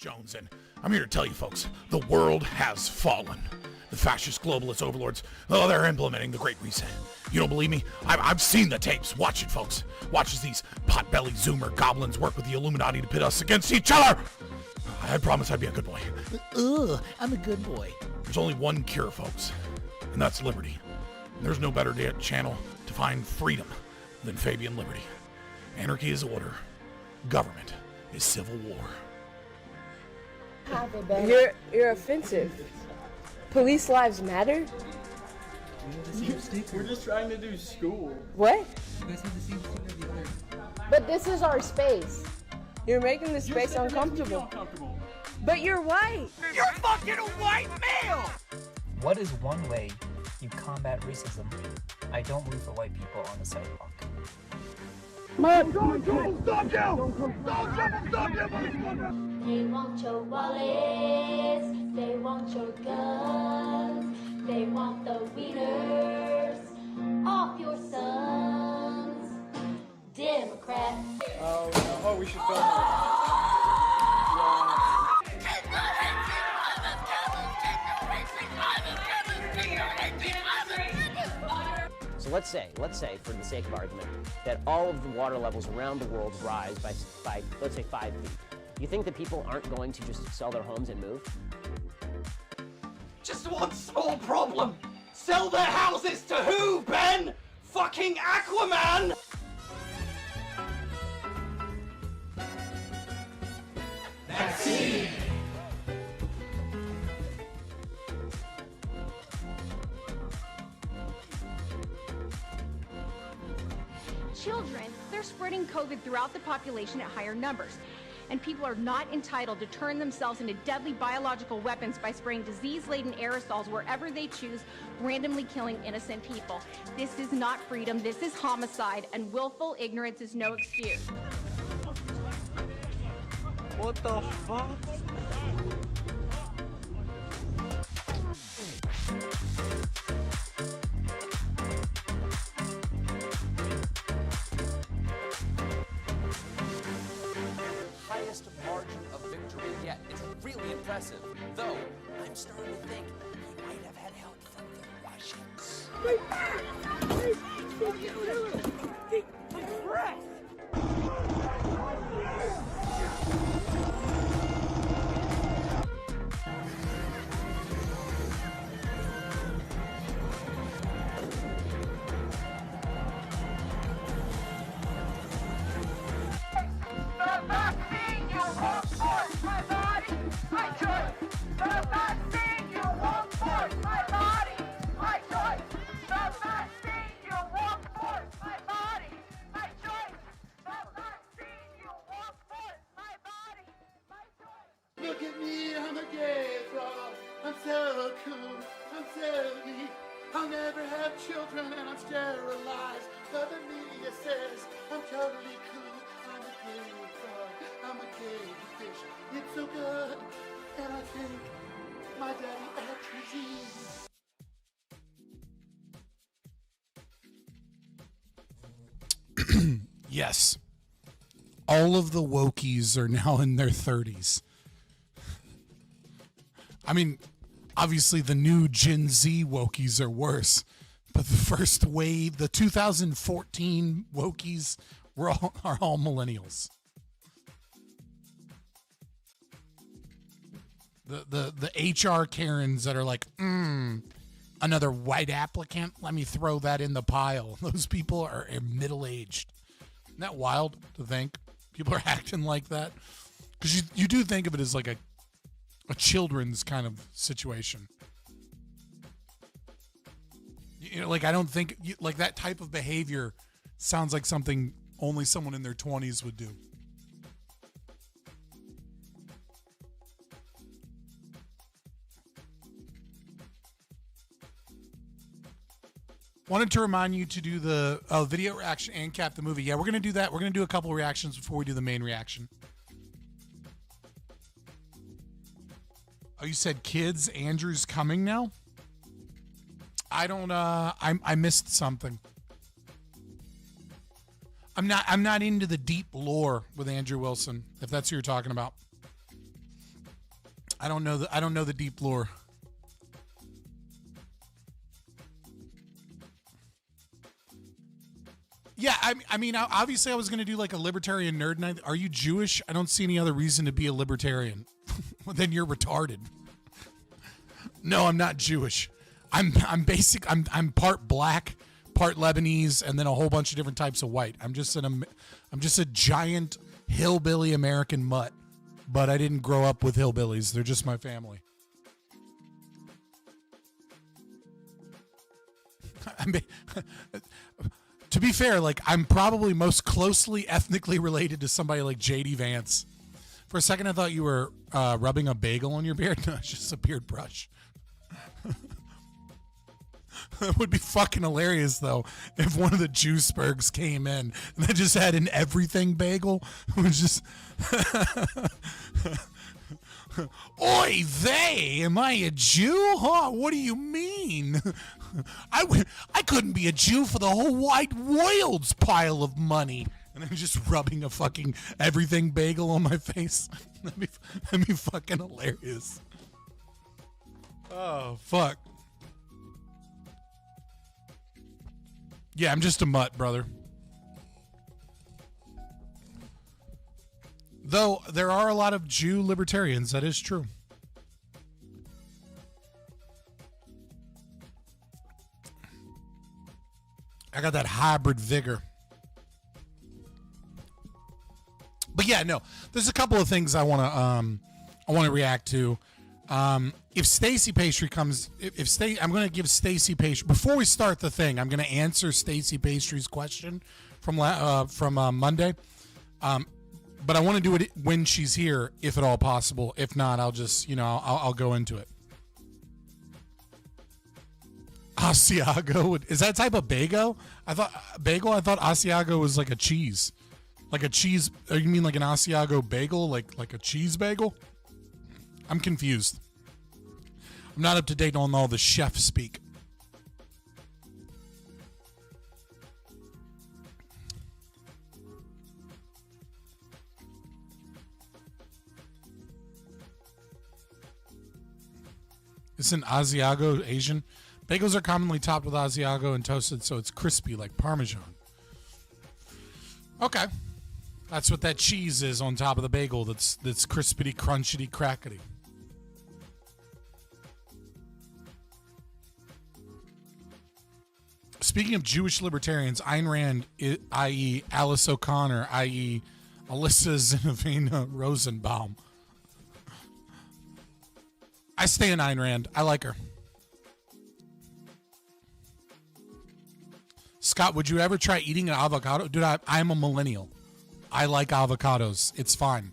Jones, and I'm here to tell you folks, the world has fallen. The fascist globalist overlords, oh, they're implementing the Great Reset. You don't believe me? I've seen the tapes. Watch it, folks. Watch as these pot-bellied Zoomer goblins work with the Illuminati to pit us against each other. I promise I'd be a good boy. Ugh, I'm a good boy. There's only one cure, folks, and that's liberty. And there's no better channel to find freedom than Fabian Liberty. Anarchy is order. Government is civil war. You're offensive. Police lives matter? We're just trying to do school. What? You guys have the same sticker as the other. But this is our space. You're making the space uncomfortable. But you're white. You're fucking a white male! What is one way you combat racism? I don't root for white people on the sidewalk. They want your wallets, they want your guns, they want the wieners off your sons. Democrats. Oh, we should film So let's say, for the sake of argument, that all of the water levels around the world rise by let's say 5 feet. You think that people aren't going to just sell their homes and move? Just one small problem. Sell their houses to who, Ben? Fucking Aquaman! Vaccine! Children, they're spreading COVID throughout the population at higher numbers. And people are not entitled to turn themselves into deadly biological weapons by spraying disease-laden aerosols wherever they choose, randomly killing innocent people. This is not freedom, this is homicide, and willful ignorance is no excuse. What the fuck? Highest margin of victory yet. It's really impressive. Though, I'm starting to think he might have had help from the Russians. Look at me, I'm a gay frog. I'm so cool, I'm so neat. I'll never have children and I'm sterilized. But the media says I'm totally cool. I'm a gay frog, I'm a gay fish. It's so good, and I think my daddy atrazine. Yes. All of the wokies are now in their 30s. I mean, obviously the new Gen Z wokies are worse, but the first wave, the 2014 wokies, are all millennials. The HR Karens that are like, another white applicant, let me throw that in the pile. Those people are middle-aged. Isn't that wild to think? People are acting like that? Because you do think of it as like a children's kind of situation. You know, like I don't think like that type of behavior sounds like something only someone in their 20s would do. Wanted to remind you to do the video reaction and cap the movie. Yeah, we're going to do that. We're going to do a couple reactions before we do the main reaction. Oh, you said kids, Andrew's coming now? I don't, I missed something. I'm not into the deep lore with Andrew Wilson, if that's who you're talking about. I don't know the deep lore. Yeah, I mean, obviously I was going to do like a libertarian nerd night. Are you Jewish? I don't see any other reason to be a libertarian. Well, then you're retarded. No, I'm not Jewish. I'm part black, part Lebanese, and then a whole bunch of different types of white. I'm just a giant hillbilly American mutt. But I didn't grow up with hillbillies. They're just my family. To be fair, like, I'm probably most closely ethnically related to somebody like J.D. Vance. For a second, I thought you were rubbing a bagel on your beard. No, it's just a beard brush. It would be fucking hilarious, though, if one of the Juicebergs came in and they just had an everything bagel. It was just... Oy vey, am I a Jew? Huh? What do you mean? I couldn't be a Jew for the whole wide world's pile of money. And I'm just rubbing a fucking everything bagel on my face. That'd be fucking hilarious. Oh, fuck. Yeah, I'm just a mutt, brother. Though there are a lot of Jew libertarians, that is true. I got that hybrid vigor. But yeah, no. There's a couple of things I want to react to. If Stacy Pastry comes, I'm going to give Stacy Pastry before we start the thing. I'm going to answer Stacy Pastry's question from Monday. But I want to do it when she's here, if at all possible. If not, I'll just, I'll go into it. Asiago, is that a type of bagel? I thought Asiago was like a cheese. Like a cheese, you mean like an Asiago bagel, like a cheese bagel? I'm confused. I'm not up to date on all the chef speak. Isn't Asiago Asian? Bagels are commonly topped with Asiago and toasted so it's crispy like Parmesan. Okay. That's what that cheese is on top of the bagel that's crispity, crunchity, crackety. Speaking of Jewish libertarians, Ayn Rand, i.e. Alice O'Connor, i.e. Alyssa Zinovina Rosenbaum. I stay in Ayn Rand. I like her. Scott, would you ever try eating an avocado? Dude, I'm a millennial. I like avocados. It's fine.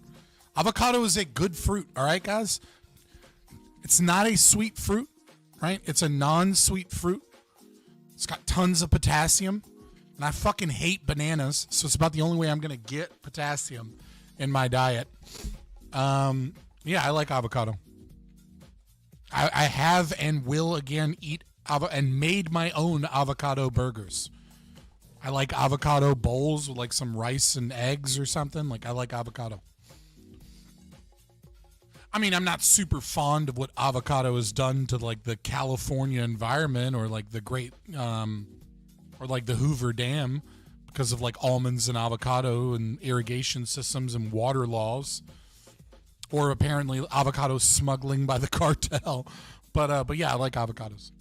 Avocado is a good fruit, all right, guys? It's not a sweet fruit, right? It's a non-sweet fruit. It's got tons of potassium. And I fucking hate bananas, so it's about the only way I'm going to get potassium in my diet. Yeah, I like avocado. I have and will again eat and made my own avocado burgers. I like avocado bowls with like some rice and eggs or something. Like, I like avocado. I mean, I'm not super fond of what avocado has done to like the California environment or like the great, or like the Hoover Dam because of like almonds and avocado and irrigation systems and water laws. Or apparently avocado smuggling by the cartel. But yeah, I like avocados.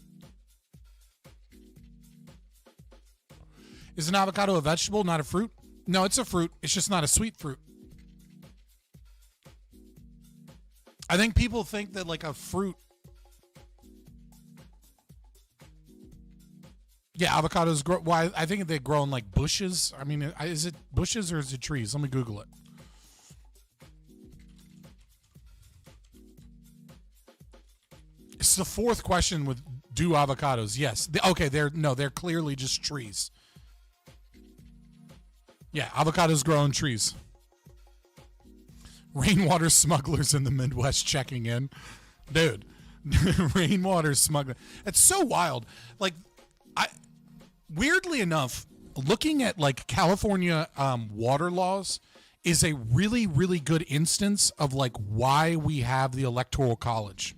Is an avocado a vegetable, not a fruit? No, it's a fruit. It's just not a sweet fruit. I think people think that like a fruit. Yeah, avocados grow. Why? I think they grow in like bushes. I mean, is it bushes or is it trees? Let me Google it. It's the fourth question with do avocados. Yes. Okay, they're clearly just trees. Yeah, avocados grow on trees. Rainwater smugglers in the Midwest checking in. Dude, rainwater smuggler. It's so wild. Like, weirdly enough, looking at like California water laws, is a really, really good instance of like why we have the Electoral College,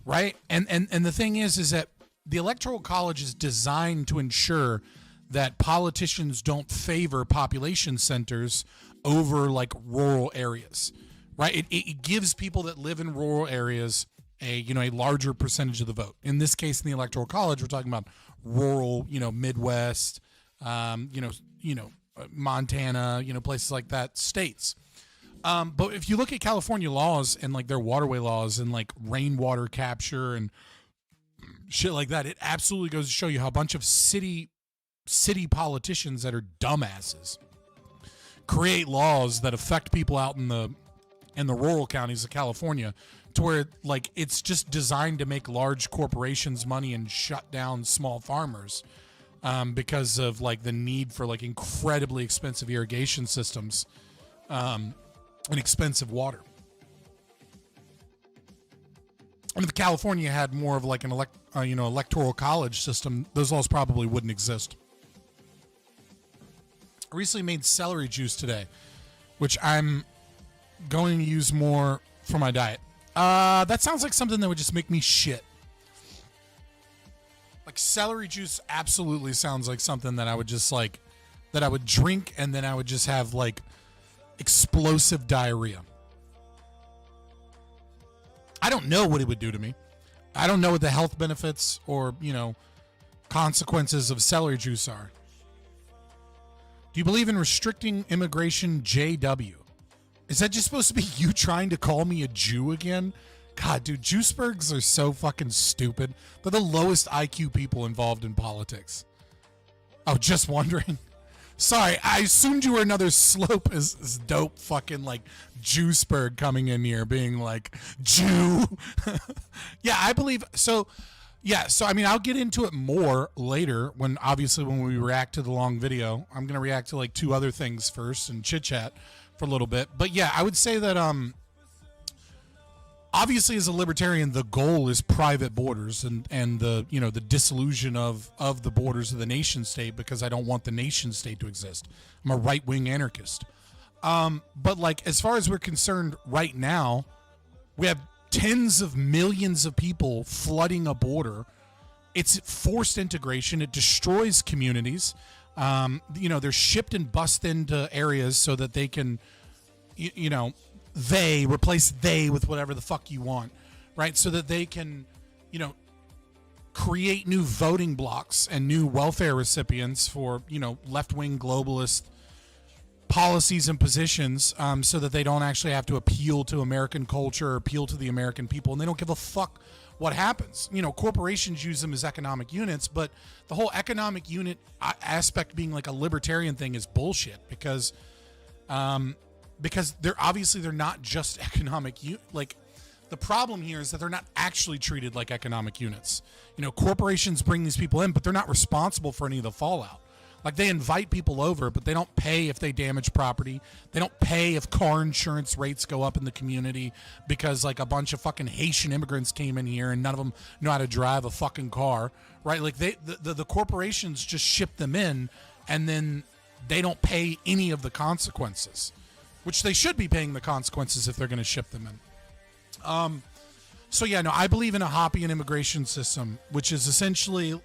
right? And the thing is that the Electoral College is designed to ensure that politicians don't favor population centers over like rural areas, right? It gives people that live in rural areas a larger percentage of the vote. In this case, in the Electoral College, we're talking about rural, Midwest, Montana, places like that, states. But if you look at California laws and like their waterway laws and like rainwater capture and shit like that, it absolutely goes to show you how a bunch of city politicians that are dumbasses create laws that affect people out in the rural counties of California, to where like it's just designed to make large corporations money and shut down small farmers, because of like the need for like incredibly expensive irrigation systems, and expensive water. And if California had more of like an electoral college system, those laws probably wouldn't exist. I recently made celery juice today, which I'm going to use more for my diet. That sounds like something that would just make me shit. Like celery juice absolutely sounds like something that I would just like, that I would drink and then I would just have like explosive diarrhea. I don't know what it would do to me. I don't know what the health benefits or, consequences of celery juice are. Do you believe in restricting immigration, JW? Is that just supposed to be you trying to call me a Jew again? God, dude, Juicebergs are so fucking stupid. They're the lowest IQ people involved in politics. Oh, just wondering. Sorry, I assumed you were another slope as dope fucking like Juiceberg coming in here being like, Jew. Yeah, I believe so. Yeah, so I mean, I'll get into it more later when we react to the long video. I'm going to react to like 2 other things first and chit chat for a little bit. But yeah, I would say that obviously as a libertarian, the goal is private borders and the, the dissolution of the borders of the nation state, because I don't want the nation state to exist. I'm a right-wing anarchist. But like, as far as we're concerned right now, we have tens of millions of people flooding a border. It's forced integration. It destroys communities. They're shipped and bussed into areas so that they can, they replace they with whatever the fuck you want, right? So that they can, create new voting blocks and new welfare recipients for, left-wing globalist policies and positions, so that they don't actually have to appeal to American culture or appeal to the American people, and they don't give a fuck what happens. Corporations use them as economic units, but the whole economic unit aspect being like a libertarian thing is bullshit, because they're not just economic like the problem here is that they're not actually treated like economic units. Corporations bring these people in, but they're not responsible for any of the fallout. Like, they invite people over, but they don't pay if they damage property. They don't pay if car insurance rates go up in the community because, like, a bunch of fucking Haitian immigrants came in here and none of them know how to drive a fucking car, right? Like, the corporations just ship them in, and then they don't pay any of the consequences, which they should be paying the consequences if they're going to ship them in. So, yeah, no, I believe in a Hoppean immigration system, which is essentially...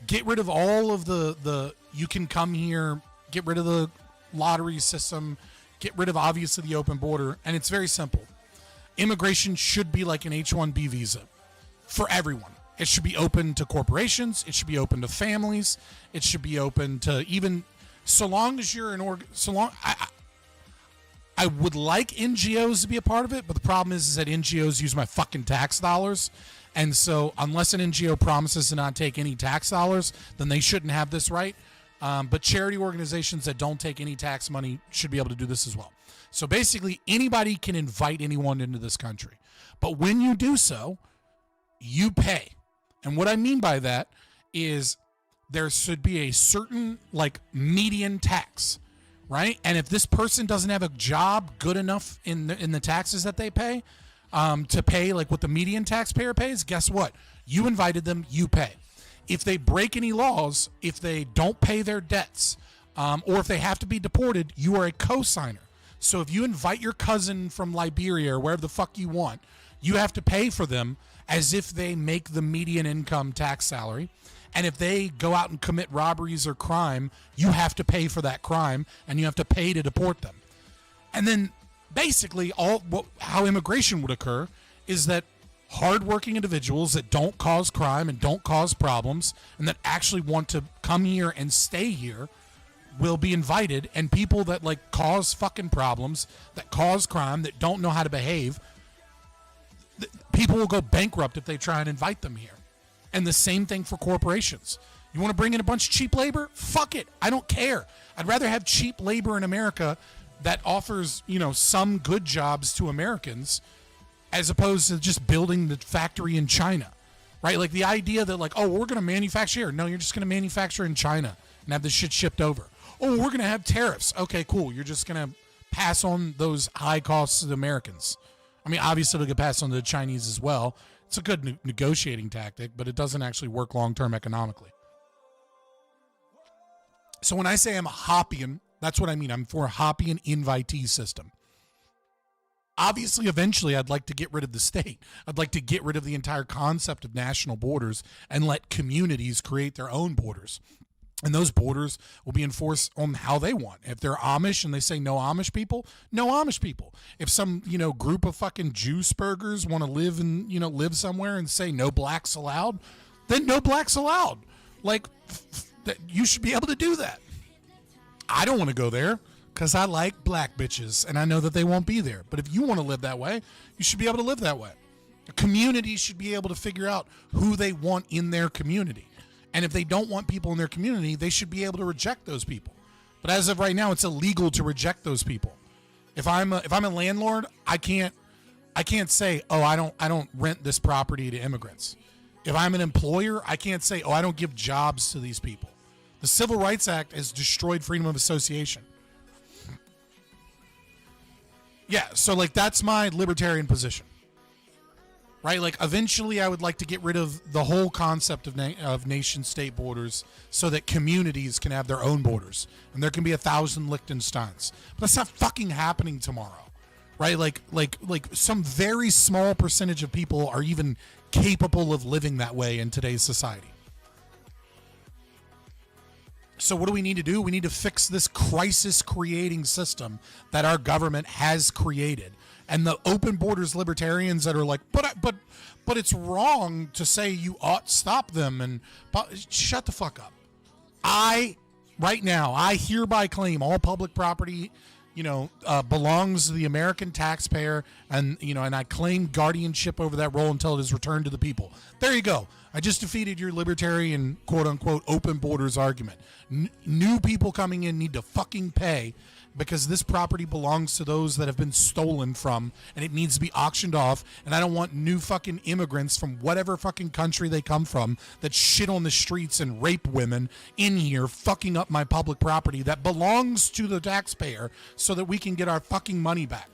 get rid of all of the you can come here, get rid of the lottery system, get rid of obviously the open border, and it's very simple. Immigration should be like an H-1B visa for everyone. It should be open to corporations, it should be open to families, it should be open to even, so long as you're I would like NGOs to be a part of it, but the problem is that NGOs use my fucking tax dollars. And so unless an NGO promises to not take any tax dollars, then they shouldn't have this right. But charity organizations that don't take any tax money should be able to do this as well. So basically, anybody can invite anyone into this country. But when you do so, you pay. And what I mean by that is there should be a certain, like, median tax, right? And if this person doesn't have a job good enough in the taxes that they pay, to pay like what the median taxpayer pays, guess what? You invited them, you pay. If they break any laws, if they don't pay their debts, or if they have to be deported, you are a co-signer. So if you invite your cousin from Liberia or wherever the fuck you want, you have to pay for them as if they make the median income tax salary. And if they go out and commit robberies or crime, you have to pay for that crime, and you have to pay to deport them. And then basically how immigration would occur is that hardworking individuals that don't cause crime and don't cause problems and that actually want to come here and stay here will be invited, and people that like cause fucking problems, that cause crime, that don't know how to behave, people will go bankrupt if they try and invite them here. And the same thing for corporations. You want to bring in a bunch of cheap labor? Fuck it. I don't care. I'd rather have cheap labor in America that offers, some good jobs to Americans as opposed to just building the factory in China, right? Like the idea that we're going to manufacture here. No, you're just going to manufacture in China and have this shit shipped over. Oh, we're going to have tariffs. Okay, cool. You're just going to pass on those high costs to the Americans. I mean, obviously it'll get passed on to the Chinese as well. It's a good negotiating tactic, but it doesn't actually work long-term economically. So when I say I'm a Hoppean, that's what I mean. I'm for a Hoppean invitee system. Obviously, eventually, I'd like to get rid of the state. I'd like to get rid of the entire concept of national borders and let communities create their own borders. And those borders will be enforced on how they want. If they're Amish and they say no Amish people, no Amish people. If some, group of fucking Jewsburgers want to live and, live somewhere and say no blacks allowed, then no blacks allowed. You should be able to do that. I don't want to go there because I like black bitches and I know that they won't be there. But if you want to live that way, you should be able to live that way. A community should be able to figure out who they want in their community. And if they don't want people in their community, they should be able to reject those people. But as of right now, it's illegal to reject those people. If I'm a landlord, I can't say, oh, I don't rent this property to immigrants. If I'm an employer, I can't say, oh, I don't give jobs to these people. The Civil Rights Act has destroyed freedom of association. Yeah, so that's my libertarian position. Right? Eventually I would like to get rid of the whole concept of nation-state borders so that communities can have their own borders. And there can be 1,000 Liechtensteins. But that's not fucking happening tomorrow. Right? Like some very small percentage of people are even capable of living that way in today's society. So what do we need to do? We need to fix this crisis-creating system that our government has created. And the open borders libertarians that are like, but it's wrong to say you ought to stop them. Shut the fuck up. Right now, I hereby claim all public property, belongs to the American taxpayer, and I claim guardianship over that role until it is returned to the people. There you go. I just defeated your libertarian, quote unquote, open borders argument. New people coming in need to fucking pay because this property belongs to those that have been stolen from, and it needs to be auctioned off. And I don't want new fucking immigrants from whatever fucking country they come from that shit on the streets and rape women in here fucking up my public property that belongs to the taxpayer so that we can get our fucking money back.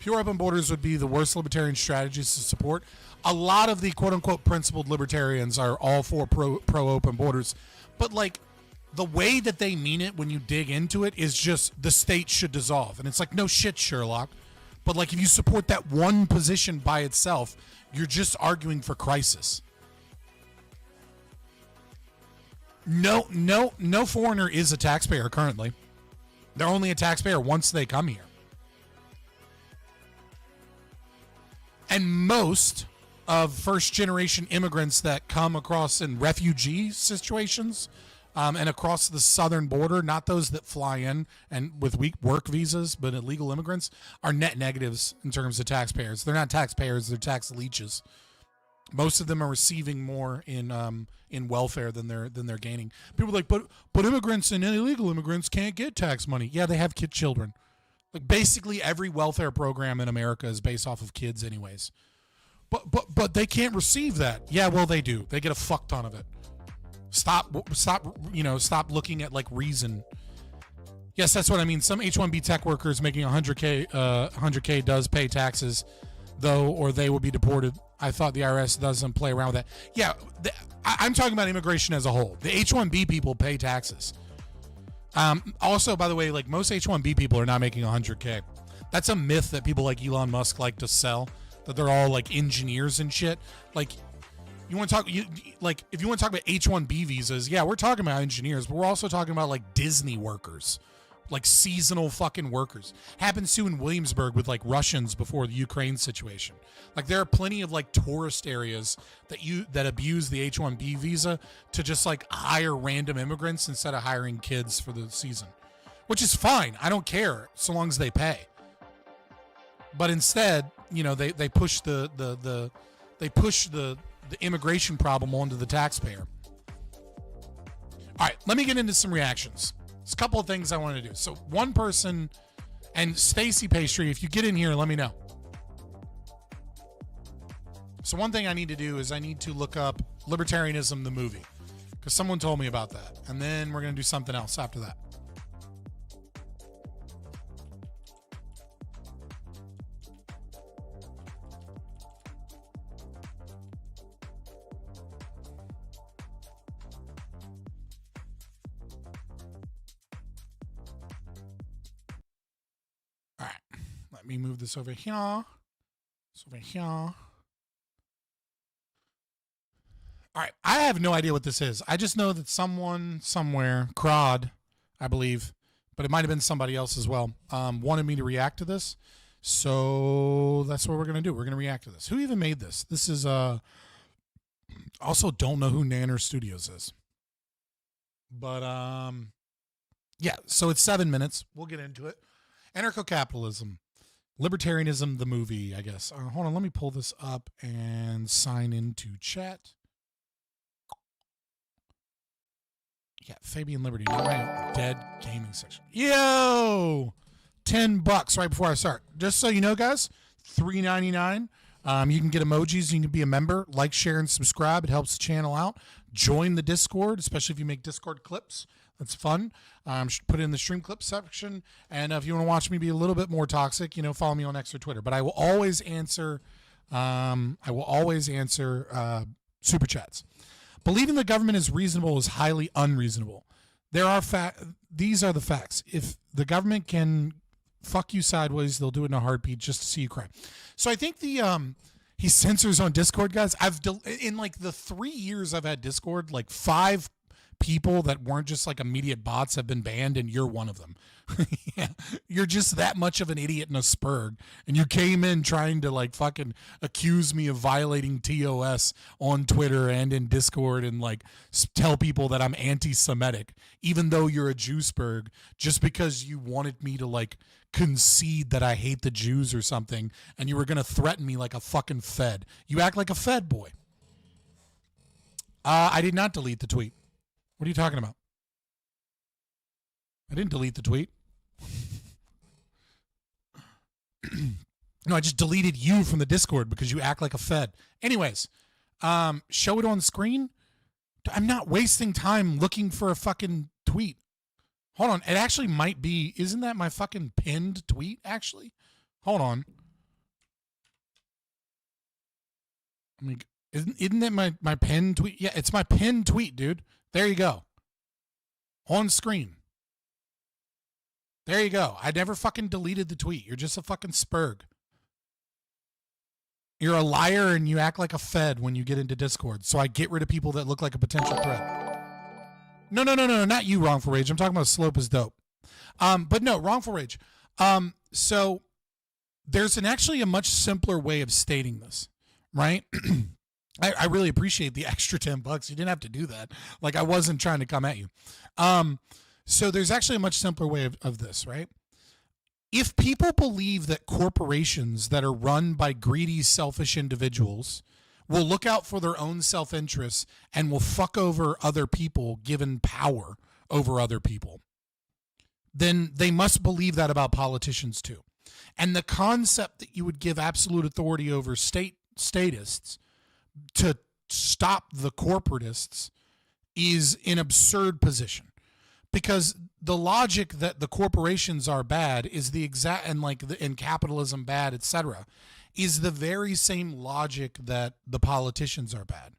Pure open borders would be the worst libertarian strategies to support. A lot of the quote-unquote principled libertarians are all for pro-open borders. But the way that they mean it when you dig into it is just the state should dissolve. And it's no shit, Sherlock. But if you support that one position by itself, you're just arguing for crisis. No foreigner is a taxpayer currently. They're only a taxpayer once they come here. And most of first-generation immigrants that come across in refugee situations and across the southern border, not those that fly in and with weak work visas, but illegal immigrants, are net negatives in terms of taxpayers. They're not taxpayers; they're tax leeches. Most of them are receiving more in welfare than they're gaining. People are like, but immigrants and illegal immigrants can't get tax money. Yeah, they have children. Basically, every welfare program in America is based off of kids, anyways. But they can't receive that. Yeah, well, they do. They get a fuck ton of it. Stop looking at reason. Yes, that's what I mean. Some H-1B tech workers making 100K does pay taxes, though, or they will be deported. I thought the IRS doesn't play around with that. Yeah, I'm talking about immigration as a whole. The H-1B people pay taxes. Also, by the way, like most H-1B people are not making 100K. That's a myth that people like Elon Musk like to sell, that they're all like engineers and shit. Like, you want to talk, if you want to talk about H-1B visas, yeah, we're talking about engineers, but we're also talking about like Disney workers, like seasonal fucking workers. Happens too in Williamsburg with like Russians before the Ukraine situation. Like there are plenty of like tourist areas that abuse the H-1B visa to just like hire random immigrants instead of hiring kids for the season, which is fine. I don't care so long as they pay. But instead, you know, they push the immigration problem onto the taxpayer. All right, let me get into some reactions. There's a couple of things I want to do. So one person, and Stacy Pastry, if you get in here, let me know. So one thing I need to do is I need to look up Libertarianism, the movie, because someone told me about that. And then we're going to do something else after that. All right, let me move this over here. It's over here. All right, I have no idea what this is. I just know that someone somewhere, Crod, I believe, but it might have been somebody else as well, wanted me to react to this. So that's what we're going to do. We're going to react to this. Who even made this? This is, also don't know who Nanner Studios is. But, yeah, so it's 7 minutes. We'll get into it. Anarcho-capitalism. Libertarianism, the movie, I guess. Hold on, let me pull this up and sign into chat. Yeah, Fabian Liberty, not my dead gaming section. Yo! $10 right before I start. Just so you know, guys, $3.99. You can get emojis. You can be a member. Like, share, and subscribe. It helps the channel out. Join the Discord, especially if you make Discord clips. That's fun. Put it in the stream clip section. And if you want to watch me be a little bit more toxic, you know, follow me on X or Twitter. But I will always answer. Super chats. Believing the government is reasonable is highly unreasonable. These are the facts. If the government can fuck you sideways, they'll do it in a heartbeat just to see you cry. So I think he censors on Discord, guys. In like the 3 years I've had Discord, like 5 people that weren't just like immediate bots have been banned, and you're one of them. Yeah, you're just that much of an idiot and a spurg, and you came in trying to like fucking accuse me of violating TOS on Twitter and in Discord, and like tell people that I'm anti-Semitic, even though you're a Jew spurg, just because you wanted me to like concede that I hate the Jews or something, and you were gonna threaten me like a fucking Fed. You act like a Fed boy. I did not delete the tweet. What are you talking about? I didn't delete the tweet. No, I just deleted you from the Discord because you act like a Fed. Anyways, show it on screen. I'm not wasting time looking for a fucking tweet. Hold on. It actually might be. Isn't that my fucking pinned tweet, actually? Hold on. I mean, isn't that my pinned tweet? Yeah, it's my pinned tweet, dude. There you go. On screen. There you go. I never fucking deleted the tweet. You're just a fucking spurg. You're a liar and you act like a Fed when you get into Discord. So I get rid of people that look like a potential threat. No, not you, Wrongful Rage. I'm talking about Slope is Dope. But no, Wrongful Rage. So there's actually a much simpler way of stating this, right? I really appreciate the extra $10. You didn't have to do that. Like, I wasn't trying to come at you. So there's actually a much simpler way of this, right? If people believe that corporations that are run by greedy, selfish individuals will look out for their own self-interests and will fuck over other people given power over other people, then they must believe that about politicians too. And the concept that you would give absolute authority over statists to stop the corporatists is an absurd position, because the logic that the corporations are bad is the exact, and like in capitalism bad, etc., is the very same logic that the politicians are bad.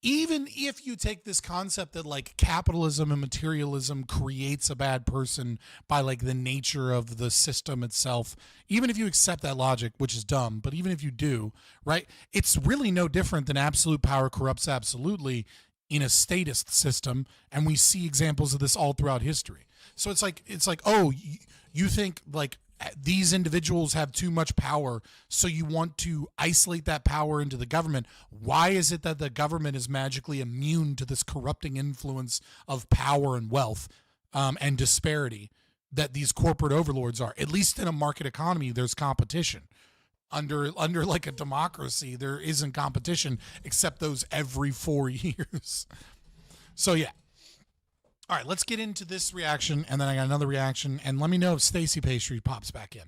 even if you take this concept that like capitalism and materialism creates a bad person by like the nature of the system itself, even if you accept that logic, which is dumb, but even if you do, right, it's really no different than absolute power corrupts absolutely in a statist system. And we see examples of this all throughout history. So it's like, oh, you think like these individuals have too much power, so you want to isolate that power into the government. Why is it that the government is magically immune to this corrupting influence of power and wealth and disparity that these corporate overlords are? At least in a market economy, there's competition. Under like a democracy, there isn't competition except those every 4 years. So yeah. All right, let's get into this reaction, and then I got another reaction, and let me know if Stacy Pastry pops back in.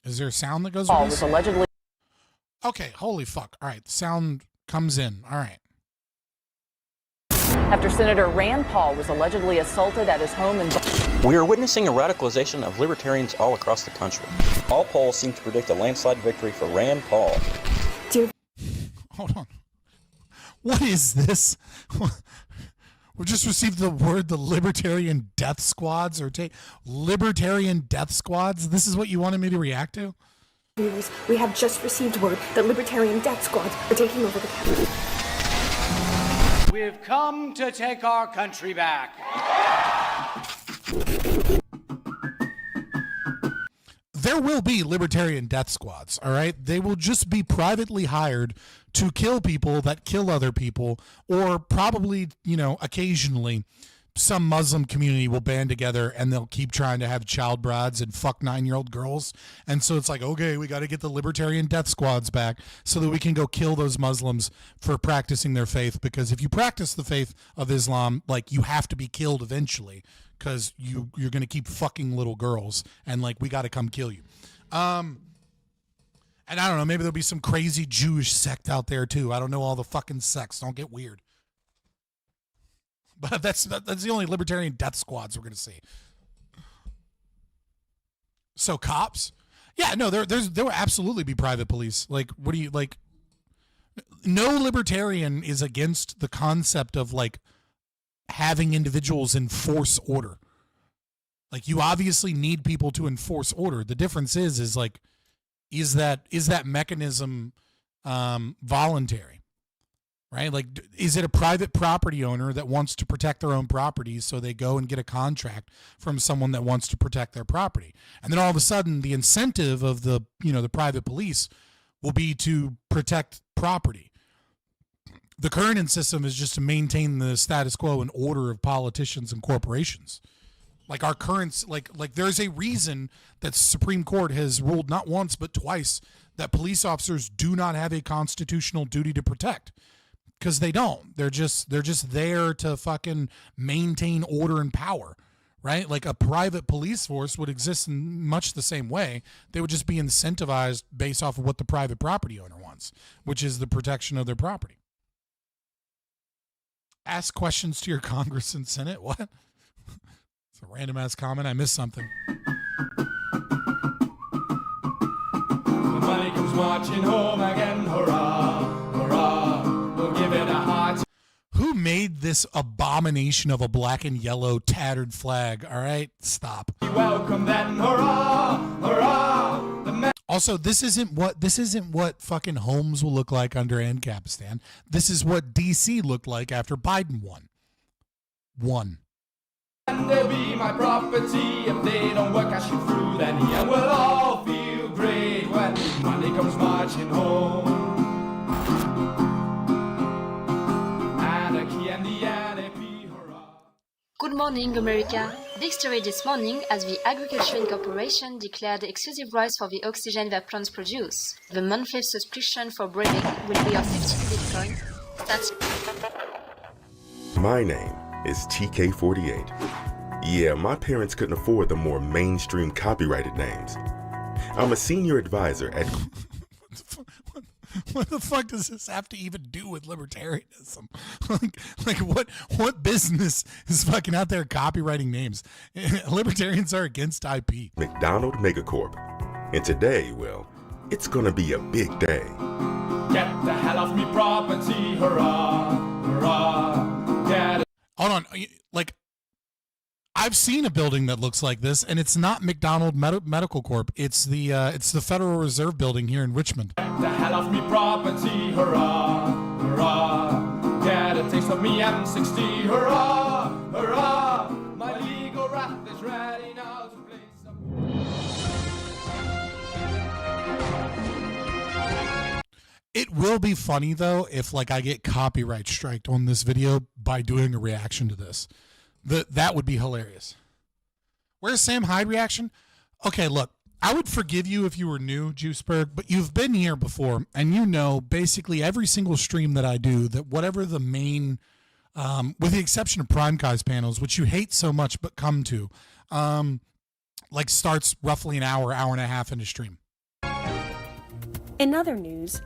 Is there a sound that goes with this? Allegedly. Okay, holy fuck. All right, the sound comes in. All right. After Senator Rand Paul was allegedly assaulted at his home in... We are witnessing a radicalization of libertarians all across the country. All polls seem to predict a landslide victory for Rand Paul. Hold on. What is this? We just received the word the Libertarian Death Squads or Libertarian Death Squads? This is what you wanted me to react to? We have just received word that Libertarian Death Squads are taking over the country. We've come to take our country back. There will be Libertarian Death Squads, all right? They will just be privately hired to kill people that kill other people, or probably, you know, occasionally some Muslim community will band together and they'll keep trying to have child brides and fuck 9-year-old girls. And so it's like, okay, we got to get the Libertarian Death Squads back so that we can go kill those Muslims for practicing their faith. Because if you practice the faith of Islam, like, you have to be killed eventually because you're going to keep fucking little girls, and like, we got to come kill you. And I don't know, maybe there'll be some crazy Jewish sect out there too. I don't know all the fucking sects. Don't get weird. But that's the only Libertarian Death Squads we're going to see. So cops? Yeah, no, there will absolutely be private police. Like, what do you, like, no libertarian is against the concept of like having individuals enforce order. Like, you obviously need people to enforce order. The difference is like, is that mechanism voluntary, right? Like, is it a private property owner that wants to protect their own property, so they go and get a contract from someone that wants to protect their property, and then all of a sudden the incentive of the private police will be to protect property. The current system is just to maintain the status quo and order of politicians and corporations. Like, our current, like there's a reason that Supreme Court has ruled not once but twice that police officers do not have a constitutional duty to protect, because they don't. They're just there to fucking maintain order and power, right? Like, a private police force would exist in much the same way. They would just be incentivized based off of what the private property owner wants, which is the protection of their property. Ask questions to your Congress and Senate. What? It's a random ass comment. I missed something. The money comes marching home again. Hurrah, hurrah. We'll give it a hot. Who made this abomination of a black and yellow tattered flag? All right, stop. Welcome then. Hurrah, hurrah. Also, this isn't what fucking homes will look like under Ancapistan. This is what DC looked like after Biden won. And they'll be my property. If they don't work, I shoot through their knee. And we'll all feel great when money comes marching home. Anarchy and the anarchy, hurrah. Good morning, America. Big story this morning as the Agriculture Incorporation declared exclusive rights for the oxygen their plants produce. The monthly subscription for breeding will be of 15 Bitcoin. That's... My name is TK48. Yeah, my parents couldn't afford the more mainstream copyrighted names. I'm a senior advisor at... What the fuck does this have to even do with libertarianism? like what business is fucking out there copywriting names? Libertarians are against IP. McDonald Megacorp. And today, well, it's gonna be a big day. Get the hell off me property, hurrah, hurrah, get it. Hold on, like, I've seen a building that looks like this, and it's not McDonald Medical Corp. It's the Federal Reserve Building here in Richmond. Get the hell off me property, hurrah, hurrah, get a taste of me M60, hurrah, hurrah, my legal wrath is ready now to play some. It will be funny though if like I get copyright striked on this video by doing a reaction to this. That would be hilarious. Where's Sam Hyde reaction? Okay, look, I would forgive you if you were new, Juiceberg, but you've been here before, and you know basically every single stream that I do that whatever the main, with the exception of Prime Kai's panels, which you hate so much but come to, like starts roughly an hour and a half into stream. In other news,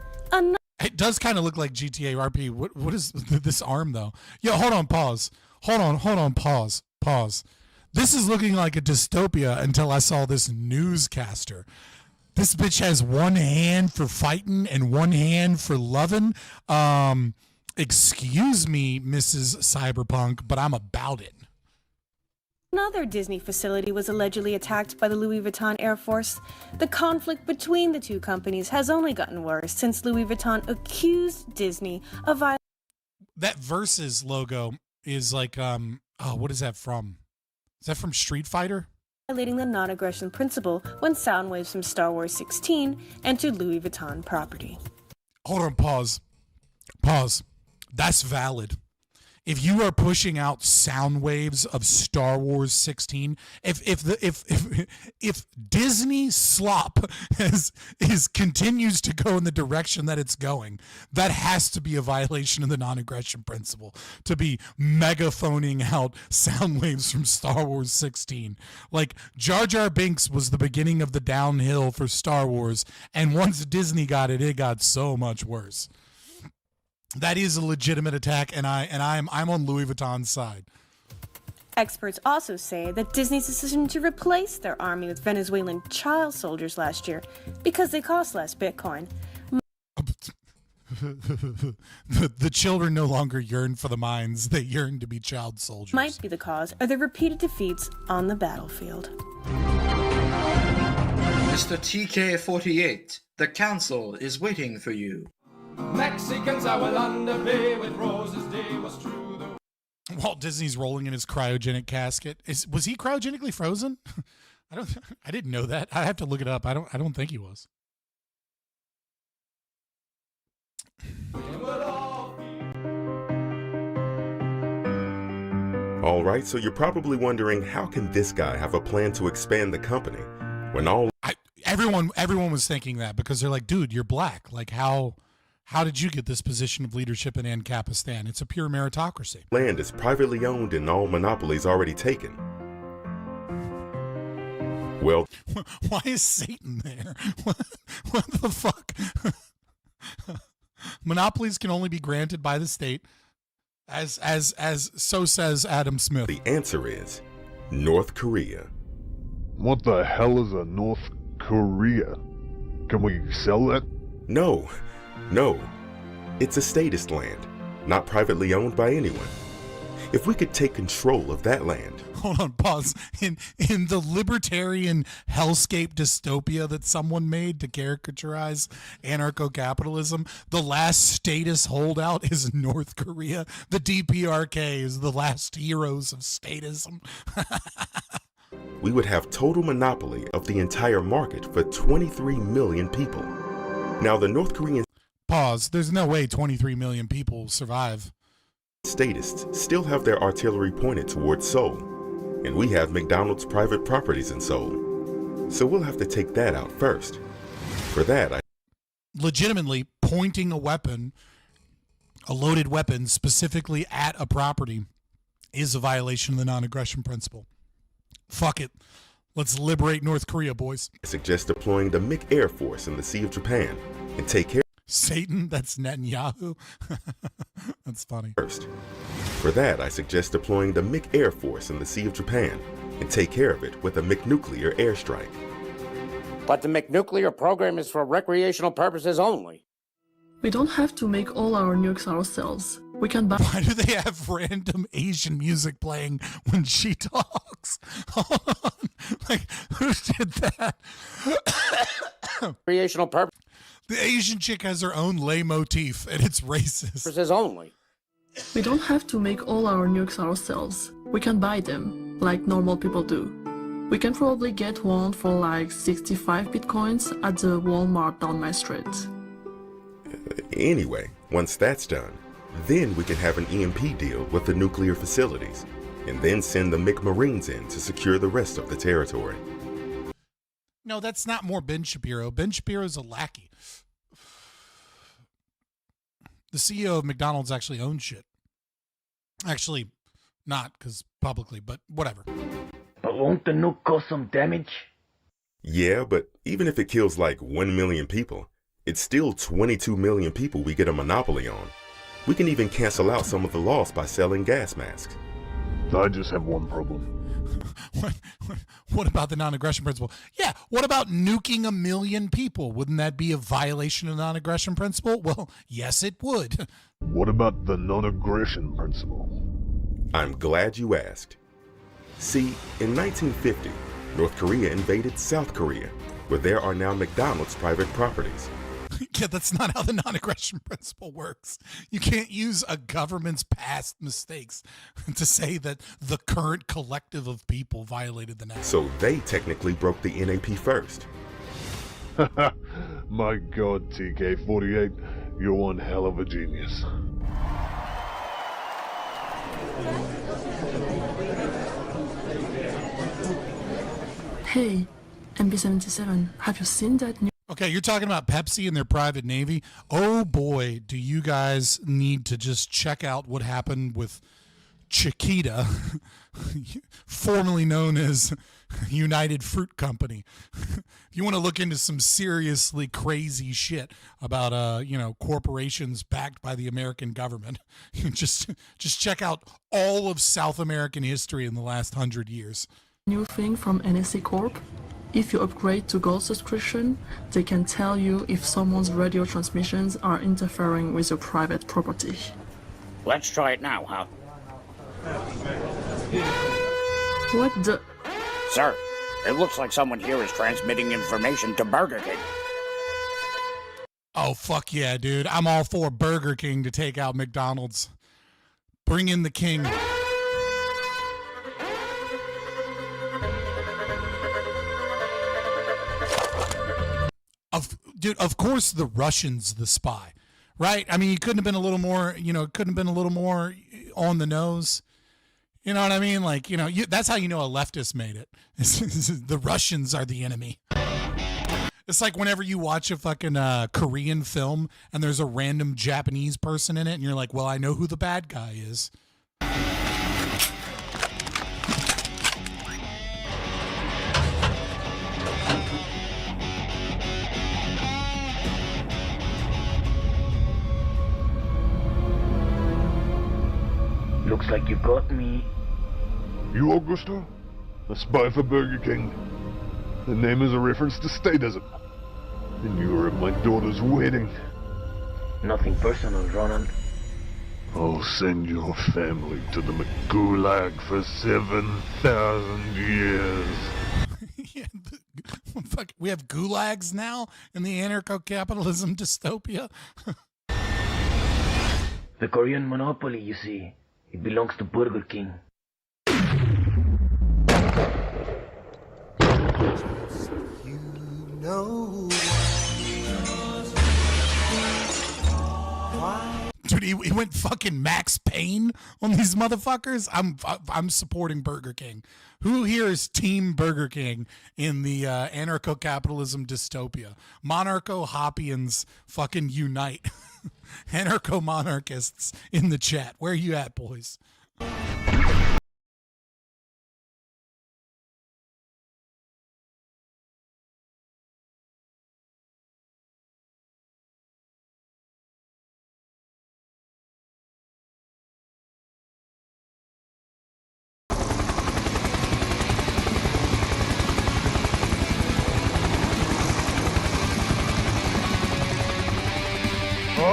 it does kind of look like GTA RP. What is this arm though? Yo, hold on, pause. Hold on, pause. This is looking like a dystopia until I saw this newscaster. This bitch has one hand for fighting and one hand for loving. Excuse me, Mrs. Cyberpunk, but I'm about it. another Disney facility was allegedly attacked by the Louis Vuitton Air Force. The conflict between the two companies has only gotten worse since Louis Vuitton accused Disney of violating. That Versus logo is like, what is that from? Is that from Street Fighter? Violating the non-aggression principle when sound waves from Star Wars 16 entered Louis Vuitton property. Hold on, pause. That's valid. If you are pushing out sound waves of Star Wars 16, if Disney slop continues to go in the direction that it's going, that has to be a violation of the non-aggression principle, to be megaphoning out sound waves from Star Wars 16. Like, Jar Jar Binks was the beginning of the downhill for Star Wars, and once Disney got it, it got so much worse. That is a legitimate attack, and I'm on Louis Vuitton's side. Experts also say that Disney's decision to replace their army with Venezuelan child soldiers last year because they cost less Bitcoin. The children no longer yearn for the mines, they yearn to be child soldiers. Might be the cause of their repeated defeats on the battlefield. Mr. TK-48, the council is waiting for you. Mexicans I will underpay with Rose's Day was true. Walt Disney's rolling in his cryogenic casket. Was he cryogenically frozen? I didn't know that. I have to look it up. I don't think he was. All right, so you're probably wondering, how can this guy have a plan to expand the company when everyone was thinking that, because they're like, dude, you're black. Like, how did you get this position of leadership in Ancapistan? It's a pure meritocracy. Land is privately owned and all monopolies already taken. Well, why is Satan there? What the fuck? Monopolies can only be granted by the state, as so says Adam Smith. The answer is North Korea. What the hell is a North Korea? Can we sell that? No, it's a statist land, not privately owned by anyone. If we could take control of that land. Hold on, pause. In the libertarian hellscape dystopia that someone made to caricaturize anarcho-capitalism, the last statist holdout is North Korea. The DPRK is the last heroes of statism. We would have total monopoly of the entire market for 23 million people. Now the North Korean... Pause. There's no way 23 million people will survive. Statists still have their artillery pointed towards Seoul, and we have McDonald's private properties in Seoul. So we'll have to take that out first. For that, legitimately pointing a loaded weapon specifically at a property is a violation of the non-aggression principle. Fuck it. Let's liberate North Korea, boys. I suggest deploying the MiG Air Force in the Sea of Japan and take care... Satan, that's Netanyahu. That's funny. First. For that, I suggest deploying the MiG Air Force in the Sea of Japan and take care of it with a MiG nuclear airstrike. But the McNuclear program is for recreational purposes only. We don't have to make all our nukes ourselves. We can buy. Why do they have random Asian music playing when she talks? Hold on. Like, who did that? Recreational purpose. The Asian chick has her own leitmotif, and it's racist. Purposes only. We don't have to make all our nukes ourselves. We can buy them, like normal people do. We can probably get one for like 65 bitcoins at the Walmart down my street. Anyway, once that's done, then we can have an EMP deal with the nuclear facilities, and then send the McMarines in to secure the rest of the territory. No, that's not more Ben Shapiro. Ben Shapiro's a lackey. The CEO of McDonald's actually owns shit. Actually, not, because publicly, but whatever. But won't the nuke cause some damage? Yeah, but even if it kills like 1 million people, it's still 22 million people we get a monopoly on. We can even cancel out some of the loss by selling gas masks. I just have one problem. What about the non-aggression principle? Yeah, what about nuking 1 million people? Wouldn't that be a violation of the non-aggression principle? Well, yes, it would. What about the non-aggression principle? I'm glad you asked. See, in 1950, North Korea invaded South Korea, where there are now McDonald's private properties. Yeah, that's not how the non-aggression principle works. You can't use a government's past mistakes to say that the current collective of people violated the NAP. So they technically broke the NAP first. My God, TK-48, you're one hell of a genius. Hey, MB77, have you seen that new... Okay, you're talking about Pepsi and their private navy. Oh boy, do you guys need to just check out what happened with Chiquita, formerly known as United Fruit Company. If you want to look into some seriously crazy shit about corporations backed by the American government, just check out all of South American history in the last 100 years. New thing from NSA Corp? If you upgrade to Gold subscription, they can tell you if someone's radio transmissions are interfering with your private property. Let's try it now, huh? What the... Sir, it looks like someone here is transmitting information to Burger King. Oh, fuck yeah, dude. I'm all for Burger King to take out McDonald's. Bring in the king. Of course the Russians the spy, right? I mean, you couldn't have been a little more, on the nose. You know what I mean? Like, that's how you know a leftist made it. The Russians are the enemy. It's like whenever you watch a fucking Korean film and there's a random Japanese person in it and you're like, well, I know who the bad guy is. Looks like you got me. You, Augusto? A spy for Burger King. The name is a reference to statism. And you were at my daughter's wedding. Nothing personal, Ronald. I'll send your family to the McGulag for 7,000 years. Yeah, fuck, we have gulags now in the anarcho-capitalism dystopia. The Korean monopoly, you see. It belongs to Burger King. Dude, he went fucking Max Payne on these motherfuckers. I'm supporting Burger King. Who here is Team Burger King in the anarcho-capitalism dystopia? Monarcho-Hoppians fucking unite. Anarcho-monarchists in the chat. Where are you at, boys?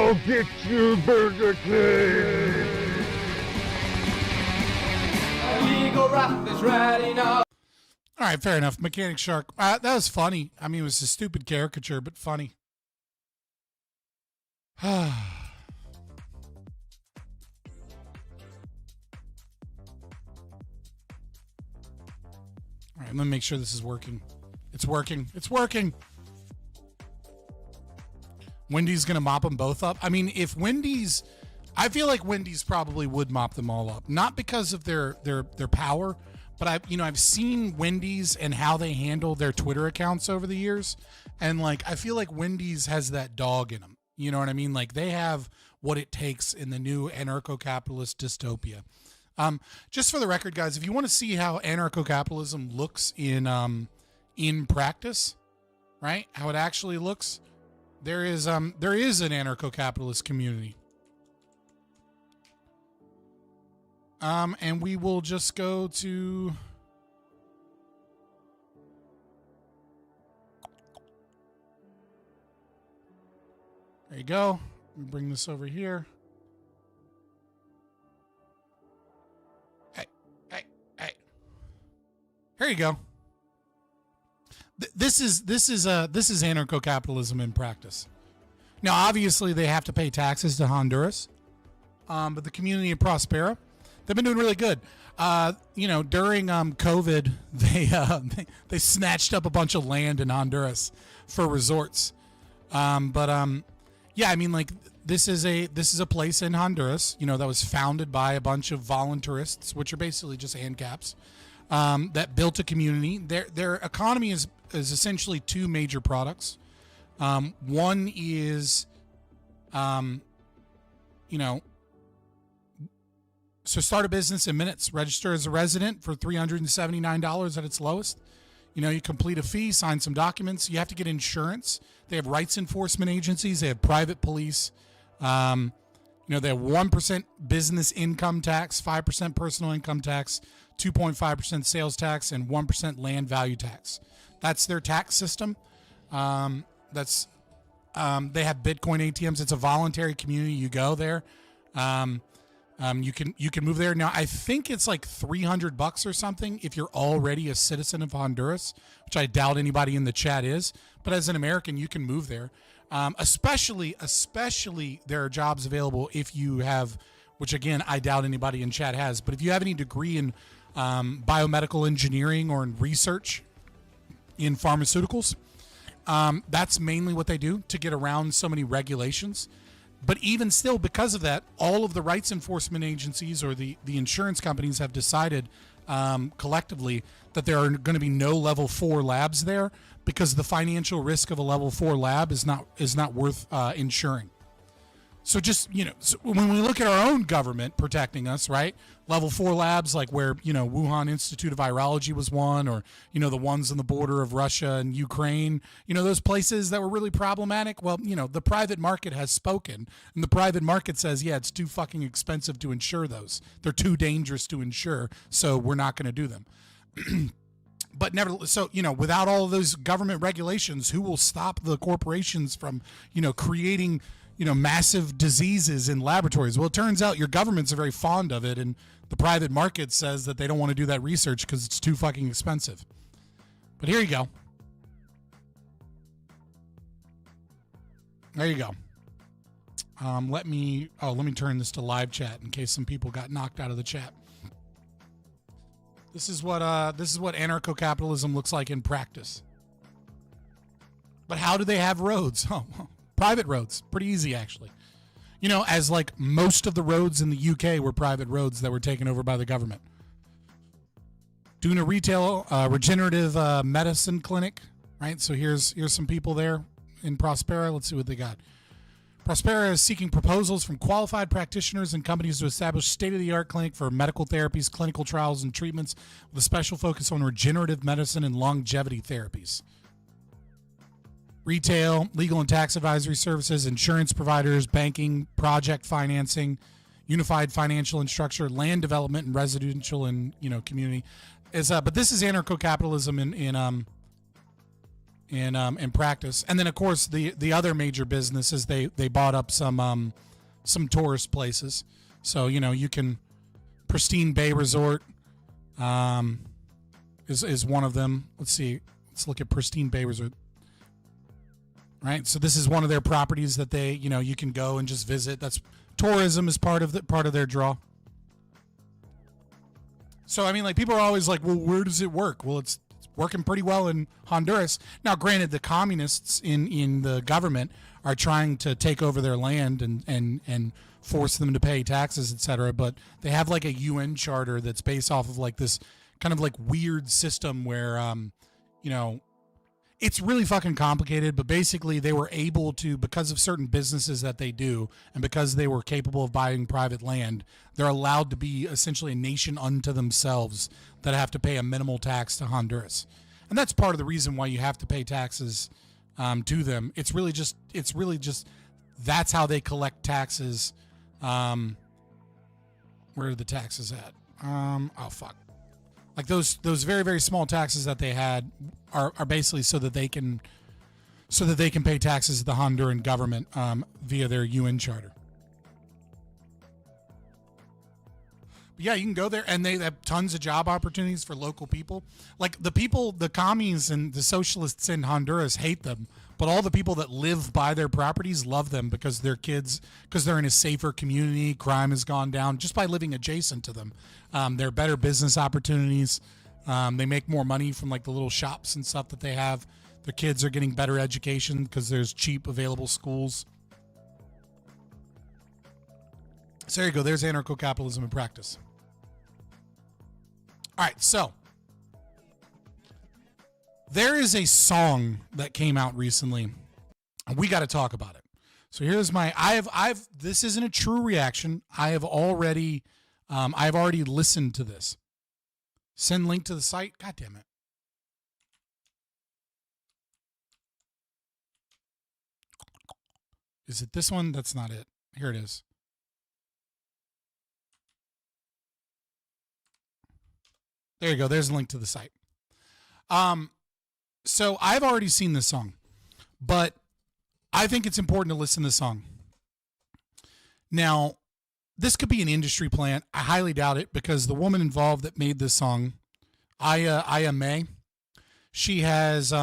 I'll get you, Burger King. Illegal wrath is ready now. All right, fair enough. Mechanic Shark. That was funny. I mean, it was a stupid caricature, but funny. All right, let me make sure this is working. It's working. It's working. Wendy's going to mop them both up. I mean, if Wendy's... I feel like Wendy's probably would mop them all up. Not because of their power, but I've seen Wendy's and how they handle their Twitter accounts over the years. And like, I feel like Wendy's has that dog in them. You know what I mean? Like they have what it takes in the new anarcho-capitalist dystopia. Just for the record, guys, if you want to see how anarcho-capitalism looks in practice, right? How it actually looks, there is an anarcho-capitalist community. And we will just go to there you go. Let me bring this over here. Hey. Here you go. This is anarcho-capitalism in practice. Now, obviously, they have to pay taxes to Honduras, but the community of Prospera, they've been doing really good. During COVID, they snatched up a bunch of land in Honduras for resorts. Yeah, I mean, like this is a place in Honduras, that was founded by a bunch of voluntarists, which are basically just ANCAPs, that built a community. Their economy is essentially two major products. One is, so start a business in minutes. Register as a resident for $379 at its lowest. You complete a fee, sign some documents. You have to get insurance. They have rights enforcement agencies. They have private police. They have 1% business income tax, 5% personal income tax, 2.5% sales tax, and 1% land value tax. That's their tax system. They have Bitcoin ATMs. It's a voluntary community. You go there. You can move there. Now, I think it's like $300 or something if you're already a citizen of Honduras, which I doubt anybody in the chat is. But as an American, you can move there. Especially there are jobs available if you have, which again, I doubt anybody in chat has, but if you have any degree in biomedical engineering or in research in pharmaceuticals, that's mainly what they do to get around so many regulations. But even still, because of that, all of the rights enforcement agencies or the insurance companies have decided collectively that there are going to be no level 4 labs there because the financial risk of a level 4 lab is not worth insuring. So just, so when we look at our own government protecting us, right? Level 4 labs like where, Wuhan Institute of Virology was one, or, the ones on the border of Russia and Ukraine, those places that were really problematic. Well, the private market has spoken, and the private market says, yeah, it's too fucking expensive to insure those. They're too dangerous to insure, so we're not going to do them. But nevertheless, so, without all of those government regulations, who will stop the corporations from, creating massive diseases in laboratories? Well, it turns out your governments are very fond of it, and the private market says that they don't want to do that research because it's too fucking expensive. But here you go. There you go. Let me turn this to live chat in case some people got knocked out of the chat. This is what anarcho-capitalism looks like in practice. But how do they have roads? Oh, private roads. Pretty easy, actually. As like most of the roads in the UK were private roads that were taken over by the government. Doing a retail regenerative medicine clinic, right? So here's some people there in Prospera. Let's see what they got. Prospera is seeking proposals from qualified practitioners and companies to establish state-of-the-art clinic for medical therapies, clinical trials, and treatments with a special focus on regenerative medicine and longevity therapies. Retail, legal and tax advisory services, insurance providers, banking, project financing, unified financial and structure, land development, and residential and community. But this is anarcho-capitalism in practice. And then of course the other major business is they bought up some tourist places. So you can Pristine Bay Resort is one of them. Let's see. Let's look at Pristine Bay Resort. Right. So this is one of their properties that they you can go and just visit. That's tourism is part of their draw. So I mean, like, people are always like, well, where does it work? Well, it's working pretty well in Honduras. Now, granted, the communists in the government are trying to take over their land and force them to pay taxes, etc. But they have like a UN charter that's based off of like this kind of like weird system where, it's really fucking complicated, but basically they were able to, because of certain businesses that they do, and because they were capable of buying private land, they're allowed to be essentially a nation unto themselves that have to pay a minimal tax to Honduras. And that's part of the reason why you have to pay taxes to them. It's really just that's how they collect taxes. Where are the taxes at? Oh fuck. Like those very, very small taxes that they had are basically so that they can pay taxes to the Honduran government via their UN charter. But yeah, you can go there, and they have tons of job opportunities for local people. Like the commies and the socialists in Honduras hate them, but all the people that live by their properties love them because they're in a safer community. Crime has gone down just by living adjacent to them. There are better business opportunities. They make more money from like the little shops and stuff that they have. Their kids are getting better education because there's cheap available schools. So there you go. There's anarcho-capitalism in practice. All right, so there is a song that came out recently, and we got to talk about it. So here's my this isn't a true reaction. I've already listened to this. Send link to the site. God damn it. Is it this one? That's not it. Here it is. There you go. There's a link to the site. So I've already seen this song, but I think it's important to listen to the song. Now, this could be an industry plant. I highly doubt it, because the woman involved that made this song, Aya May, she has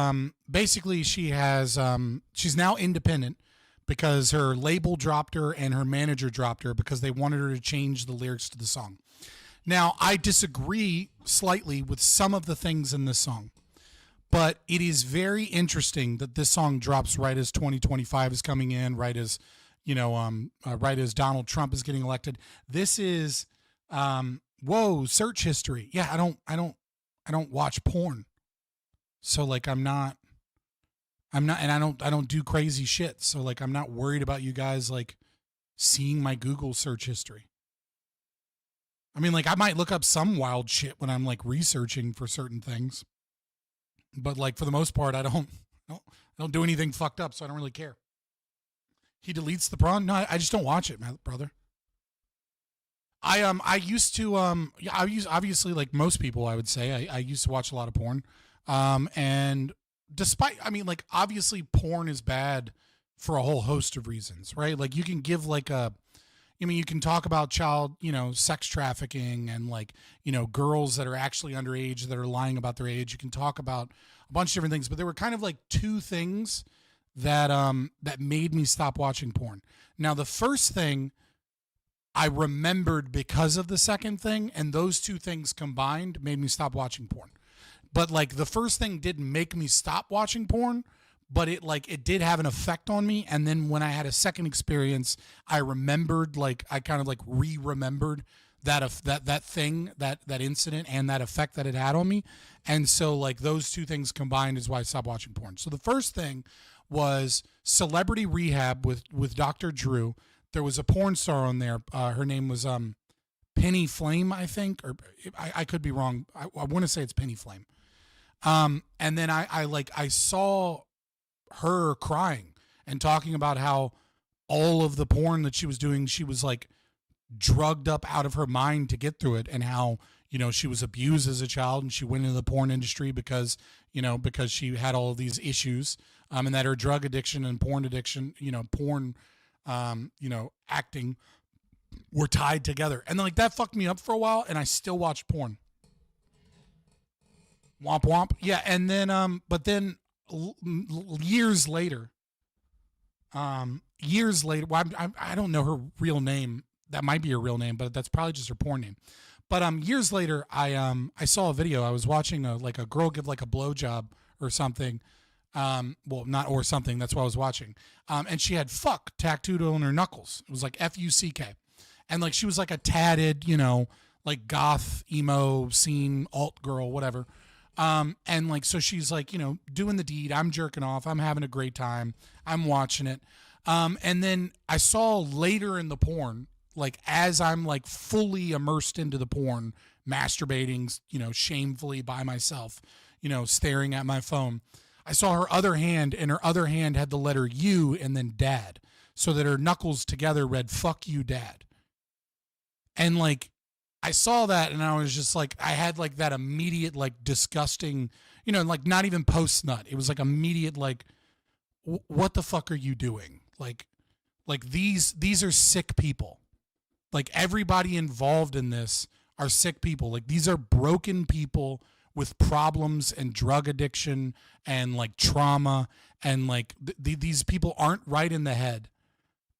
she's now independent because her label dropped her and her manager dropped her because they wanted her to change the lyrics to the song. Now, I disagree slightly with some of the things in this song, but it is very interesting that this song drops right as 2025 is coming in, right as Donald Trump is getting elected. This is search history. Yeah, I don't watch porn. So like I'm not and I don't do crazy shit. So like I'm not worried about you guys like seeing my Google search history. I mean, like, I might look up some wild shit when I'm like researching for certain things, but like for the most part, I don't do anything fucked up, so I don't really care. He deletes the porn. No, I just don't watch it, man, brother. I used to obviously, like most people, I would say I used to watch a lot of porn, and despite, I mean, like, obviously porn is bad for a whole host of reasons, right? Like, you can give like you can talk about child, sex trafficking and like, girls that are actually underage that are lying about their age. You can talk about a bunch of different things, but there were kind of like two things that made me stop watching porn. Now, the first thing I remembered because of the second thing, and those two things combined made me stop watching porn. But like the first thing didn't make me stop watching porn, but it did have an effect on me. And then when I had a second experience, I remembered, like, I kind of like re-remembered that thing, that incident and that effect that it had on me. And so like those two things combined is why I stopped watching porn. So the first thing was Celebrity Rehab with Dr. Drew. There was a porn star on there. Her name was Penny Flame, I think, or I could be wrong. I want to say it's Penny Flame. And then I saw her crying and talking about how all of the porn that she was doing, she was like drugged up out of her mind to get through it, and how, you know, she was abused as a child and she went into the porn industry because, you know, because she had all of these issues, and that her drug addiction and porn addiction, you know, porn, you know, acting were tied together. And then, like, that fucked me up for a while, and I still watch porn. Womp womp. Yeah, and then, but then years later, well, I don't know her real name. That might be her real name, but that's probably just her porn name. But years later, I saw a video. I was watching a girl give like a blowjob or something. Well, not or something. That's what I was watching. And she had "fuck" tattooed on her knuckles. It was like FUCK, and like she was like a tatted, you know, like goth emo scene alt girl, whatever. And like, so she's like, you know, doing the deed. I'm jerking off. I'm having a great time. I'm watching it. And then I saw later in the porn, like as I'm like fully immersed into the porn, masturbating, you know, shamefully by myself, you know, staring at my phone, I saw her other hand, and her other hand had the letter U and then dad, so that her knuckles together read "fuck you, dad." And like, I saw that and I was just like, I had like that immediate, like disgusting, you know, like not even post nut. It was like immediate, like, what the fuck are you doing? Like these are sick people. Like everybody involved in this are sick people. Like these are broken people with problems and drug addiction and like trauma, and like these people aren't right in the head,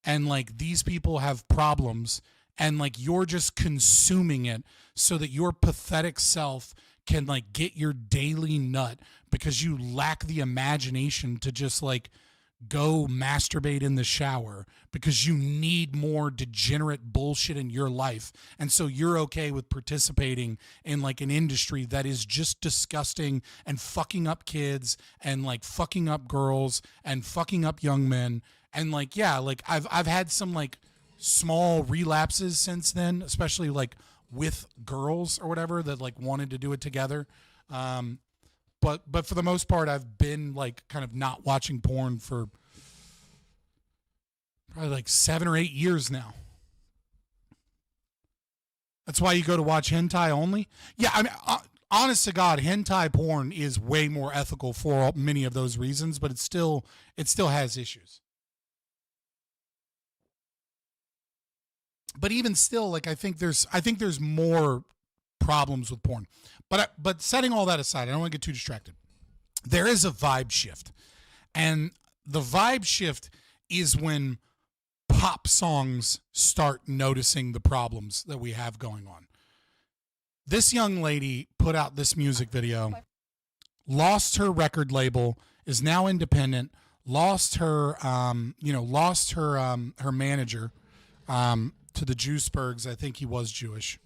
and like these people have problems, and like you're just consuming it so that your pathetic self can like get your daily nut because you lack the imagination to just like go masturbate in the shower because you need more degenerate bullshit in your life. And so you're okay with participating in like an industry that is just disgusting and fucking up kids and like fucking up girls and fucking up young men. And like, yeah, like I've had some like small relapses since then, especially like with girls or whatever that like wanted to do it together. But for the most part, I've been like kind of not watching porn for probably like 7 or 8 years now. That's why you go to watch hentai only. Yeah, I mean, honest to God, hentai porn is way more ethical for many of those reasons, but it still has issues. But even still, like I think there's more problems with porn. But setting all that aside, I don't want to get too distracted. There is a vibe shift. And the vibe shift is when pop songs start noticing the problems that we have going on. This young lady put out this music video, lost her record label, is now independent, lost her her manager to the Juicebergs. I think he was Jewish.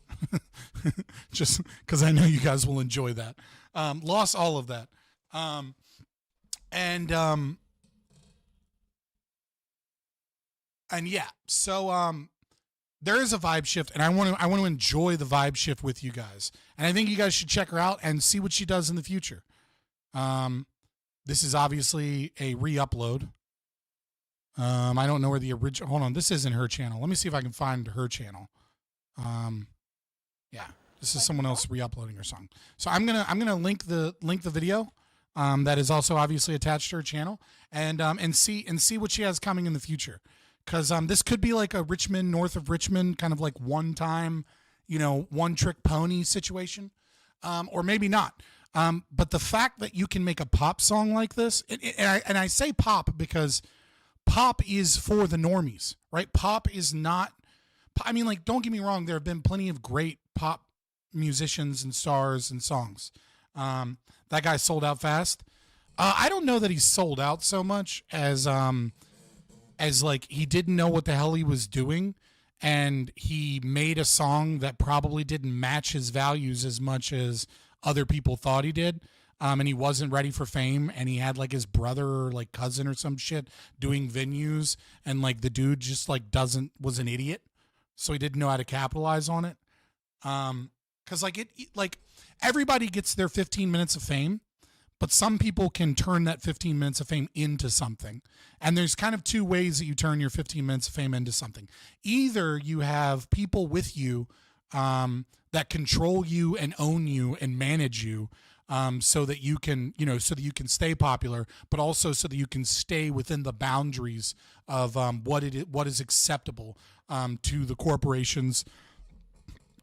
Just because I know you guys will enjoy that. Lost all of that. And yeah, so there is a vibe shift, and I want to enjoy the vibe shift with you guys. And I think you guys should check her out and see what she does in the future. This is obviously a re-upload. I don't know where the original. Hold on, this isn't her channel. Let me see if I can find her channel. Yeah, this is someone else re-uploading her song. So I'm gonna link the video. That is also obviously attached to her channel, and see what she has coming in the future. Because this could be like a Richmond, north of Richmond, kind of like one time, you know, one trick pony situation, or maybe not. But the fact that you can make a pop song like this, and I say pop because pop is for the normies, right? Pop is not. I mean, like, don't get me wrong. There have been plenty of great pop musicians and stars and songs. That guy sold out fast. I don't know that he's sold out so much as like he didn't know what the hell he was doing, and he made a song that probably didn't match his values as much as other people thought he did. And he wasn't ready for fame, and he had like his brother or like cousin or some shit doing venues, and like the dude just like was an idiot, so he didn't know how to capitalize on it. Cause like like everybody gets their 15 minutes of fame, But some people can turn that 15 minutes of fame into something. And there's kind of two ways that you turn your 15 minutes of fame into something. Either you have people with you that control you and own you and manage you, so that you can, so that you can stay popular, but also so that you can stay within the boundaries of what is acceptable to the corporations,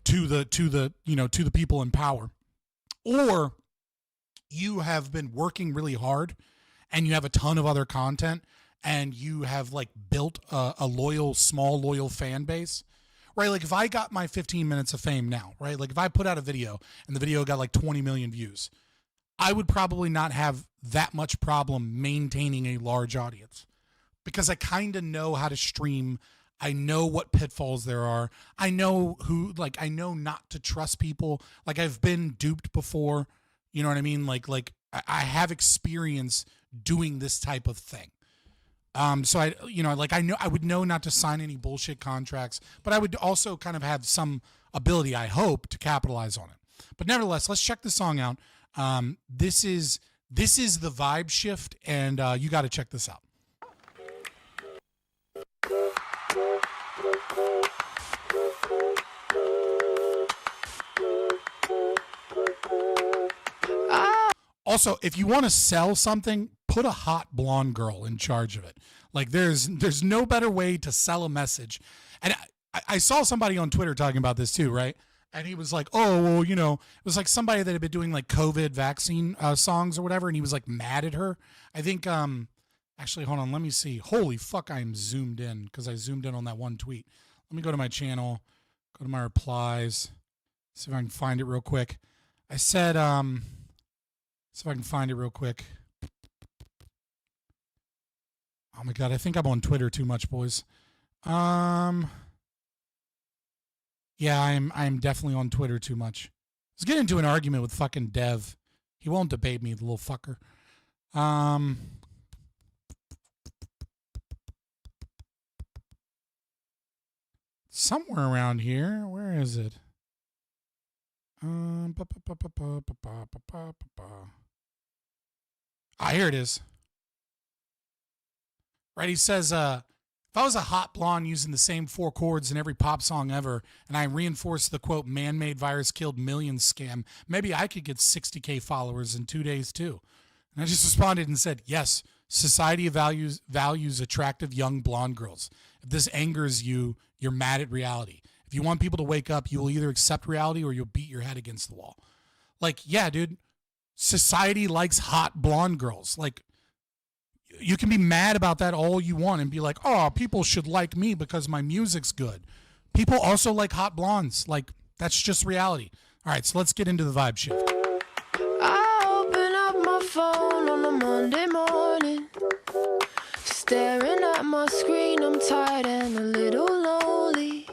to the people in power. Or you have been working really hard and you have a ton of other content and you have like built a small loyal fan base, right? Like if I got my 15 minutes of fame now, right? Like if I put out a video and the video got like 20 million views, I would probably not have that much problem maintaining a large audience because I kind of know how to stream. I know what pitfalls there are. I know I know not to trust people. Like I've been duped before. You know what I mean? Like I have experience doing this type of thing. So I know I would know not to sign any bullshit contracts, but I would also kind of have some ability, I hope, to capitalize on it. But nevertheless, let's check the song out. This is the Vibe Shift, and you got to check this out. Also, if you want to sell something, put a hot blonde girl in charge of it. Like there's no better way to sell a message. And I saw somebody on Twitter talking about this too, right? And he was like, oh, well, it was like somebody that had been doing like COVID vaccine songs or whatever. And he was like mad at her. I think, actually, hold on. Let me see. Holy fuck, I'm zoomed in because I zoomed in on that one tweet. Let me go to my channel, go to my replies, see if I can find it real quick. I said, see if I can find it real quick. Oh my God, I think I'm on Twitter too much, boys. Yeah, I'm definitely on Twitter too much. I was getting into an argument with fucking Dev. He won't debate me, the little fucker. Somewhere around here. Where is it? Here it is. Right, he says, if I was a hot blonde using the same 4 chords in every pop song ever, and I reinforced the, quote, man-made virus killed millions scam, maybe I could get 60K followers in 2 days, too. And I just responded and said, yes, society values attractive young blonde girls. If this angers you, you're mad at reality. If you want people to wake up, you will either accept reality or you'll beat your head against the wall. Like, yeah, dude, society likes hot blonde girls. Like, you can be mad about that all you want and be like, oh, people should like me because my music's good. People also like hot blondes. Like, that's just reality. All right, so let's get into the vibe shift. I open up my phone on a Monday morning, staring at my screen. I'm tired and a little lonely.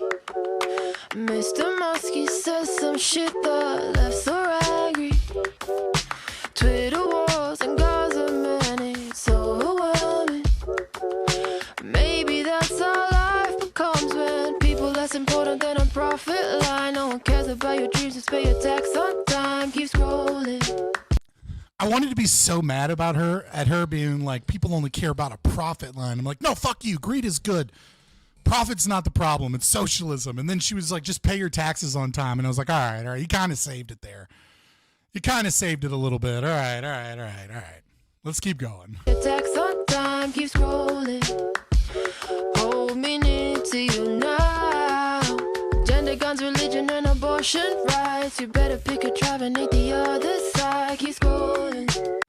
Mr. Muskie says some shit that left so angry. Twitter wars and Gaza, man, it's overwhelming. Maybe that's how life becomes when people less important than a profit line. No one cares about your dreams, just pay your tax on time. Keep scrolling. I wanted to be so mad about her, at her being like, people only care about a profit line. I'm like, no, fuck you. Greed is good. Profit's not the problem. It's socialism. And then she was like, just pay your taxes on time. And I was like, all right. You kind of saved it there. You kind of saved it a little bit. All right. Let's keep going. Tax on time, keep scrolling. Hold me near to you now. Gender, guns, religion, and abortion rights. You better pick a tribe and ain't the other side. Keep scrolling.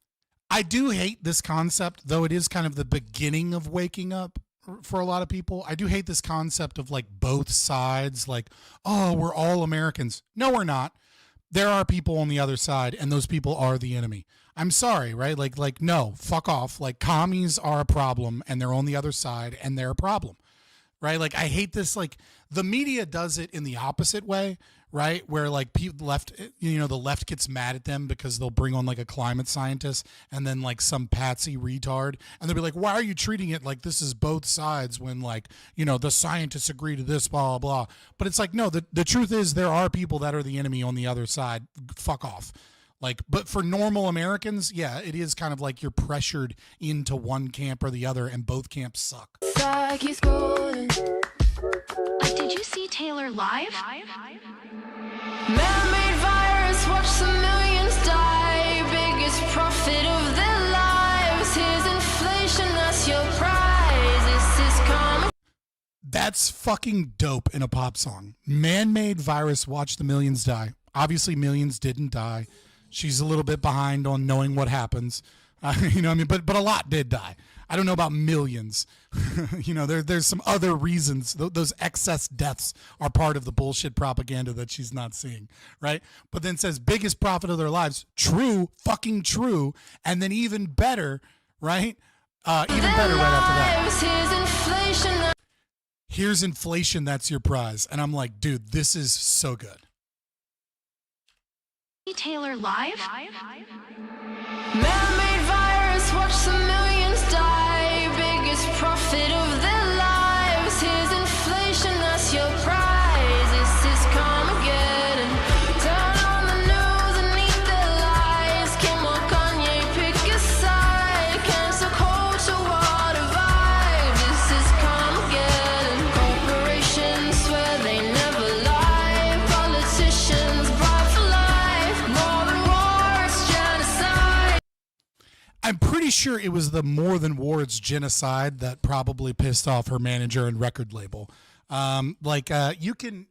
I do hate this concept, though it is kind of the beginning of waking up for a lot of people. I do hate this concept of like both sides, like, oh, we're all Americans. No, we're not. There are people on the other side, and those people are the enemy. I'm sorry, right? Like, no, fuck off. Like, commies are a problem, and they're on the other side, and they're a problem, right? Like, I hate this. Like, the media does it in the opposite way, right? Where like people the left gets mad at them because they'll bring on like a climate scientist and then like some patsy retard, and they'll be like, why are you treating it like this is both sides when like, the scientists agree to this, blah, blah, blah. But it's like, no, the truth is there are people that are the enemy on the other side. Fuck off. Like, but for normal Americans, yeah, it is kind of like you're pressured into one camp or the other, and both camps suck. Did you see Taylor live? Man-made virus, watch the millions die. Biggest profit of their lives. Here's inflation, that's your prize. This is common. That's fucking dope in a pop song. Man-made virus, watch the millions die. Obviously, millions didn't die. She's a little bit behind on knowing what happens. You know what I mean? But a lot did die. I don't know about millions. You know, there's some other reasons. Those excess deaths are part of the bullshit propaganda that she's not seeing, right? But then says biggest profit of their lives. True, fucking true. And then even better, right? Even better right after that. Here's inflation, that's your prize. And I'm like, dude, this is so good. Taylor live? Man-made virus, watch the millions die. Biggest profit of their lives. Here's inflation, that's your prize. This is Carmageddon. Turn on the news and eat their lies. Kim or Kanye, pick a side. Cancel culture, what a vibe. This is Carmageddon. Corporations swear they never lie. Politicians bribe for life. More than war, it's genocide. I'm pretty sure it was the more than war, it's genocide that probably pissed off her manager and record label. You can,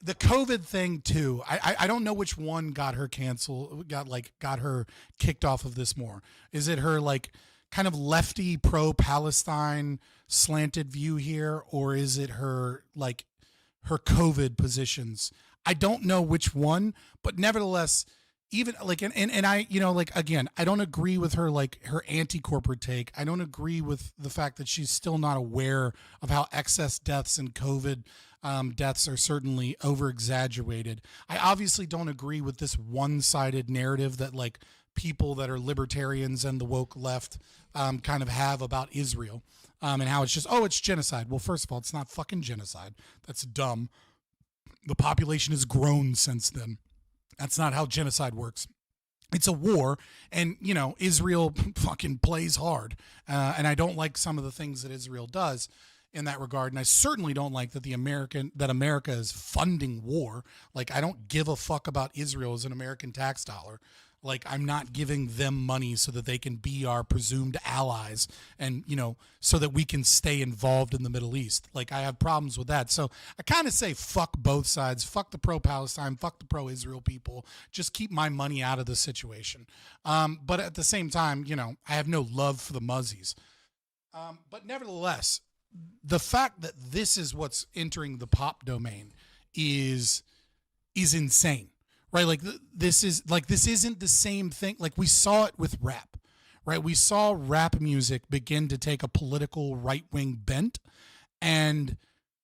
the COVID thing too. I don't know which one got her canceled, got her kicked off of this more. Is it her like kind of lefty pro-Palestine slanted view here, or is it her like her COVID positions? I don't know which one, but nevertheless, even like, and I, you know, like, again, I don't agree with her, like her anti-corporate take. I don't agree with the fact that she's still not aware of how excess deaths and COVID deaths are certainly over-exaggerated. I obviously don't agree with this one-sided narrative that like people that are libertarians and the woke left kind of have about Israel and how it's just, oh, it's genocide. Well, first of all, it's not fucking genocide. That's dumb. The population has grown since then. That's not how genocide works. It's a war, and, you know, Israel fucking plays hard. And I don't like some of the things that Israel does in that regard. And I certainly don't like that America is funding war. Like, I don't give a fuck about Israel as an American tax dollar. Like, I'm not giving them money so that they can be our presumed allies and, you know, so that we can stay involved in the Middle East. Like, I have problems with that. So I kind of say fuck both sides. Fuck the pro-Palestine. Fuck the pro-Israel people. Just keep my money out of the situation. But at the same time, you know, I have no love for the Muzzies. But nevertheless, the fact that this is what's entering the pop domain is insane. Right, like this isn't the same thing. Like we saw it with rap, right? We saw rap music begin to take a political right-wing bent, and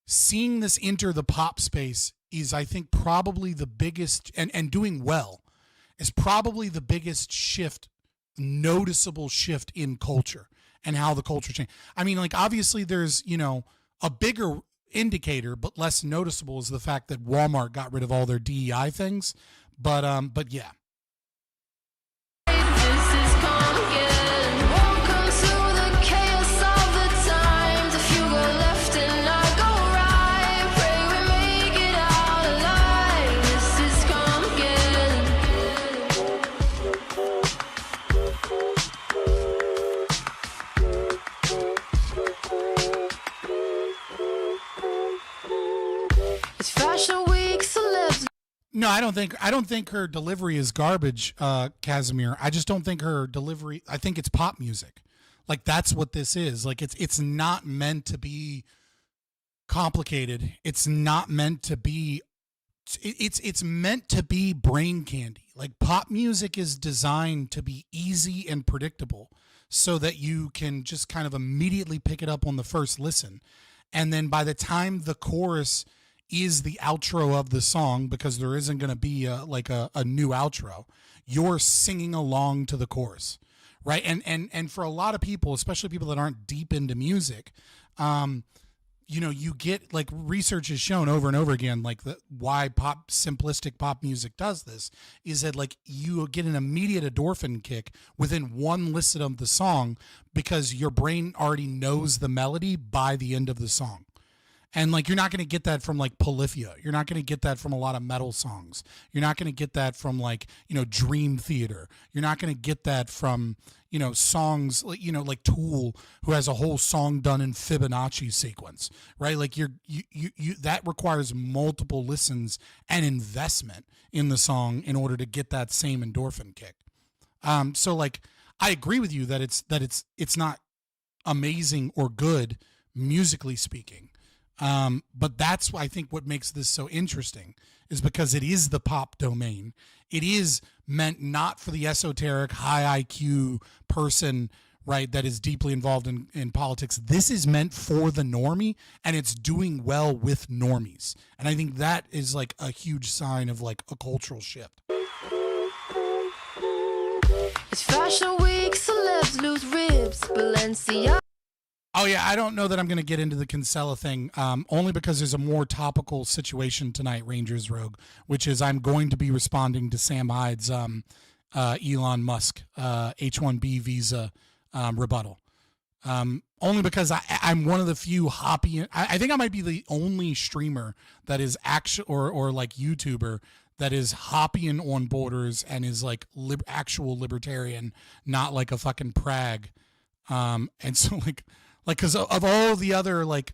seeing this enter the pop space is, I think, probably the biggest, and doing well, is probably the biggest shift, noticeable shift in culture and how the culture changed. I mean, like obviously there's, you know, a bigger indicator, but less noticeable is the fact that Walmart got rid of all their DEI things. But yeah. Welcome to the chaos of the times. If you go left and I go right, pray we make it out alive. This is It's Fashion Week, celebs. No, I don't think her delivery is garbage, Casimir. I just don't think her delivery, I think it's pop music. Like that's what this is. Like it's not meant to be complicated. It's not meant to be it's meant to be brain candy. Like pop music is designed to be easy and predictable so that you can just kind of immediately pick it up on the first listen. And then by the time the chorus is the outro of the song, because there isn't going to be a new outro, you're singing along to the chorus, right? And for a lot of people, especially people that aren't deep into music, you get, like, research has shown over and over again, like, why simplistic pop music does this is that, like, you get an immediate endorphin kick within one listen of the song because your brain already knows the melody by the end of the song. And, like, you're not going to get that from, like, Polyphia. You're not going to get that from a lot of metal songs. You're not going to get that from, like, Dream Theater. You're not going to get that from, songs, like Tool, who has a whole song done in Fibonacci sequence, right? Like, you that requires multiple listens and investment in the song in order to get that same endorphin kick. So, like, I agree with you that it's not amazing or good musically speaking. But that's why I think what makes this so interesting is because it is the pop domain. It is meant not for the esoteric, high IQ person, right, that is deeply involved in politics. This is meant for the normie, and it's doing well with normies. And I think that is, like, a huge sign of, like, a cultural shift. It's Fashion Week, celebs lose ribs, Balenciaga. Oh, yeah, I don't know that I'm going to get into the Cancella thing, only because there's a more topical situation tonight, Rangers Rogue, which is I'm going to be responding to Sam Hyde's Elon Musk H-1B visa rebuttal. Only because I'm one of the few Hoppean, I think I might be the only streamer that is actual or like YouTuber that is Hoppean on borders and is like actual libertarian, not like a fucking prag. And so like, because of all the other, like,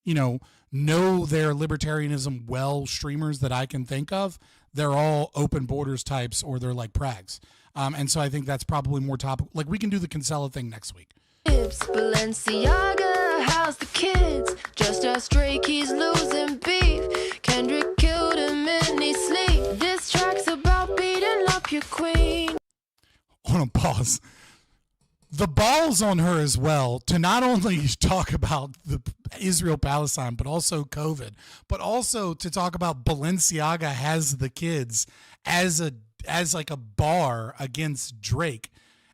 know their libertarianism well streamers that I can think of, they're all open borders types or they're like prags. And so I think that's probably more topical. Like, we can do the Cancella thing next week. Balenciaga, how's the kids? Just as Drake, he's losing beef. Kendrick killed him in his sleep. This track's about beating up your queen. Hold on, pause. The balls on her as well to not only talk about the Israel-Palestine, but also COVID, but also to talk about Balenciaga has the kids as like a bar against Drake,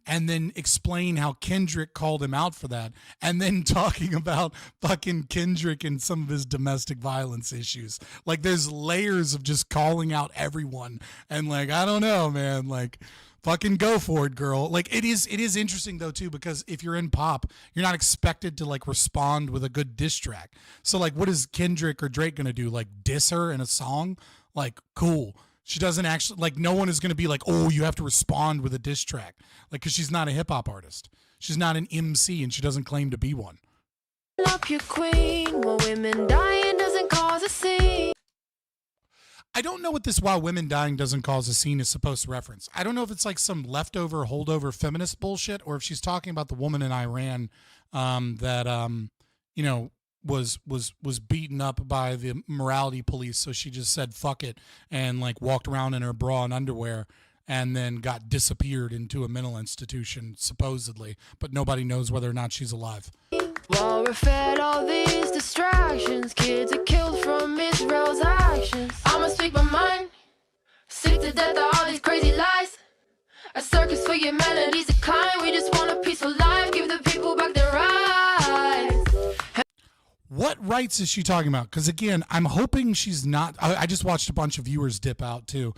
and then explain how Kendrick called him out for that, and then talking about fucking Kendrick and some of his domestic violence issues. Like, there's layers of just calling out everyone, and like, I don't know, man, like, fucking go for it, girl. Like, it is interesting though too, because if you're in pop, you're not expected to like respond with a good diss track. So like, what is Kendrick or Drake gonna do? Like, diss her in a song? Like, cool. She doesn't actually, like, no one is gonna be like, oh, you have to respond with a diss track. Like, because she's not a hip hop artist. She's not an MC, and she doesn't claim to be one. Up your queen, while women dying doesn't cause a scene. I don't know what this "while women dying doesn't cause a scene" is supposed to reference. I don't know if it's like some leftover, holdover feminist bullshit, or if she's talking about the woman in Iran that was beaten up by the morality police, so she just said fuck it and like walked around in her bra and underwear and then got disappeared into a mental institution supposedly, but nobody knows whether or not she's alive. While we're fed all these distractions, kids are killed from Israel's actions. I'ma speak my mind, sick to death of all these crazy lies. A circus for humanity's decline. We just want a peaceful life, give the people back their rights. What rights is she talking about? Because again, I'm hoping she's not. I just watched a bunch of viewers dip out too,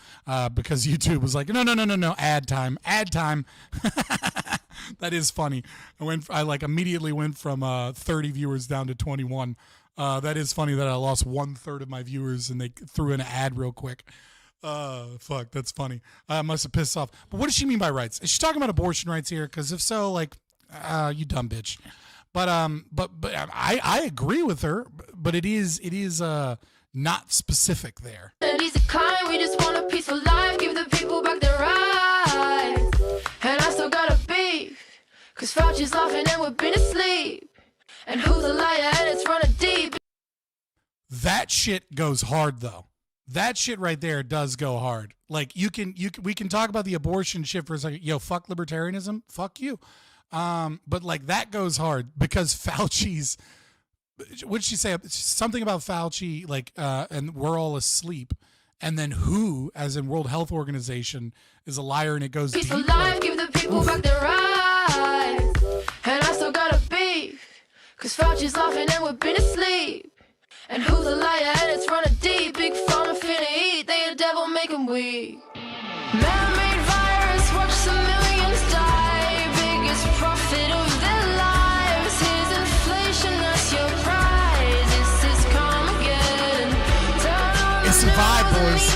because YouTube was like, no, ad time. That is funny. I like immediately went from 30 viewers down to 21. That is funny that I lost 1/3 of my viewers and they threw in an ad real quick. Fuck, that's funny. I must have pissed off. But what does she mean by rights? Is she talking about abortion rights here? Because if so, like, you dumb bitch. But I agree with her. But it is not specific there. We just want a peaceful life, give the people back their rights. And I still got a beef, cause Fauci's laughing and we've been asleep. And who's a liar and it's running deep. That shit goes hard though. That shit right there does go hard. Like, we can talk about the abortion shit for a second. Yo, fuck libertarianism. Fuck you. But like, that goes hard because Fauci's, what did she say? Something about Fauci, like, and we're all asleep. And then WHO, as in World Health Organization, is a liar, and it goes deep. Peaceful life, give the people back their rights. And I still got a beef, Cause Fauci's laughing and we've been asleep. And who's a liar and it's running deep. Big pharma finna eat, they a devil make 'em weak. Man-made virus, watch some millions die. Biggest profit of their lives. Here's inflation, that's your prize. This is come again. It's a vibe, boys.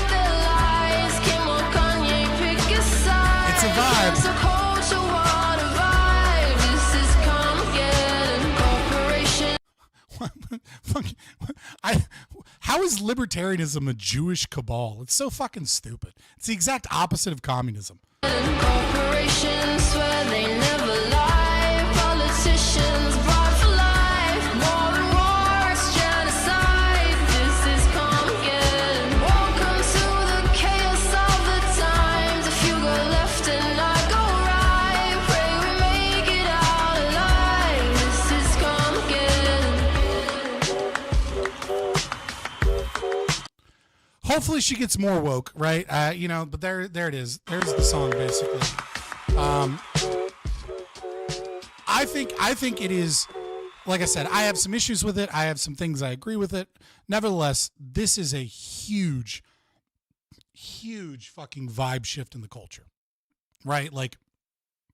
It's a vibe. How is libertarianism a Jewish cabal? It's so fucking stupid. It's the exact opposite of communism. Corporations swear they never lie. Politicians brought for life. War and wars, genocide. This is come again. Welcome to the chaos of the times. If you go left and I go right, pray we make it out alive. This is come again. Hopefully she gets more woke, right? But there it is. There's the song, basically. I think it is, like I said, I have some issues with it. I have some things I agree with it. Nevertheless, this is a huge, huge fucking vibe shift in the culture, right? Like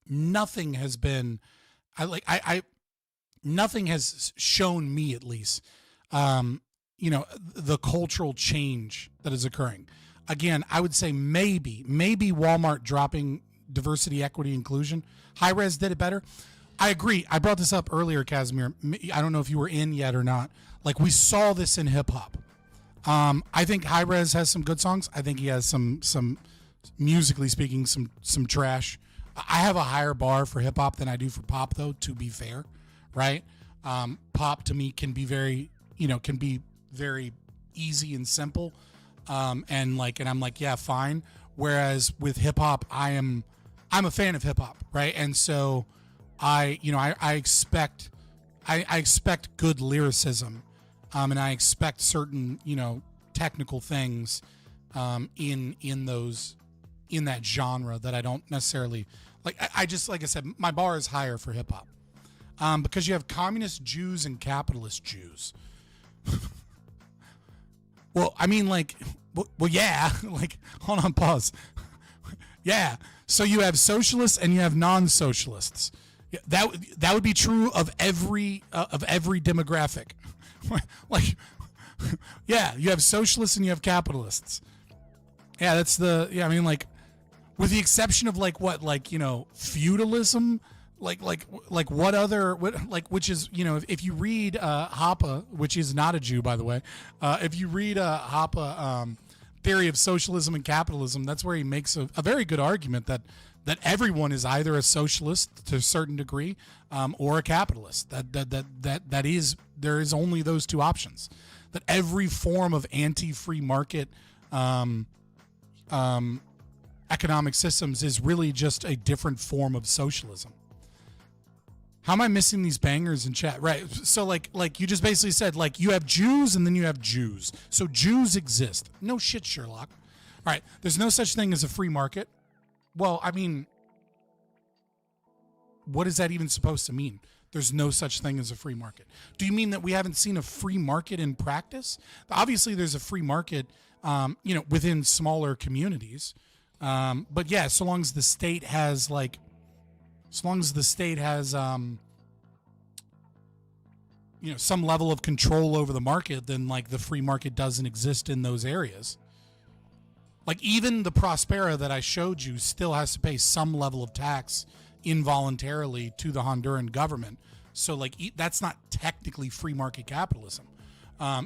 nothing has been, nothing has shown me at least, the cultural change that is occurring. Again, I would say maybe Walmart dropping diversity, equity, inclusion. High-res did it better. I agree. I brought this up earlier, Casimir. I don't know if you were in yet or not. Like, we saw this in hip-hop. I think High-res has some good songs. I think he has some musically speaking, some trash. I have a higher bar for hip-hop than I do for pop, though, to be fair, right? Pop, to me, can be very easy and simple. And I'm like, yeah, fine. Whereas with hip hop, I'm a fan of hip hop, right? And so I expect good lyricism, and I expect certain, technical things, in that genre that I don't necessarily like. I just, like I said, my bar is higher for hip hop, because you have communist Jews and capitalist Jews. Well, I mean, yeah, hold on, pause. Yeah. So you have socialists and you have non-socialists. That would be true of every demographic. Yeah, you have socialists and you have capitalists. Yeah, with the exception of feudalism, which is, if you read Hoppe, which is not a Jew, by the way, if you read Hoppe, Theory of Socialism and Capitalism, that's where he makes a very good argument that everyone is either a socialist to a certain degree, or a capitalist. There is only those two options. That every form of anti-free market economic systems is really just a different form of socialism. How am I missing these bangers in chat? Right. So you just basically said, you have Jews and then you have Jews. So Jews exist. No shit, Sherlock. All right. There's no such thing as a free market. Well, I mean, what is that even supposed to mean? There's no such thing as a free market. Do you mean that we haven't seen a free market in practice? Obviously, there's a free market, within smaller communities. But yeah, so long as the state has some level of control over the market, then the free market doesn't exist in those areas. Even the Prospera that I showed you still has to pay some level of tax involuntarily to the Honduran government. So that's not technically free market capitalism,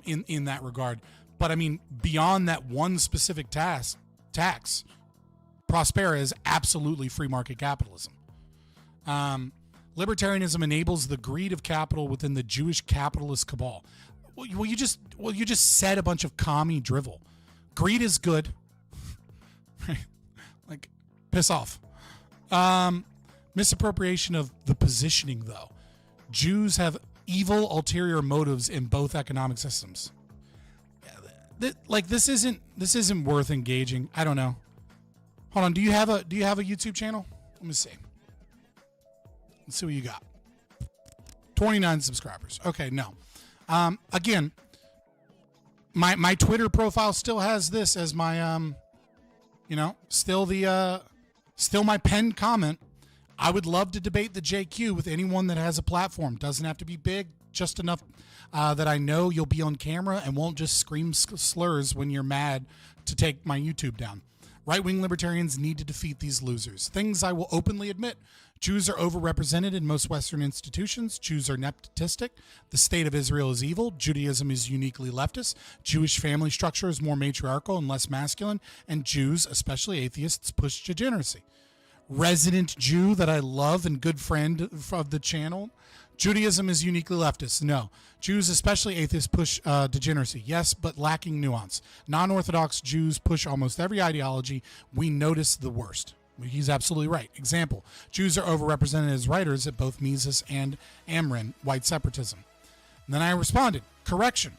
in that regard. But I mean, beyond that one specific tax, Prospera is absolutely free market capitalism. Libertarianism enables the greed of capital within the Jewish capitalist cabal. Well, you just said a bunch of commie drivel. Greed is good. Piss off. Misappropriation of the positioning, though. Jews have evil ulterior motives in both economic systems. This isn't worth engaging. I don't know. Hold on. Do you have a YouTube channel? Let me see. Let's see what you got. 29 subscribers. Okay, no. Again, my Twitter profile still has this as my still my pinned comment. I would love to debate the JQ with anyone that has a platform. Doesn't have to be big, just enough that I know you'll be on camera and won't just scream slurs when you're mad to take my YouTube down. Right-wing libertarians need to defeat these losers. Things I will openly admit. Jews are overrepresented in most Western institutions. Jews are nepotistic. The state of Israel is evil. Judaism is uniquely leftist. Jewish family structure is more matriarchal and less masculine. And Jews, especially atheists, push degeneracy. Resident Jew that I love and good friend of the channel. Judaism is uniquely leftist. No. Jews, especially atheists, push degeneracy. Yes, but lacking nuance. Non-Orthodox Jews push almost every ideology. We notice the worst. He's absolutely right. Example, Jews are overrepresented as writers at both Mises and Amrin, white separatism. And then I responded, correction.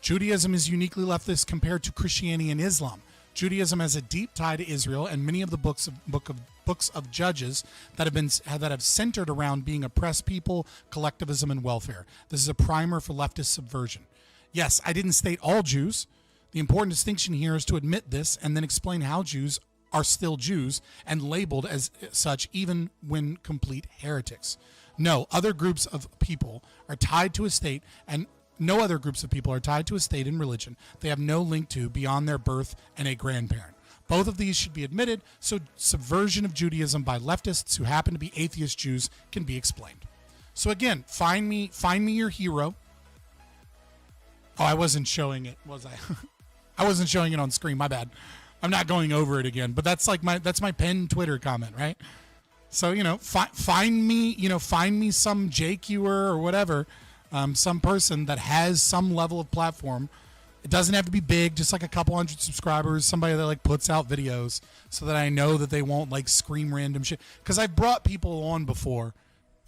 Judaism is uniquely leftist compared to Christianity and Islam. Judaism has a deep tie to Israel, and many of the books of Judges that have centered around being oppressed people, collectivism, and welfare. This is a primer for leftist subversion. Yes, I didn't state all Jews. The important distinction here is to admit this and then explain how Jews are still Jews and labeled as such even when complete heretics. No other groups of people are tied to a state, and no other groups of people are tied to a state and religion they have no link to beyond their birth and a grandparent. Both of these should be admitted, so subversion of Judaism by leftists who happen to be atheist Jews can be explained. So again, find me your hero. Oh, I wasn't showing it, was I? I wasn't showing it on screen, my bad. I'm not going over it again, but that's my pinned Twitter comment, right? So, find me some JQer or whatever, some person that has some level of platform. It doesn't have to be big, just like a couple hundred subscribers, somebody that puts out videos so that I know that they won't scream random shit. Because I've brought people on before,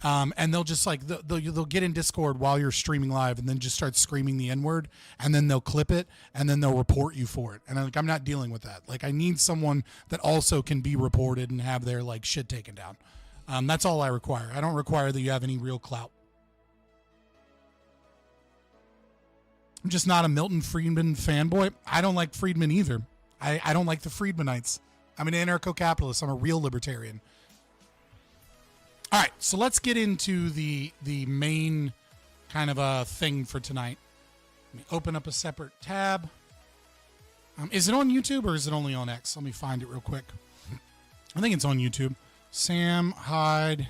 and they'll just they'll get in Discord while you're streaming live and then just start screaming the N-word, and then they'll clip it and then they'll report you for it. And I'm not dealing with that. I need someone that also can be reported and have their shit taken down. That's all I require. I don't require that you have any real clout. I'm just not a Milton Friedman fanboy. I don't like Friedman either. I don't like the Friedmanites. I'm an anarcho-capitalist. I'm a real libertarian. All right, so let's get into the main kind of thing for tonight. Let me open up a separate tab. Is it on YouTube or is it only on X? Let me find it real quick. I think it's on YouTube. Sam Hyde,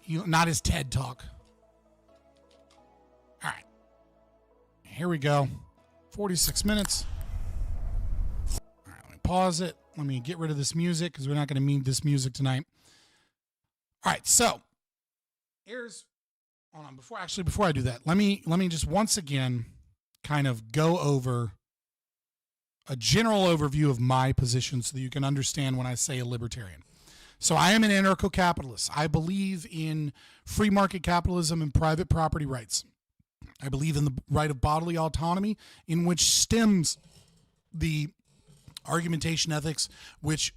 not his TED Talk. All right, here we go. 46 minutes. All right, let me pause it. Let me get rid of this music because we're not going to need this music tonight. All right, so here's, hold on, before I do that, let me just once again kind of go over a general overview of my position so that you can understand when I say a libertarian. So I am an anarcho-capitalist. I believe in free market capitalism and private property rights. I believe in the right of bodily autonomy, in which stems the argumentation ethics, which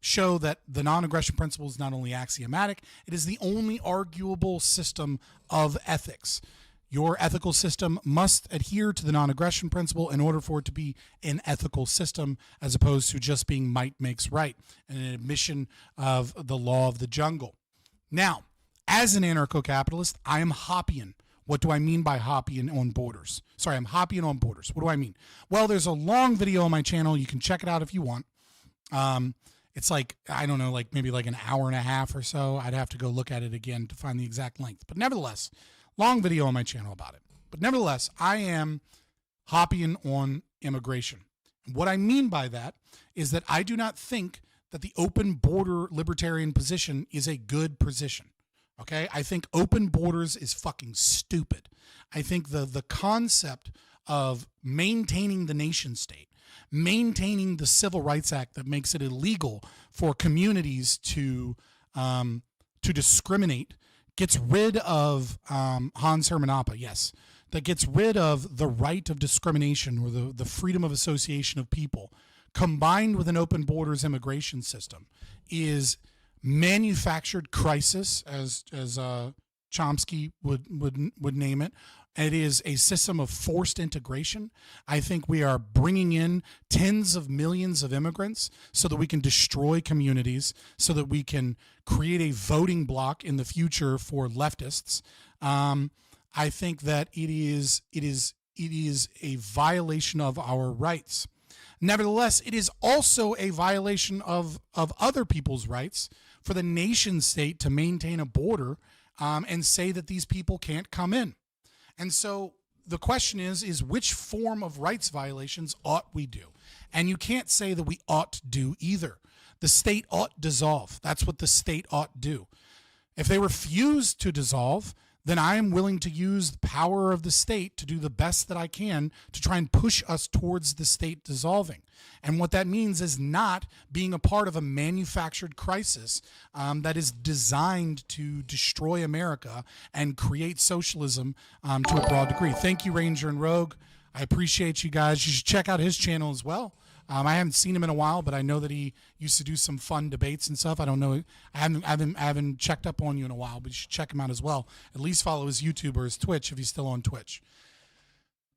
show that the non-aggression principle is not only axiomatic, it is the only arguable system of ethics. Your ethical system must adhere to the non-aggression principle in order for it to be an ethical system, as opposed to just being might makes right and an admission of the law of the jungle. Now, as an anarcho-capitalist, I am Hoppean. What do I mean by Hoppean on borders? Sorry, I'm Hoppean on borders. What do I mean? Well, there's a long video on my channel. You can check it out if you want. It's I don't know, maybe an hour and a half or so. I'd have to go look at it again to find the exact length. But nevertheless, long video on my channel about it. But nevertheless, I am Hoppean on immigration. What I mean by that is that I do not think that the open border libertarian position is a good position. Okay, I think open borders is fucking stupid. I think the concept of maintaining the nation state, maintaining the Civil Rights Act that makes it illegal for communities to discriminate, gets rid of Hans Hermann Hoppe, yes, that gets rid of the right of discrimination or the freedom of association of people, combined with an open borders immigration system, is manufactured crisis, as Chomsky would name it. It is a system of forced integration. I think we are bringing in tens of millions of immigrants so that we can destroy communities, so that we can create a voting bloc in the future for leftists. I think that it is a violation of our rights. Nevertheless, it is also a violation of other people's rights for the nation state to maintain a border and say that these people can't come in. And so the question is which form of rights violations ought we do? And you can't say that we ought to do either. The state ought dissolve. That's what the state ought do. If they refuse to dissolve, then I am willing to use the power of the state to do the best that I can to try and push us towards the state dissolving. And what that means is not being a part of a manufactured crisis that is designed to destroy America and create socialism to a broad degree. Thank you, Ranger and Rogue. I appreciate you guys. You should check out his channel as well. I haven't seen him in a while, but I know that he used to do some fun debates and stuff. I don't know. I haven't checked up on you in a while, but you should check him out as well. At least follow his YouTube or his Twitch if he's still on Twitch.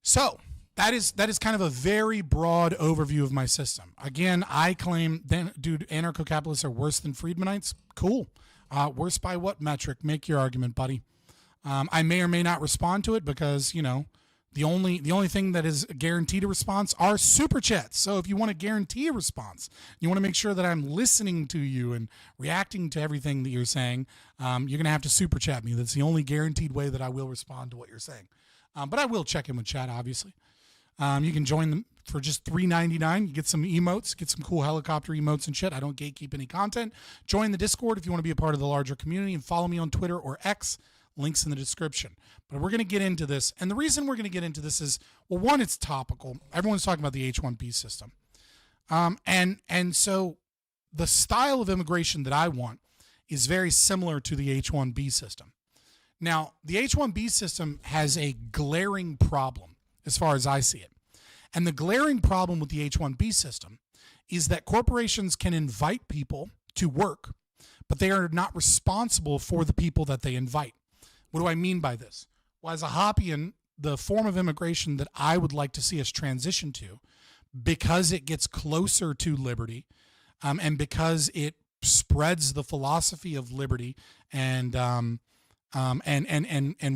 So that is kind of a very broad overview of my system. Again, I claim, dude, anarcho-capitalists are worse than Friedmanites. Cool. Worse by what metric? Make your argument, buddy. I may or may not respond to it because, you know, the only thing that is guaranteed a response are super chats. So if you want to guarantee a response, you want to make sure that I'm listening to you and reacting to everything that you're saying, you're going to have to super chat me. That's the only guaranteed way that I will respond to what you're saying. But I will check in with chat, obviously. You can join them for just $3.99. You get some emotes, get some cool helicopter emotes and shit. I don't gatekeep any content. Join the Discord if you want to be a part of the larger community, and follow me on Twitter or X. Links in the description. But we're going to get into this. And the reason we're going to get into this is, well, one, it's topical. Everyone's talking about the H-1B system. And so the style of immigration that I want is very similar to the H-1B system. Now, the H-1B system has a glaring problem as far as I see it. And the glaring problem with the H-1B system is that corporations can invite people to work, but they are not responsible for the people that they invite. What do I mean by this? Well, as a Hoppean, the form of immigration that I would like to see us transition to, because it gets closer to liberty, and because it spreads the philosophy of liberty and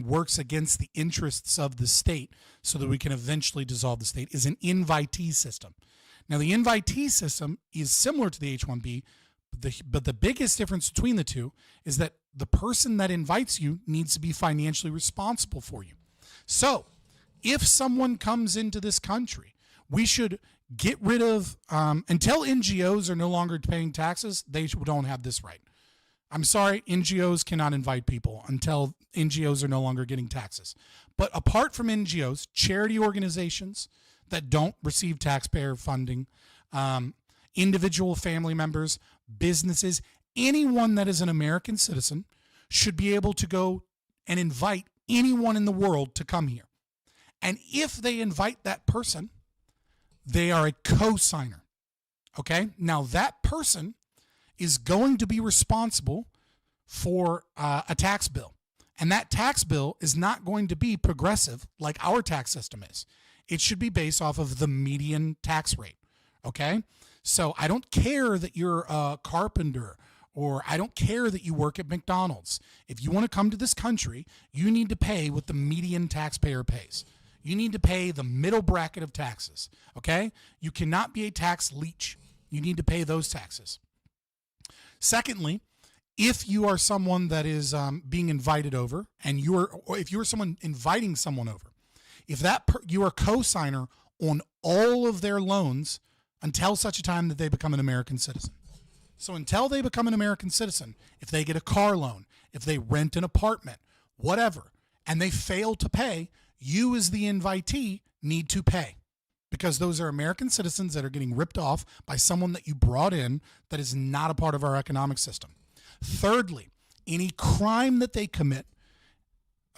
works against the interests of the state so that we can eventually dissolve the state, is an invitee system. Now, the invitee system is similar to the H-1B, but the biggest difference between the two is that the person that invites you needs to be financially responsible for you. So if someone comes into this country, we should get rid of, until NGOs are no longer paying taxes, they don't have this right. I'm sorry, NGOs cannot invite people until NGOs are no longer getting taxes. But apart from NGOs, charity organizations that don't receive taxpayer funding, individual family members, businesses, anyone that is an American citizen should be able to go and invite anyone in the world to come here. And if they invite that person, they are a co-signer. Okay? Now that person is going to be responsible for a tax bill. And that tax bill is not going to be progressive like our tax system is. It should be based off of the median tax rate. Okay? So I don't care that you're a carpenter, or I don't care that you work at McDonald's. If you want to come to this country, you need to pay what the median taxpayer pays. You need to pay the middle bracket of taxes, okay? You cannot be a tax leech. You need to pay those taxes. Secondly, if you are someone that is being invited over, and or if you are someone inviting someone over, if you are a co-signer on all of their loans until such a time that they become an American citizen. So until they become an American citizen, if they get a car loan, if they rent an apartment, whatever, and they fail to pay, you as the invitee need to pay, because those are American citizens that are getting ripped off by someone that you brought in that is not a part of our economic system. Thirdly, any crime that they commit,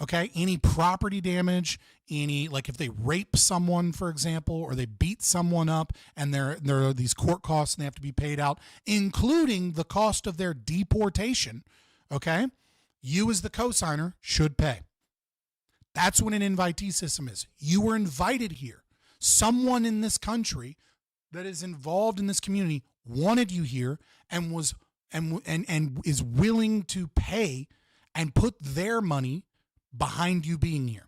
okay, any property damage, like if they rape someone, for example, or they beat someone up and there are these court costs and they have to be paid out, including the cost of their deportation, okay, You as the cosigner should pay. That's what an invitee system is. You were invited here. Someone in this country that is involved in this community wanted you here and was and is willing to pay and put their money behind you being here.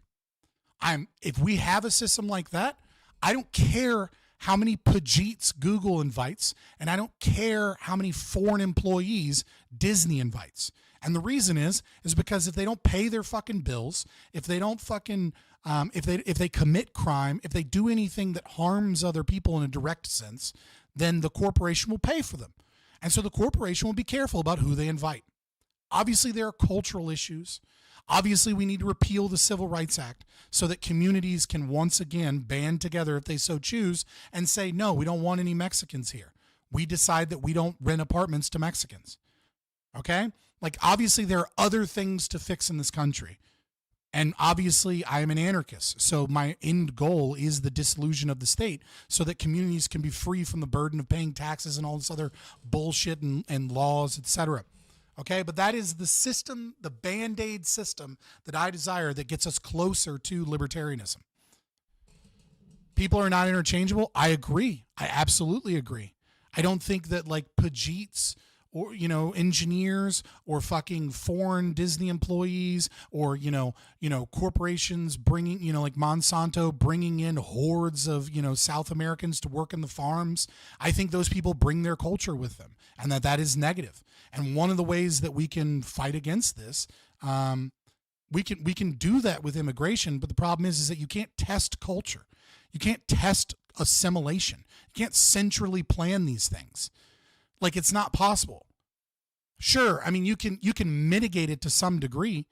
If we have a system like that, I don't care how many Pajits Google invites, and I don't care how many foreign employees Disney invites. And the reason is because if they don't pay their fucking bills, if they don't fucking, if they commit crime, if they do anything that harms other people in a direct sense, then the corporation will pay for them. And so the corporation will be careful about who they invite. Obviously, there are cultural issues. Obviously, we need to repeal the Civil Rights Act so that communities can once again band together if they so choose and say, no, we don't want any Mexicans here. We decide that we don't rent apartments to Mexicans. Okay? Like, obviously, there are other things to fix in this country. And obviously, I am an anarchist. So my end goal is the dissolution of the state so that communities can be free from the burden of paying taxes and all this other bullshit and laws, etc. Okay, but that is the system, the Band-Aid system that I desire that gets us closer to libertarianism. People are not interchangeable. I agree. I absolutely agree. I don't think that like Pajits or, engineers or fucking foreign Disney employees or, corporations bringing, like Monsanto bringing in hordes of, South Americans to work in the farms. I think those people bring their culture with them and that is negative. And one of the ways that we can fight against this, we can do that with immigration. But the problem is that you can't test culture. You can't test assimilation. You can't centrally plan these things. Like, it's not possible. Sure, I mean, you can mitigate it to some degree.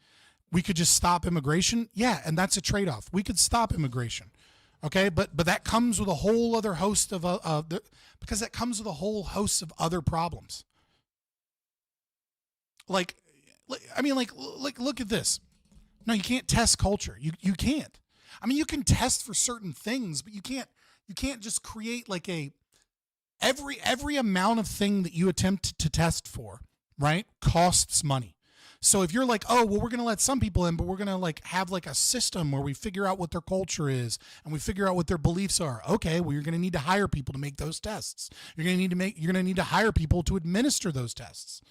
We could just stop immigration. Yeah, and that's a trade-off. We could stop immigration. Okay, but that comes with a whole other host of because that comes with a whole host of other problems. Like look at this. No, you can't test culture. You can't. I mean, you can test for certain things, but you can't just create like every amount of thing that you attempt to test for, right, costs money. So if you're like, oh, well, we're going to let some people in, but we're going to like have like a system where we figure out what their culture is and we figure out what their beliefs are. Okay, well, you're going to need to hire people to make those tests. You're going to need to hire people to administer those tests.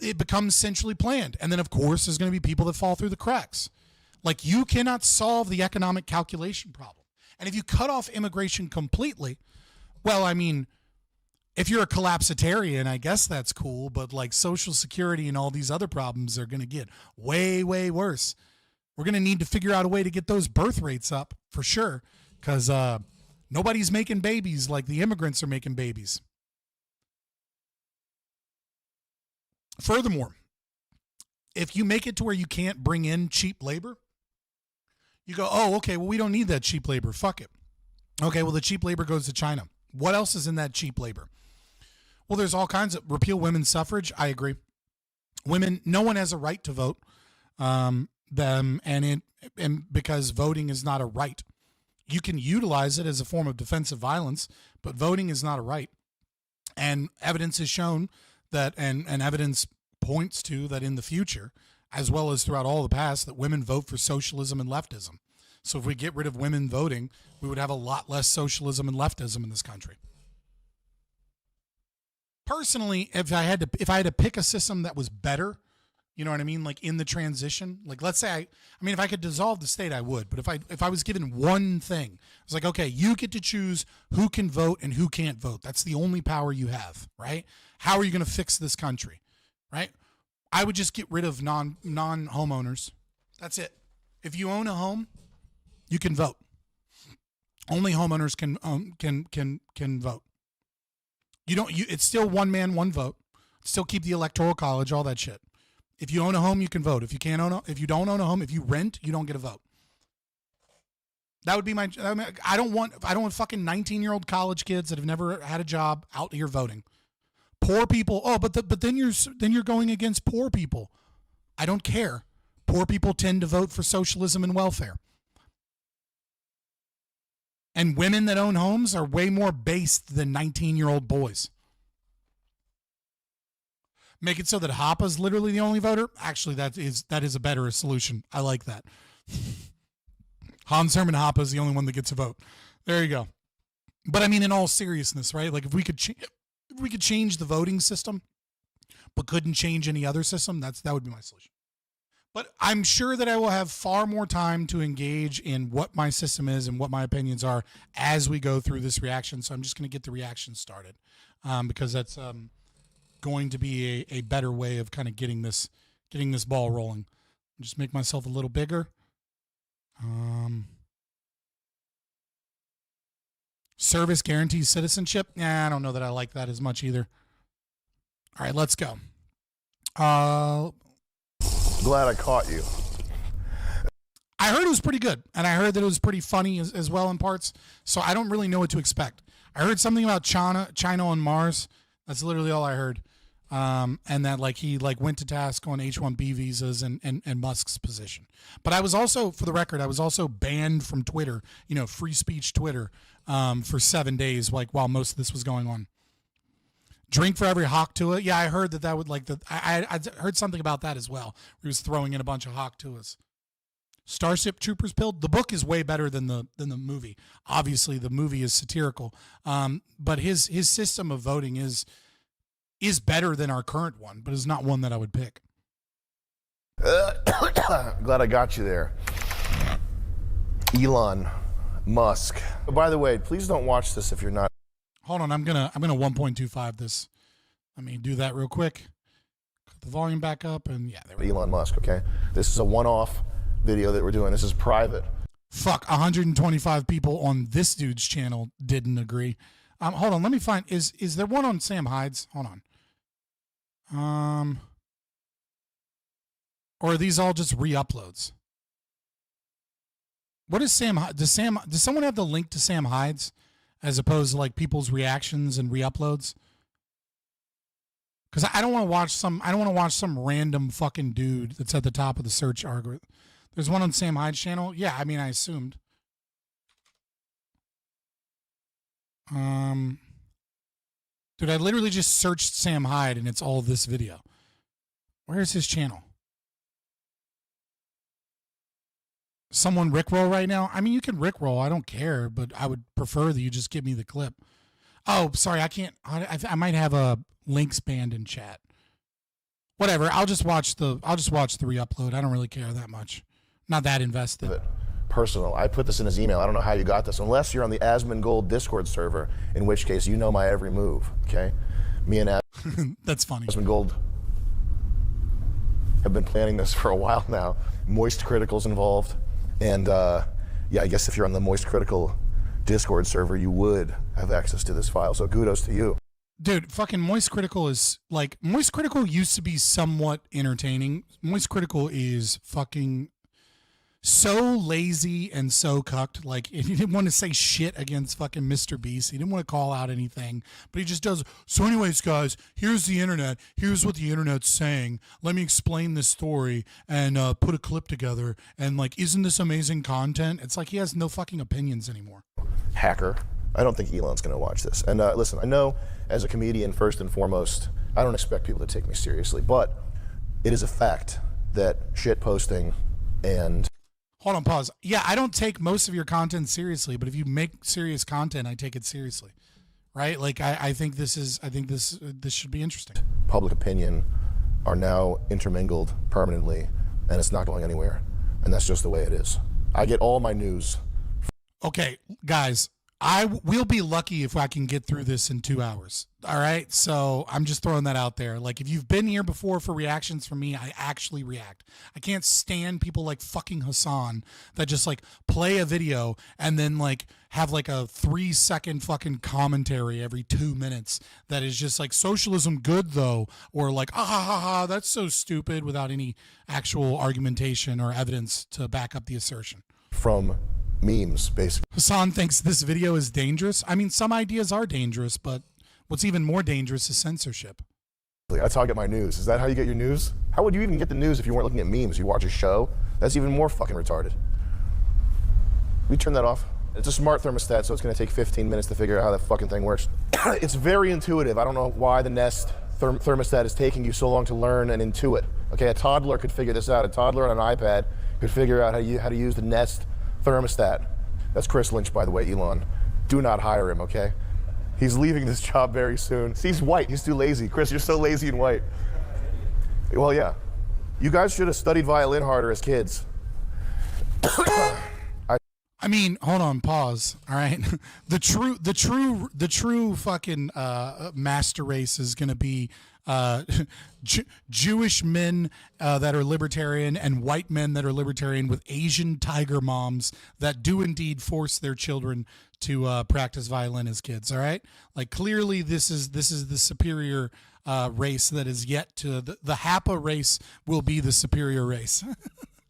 It becomes centrally planned. And then, of course, there's going to be people that fall through the cracks. Like, you cannot solve the economic calculation problem. And if you cut off immigration completely, well, I mean, if you're a collapsitarian, I guess that's cool. But like Social Security and all these other problems are going to get way, way worse. We're going to need to figure out a way to get those birth rates up for sure. Because nobody's making babies like the immigrants are making babies. Furthermore, if you make it to where you can't bring in cheap labor, you go, oh, okay, well, we don't need that cheap labor. Fuck it. Okay, well, the cheap labor goes to China. What else is in that cheap labor? Well, there's all kinds of repeal women's suffrage. I agree. Women, no one has a right to vote. And because voting is not a right. You can utilize it as a form of defensive violence, but voting is not a right. And evidence has shown that, and evidence points to that in the future, as well as throughout all the past, that women vote for socialism and leftism. So if we get rid of women voting, we would have a lot less socialism and leftism in this country. Personally, if I had to pick a system that was better, you know what I mean, like in the transition, like let's say if I could dissolve the state, I would. But if I was given one thing, it's like, okay, you get to choose who can vote and who can't vote. That's the only power you have, right? How are you going to fix this country, right? I would just get rid of non-homeowners. That's it. If you own a home, you can vote. Only homeowners can vote. It's still one man, one vote. Still keep the electoral college, all that shit. If you own a home, you can vote. If you don't own a home, if you rent, you don't get a vote. That would be I don't want fucking 19-year-old college kids that have never had a job out here voting. Poor people. Oh, but then you're going against poor people. I don't care. Poor people tend to vote for socialism and welfare. And women that own homes are way more based than 19-year-old boys. Make it so that Hoppa's literally the only voter. Actually, that is a better solution. I like that. Hans Hermann Hoppe is the only one that gets a vote. There you go. But I mean, in all seriousness, right? Like if we could change the voting system, but couldn't change any other system, that would be my solution. But I'm sure that I will have far more time to engage in what my system is and what my opinions are as we go through this reaction. So I'm just going to get the reaction started because that's going to be a better way of kind of getting this ball rolling. Just make myself a little bigger. Service guarantees citizenship. I don't know that I like that as much either. All right, let's go. Glad I caught you. I heard it was pretty good, and I heard that it was pretty funny as well in parts, so I don't really know what to expect. I heard something about China on Mars. That's literally all I heard. And that like he like went to task on H-1B visas and Musk's position. But I was also, for the record, I was also banned from Twitter, free speech Twitter, for 7 days, like while most of this was going on. Drink for every hawk to it. Yeah, I heard that would like I heard something about that as well. He was throwing in a bunch of hawk to us. Starship Troopers build. The book is way better than the movie. Obviously, the movie is satirical, but his system of voting is better than our current one, but is not one that I would pick. Glad I got you there. Elon Musk. Oh, by the way, please don't watch this if you're not. Hold on, I'm gonna 1.25 this. Let me do that real quick. Cut the volume back up, and yeah, there we go. Elon Musk, okay? This is a one-off video that we're doing. This is private. Fuck, 125 people on this dude's channel didn't agree. Hold on, let me find. Is there one on Sam Hyde's? Hold on. Or are these all just re-uploads? What is Sam? Does someone have the link to Sam Hyde's as opposed to like people's reactions and re-uploads? Because I don't want to watch some random fucking dude that's at the top of the search algorithm. There's one on Sam Hyde's channel. Yeah, I mean, I assumed. Dude, I literally just searched Sam Hyde and it's all this video. Where's his channel? Someone Rickroll right now? I mean, you can Rickroll. I don't care, but I would prefer that you just give me the clip. Oh, sorry, I can't. I might have a links banned in chat. Whatever. I'll just watch the re-upload. I don't really care that much. Not that invested. Personal. I put this in his email. I don't know how you got this, unless you're on the Asmongold Discord server, in which case you know my every move. Okay, me and that's funny. Asmongold have been planning this for a while now. Moist Critical's involved. And yeah, I guess if you're on the Moist Critical Discord server, you would have access to this file. So kudos to you. Dude, fucking Moist Critical is like, Moist Critical used to be somewhat entertaining. Moist Critical is fucking so lazy and so cucked. Like, he didn't want to say shit against fucking Mr. Beast. He didn't want to call out anything, but he just does. So anyways, guys, here's the internet. Here's what the internet's saying. Let me explain this story and put a clip together. And like, isn't this amazing content? It's like he has no fucking opinions anymore. Hacker. I don't think Elon's going to watch this. And listen, I know as a comedian, first and foremost, I don't expect people to take me seriously, but it is a fact that shit posting and... Hold on, pause. Yeah, I don't take most of your content seriously, but if you make serious content, I take it seriously, right? Like, I think this should be interesting. Public opinion are now intermingled permanently, and it's not going anywhere. And that's just the way it is. I get all my news. Okay, guys, we'll be lucky if I can get through this in 2 hours. All right, so I'm just throwing that out there. Like, if you've been here before for reactions from me, I actually react. I can't stand people like fucking Hassan that just like play a video and then like have like a 3-second fucking commentary every 2 minutes that is just like, socialism good though, or like, ah ha ha ha, that's so stupid, without any actual argumentation or evidence to back up the assertion. From memes, basically. Hassan thinks this video is dangerous. I mean, some ideas are dangerous, but what's even more dangerous is censorship. That's how I get my news. Is that how you get your news? How would you even get the news if you weren't looking at memes? You watch a show? That's even more fucking retarded. We turn that off. It's a smart thermostat, so it's going to take 15 minutes to figure out how that fucking thing works. It's very intuitive. I don't know why the Nest thermostat is taking you so long to learn and intuit. Okay, a toddler could figure this out. A toddler on an iPad could figure out how to use the Nest thermostat. That's Chris Lynch, by the way, Elon. Do not hire him, okay? He's leaving this job very soon. See, he's white. He's too lazy. Chris, you're so lazy and white. Well, yeah. You guys should have studied violin harder as kids. I mean, hold on, pause. All right, the true fucking master race is going to be Jewish men that are libertarian and white men that are libertarian with Asian tiger moms that do indeed force their children to practice violin as kids. All right, like clearly this is the superior race that is yet to the Hapa race will be the superior race.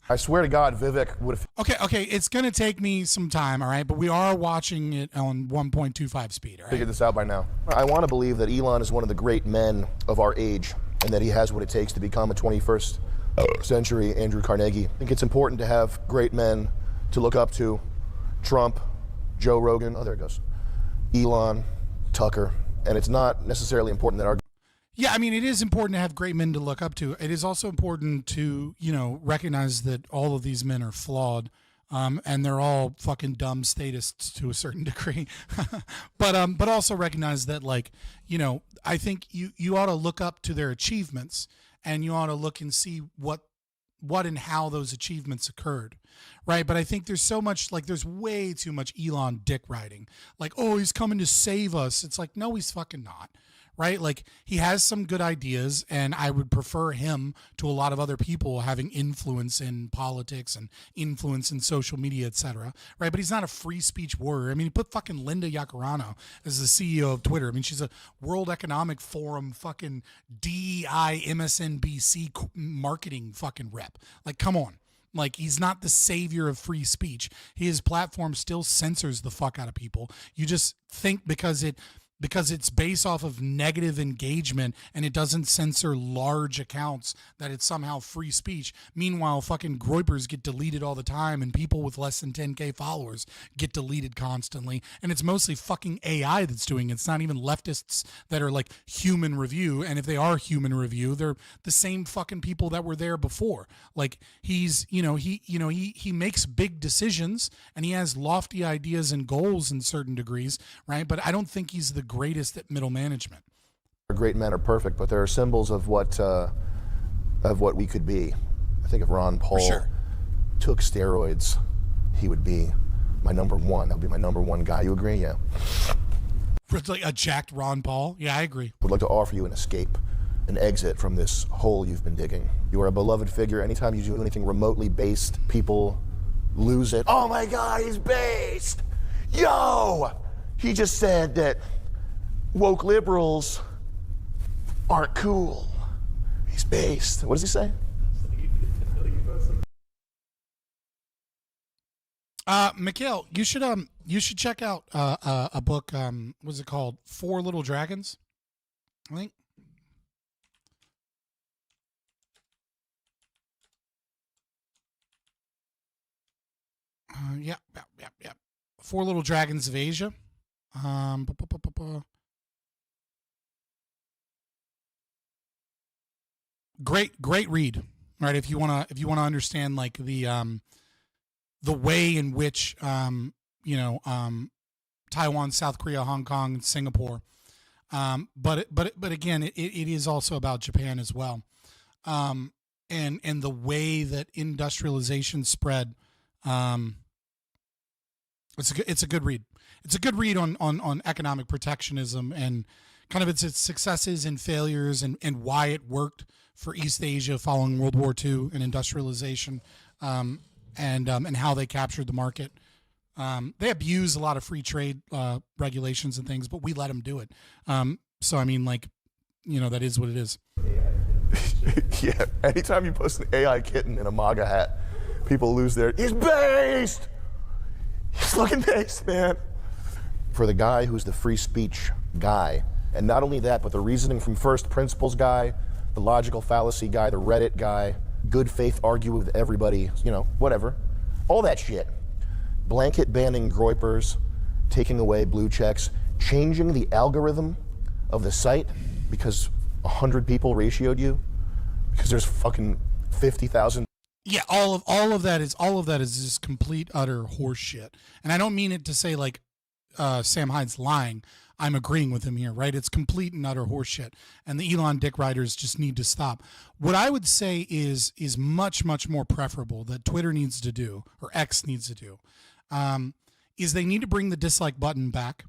I swear to God, Vivec would have... Okay, it's going to take me some time, all right? But we are watching it on 1.25 speed, all right? Figured this out by now. I want to believe that Elon is one of the great men of our age and that he has what it takes to become a 21st century Andrew Carnegie. I think it's important to have great men to look up to. Trump, Joe Rogan, oh, there it goes. Elon, Tucker. And it's not necessarily important that our... Yeah, I mean, it is important to have great men to look up to. It is also important to, recognize that all of these men are flawed, and they're all fucking dumb statists to a certain degree. but also recognize that, I think you ought to look up to their achievements, and you ought to look and see what and how those achievements occurred, right? But I think there's so much, there's way too much Elon dick riding. Oh, he's coming to save us. It's like, no, he's fucking not. Right? He has some good ideas, and I would prefer him to a lot of other people having influence in politics and influence in social media, etc. Right? But he's not a free speech warrior. I mean, he put fucking Linda Yaccarano as the CEO of Twitter. I mean, she's a World Economic Forum fucking DEI MSNBC marketing fucking rep. Come on. He's not the savior of free speech. His platform still censors the fuck out of people. You just think because it's based off of negative engagement and it doesn't censor large accounts that it's somehow free speech. Meanwhile, fucking groypers get deleted all the time and people with less than 10K followers get deleted constantly. And it's mostly fucking AI that's doing it. It's not even leftists that are human review. And if they are human review, they're the same fucking people that were there before. He makes big decisions and he has lofty ideas and goals in certain degrees, right? But I don't think he's the greatest at middle management. Great men are perfect, but there are symbols of what we could be. I think if Ron Paul took steroids, he would be my number one. That would be my number one guy. You agree? Yeah. A jacked Ron Paul? Yeah, I agree. Would like to offer you an escape, an exit from this hole you've been digging. You are a beloved figure. Anytime you do anything remotely based, people lose it. Oh my God, he's based. Yo! He just said that woke liberals aren't cool. He's based. What does he say? Mikhail, you should check out a book. What's it called? Four Little Dragons, I think. Yeah. Four Little Dragons of Asia. Great read, right? If you wanna understand the way in which Taiwan, South Korea, Hong Kong, and Singapore, but again, it is also about Japan as well, and the way that industrialization spread. It's a good read. It's a good read on economic protectionism and kind of its successes and failures and why it worked for East Asia following World War II and industrialization, and how they captured the market. They abuse a lot of free trade regulations and things, but we let them do it. So I mean, that is what it is. Yeah. Anytime you post an AI kitten in a MAGA hat, people lose their. He's based. He's fucking based, man. For the guy who's the free speech guy, and not only that, but the reasoning from first principles guy, the logical fallacy guy, the Reddit guy, good faith argue with everybody, whatever. All that shit. Blanket banning groypers, taking away blue checks, changing the algorithm of the site because 100 people ratioed you because there's fucking 50,000. Yeah, all of that is just complete utter horseshit. And I don't mean it to say like Sam Hyde's lying. I'm agreeing with him here, right? It's complete and utter horseshit. And the Elon dick riders just need to stop. What I would say is much, much more preferable that Twitter needs to do, or X needs to do, is they need to bring the dislike button back.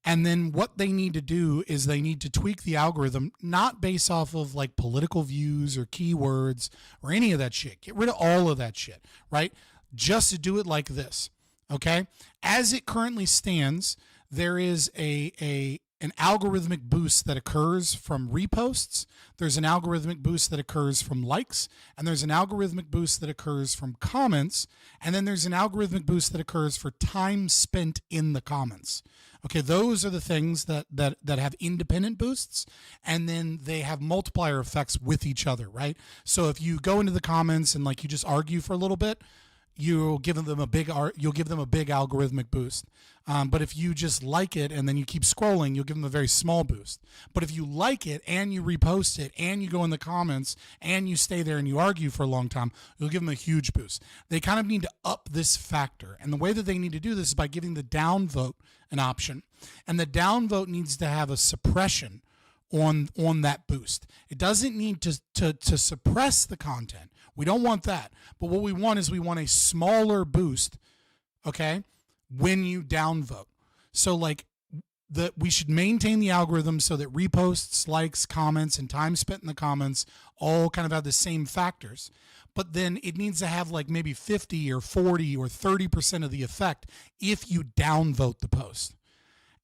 And then what they need to do is they need to tweak the algorithm, not based off of like political views or keywords or any of that shit. Get rid of all of that shit, right? Just to do it like this, okay? As it currently stands, there is an algorithmic boost that occurs from reposts. There's an algorithmic boost that occurs from likes, and there's an algorithmic boost that occurs from comments, and then there's an algorithmic boost that occurs for time spent in the comments. Okay, those are the things that have independent boosts, and then they have multiplier effects with each other, right? So if you go into the comments and like you just argue for a little bit, you'll give them a big algorithmic boost. But if you just like it and then you keep scrolling, you'll give them a very small boost. But if you like it and you repost it and you go in the comments and you stay there and you argue for a long time, you'll give them a huge boost. They kind of need to up this factor. And the way that they need to do this is by giving the downvote an option. And the downvote needs to have a suppression on that boost. It doesn't need to suppress the content. We don't want that. But what we want is we want a smaller boost, okay, when you downvote. So like we should maintain the algorithm so that reposts, likes, comments, and time spent in the comments all kind of have the same factors. But then it needs to have like maybe 50 or 40 or 30% of the effect if you downvote the post.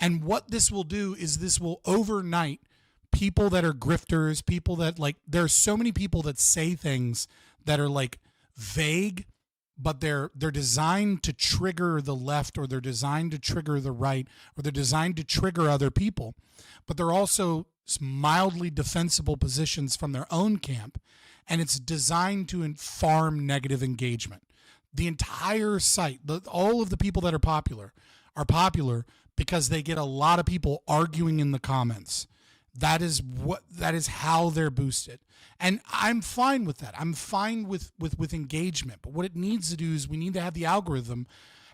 And what this will do is this will overnight people that are grifters, people that like, there are so many people that say things that are like vague, but they're designed to trigger the left, or they're designed to trigger the right, or they're designed to trigger other people, but they're also mildly defensible positions from their own camp, and it's designed to farm negative engagement. The entire site, all of the people that are popular because they get a lot of people arguing in the comments. That is how they're boosted. And I'm fine with that. I'm fine with engagement. But what it needs to do is we need to have the algorithm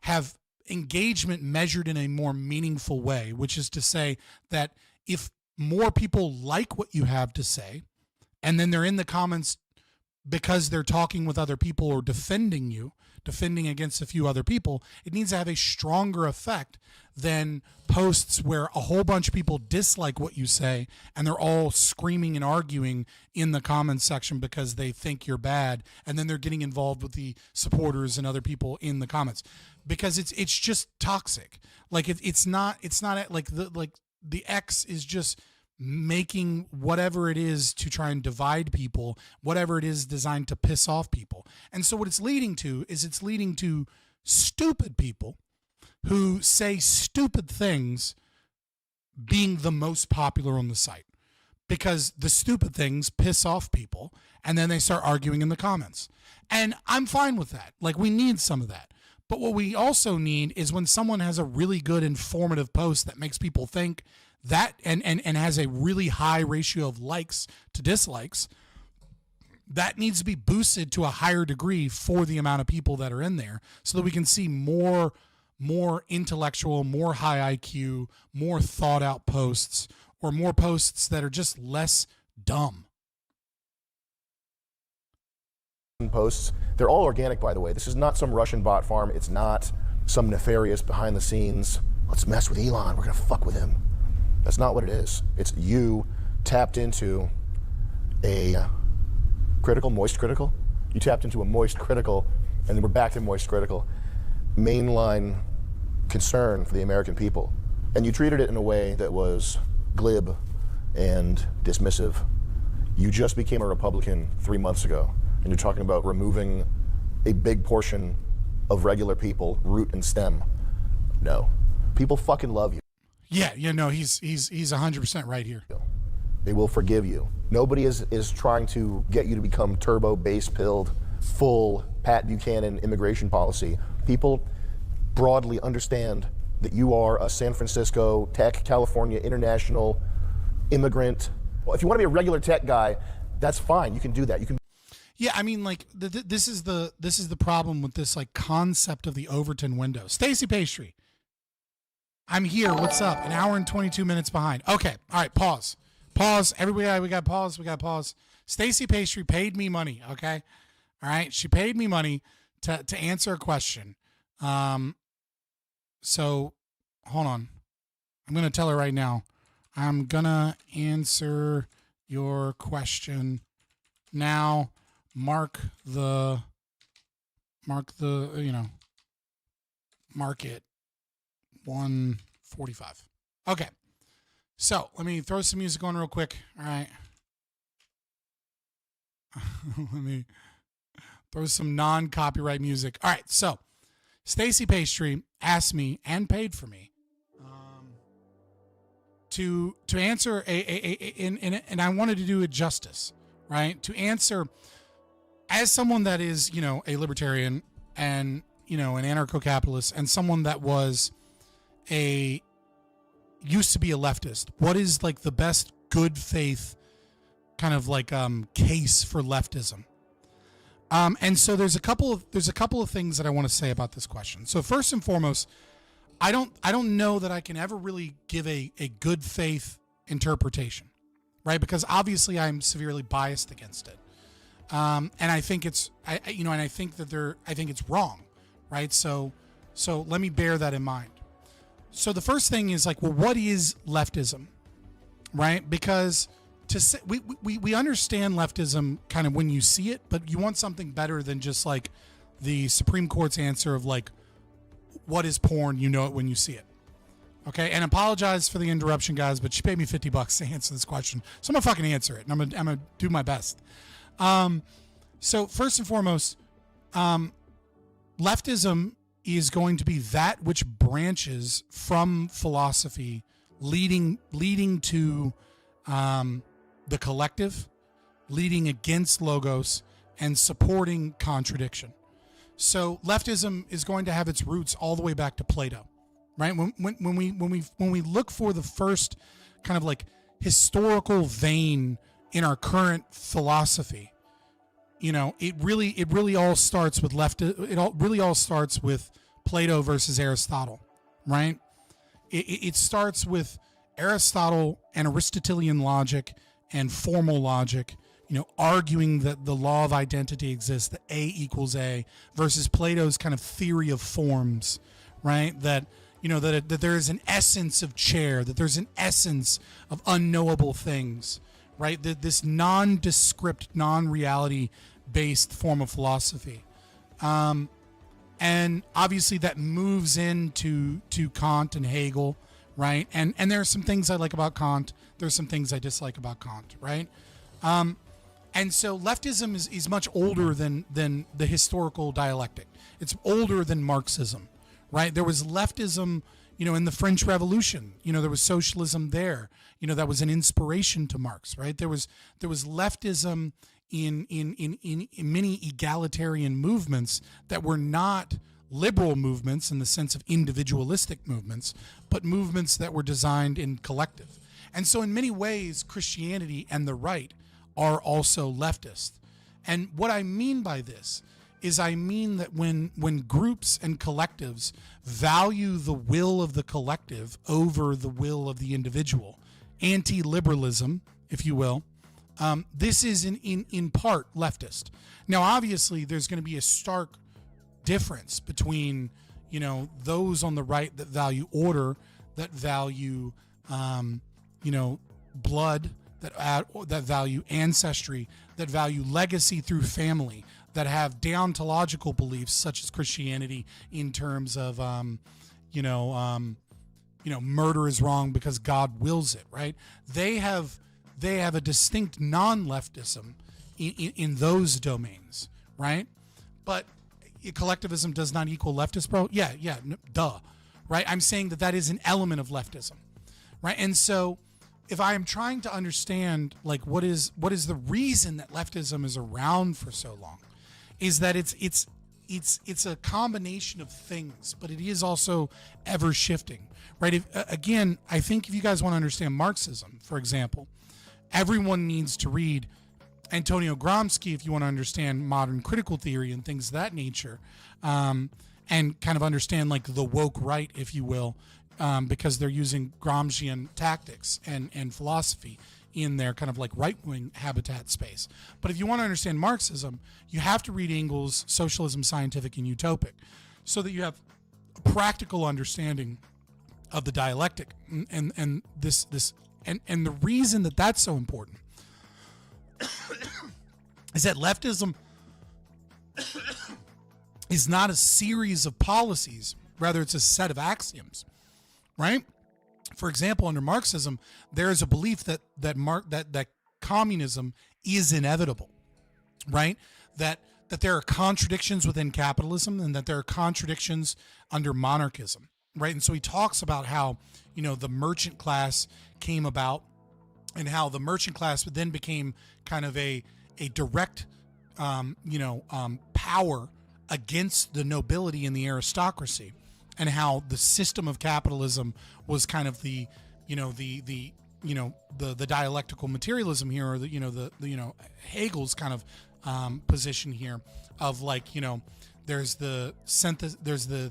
have engagement measured in a more meaningful way, which is to say that if more people like what you have to say, and then they're in the comments because they're talking with other people or defending against a few other people, it needs to have a stronger effect than posts where a whole bunch of people dislike what you say and they're all screaming and arguing in the comments section because they think you're bad, and then they're getting involved with the supporters and other people in the comments, because it's just toxic. Like it's not like the X is just making whatever it is to try and divide people, whatever it is designed to piss off people. And so what it's leading to is it's leading to stupid people who say stupid things being the most popular on the site, because the stupid things piss off people and then they start arguing in the comments. And I'm fine with that. Like, we need some of that. But what we also need is when someone has a really good informative post that makes people think that and has a really high ratio of likes to dislikes, that needs to be boosted to a higher degree for the amount of people that are in there, so that we can see more intellectual, more high IQ, more thought out posts, or more posts that are just less dumb. Posts, they're all organic, by the way. This is not some Russian bot farm. It's not some nefarious behind the scenes, let's mess with Elon, we're gonna fuck with him. That's not what it is. It's you tapped into a moist critical. You tapped into a moist critical, and then we're back to moist critical, mainline concern for the American people. And you treated it in a way that was glib and dismissive. You just became a Republican 3 months ago, and you're talking about removing a big portion of regular people, root and stem. No. People fucking love you. Yeah, no, he's 100% right here. They will forgive you. Nobody is trying to get you to become turbo, base-pilled, full Pat Buchanan immigration policy. People broadly understand that you are a San Francisco, Tech, California, international immigrant Well, if you want to be a regular tech guy, that's fine. You can do that. You can. Yeah, I mean, like this is the problem with this like concept of the Overton window. Stacy Pastry, I'm here. What's up? An hour and 22 minutes behind. Okay, all right. Pause. Everybody, we got pause. Stacy Pastry paid me money. Okay, all right. She paid me money to answer a question. So hold on. I'm gonna tell her right now. I'm gonna answer your question now. Mark it 1:45. Okay. So let me throw some music on real quick. All right. Let me throw some non-copyright music. All right. So Stacy Pastry asked me and paid for me to answer and I wanted to do it justice, right? To answer as someone that is, a libertarian and, an anarcho-capitalist and someone that used to be a leftist. What is like the best good faith kind of like case for leftism? And so there's a couple of things that I want to say about this question. So first and foremost, I don't know that I can ever really give a good faith interpretation, right? Because obviously I'm severely biased against it. And I think it's I think it's wrong, right? So let me bear that in mind. So the first thing is like, well, what is leftism, right? Because to say we understand leftism kind of when you see it, but you want something better than just like the Supreme Court's answer of like, what is porn? You know it when you see it. Okay, and apologize for the interruption, guys, but she paid me $50 to answer this question, so I'm gonna fucking answer it, and I'm gonna do my best. So first and foremost, leftism is going to be that which branches from philosophy, leading to the collective, leading against logos, and supporting contradiction. So leftism is going to have its roots all the way back to Plato, right? When we look for the first kind of like historical vein in our current philosophy, it really all starts with really all starts with Plato versus Aristotle, right? It starts with Aristotle and Aristotelian logic and formal logic, arguing that the law of identity exists, that A equals A, versus Plato's kind of theory of forms, right? That that there is an essence of chair, that there's an essence of unknowable things, right? This nondescript, non-reality based form of philosophy. And obviously that moves into Kant and Hegel, right? And there are some things I like about Kant. There's some things I dislike about Kant, right? And so leftism is much older than the historical dialectic. It's older than Marxism, right? There was leftism, in the French Revolution. There was socialism there. That was an inspiration to Marx, right? There was leftism in many egalitarian movements that were not liberal movements in the sense of individualistic movements, but movements that were designed in collective. And so in many ways, Christianity and the right are also leftist. And what I mean by this is I mean that when groups and collectives value the will of the collective over the will of the individual, anti-liberalism, if you will, this is in part leftist. Now, obviously, there's going to be a stark difference between, those on the right that value order, that value, blood, that value ancestry, that value legacy through family, that have deontological beliefs such as Christianity in terms of, murder is wrong because God wills it, right? They have a distinct non-leftism in those domains, right? But collectivism does not equal leftist, bro. Yeah, duh, right? I'm saying that is an element of leftism, right? And so if I am trying to understand like what is the reason that leftism is around for so long, is that it's a combination of things, but it is also ever shifting, right? Again, I think if you guys want to understand Marxism, for example, everyone needs to read Antonio Gramsci if you want to understand modern critical theory and things of that nature, and kind of understand like the woke right, if you will, because they're using Gramscian tactics and philosophy in their kind of like right-wing habitat space. But if you want to understand Marxism, you have to read Engels' Socialism, Scientific, and Utopic, so that you have a practical understanding of the dialectic and the reason that that's so important is that leftism is not a series of policies, rather it's a set of axioms, right? For example, under Marxism, there is a belief that communism is inevitable, right? That there are contradictions within capitalism and that there are contradictions under monarchism, right? And so he talks about how, the merchant class came about and how the merchant class then became kind of a direct, power against the nobility and the aristocracy, and how the system of capitalism was kind of the dialectical materialism here, or the Hegel's kind of position here of like, there's the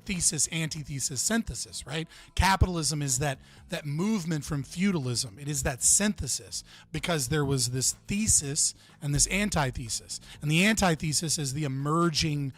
thesis, antithesis, synthesis, right? Capitalism is that movement from feudalism. It is that synthesis, because there was this thesis and this antithesis, and the antithesis is the emerging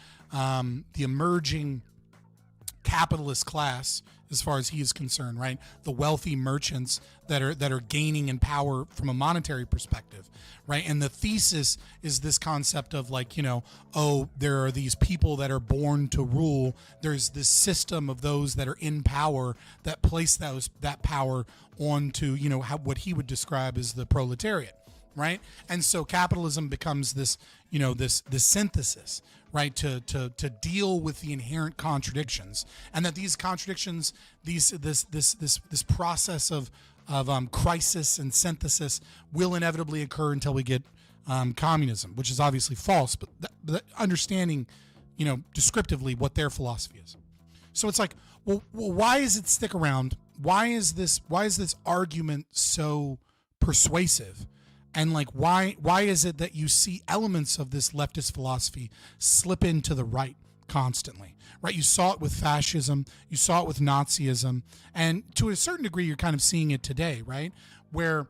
capitalist class, as far as he is concerned, right? The wealthy merchants that are gaining in power from a monetary perspective, right? And the thesis is this concept of like, there are these people that are born to rule. There's this system of those that are in power that place that power onto, what he would describe as the proletariat, right? And so capitalism becomes this, this synthesis, right, to deal with the inherent contradictions, and that these contradictions, this process of crisis and synthesis will inevitably occur until we get communism, which is obviously false, but understanding, descriptively what their philosophy is. So it's like, well, why does it stick around? Why is this argument so persuasive? And like, why is it that you see elements of this leftist philosophy slip into the right constantly, right? You saw it with fascism, you saw it with Nazism, and to a certain degree, you're kind of seeing it today, right? Where,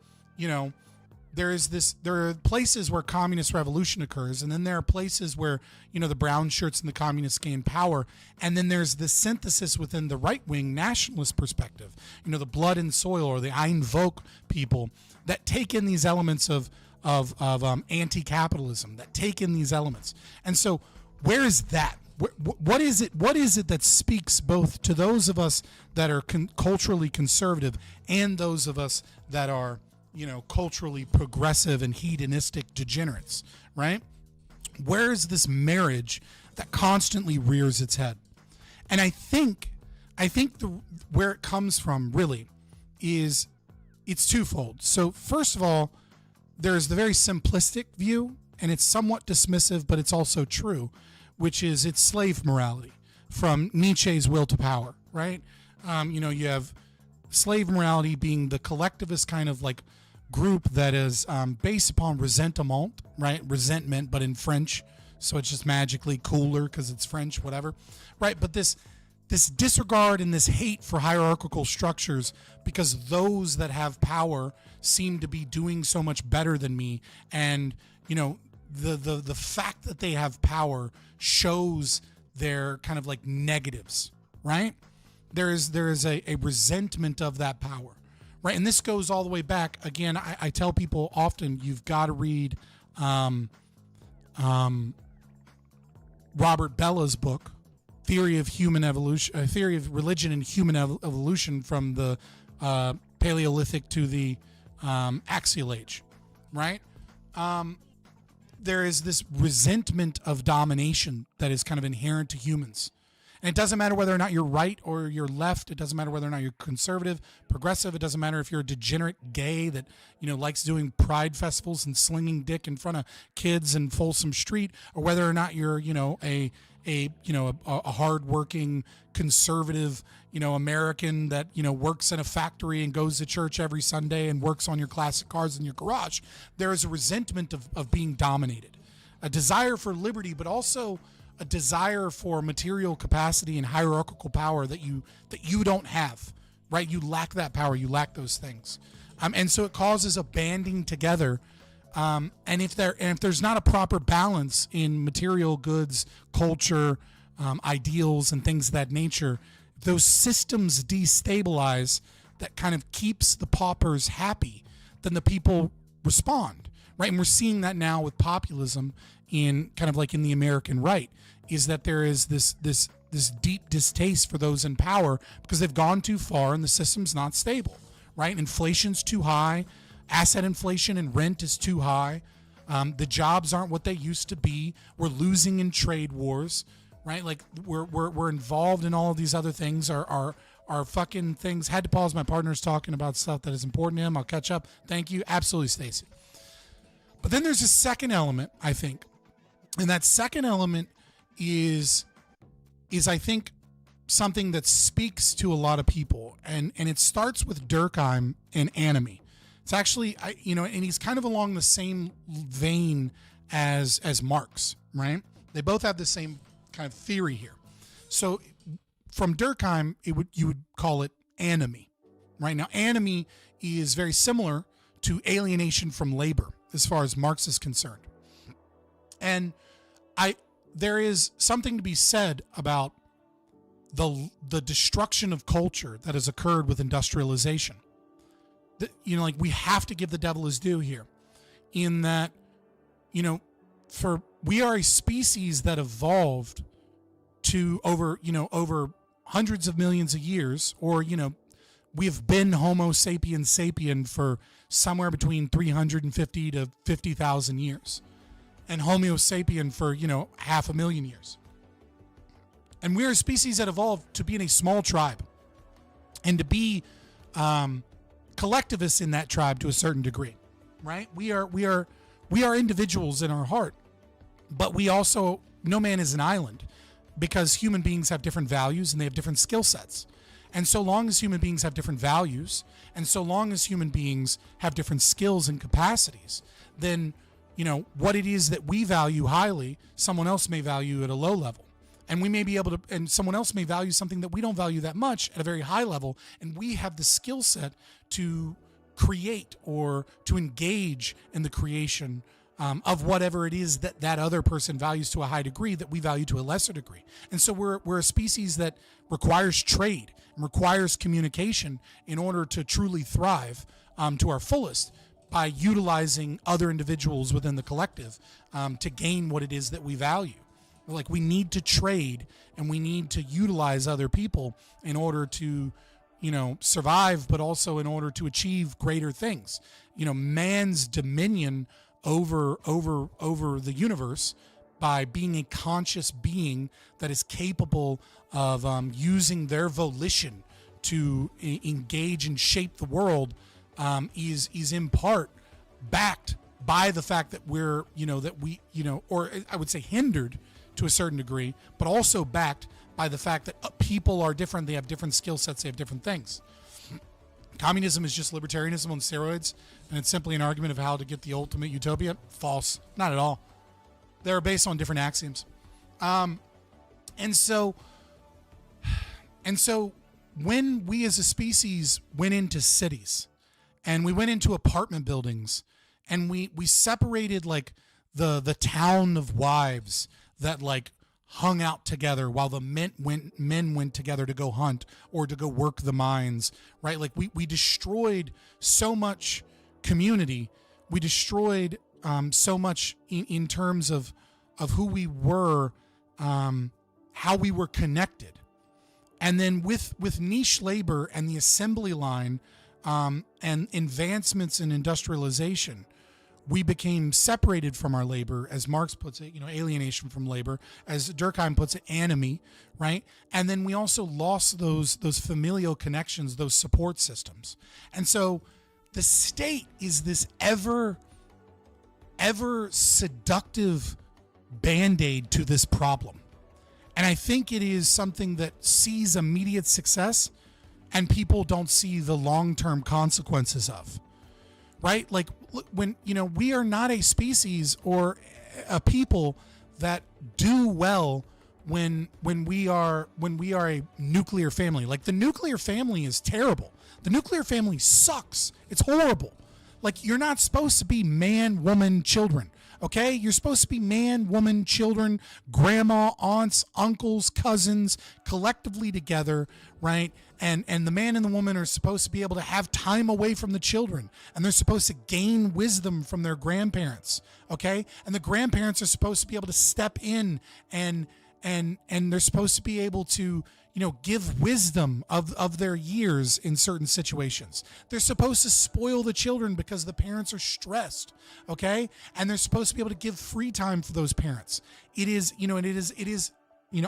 there are places where communist revolution occurs, and then there are places where, the brown shirts and the communists gain power, and then there's this synthesis within the right-wing nationalist perspective, the blood and soil, or the Ein Volk people, that take in these elements of anti-capitalism, that take in these elements. And so where is that? What is it that speaks both to those of us that are culturally conservative and those of us that are, culturally progressive and hedonistic degenerates, right? Where is this marriage that constantly rears its head? And I think where it comes from really is, it's twofold. So first of all, there's the very simplistic view, and it's somewhat dismissive, but it's also true, which is it's slave morality from Nietzsche's Will to Power, right? You have slave morality being the collectivist kind of like group that is based upon resentment, right? Resentment, but in French, so it's just magically cooler because it's French, whatever, right? But this disregard and this hate for hierarchical structures, because those that have power seem to be doing so much better than me, and the fact that they have power shows their kind of like negatives, right? There is a resentment of that power, right? And this goes all the way back. Again, I tell people often, you've got to read Robert Bella's book, Theory of Religion and Human Evolution, from the Paleolithic to the Axial Age, right? There is this resentment of domination that is kind of inherent to humans. And it doesn't matter whether or not you're right or you're left. It doesn't matter whether or not you're conservative, progressive. It doesn't matter if you're a degenerate gay that, likes doing pride festivals and slinging dick in front of kids in Folsom Street, or whether or not you're, a hardworking conservative, American that, works in a factory and goes to church every Sunday and works on your classic cars in your garage. There is a resentment of being dominated, a desire for liberty, but also a desire for material capacity and hierarchical power that you don't have, right? You lack that power. You lack those things. And so it causes a banding together. And if there's not a proper balance in material goods, culture, ideals, and things of that nature, those systems destabilize that kind of keeps the paupers happy, then the people respond, right? And we're seeing that now with populism in kind of like in the American right, is that there is this deep distaste for those in power because they've gone too far and the system's not stable, right? Inflation's too high, asset inflation and rent is too high. The jobs aren't what they used to be. We're losing in trade wars, right? Like we're involved in all of these other things. Our fucking things. Had to pause. My partner's talking about stuff that is important to him. I'll catch up. Thank you. Absolutely, Stacey. But then there's a second element, I think, and that second element is I think something that speaks to a lot of people, and it starts with Durkheim and Anime. It's actually, and he's kind of along the same vein as Marx, right? They both have the same kind of theory here. So from Durkheim, you would call it Anime, right? Now, Anime is very similar to alienation from labor as far as Marx is concerned. And there is something to be said about the destruction of culture that has occurred with industrialization. We have to give the devil his due here, in that, we are a species that evolved to over hundreds of millions of years, or, we have been Homo sapiens sapien for somewhere between 350 to 50,000 years. And Homo sapien for, 500,000 years. And we're a species that evolved to be in a small tribe and to be collectivists in that tribe to a certain degree, right? We are individuals in our heart, but we also, no man is an island, because human beings have different values and they have different skill sets. And so long as human beings have different values, and so long as human beings have different skills and capacities, then what it is that we value highly, someone else may value at a low level. And we may be able to, and someone else may value something that we don't value that much at a very high level. And we have the skill set to create or to engage in the creation of whatever it is that other person values to a high degree that we value to a lesser degree. And so we're a species that requires trade and requires communication in order to truly thrive to our fullest, by utilizing other individuals within the collective to gain what it is that we value. Like, we need to trade and we need to utilize other people in order to, survive, but also in order to achieve greater things. Man's dominion over the universe, by being a conscious being that is capable of using their volition to engage and shape the world, is in part backed by the fact that we're, or I would say hindered to a certain degree, but also backed by the fact that people are different. They have different skill sets. They have different things. Communism is just libertarianism on steroids, and it's simply an argument of how to get the ultimate utopia. False. Not at all. They're based on different axioms. And so when we as a species went into cities, and we went into apartment buildings, and we separated like the town of wives that like hung out together while the men went together to go hunt or to go work the mines, right? Like we destroyed so much community. We destroyed so much in terms of who we were, how we were connected. And then with niche labor and the assembly line, and advancements in industrialization, we became separated from our labor, as Marx puts it, alienation from labor, as Durkheim puts it, anomie, right? And then we also lost those familial connections, those support systems. And so the state is this ever seductive Band-Aid to this problem. And I think it is something that sees immediate success and people don't see the long-term consequences of, right? Like when, we are not a species or a people that do well when we are a nuclear family. Like the nuclear family is terrible. The nuclear family sucks. It's horrible. Like you're not supposed to be man, woman, children. Okay, you're supposed to be man, woman, children, grandma, aunts, uncles, cousins, collectively together, right? And the man and the woman are supposed to be able to have time away from the children, and they're supposed to gain wisdom from their grandparents, okay? And the grandparents are supposed to be able to step in and they're supposed to be able to, give wisdom of their years in certain situations. They're supposed to spoil the children because the parents are stressed, okay? And they're supposed to be able to give free time for those parents. It is,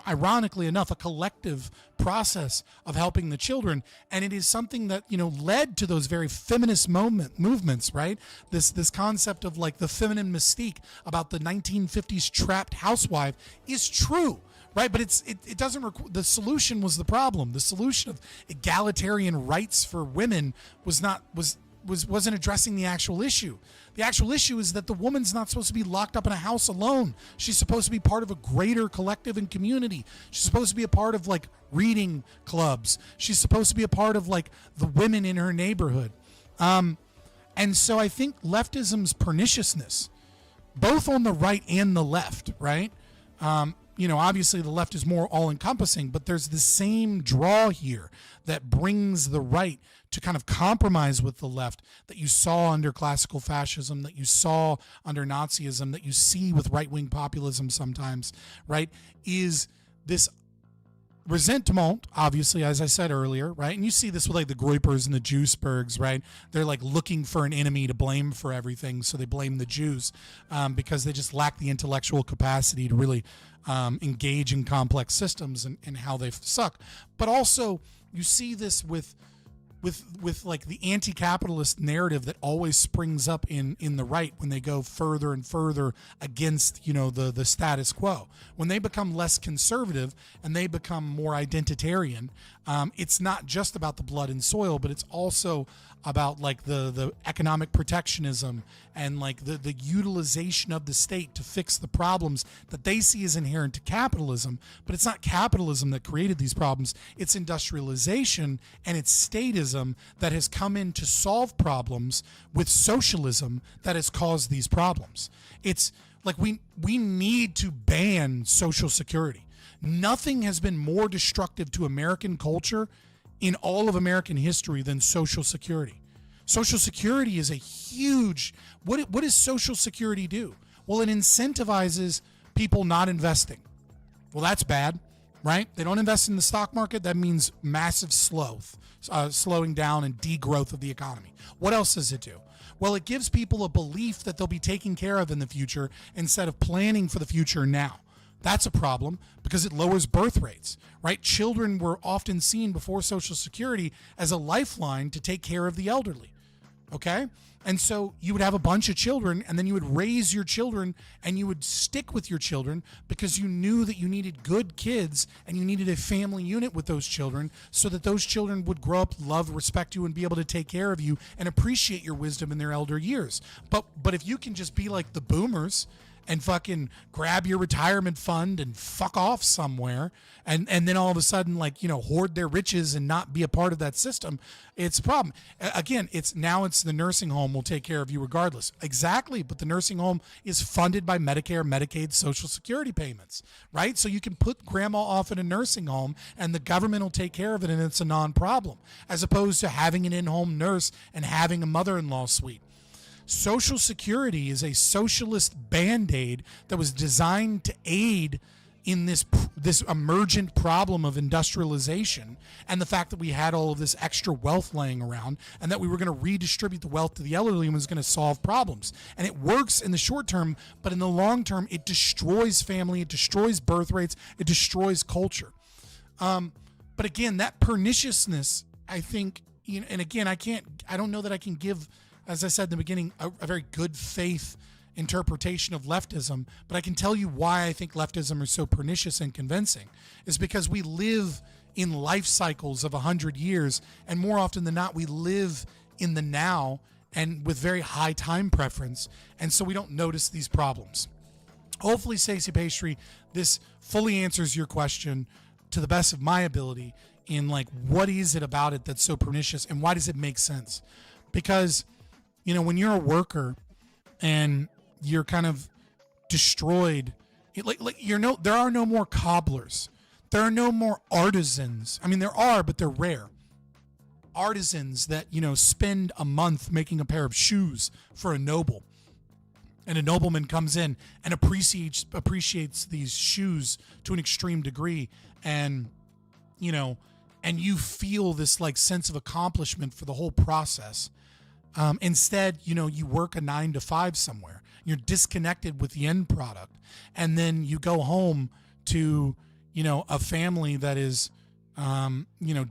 ironically enough, a collective process of helping the children. And it is something that, led to those very feminist movements, right? This concept of like the feminine mystique about the 1950s trapped housewife is true. Right, but it doesn't. The solution was the problem. The solution of egalitarian rights for women wasn't addressing the actual issue. The actual issue is that the woman's not supposed to be locked up in a house alone. She's supposed to be part of a greater collective and community. She's supposed to be a part of like reading clubs. She's supposed to be a part of like the women in her neighborhood. And so I think leftism's perniciousness, both on the right and the left, right? Obviously the left is more all-encompassing, but there's the same draw here that brings the right to kind of compromise with the left that you saw under classical fascism, that you saw under Nazism, that you see with right-wing populism sometimes, right, is this resentment, obviously, as I said earlier, right? And you see this with like the Groypers and the Duisbergs, right? They're like looking for an enemy to blame for everything, so they blame the Jews because they just lack the intellectual capacity to really engage in complex systems and how they suck. But also, you see this with like the anti-capitalist narrative that always springs up in the right when they go further and further against the status quo. When they become less conservative and they become more identitarian, it's not just about the blood and soil, but it's also about like the economic protectionism and like the utilization of the state to fix the problems that they see as inherent to capitalism. But it's not capitalism that created these problems. It's industrialization and it's statism that has come in to solve problems with socialism that has caused these problems. It's like we need to ban Social Security. Nothing has been more destructive to American culture in all of American history than Social Security. Social Security is a huge, what does Social Security do? Well, it incentivizes people not investing. Well, that's bad, right? They don't invest in the stock market. That means massive slowing down and degrowth of the economy. What else does it do? Well, it gives people a belief that they'll be taken care of in the future instead of planning for the future now. That's a problem because it lowers birth rates, right? Children were often seen before Social Security as a lifeline to take care of the elderly, okay? And so you would have a bunch of children and then you would raise your children and you would stick with your children because you knew that you needed good kids and you needed a family unit with those children so that those children would grow up, love, respect you, and be able to take care of you and appreciate your wisdom in their elder years. But if you can just be like the boomers and fucking grab your retirement fund and fuck off somewhere and then all of a sudden hoard their riches and not be a part of that system, it's a problem. Again, it's the nursing home will take care of you regardless. Exactly, but the nursing home is funded by Medicare, Medicaid, Social Security payments, right? So you can put grandma off in a nursing home and the government will take care of it and it's a non-problem, as opposed to having an in-home nurse and having a mother-in-law suite. Social Security is a socialist Band-Aid that was designed to aid in this emergent problem of industrialization and the fact that we had all of this extra wealth laying around and that we were going to redistribute the wealth to the elderly and was going to solve problems. And it works in the short term, but in the long term, it destroys family, it destroys birth rates, it destroys culture. But again, that perniciousness, I think, and again, I don't know that I can give, as I said in the beginning, a very good faith interpretation of leftism, but I can tell you why I think leftism is so pernicious and convincing is because we live in life cycles of 100 years, and more often than not, we live in the now and with very high time preference, and so we don't notice these problems. Hopefully, Stacey Pastry, this fully answers your question to the best of my ability in like, what is it about it that's so pernicious and why does it make sense? Because, when you're a worker and you're kind of destroyed, there are no more cobblers. There are no more artisans. I mean, there are, but they're rare. Artisans that, spend a month making a pair of shoes for a noble. And a nobleman comes in and appreciates these shoes to an extreme degree. And, and you feel this like sense of accomplishment for the whole process. Instead, you work a 9 to 5 somewhere. You're disconnected with the end product. And then you go home to, a family that is,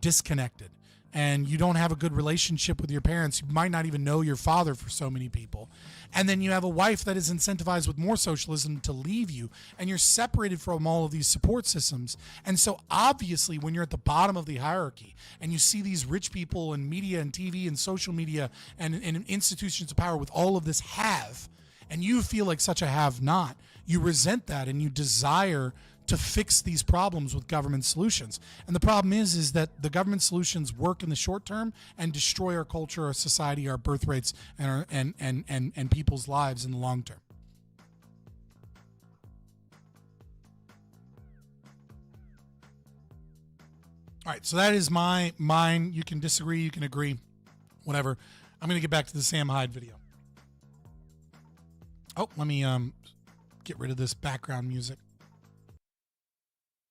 disconnected. And you don't have a good relationship with your parents. You might not even know your father for so many people. And then you have a wife that is incentivized with more socialism to leave you. And you're separated from all of these support systems. And so obviously when you're at the bottom of the hierarchy and you see these rich people in media and TV and social media and institutions of power with all of this have, and you feel like such a have-not, you resent that and you desire to fix these problems with government solutions. And the problem is that the government solutions work in the short term and destroy our culture, our society, our birth rates, and and people's lives in the long term. All right, so that is mine. You can disagree, you can agree, whatever. I'm going to get back to the Sam Hyde video. Oh, let me get rid of this background music.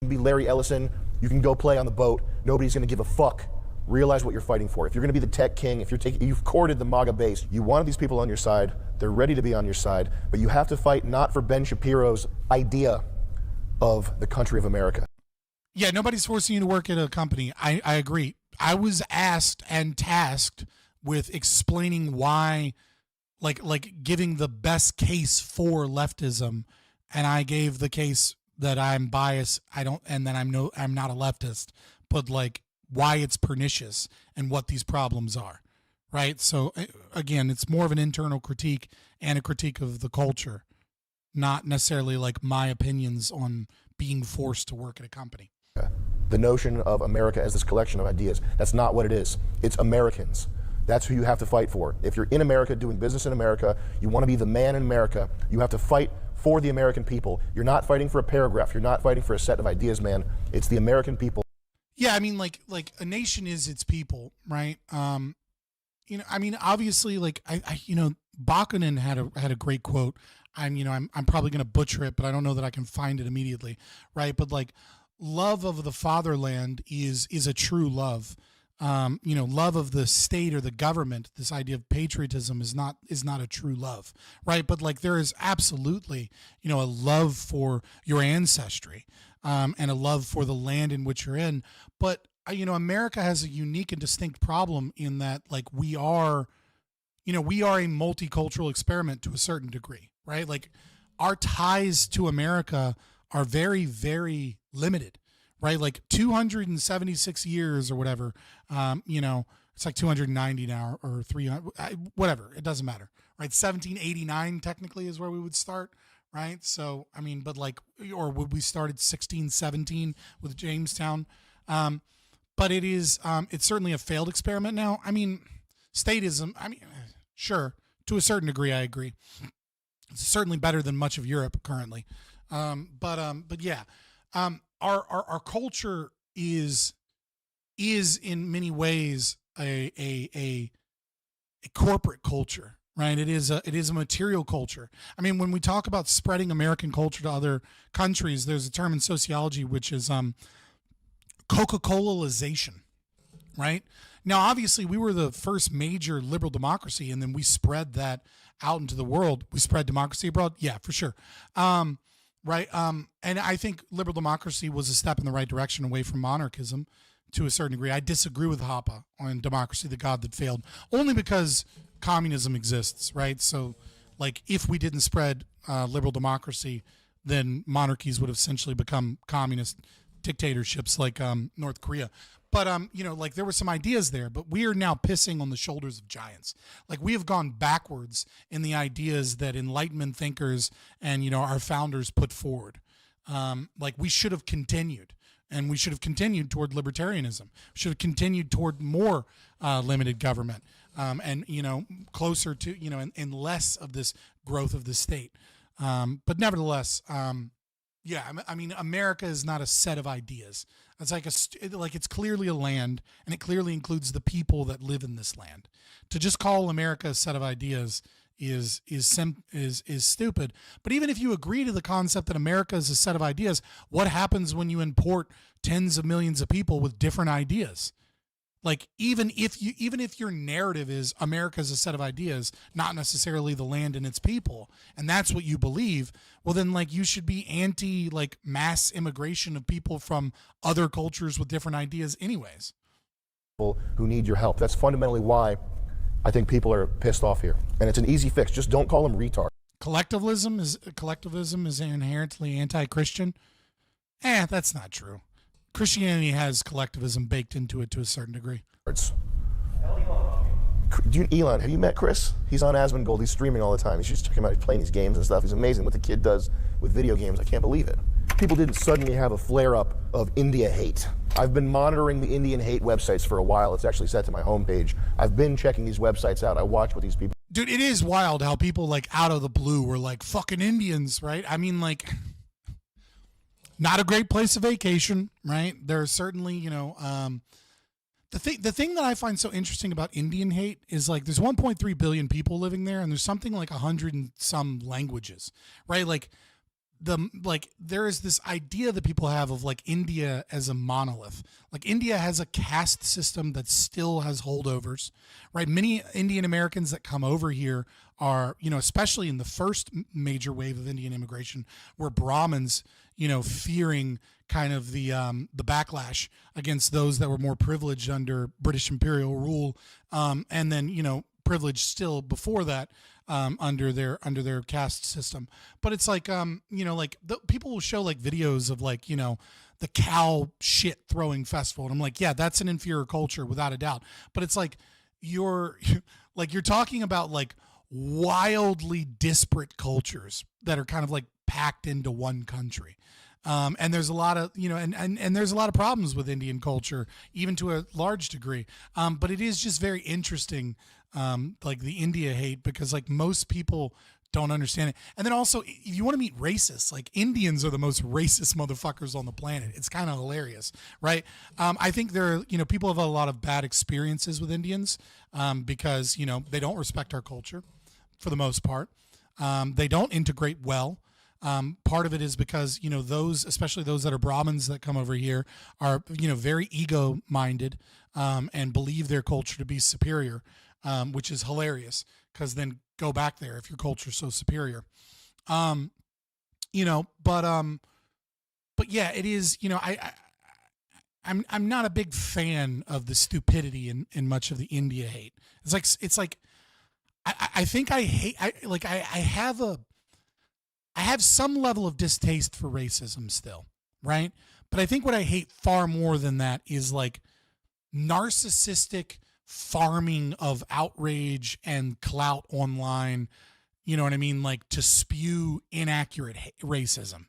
You can be Larry Ellison. You can go play on the boat. Nobody's going to give a fuck. Realize what you're fighting for. If you're going to be the tech king, if you've courted the MAGA base, you wanted these people on your side. They're ready to be on your side, but you have to fight not for Ben Shapiro's idea of the country of America. Yeah, nobody's forcing you to work at a company. I agree. I was asked and tasked with explaining why, like giving the best case for leftism, and I gave the case that I'm biased. And that I'm not a leftist, but like why it's pernicious and what these problems are, right? So again, it's more of an internal critique and a critique of the culture, not necessarily like my opinions on being forced to work at a company. The notion of America as this collection of ideas, that's not what it is. It's Americans. That's who you have to fight for. If you're in America, doing business in America, you want to be the man in America, you have to fight for the American people. You're not fighting for a paragraph. You're not fighting for a set of ideas, man. It's the American people. Yeah, I mean, like a nation is its people, right? I mean, obviously, like I Bakunin had a great quote. I'm probably going to butcher it, but I don't know that I can find it immediately, right? But like, love of the fatherland is a true love. Love of the state or the government, this idea of patriotism is not a true love, right? But like there is absolutely, a love for your ancestry, and a love for the land in which you're in. But, America has a unique and distinct problem in that like we are a multicultural experiment to a certain degree, right? Like our ties to America are very, very limited. Right, like 276 years or whatever, it's like 290 now or 300, whatever, it doesn't matter, right? 1789 technically is where we would start, right? So, I mean, but like, or would we start at 1617 with Jamestown? But it is, it's certainly a failed experiment now. I mean, statism, sure, to a certain degree, I agree. It's certainly better than much of Europe currently. But yeah. Our culture is in many ways a corporate culture, right? It is a material culture. I mean, when we talk about spreading American culture to other countries, there's a term in sociology which is Coca-Colalization, right? Now, obviously, we were the first major liberal democracy, and then we spread that out into the world. We spread democracy abroad, yeah, for sure. Right. And I think liberal democracy was a step in the right direction away from monarchism to a certain degree. I disagree with Hoppe on democracy, the god that failed, only because communism exists, right? So, like, if we didn't spread liberal democracy, then monarchies would have essentially become communist dictatorships like North Korea. But, like, there were some ideas there, but we are now pissing on the shoulders of giants. Like, we have gone backwards in the ideas that Enlightenment thinkers and, our founders put forward. Like, we should have continued, and we should have continued toward libertarianism. We should have continued toward more limited government and, closer to, and less of this growth of the state. But nevertheless, yeah, I mean, America is not a set of ideas. It's like it's clearly a land, and it clearly includes the people that live in this land. To just call America a set of ideas is stupid. But even if you agree to the concept that America is a set of ideas, what happens when you import tens of millions of people with different ideas? Like, even if your narrative is America is a set of ideas, not necessarily the land and its people, and that's what you believe, well, then, like, you should be anti, like, mass immigration of people from other cultures with different ideas anyways. People who need your help. That's fundamentally why I think people are pissed off here. And it's an easy fix. Just don't call them retards. Collectivism is inherently anti-Christian? That's not true. Christianity has collectivism baked into it to a certain degree. Elon, have you met Chris? He's on Asmongold. He's streaming all the time. You should just check him out. He's playing these games and stuff. He's amazing what the kid does with video games. I can't believe it. People didn't suddenly have a flare-up of India hate. I've been monitoring the Indian hate websites for a while. It's actually set to my homepage. I've been checking these websites out. I watch what these people... Dude, it is wild how people, like, out of the blue were like, fucking Indians, right? I mean, like... Not a great place of vacation, right? There's certainly, the thing that I find so interesting about Indian hate is, like, there's 1.3 billion people living there, and there's something like 100 and some languages, right? Like, there is this idea that people have of, like, India as a monolith. Like, India has a caste system that still has holdovers, right? Many Indian Americans that come over here are, especially in the first major wave of Indian immigration, were Brahmins, fearing kind of the backlash against those that were more privileged under British imperial rule, and then privileged still before that under their caste system. But it's like people will show, like, videos of, like, the cow shit throwing festival, and I'm like, yeah, that's an inferior culture without a doubt. But it's like you're talking about, like, wildly disparate cultures that are kind of, like, packed into one country. And there's a lot of, and there's a lot of problems with Indian culture, even to a large degree. But it is just very interesting, like, the India hate, because, like, most people don't understand it. And then also, if you want to meet racists, like, Indians are the most racist motherfuckers on the planet. It's kind of hilarious, right? I think people have a lot of bad experiences with Indians because, they don't respect our culture for the most part. They don't integrate well. Part of it is because, those, especially those that are Brahmins that come over here, are, very ego-minded and believe their culture to be superior, which is hilarious, because then go back there if your culture is so superior. But yeah, it is, I'm not a big fan of the stupidity in much of the India hate. It's like I think I hate, I have some level of distaste for racism still, right? But I think what I hate far more than that is, like, narcissistic farming of outrage and clout online, you know what I mean? Like, to spew inaccurate racism.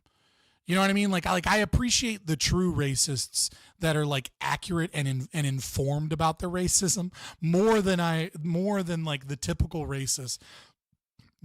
You know what I mean? Like I appreciate the true racists that are, like, accurate and informed about their racism more than like the typical racist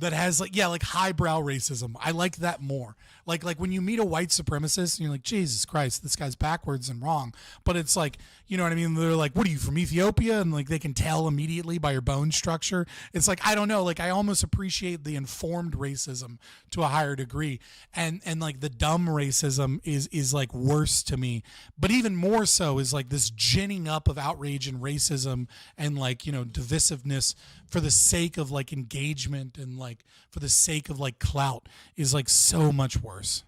that has like, yeah, like highbrow racism. I like that more. Like when you meet a white supremacist and you're like, Jesus Christ, this guy's backwards and wrong. But it's like, you know what I mean? They're like, what are you, from Ethiopia? And like they can tell immediately by your bone structure. It's like, I don't know. Like I almost appreciate the informed racism to a higher degree. And like the dumb racism is like worse to me. But even more so is like this ginning up of outrage and racism and like, you know, divisiveness for the sake of like engagement and like for the sake of like clout is like so much worse.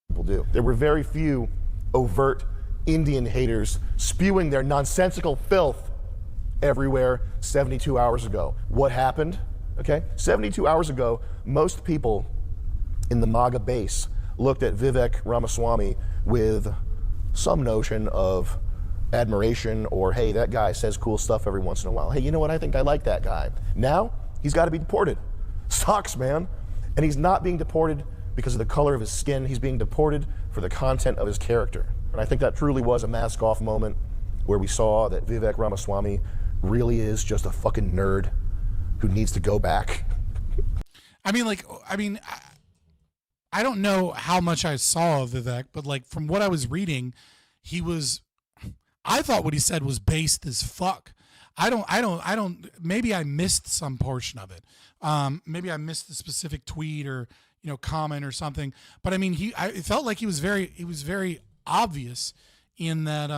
People do. There were very few overt Indian haters spewing their nonsensical filth everywhere 72 hours ago. What happened? Okay, 72 hours ago, most people in the MAGA base looked at Vivec Ramaswamy with some notion of admiration or, hey, that guy says cool stuff every once in a while. Hey, you know what? I think I like that guy. Now, he's got to be deported. Sucks, man. And he's not being deported because of the color of his skin. He's being deported for the content of his character. And I think that truly was a mask off moment where we saw that Vivec Ramaswamy really is just a fucking nerd who needs to go back. I don't know how much I saw of Vivek, but like from what I was reading, I thought what he said was based as fuck. Maybe I missed some portion of it. Maybe I missed the specific tweet or, you know, comment or something. But I mean, it felt like he was very obvious in that,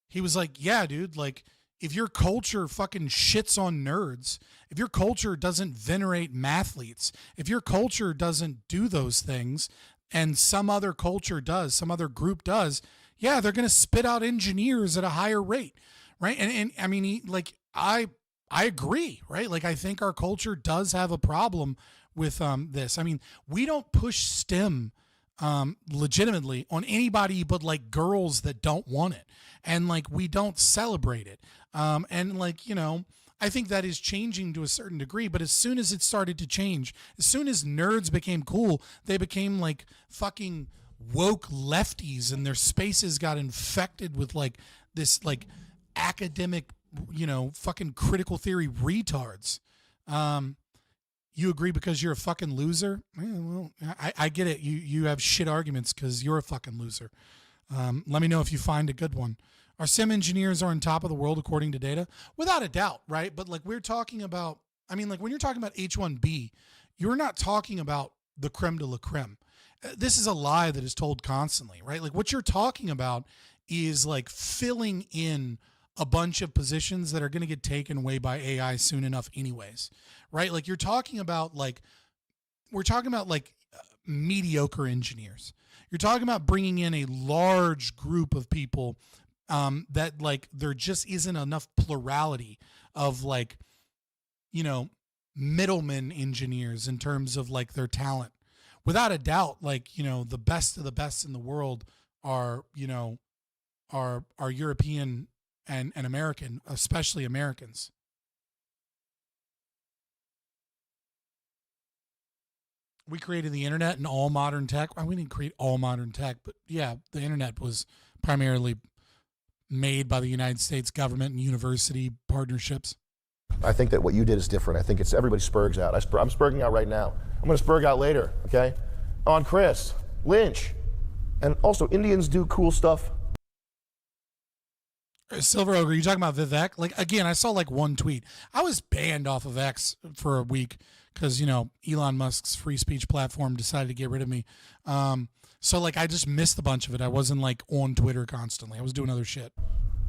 he was like, yeah, dude, like if your culture fucking shits on nerds, if your culture doesn't venerate mathletes, if your culture doesn't do those things and some other culture does, some other group does, yeah, they're going to spit out engineers at a higher rate, right? And I mean, I agree, right? Like, I think our culture does have a problem with this. I mean, we don't push STEM legitimately on anybody but like girls that don't want it, and like we don't celebrate it. And like, you know, I think that is changing to a certain degree, but as soon as it started to change, as soon as nerds became cool, they became like fucking woke lefties and their spaces got infected with like this like academic, you know, fucking critical theory retards. You agree because you're a fucking loser? Well, I get it. You have shit arguments because you're a fucking loser. Let me know if you find a good one. Our sim engineers are on top of the world according to data, without a doubt, right? But like we're talking about, I mean, like when you're talking about H1B, you're not talking about the creme de la creme. This is a lie that is told constantly, right? Like what you're talking about is like filling in a bunch of positions that are going to get taken away by AI soon enough anyways, right? Like we're talking about like mediocre engineers. You're talking about bringing in a large group of people that like there just isn't enough plurality of like, you know, middlemen engineers in terms of like their talent. Without a doubt, like, you know, the best of the best in the world are, you know, are European and American, especially Americans. We created the internet and all modern tech. Well, we didn't create all modern tech, but yeah, the internet was primarily made by the United States government and university partnerships. I think that what you did is different. I think it's everybody spurgs out. I'm spurging out right now. I'm going to spurg out later, okay? On Chris, Lynch. And also, Indians do cool stuff. Silver Ogre, you talking about Vivek? Like, again, I saw like one tweet. I was banned off of X for a week because, you know, Elon Musk's free speech platform decided to get rid of me. So, like, I just missed a bunch of it. I wasn't, like, on Twitter constantly. I was doing other shit.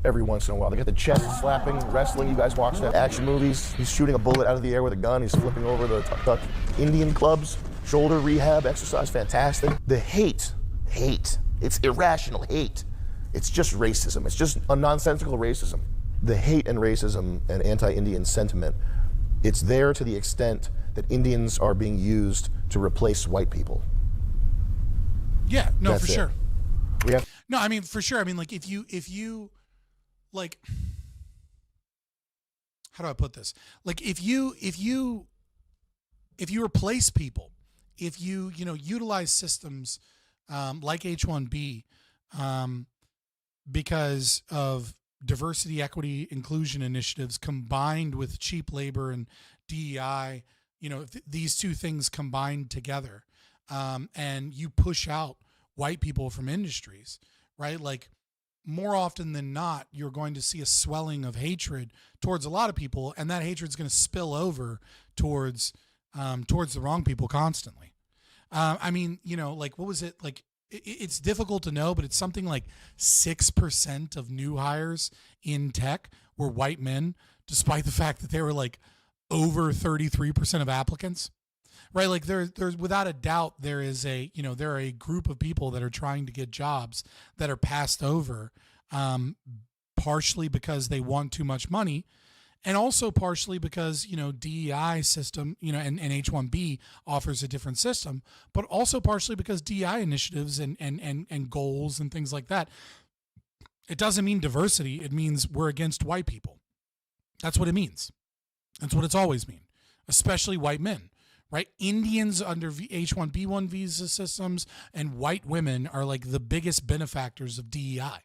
Every once in a while. They got the chest slapping, wrestling. You guys watch that? Action movies. He's shooting a bullet out of the air with a gun. He's flipping over the tuk-tuk. Indian clubs, shoulder rehab, exercise, fantastic. The hate. It's irrational hate. It's just racism. It's just a nonsensical racism. The hate and racism and anti-Indian sentiment, it's there to the extent that Indians are being used to replace white people. Yeah, no, That's for it. sure. No, I mean, for sure. I mean, like, if you, like, how do I put this? Like, if you replace people, if you utilize systems like H1B because of diversity, equity, inclusion initiatives combined with cheap labor and DEI these two things combined together, and you push out white people from industries, right? Like, more often than not, you're going to see a swelling of hatred towards a lot of people, and that hatred is going to spill over towards the wrong people constantly. I mean, like, what was it? Like, it's difficult to know, but it's something like 6% of new hires in tech were white men, despite the fact that they were like over 33% of applicants. Right, like there's without a doubt there is there are a group of people that are trying to get jobs that are passed over, partially because they want too much money, and also partially because DEI system and H-1B offers a different system, but also partially because DEI initiatives and goals and things like that. It doesn't mean diversity; it means we're against white people. That's what it means. That's what it's always mean, especially white men. Right, Indians under H-1B1 visa systems and white women are like the biggest benefactors of DEI.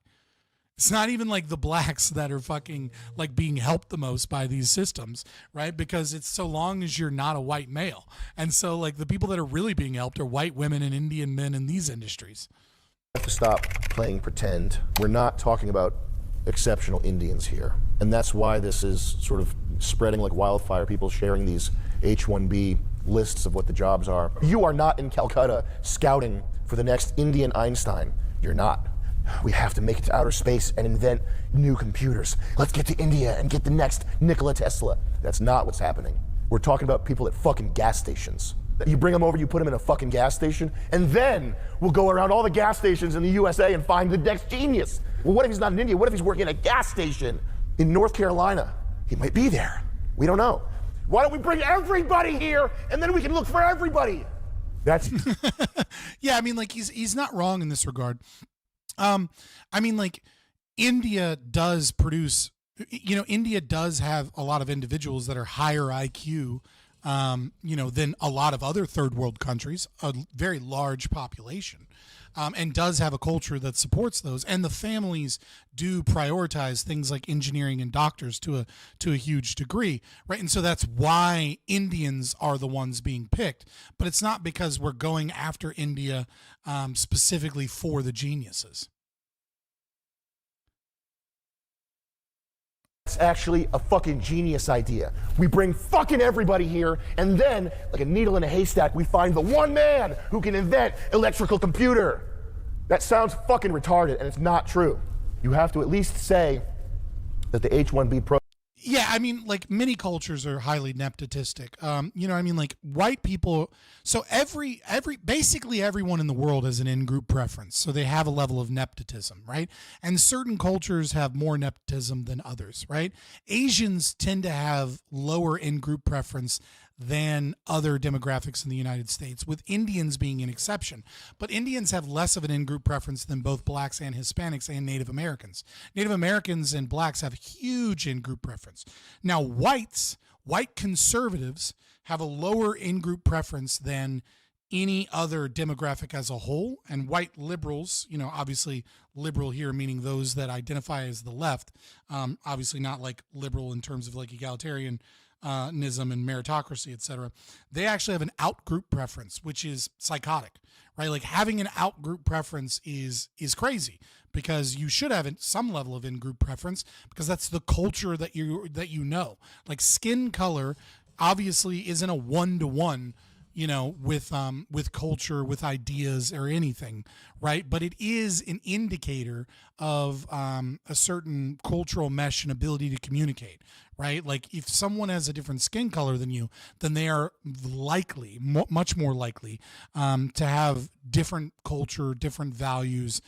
It's not even like the blacks that are fucking like being helped the most by these systems, right? Because it's so long as you're not a white male. And so like the people that are really being helped are white women and Indian men in these industries. We have to stop playing pretend. We're not talking about exceptional Indians here. And that's why this is sort of spreading like wildfire, people sharing these H-1B lists of what the jobs are. You are not in Calcutta scouting for the next Indian Einstein. You're not. We have to make it to outer space and invent new computers. Let's get to India and get the next Nikola Tesla. That's not what's happening. We're talking about people at fucking gas stations. You bring them over, you put them in a fucking gas station, and then we'll go around all the gas stations in the USA and find the next genius. Well, what if he's not in India? What if he's working at a gas station in North Carolina? He might be there. We don't know. Why don't we bring everybody here and then we can look for everybody? That's yeah, I mean, like he's not wrong in this regard. I mean, like India does produce, India does have a lot of individuals that are higher IQ, than a lot of other third world countries, a very large population. And does have a culture that supports those, and the families do prioritize things like engineering and doctors to a huge degree, right? And so that's why Indians are the ones being picked, but it's not because we're going after India specifically for the geniuses. It's actually a fucking genius idea. We bring fucking everybody here, and then, like a needle in a haystack, we find the one man who can invent electrical computer. That sounds fucking retarded, and it's not true. You have to at least say that the H-1B program. Yeah, I mean, like many cultures are highly nepotistic. I mean, like white people. So basically everyone in the world has an in-group preference. So they have a level of nepotism, right? And certain cultures have more nepotism than others, right? Asians tend to have lower in-group preference than other demographics in the United States, with Indians being an exception. But Indians have less of an in-group preference than both blacks and Hispanics and Native Americans. Native Americans and blacks have huge in-group preference. Now, white conservatives have a lower in-group preference than any other demographic as a whole, and white liberals, obviously liberal here meaning those that identify as the left, obviously not like liberal in terms of like egalitarian and meritocracy, etc. They actually have an out-group preference, which is psychotic, right? Like having an out-group preference is crazy, because you should have some level of in-group preference, because that's the culture that you know. Like skin color obviously isn't a one-to-one, with culture, with ideas or anything, right? But it is an indicator of a certain cultural mesh and ability to communicate, right? Like if someone has a different skin color than you, then they are likely, much more likely, to have different culture, different values,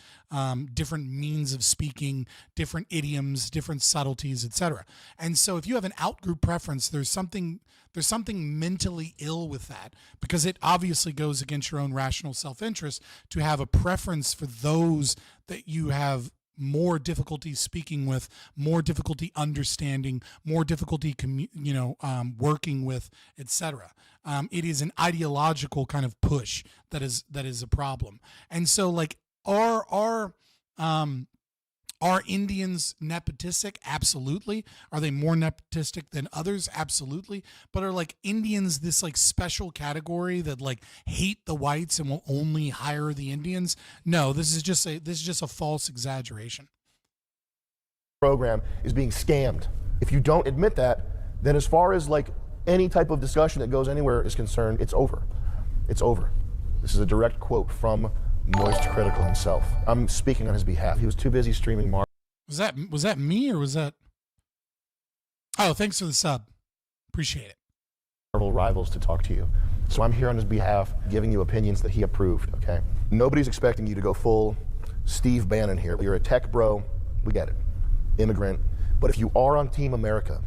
different means of speaking, different idioms, different subtleties, etc. And so if you have an out-group preference, there's something mentally ill with that, because it obviously goes against your own rational self-interest to have a preference for those that you have more difficulty speaking with, more difficulty understanding, more difficulty working with, etc. It is an ideological kind of push that is a problem. And so like our Are Indians nepotistic? Absolutely. Are they more nepotistic than others? Absolutely. But are like Indians this like special category that like hate the whites and will only hire the Indians? No, this is just a false exaggeration. Program is being scammed. If you don't admit that, then as far as like any type of discussion that goes anywhere is concerned, it's over. It's over. This is a direct quote from Moist Critical himself. I'm speaking on his behalf. He was too busy streaming Marvel. Was that me or was that? Oh, thanks for the sub. Appreciate it. Marvel rivals to talk to you. So I'm here on his behalf, giving you opinions that he approved, okay? Nobody's expecting you to go full Steve Bannon here. You're a tech bro. We get it. Immigrant. But if you are on Team America,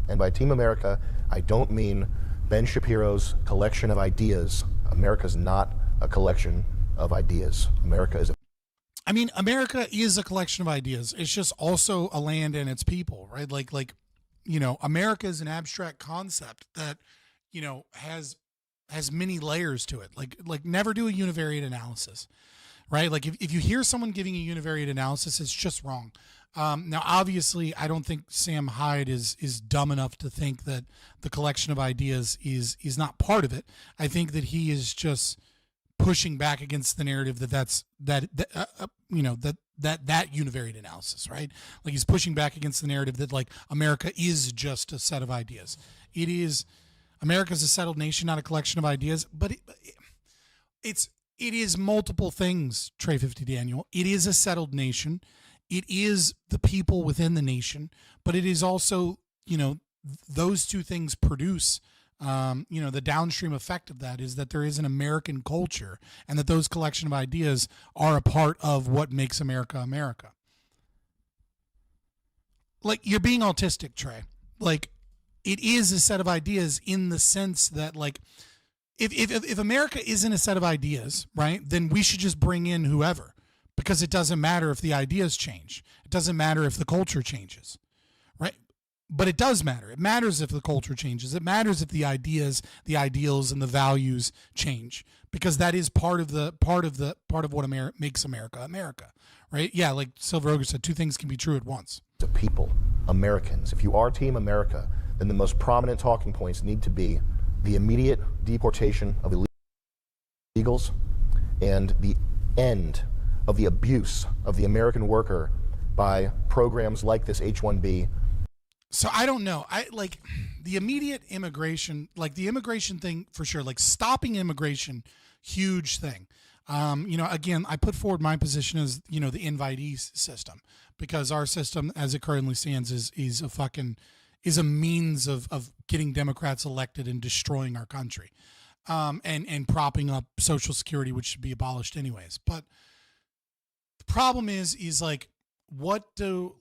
and by Team America, I don't mean Ben Shapiro's collection of ideas. America's not a collection of ideas. America is a collection of ideas. It's just also a land and its people, right? Like, you know, America is an abstract concept that, you know, has many layers to it. Like never do a univariate analysis, right? Like if you hear someone giving a univariate analysis, it's just wrong. Now, obviously, I don't think Sam Hyde is dumb enough to think that the collection of ideas is not part of it. I think that he is just pushing back against the narrative that univariate analysis, right? Like he's pushing back against the narrative that like America is just a set of ideas. America's a settled nation, not a collection of ideas, but it is multiple things, Trey 50 Daniel. It is a settled nation. It is the people within the nation, but it is also, you know, those two things produce, you know, the downstream effect of that is that there is an American culture and that those collection of ideas are a part of what makes America America. Like, you're being autistic, Trey. Like, it is a set of ideas in the sense that, like, if America isn't a set of ideas, right, then we should just bring in whoever. Because it doesn't matter if the ideas change. It doesn't matter if the culture changes, right? But it does matter. It matters if the culture changes. It matters if the ideas, the ideals, and the values change, because that is part of what makes America America, right? Yeah, like Silver Ogre said, two things can be true at once. The people, Americans. If you are Team America, then the most prominent talking points need to be the immediate deportation of illegals and the end of the abuse of the American worker by programs like this H-1B. So I don't know. I like the immediate immigration, like the immigration thing for sure, like stopping immigration, huge thing. You know, again, I put forward my position as, you know, the invitee system, because our system as it currently stands is a means of getting Democrats elected and destroying our country, and propping up Social Security, which should be abolished anyways. But the problem is like, what do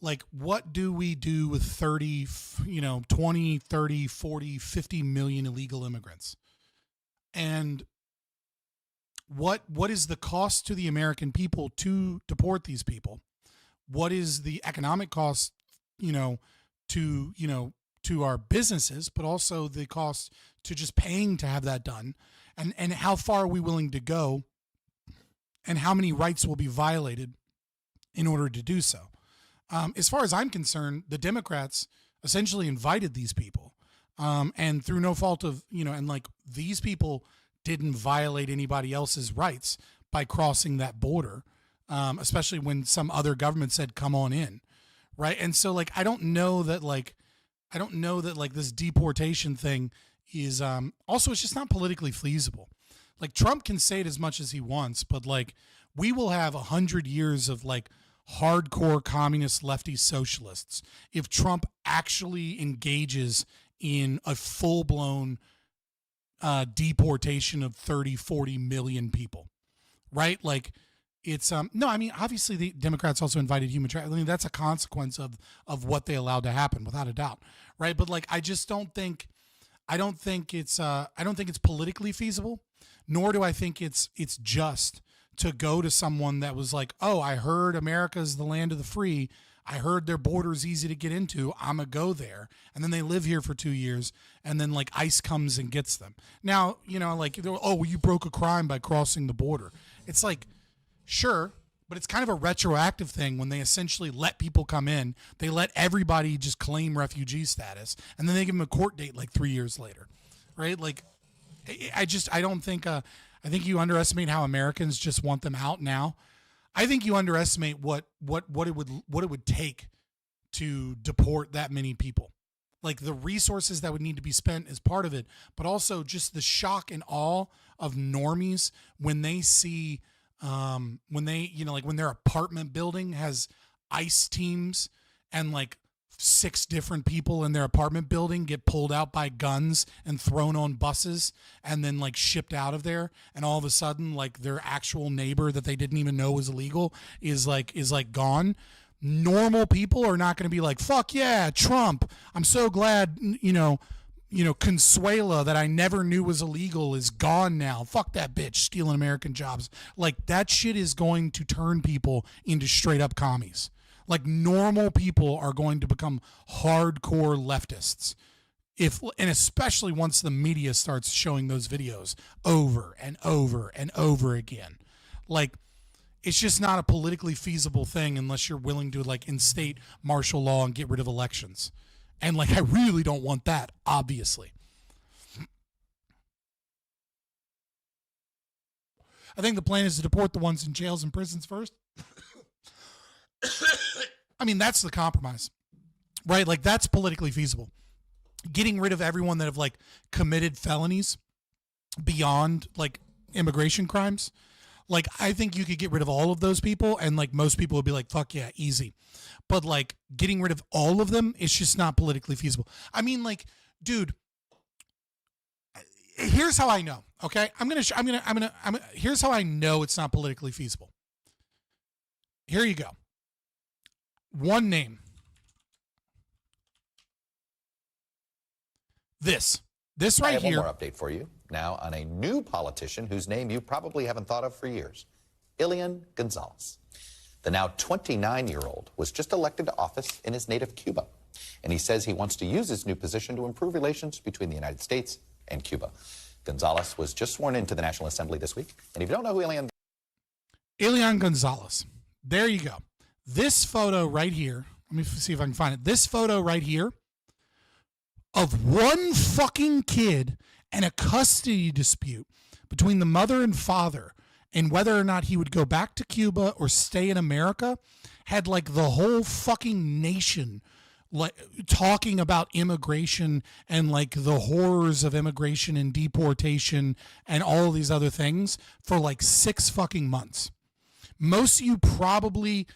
we do with 30, 20, 30, 40, 50 million illegal immigrants? And what is the cost to the American people to deport these people? What is the economic cost, to our businesses, but also the cost to just paying to have that done? And how far are we willing to go? And how many rights will be violated in order to do so? As far as I'm concerned, the Democrats essentially invited these people, and through no fault of, and like these people didn't violate anybody else's rights by crossing that border, especially when some other government said, come on in. Right. And so like, I don't know that this deportation thing is, also, it's just not politically feasible. Like Trump can say it as much as he wants, but like we will have 100 years of like hardcore communist lefty socialists if Trump actually engages in a full-blown deportation of 30, 40 million people, right? Like it's, no, I mean, obviously the Democrats also invited human trafficking. I mean, that's a consequence of what they allowed to happen, without a doubt. Right. But like, I don't think it's politically feasible, nor do I think it's just to go to someone that was like, oh, I heard America's the land of the free. I heard their border's easy to get into. I'm going to go there. And then they live here for 2 years. And then like ICE comes and gets them. Now, like, oh, well, you broke a crime by crossing the border. It's like, sure, But it's kind of a retroactive thing when they essentially let people come in. They let everybody just claim refugee status, and then they give them a court date like 3 years later, right? Like, I don't think. I think you underestimate how Americans just want them out now. I think you underestimate what it would take to deport that many people. Like the resources that would need to be spent is part of it, but also just the shock and awe of normies when they see. When they, like when their apartment building has ICE teams and like 6 different people in their apartment building get pulled out by guns and thrown on buses and then like shipped out of there. And all of a sudden, like their actual neighbor that they didn't even know was illegal is like gone. Normal people are not going to be like, fuck yeah, Trump. I'm so glad, Consuela that I never knew was illegal is gone now. Fuck that bitch stealing American jobs. Like that shit is going to turn people into straight up commies. Like normal people are going to become hardcore leftists. And especially once the media starts showing those videos over and over and over again. Like it's just not a politically feasible thing unless you're willing to like instate martial law and get rid of elections. And like, I really don't want that, obviously. I think the plan is to deport the ones in jails and prisons first. I mean, that's the compromise, right? Like, that's politically feasible. Getting rid of everyone that have like committed felonies beyond like immigration crimes. Like, I think you could get rid of all of those people and like most people would be like, fuck yeah, easy. But like getting rid of all of them, it's just not politically feasible. I mean, like, dude, here's how I know. Okay. Here's how I know it's not politically feasible. Here you go. One name. This right I have here. one more update for you now on a new politician whose name you probably haven't thought of for years, Elian Gonzalez. The now 29-year-old was just elected to office in his native Cuba, and he says he wants to use his new position to improve relations between the United States and Cuba. Gonzalez was just sworn into the National Assembly this week, and if you don't know who Elian Gonzalez, there you go. This photo right here, let me see if I can find it. This photo right here of one fucking kid and a custody dispute between the mother and father and whether or not he would go back to Cuba or stay in America had like the whole fucking nation like talking about immigration and like the horrors of immigration and deportation and all of these other things for like 6 fucking months. Most of you probably,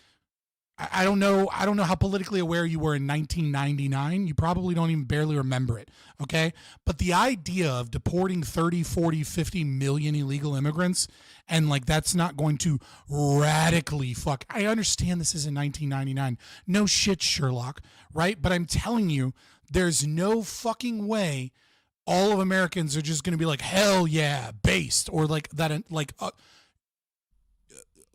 I don't know how politically aware you were in 1999. You probably don't even barely remember it, okay? But the idea of deporting 30, 40, 50 million illegal immigrants and like that's not going to radically fuck. I understand this is in 1999. No shit, Sherlock, right? But I'm telling you, there's no fucking way all of Americans are just going to be like, hell yeah, based or like that, like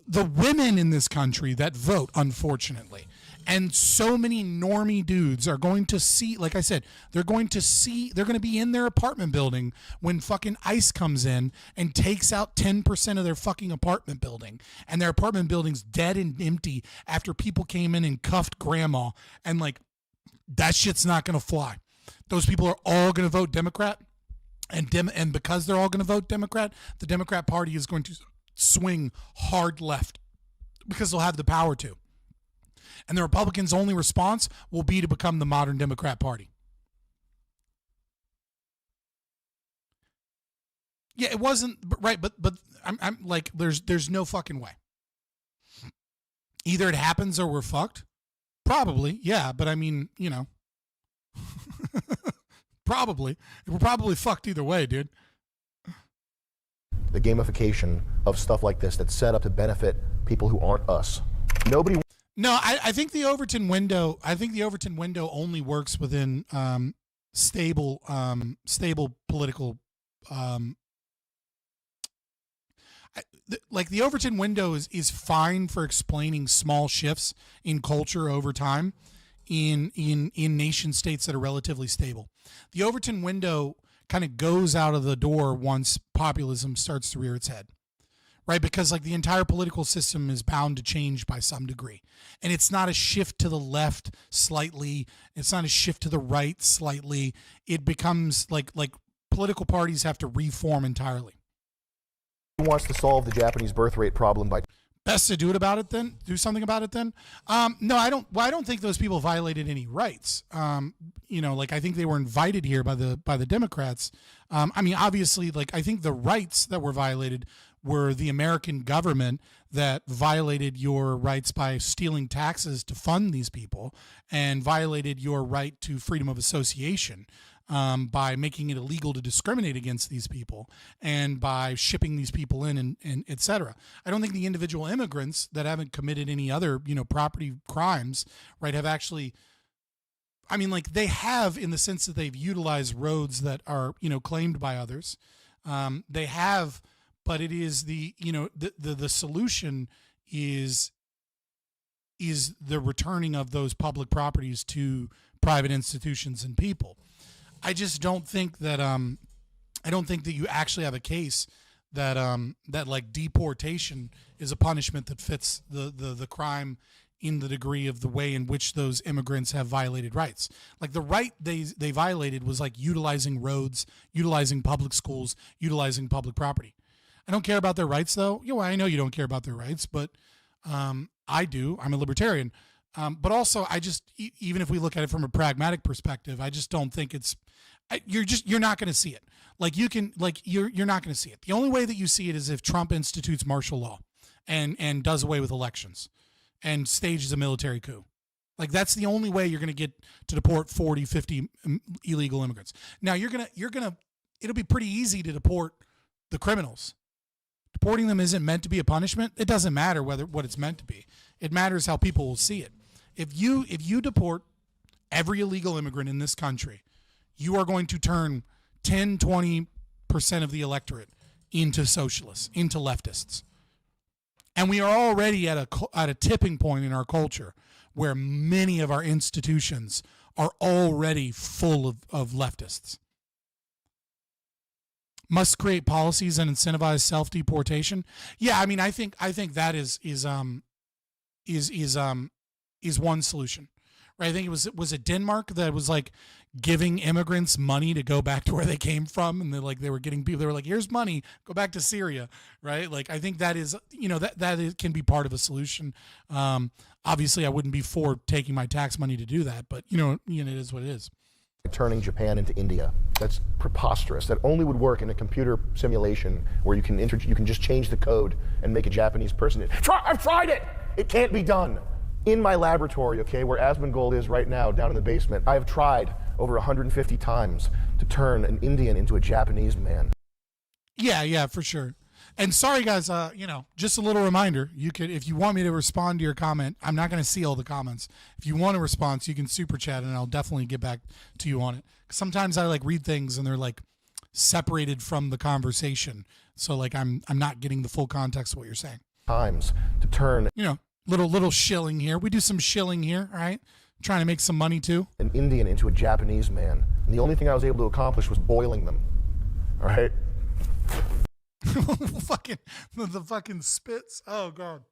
the women in this country that vote, unfortunately, and so many normie dudes are going to see, like I said, they're going to be in their apartment building when fucking ICE comes in and takes out 10% of their fucking apartment building, and their apartment building's dead and empty after people came in and cuffed grandma, and like, that shit's not going to fly. Those people are all going to vote Democrat, and because they're all going to vote Democrat, the Democrat Party is going to swing hard left because they'll have the power to. And the Republicans' only response will be to become the modern Democrat Party. Yeah, it wasn't right, but I'm like, there's no fucking way. Either it happens or we're fucked. Probably, yeah, but I mean, probably. We're probably fucked either way, dude. The gamification of stuff like this that's set up to benefit people who aren't us. Nobody. No, I think the Overton window. I think the Overton window only works within stable political. Like the Overton window is fine for explaining small shifts in culture over time, in nation states that are relatively stable. The Overton window kind of goes out of the door once populism starts to rear its head, right? Because like the entire political system is bound to change by some degree. And it's not a shift to the left slightly. It's not a shift to the right slightly. It becomes like political parties have to reform entirely. He wants to solve the Japanese birth rate problem by... Best to do it about it then? Do something about it then? No, I don't. Well, I don't think those people violated any rights. Like I think they were invited here by the Democrats. I mean, obviously, like I think the rights that were violated were the American government that violated your rights by stealing taxes to fund these people and violated your right to freedom of association. By making it illegal to discriminate against these people and by shipping these people in and et cetera. I don't think the individual immigrants that haven't committed any other, property crimes, right, have actually, I mean, like they have in the sense that they've utilized roads that are, claimed by others. They have, but it is the solution is the returning of those public properties to private institutions and people. I just don't think that you actually have a case that like deportation is a punishment that fits the crime in the degree of the way in which those immigrants have violated rights. Like the right they violated was like utilizing roads, utilizing public schools, utilizing public property. I don't care about their rights though. I know you don't care about their rights, but I do. I'm a libertarian. But also, I just, even if we look at it from a pragmatic perspective, I just don't think you're not going to see it. Like you're not going to see it. The only way that you see it is if Trump institutes martial law and does away with elections and stages a military coup. Like that's the only way you're going to get to deport 40, 50 illegal immigrants. Now it'll be pretty easy to deport the criminals. Deporting them isn't meant to be a punishment. It doesn't matter what it's meant to be. It matters how people will see it. If you deport every illegal immigrant in this country, you are going to turn 10, 20% of the electorate into socialists, into leftists. And we are already at a tipping point in our culture where many of our institutions are already full of leftists. Must create policies and incentivize self-deportation. Yeah, I mean, I think that is one solution, right? I think was it Denmark that was like giving immigrants money to go back to where they came from, and they were getting people. They were like, "Here's money, go back to Syria," right? Like I think that is can be part of a solution. Obviously, I wouldn't be for taking my tax money to do that, but it is what it is. Turning Japan into India. That's preposterous. That only would work in a computer simulation where you can just change the code and make a Japanese person. I've tried it! It can't be done. In my laboratory, okay, where Asmongold is right now, down in the basement, I've tried over 150 times to turn an Indian into a Japanese man. Yeah, for sure. And sorry, guys, just a little reminder, you could, if you want me to respond to your comment, I'm not going to see all the comments. If you want a response, you can super chat and I'll definitely get back to you on it. Sometimes I read things and they're separated from the conversation. So I'm not getting the full context of what you're saying. Times to turn, little shilling here. We do some shilling here, all right? Trying to make some money too. An Indian into a Japanese man. And the only thing I was able to accomplish was boiling them. All right? the fucking spits. Oh God.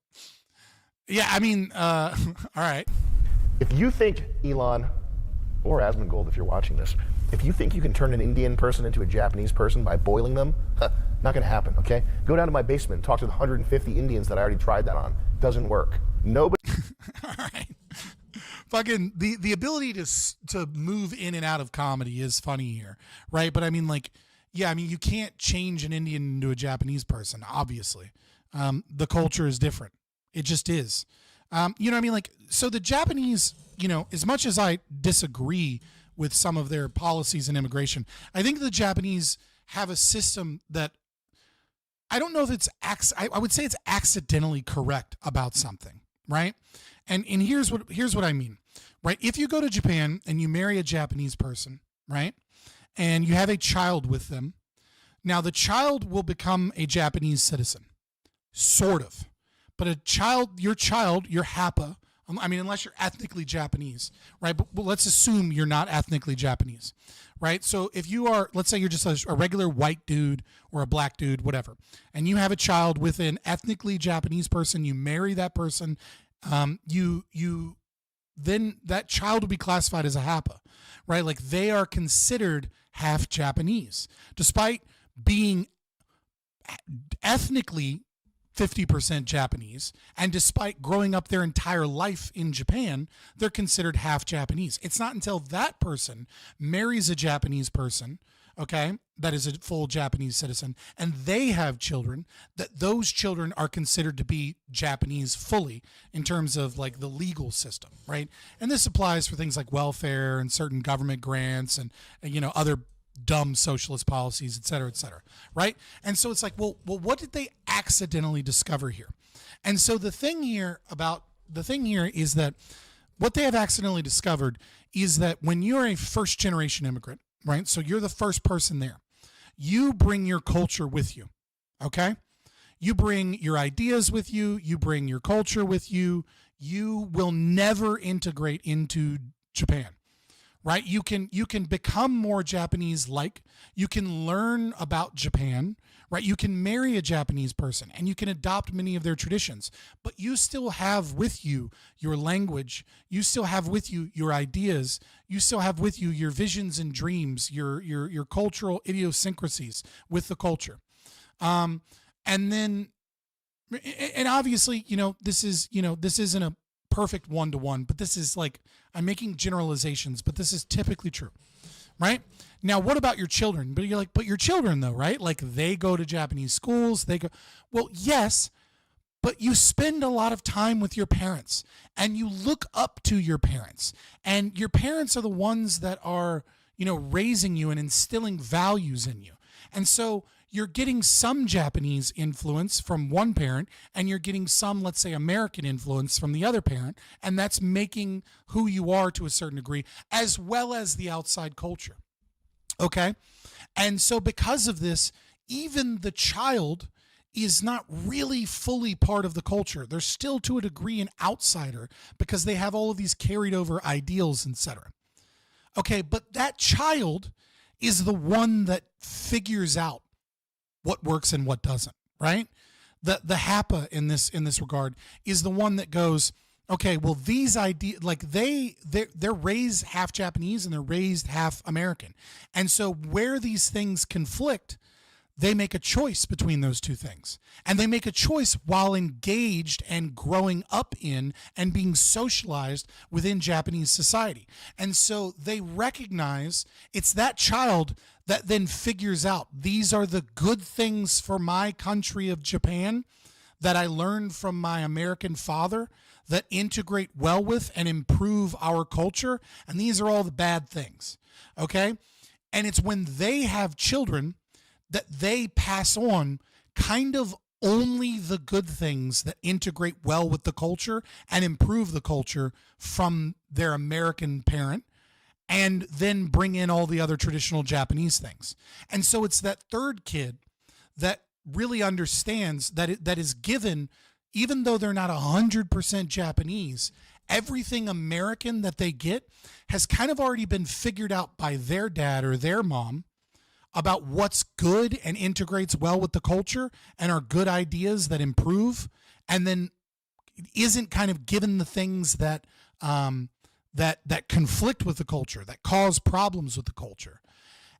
Yeah, I mean, all right. If you think, Elon, or Asmongold if you're watching this, if you think you can turn an Indian person into a Japanese person by boiling them, not gonna happen, okay? Go down to my basement and talk to the 150 Indians that I already tried that on. Doesn't work. Nobody. All right. Fucking the ability to move in and out of comedy is funny here, right? But I mean, you can't change an Indian into a Japanese person, obviously. The culture is different. It just is. You know what I mean? So the Japanese, as much as I disagree with some of their policies in immigration, I think the Japanese have a system that I don't know if it's, I would say it's accidentally correct about something, right? And here's what I mean, right? If you go to Japan and you marry a Japanese person, right? And you have a child with them. Now the child will become a Japanese citizen, sort of. But your HAPA, I mean, unless you're ethnically Japanese, right? But let's assume you're not ethnically Japanese, right? So if you are, let's say you're just a regular white dude or a black dude, whatever, and you have a child with an ethnically Japanese person, you marry that person, then that child will be classified as a Hapa, right? Like they are considered half Japanese, despite being ethnically 50% Japanese, and despite growing up their entire life in Japan, they're considered half Japanese. It's not until that person marries a Japanese person, okay, that is a full Japanese citizen, and they have children, that those children are considered to be Japanese fully in terms of like the legal system, right? And this applies for things like welfare and certain government grants and you know, other dumb socialist policies, et cetera, right? And so it's like, well, what did they accidentally discover here? And so the thing here is that what they have accidentally discovered is that when you're a first generation immigrant, right? So you're the first person there. You bring your culture with you, okay? You bring your ideas with you. You bring your culture with you. You will never integrate into Japan. Right? You can become more Japanese-like. You can learn about Japan, right? You can marry a Japanese person and you can adopt many of their traditions, but you still have with you your language. You still have with you your ideas. You still have with you your visions and dreams, your cultural idiosyncrasies with the culture. And obviously, this isn't a perfect one-to-one, but this is like, I'm making generalizations, but this is typically true, right? Now, what about your children? But you're like, but your children though, right? Like they go to Japanese schools, well, yes, but you spend a lot of time with your parents and you look up to your parents, and your parents are the ones that are, raising you and instilling values in you. And so you're getting some Japanese influence from one parent, and you're getting some, let's say, American influence from the other parent, and that's making who you are to a certain degree, as well as the outside culture. Okay? And so because of this, even the child is not really fully part of the culture. They're still, to a degree, an outsider because they have all of these carried over ideals, etc. Okay, but that child is the one that figures out what works and what doesn't, right? The Hapa in this regard is the one that goes, okay, well, these ideas, like they're raised half Japanese and they're raised half American. And so where these things conflict, they make a choice between those two things. And they make a choice while engaged and growing up in and being socialized within Japanese society. And so they recognize it's that child that then figures out, these are the good things for my country of Japan that I learned from my American father that integrate well with and improve our culture. And these are all the bad things. Okay? And it's when they have children that they pass on kind of only the good things that integrate well with the culture and improve the culture from their American parent, and then bring in all the other traditional Japanese things. And so it's that third kid that really understands that is given, even though they're not 100% Japanese, everything American that they get has kind of already been figured out by their dad or their mom about what's good and integrates well with the culture and are good ideas that improve, and then isn't kind of given the things that that conflict with the culture, that cause problems with the culture.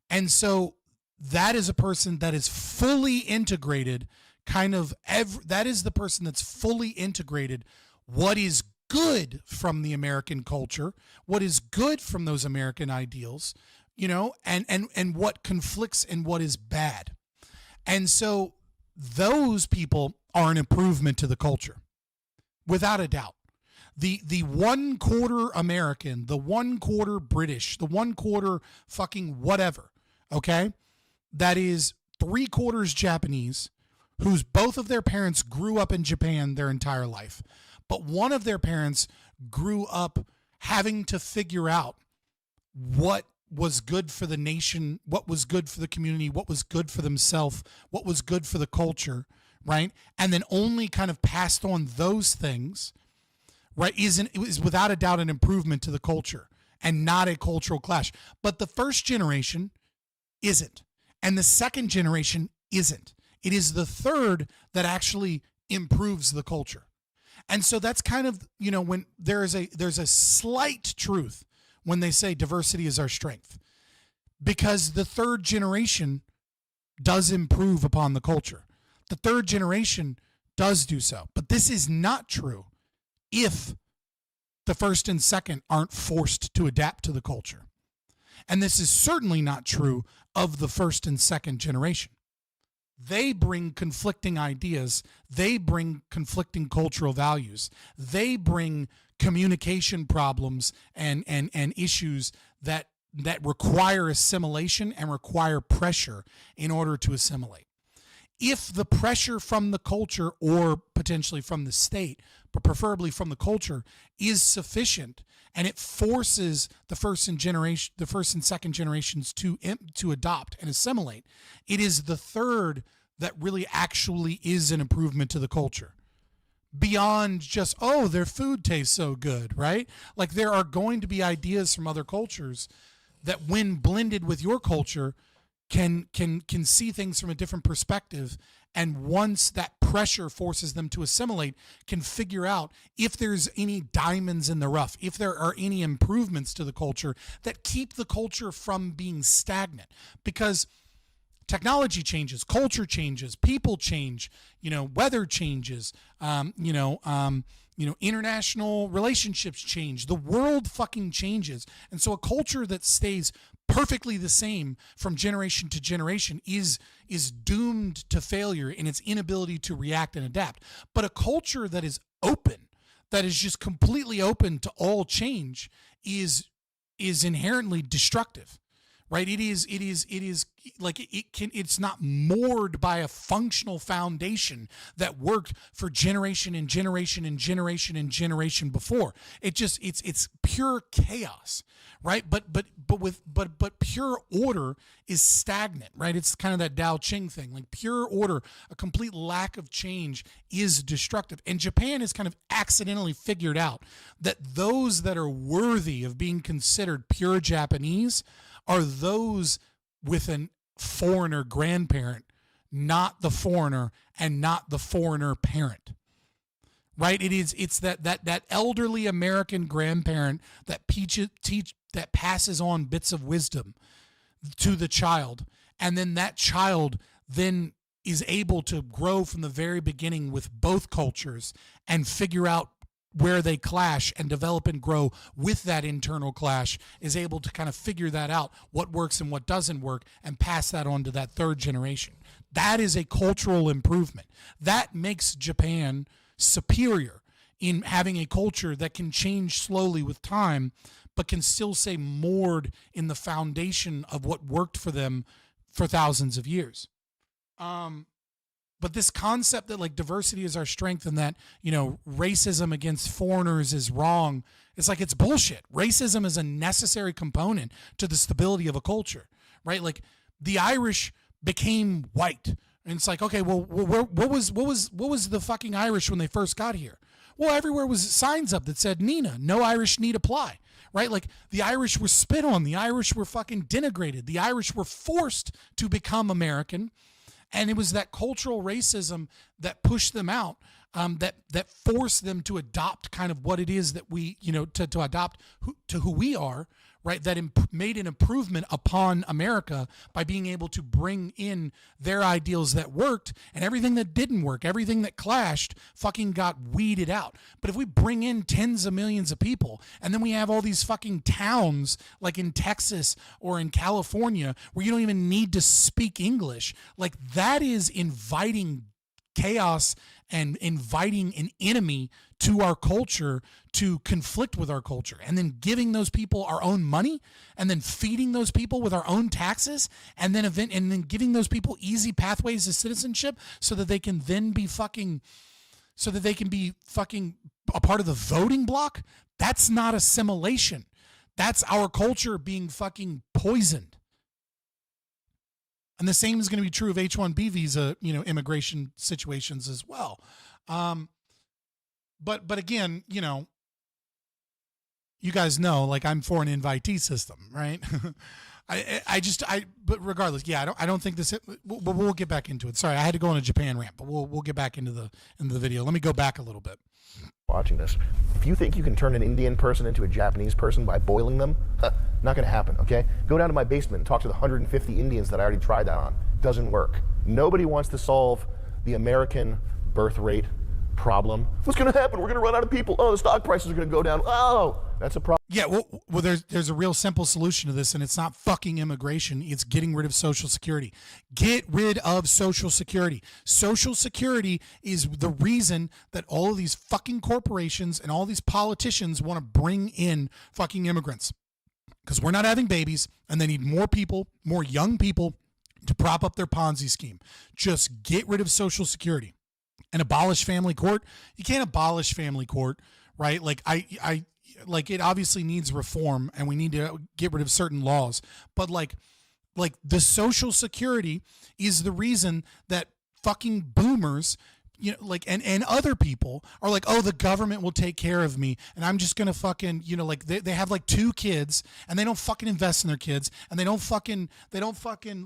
And so that is a person that is fully integrated, that is the person that's fully integrated what is good from the American culture, what is good from those American ideals, and what conflicts and what is bad. And so those people are an improvement to the culture, without a doubt. The 1/4 American, the 1/4 British, the 1/4 fucking whatever, okay, that is 3/4 Japanese, whose both of their parents grew up in Japan their entire life, but one of their parents grew up having to figure out what was good for the nation, what was good for the community, what was good for themselves, what was good for the culture, right? And then only kind of passed on those things, right, is without a doubt an improvement to the culture and not a cultural clash. But the first generation isn't. And the second generation isn't. It is the third that actually improves the culture. And so that's kind of, when there's a slight truth when they say diversity is our strength, because the third generation does improve upon the culture. The third generation does do so. But this is not true if the first and second aren't forced to adapt to the culture. And this is certainly not true of the first and second generation. They bring conflicting ideas. They bring conflicting cultural values. They bring communication problems and issues that require assimilation and require pressure in order to assimilate. If the pressure from the culture, or potentially from the state, but preferably from the culture, is sufficient, and it forces the first and second generations to adopt and assimilate, it is the third that really actually is an improvement to the culture. Beyond just, oh, their food tastes so good, right? Like, there are going to be ideas from other cultures that, when blended with your culture, can see things from a different perspective, and once that pressure forces them to assimilate, can figure out if there's any diamonds in the rough, if there are any improvements to the culture that keep the culture from being stagnant. Because technology changes, culture changes, people change, weather changes, international relationships change, the world fucking changes. And so a culture that stays perfectly the same from generation to generation is doomed to failure in its inability to react and adapt. But a culture that is open, that is just completely open to all change, is inherently destructive, right? It's not moored by a functional foundation that worked for generation and generation and generation and generation before. It's pure chaos, right? But pure order is stagnant, right? It's kind of that Tao Ching thing. Like, pure order, a complete lack of change, is destructive. And Japan has kind of accidentally figured out that those that are worthy of being considered pure Japanese are those with a foreigner grandparent, not the foreigner and not the foreigner parent. Right? It's that elderly American grandparent that passes on bits of wisdom to the child, and then that child then is able to grow from the very beginning with both cultures and figure out where they clash and develop and grow with that internal clash, is able to kind of figure that out, what works and what doesn't work, and pass that on to that third generation. That is a cultural improvement. That makes Japan superior in having a culture that can change slowly with time, but can still stay moored in the foundation of what worked for them for thousands of years. But this concept that, like, diversity is our strength and that, racism against foreigners is wrong, it's bullshit. Racism is a necessary component to the stability of a culture, right? Like, the Irish became white, and it's like, okay, well, what was the fucking Irish when they first got here? Well, everywhere was signs up that said, Nina, no Irish need apply, right? Like, the Irish were spit on, the Irish were fucking denigrated, the Irish were forced to become American. And it was that cultural racism that pushed them out, that forced them to adopt kind of what it is that we, to adopt who we are, right? That made an improvement upon America by being able to bring in their ideals that worked, and everything that didn't work, everything that clashed, fucking got weeded out. But if we bring in tens of millions of people, and then we have all these fucking towns like in Texas or in California where you don't even need to speak English, like, that is inviting chaos and inviting an enemy to our culture to conflict with our culture, and then giving those people our own money, and then feeding those people with our own taxes, and then giving those people easy pathways to citizenship so that they can then be fucking a part of the voting block. That's not assimilation. That's our culture being fucking poisoned. And the same is going to be true of H-1B visa, immigration situations as well. But again, you guys know, like, I'm for an invitee system, right? But regardless, yeah, I don't think this. We'll get back into it. Sorry, I had to go on a Japan rant, but we'll get back into the video. Let me go back a little bit. Watching this, if you think you can turn an Indian person into a Japanese person by boiling them, not going to happen. Okay, go down to my basement and talk to the 150 Indians that I already tried that on. Doesn't work. Nobody wants to solve the American birth rate problem. What's going to happen? We're going to run out of people. Oh, the stock prices are going to go down. Oh, that's a problem. Yeah, well, there's a real simple solution to this, and it's not fucking immigration. It's getting rid of Social Security. Get rid of Social Security. Social Security is the reason that all of these fucking corporations and all these politicians want to bring in fucking immigrants, because we're not having babies, and they need more people, more young people, to prop up their Ponzi scheme. Just get rid of Social Security and abolish family court. You can't abolish family court, right? Like like it obviously needs reform, and we need to get rid of certain laws. But like the Social Security is the reason that fucking boomers, you know, like, and other people are like, oh, the government will take care of me, and I'm just gonna fucking, you know, like they have like 2 kids, and they don't fucking invest in their kids, and they don't fucking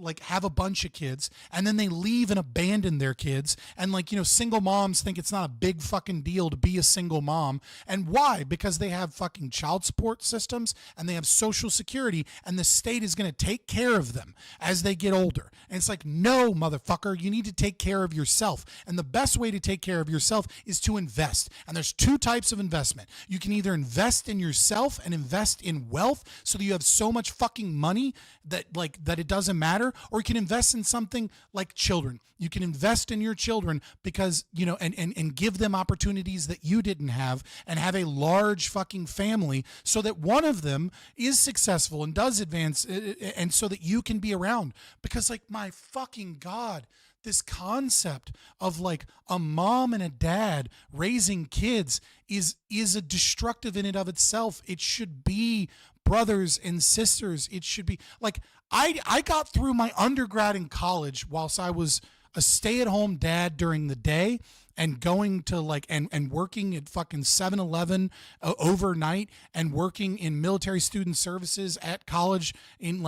like have a bunch of kids, and then they leave and abandon their kids, and like, you know, single moms think it's not a big fucking deal to be a single mom. And why? Because they have fucking child support systems, and they have Social Security, and the state is gonna take care of them as they get older. And it's like, no, motherfucker, you need to take care of yourself, and the best way to take care of yourself is to invest. And there's 2 types of investment. You can either invest in yourself and invest in wealth so that you have so much fucking money that it doesn't matter, or you can invest in something like children. You can invest in your children because, you know, and give them opportunities that you didn't have, and have a large fucking family so that one of them is successful and does advance, and so that you can be around. Because, like, my fucking God, this concept of like a mom and a dad raising kids is a destructive in and of itself. It should be brothers and sisters. It should be like, I got through my undergrad in college whilst I was a stay-at-home dad during the day, and going to like and working at fucking 7-Eleven overnight, and working in military student services at college in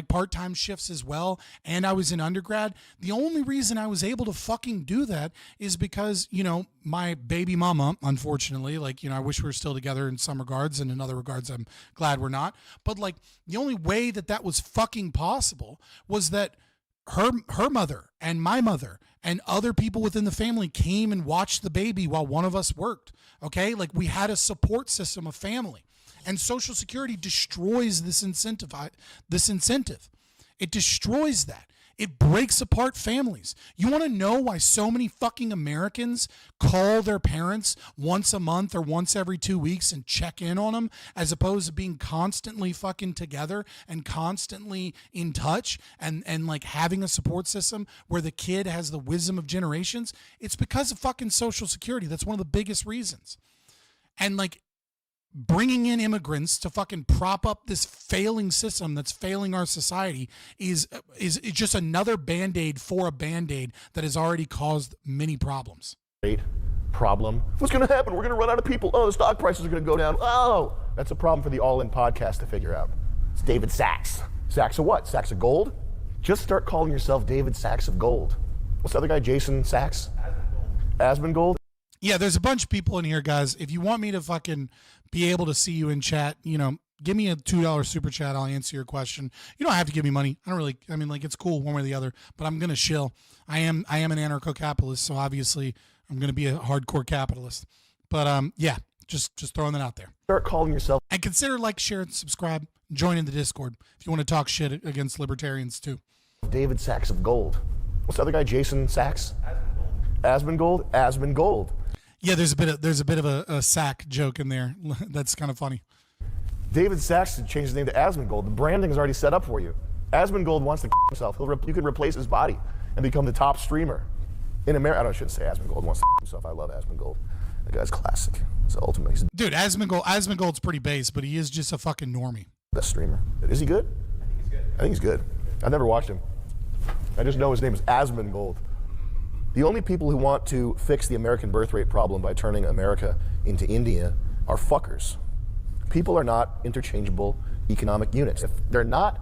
part-time shifts as well. And I was in undergrad. The only reason I was able to fucking do that is because, you know, my baby mama, unfortunately, like, you know, I wish we were still together in some regards, and in other regards I'm glad we're not. But like, the only way that was fucking possible was that her mother and my mother and other people within the family came and watched the baby while one of us worked. Okay, like, we had a support system of family, and Social Security destroys this incentive. It destroys that. It breaks apart families. You want to know why so many fucking Americans call their parents once a month or once every 2 weeks and check in on them, as opposed to being constantly fucking together and constantly in touch, and like having a support system where the kid has the wisdom of generations? It's because of fucking Social Security. That's one of the biggest reasons. And like, bringing in immigrants to fucking prop up this failing system that's failing our society is just another Band-Aid for a Band-Aid that has already caused many problems. Great problem. What's going to happen? We're going to run out of people. Oh, the stock prices are going to go down. Oh, that's a problem for the All In podcast to figure out. It's David Sachs. Sachs of what? Sachs of gold? Just start calling yourself David Sachs of gold. What's the other guy? Jason Sachs? Asmongold? Yeah, there's a bunch of people in here, guys. If you want me to fucking be able to see you in chat, you know, give me a $2 super chat. I'll answer your question. You don't have to give me money. It's cool one way or the other, but I'm going to shill. I am an anarcho-capitalist, so obviously I'm going to be a hardcore capitalist. But yeah, just throwing that out there. Start calling yourself. And consider like, share, and subscribe. Join in the Discord if you want to talk shit against libertarians too. David Sachs of gold. What's the other guy? Jason Sachs? Asmongold? Asmongold. Yeah, there's a bit of a sack joke in there. That's kind of funny. David Sachs changed his name to Asmongold. The branding is already set up for you. Asmongold wants to himself. You can replace his body and become the top streamer in America. I shouldn't say Asmongold wants to himself. I love Asmongold. The guy's classic. He's ultimate. Dude, Asmongold's pretty base, but he is just a fucking normie. Best streamer. Is he good? I think he's good. I've never watched him. I just know his name is Asmongold. The only people who want to fix the American birth rate problem by turning America into India are fuckers. People are not interchangeable economic units. If they're not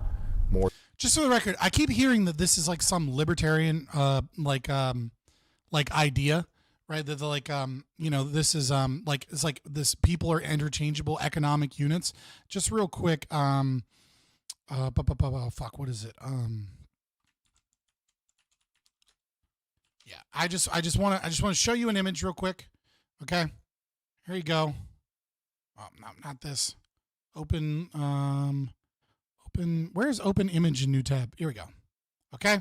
more... Just for the record, I keep hearing that this is like some libertarian like idea, right? That they're like this is like it's like this people are interchangeable economic units. Just real quick, fuck, what is it? Yeah, I just want to show you an image real quick. Okay, here you go. Oh, not this. Open. Where's open image in new tab? Here we go. Okay,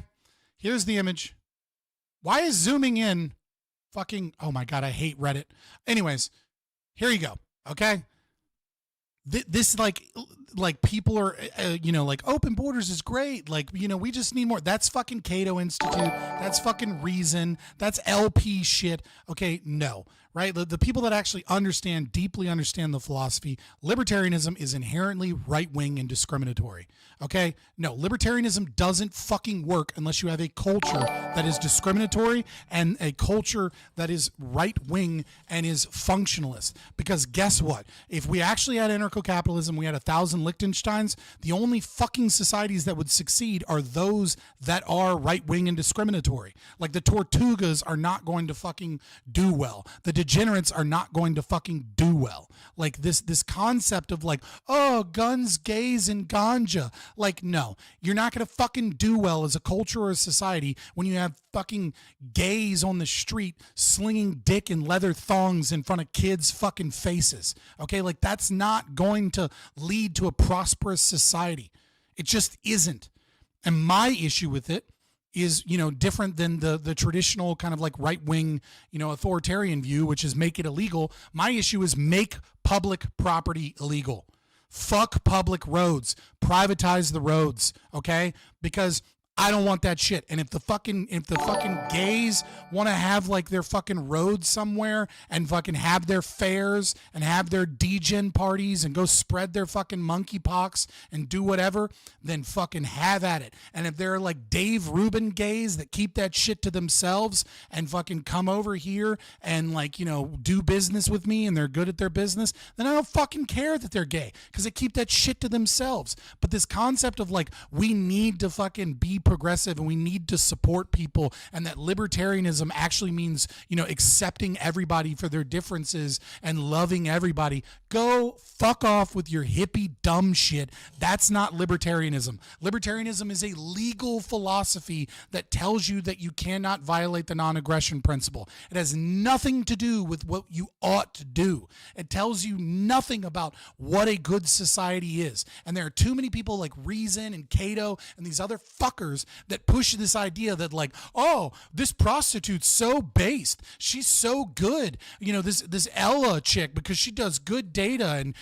here's the image. Why is zooming in fucking? Oh my god, I hate Reddit. Anyways, here you go. Okay, this like people are like open borders is great, like we just need more. That's fucking Cato Institute, that's fucking Reason, that's LP shit. Okay, no, right? The people that actually deeply understand the philosophy, libertarianism is inherently right-wing and discriminatory. Okay, no, libertarianism doesn't fucking work unless you have a culture that is discriminatory and a culture that is right-wing and is functionalist. Because guess what? If we actually had anarcho-capitalism, we had 1,000 Liechtensteins, the only fucking societies that would succeed are those that are right-wing and discriminatory. Like the Tortugas are not going to fucking do well. The degenerates are not going to fucking do well. Like this concept of like, oh, guns, gays, and ganja. Like, no, you're not going to fucking do well as a culture or a society when you have fucking gays on the street slinging dick and leather thongs in front of kids' fucking faces. Okay, like that's not going to lead to a prosperous society. It just isn't. And my issue with it is, different than the traditional kind of like right-wing, authoritarian view, which is make it illegal. My issue is make public property illegal. Fuck public roads. Privatize the roads, okay? Because I don't want that shit. And if the fucking gays want to have like their fucking roads somewhere and fucking have their fairs and have their degen parties and go spread their fucking monkeypox and do whatever, then fucking have at it. And if they're like Dave Rubin gays that keep that shit to themselves and fucking come over here and like, do business with me and they're good at their business, then I don't fucking care that they're gay because they keep that shit to themselves. But this concept of like, we need to fucking be progressive and we need to support people, and that libertarianism actually means accepting everybody for their differences and loving everybody. Go fuck off with your hippie dumb shit. That's not libertarianism. Libertarianism is a legal philosophy that tells you that you cannot violate the non-aggression principle. It has nothing to do with what you ought to do. It tells you nothing about what a good society is. And there are too many people like Reason and Cato and these other fuckers that push this idea that like, oh, this prostitute's so based, she's so good, this Ella chick, because she does good data and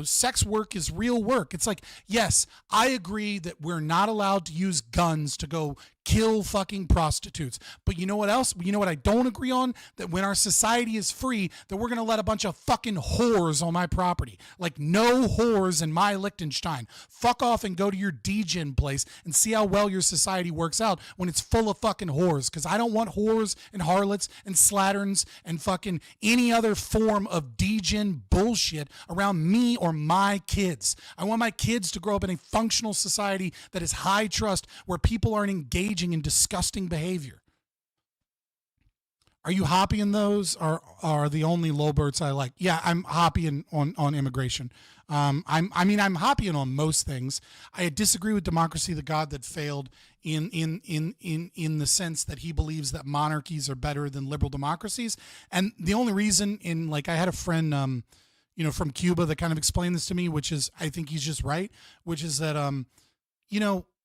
sex work is real work. It's like, yes, I agree that we're not allowed to use guns to go kill fucking prostitutes. But you know what else? You know what I don't agree on? That when our society is free, that we're going to let a bunch of fucking whores on my property. Like, no whores in my Liechtenstein. Fuck off and go to your degen place and see how well your society works out when it's full of fucking whores. Because I don't want whores and harlots and slatterns and fucking any other form of degen bullshit around me or my kids. I want my kids to grow up in a functional society that is high trust, where people aren't engaging in disgusting behavior. Are you Hoppean those are the only Lolberts I like? Yeah, I'm Hoppean on immigration. I'm Hoppean on most things. I disagree with democracy, the god that failed, in the sense that he believes that monarchies are better than liberal democracies. And the only reason I had a friend from Cuba that kind of explained this to me, which is, I think he's just right, which is that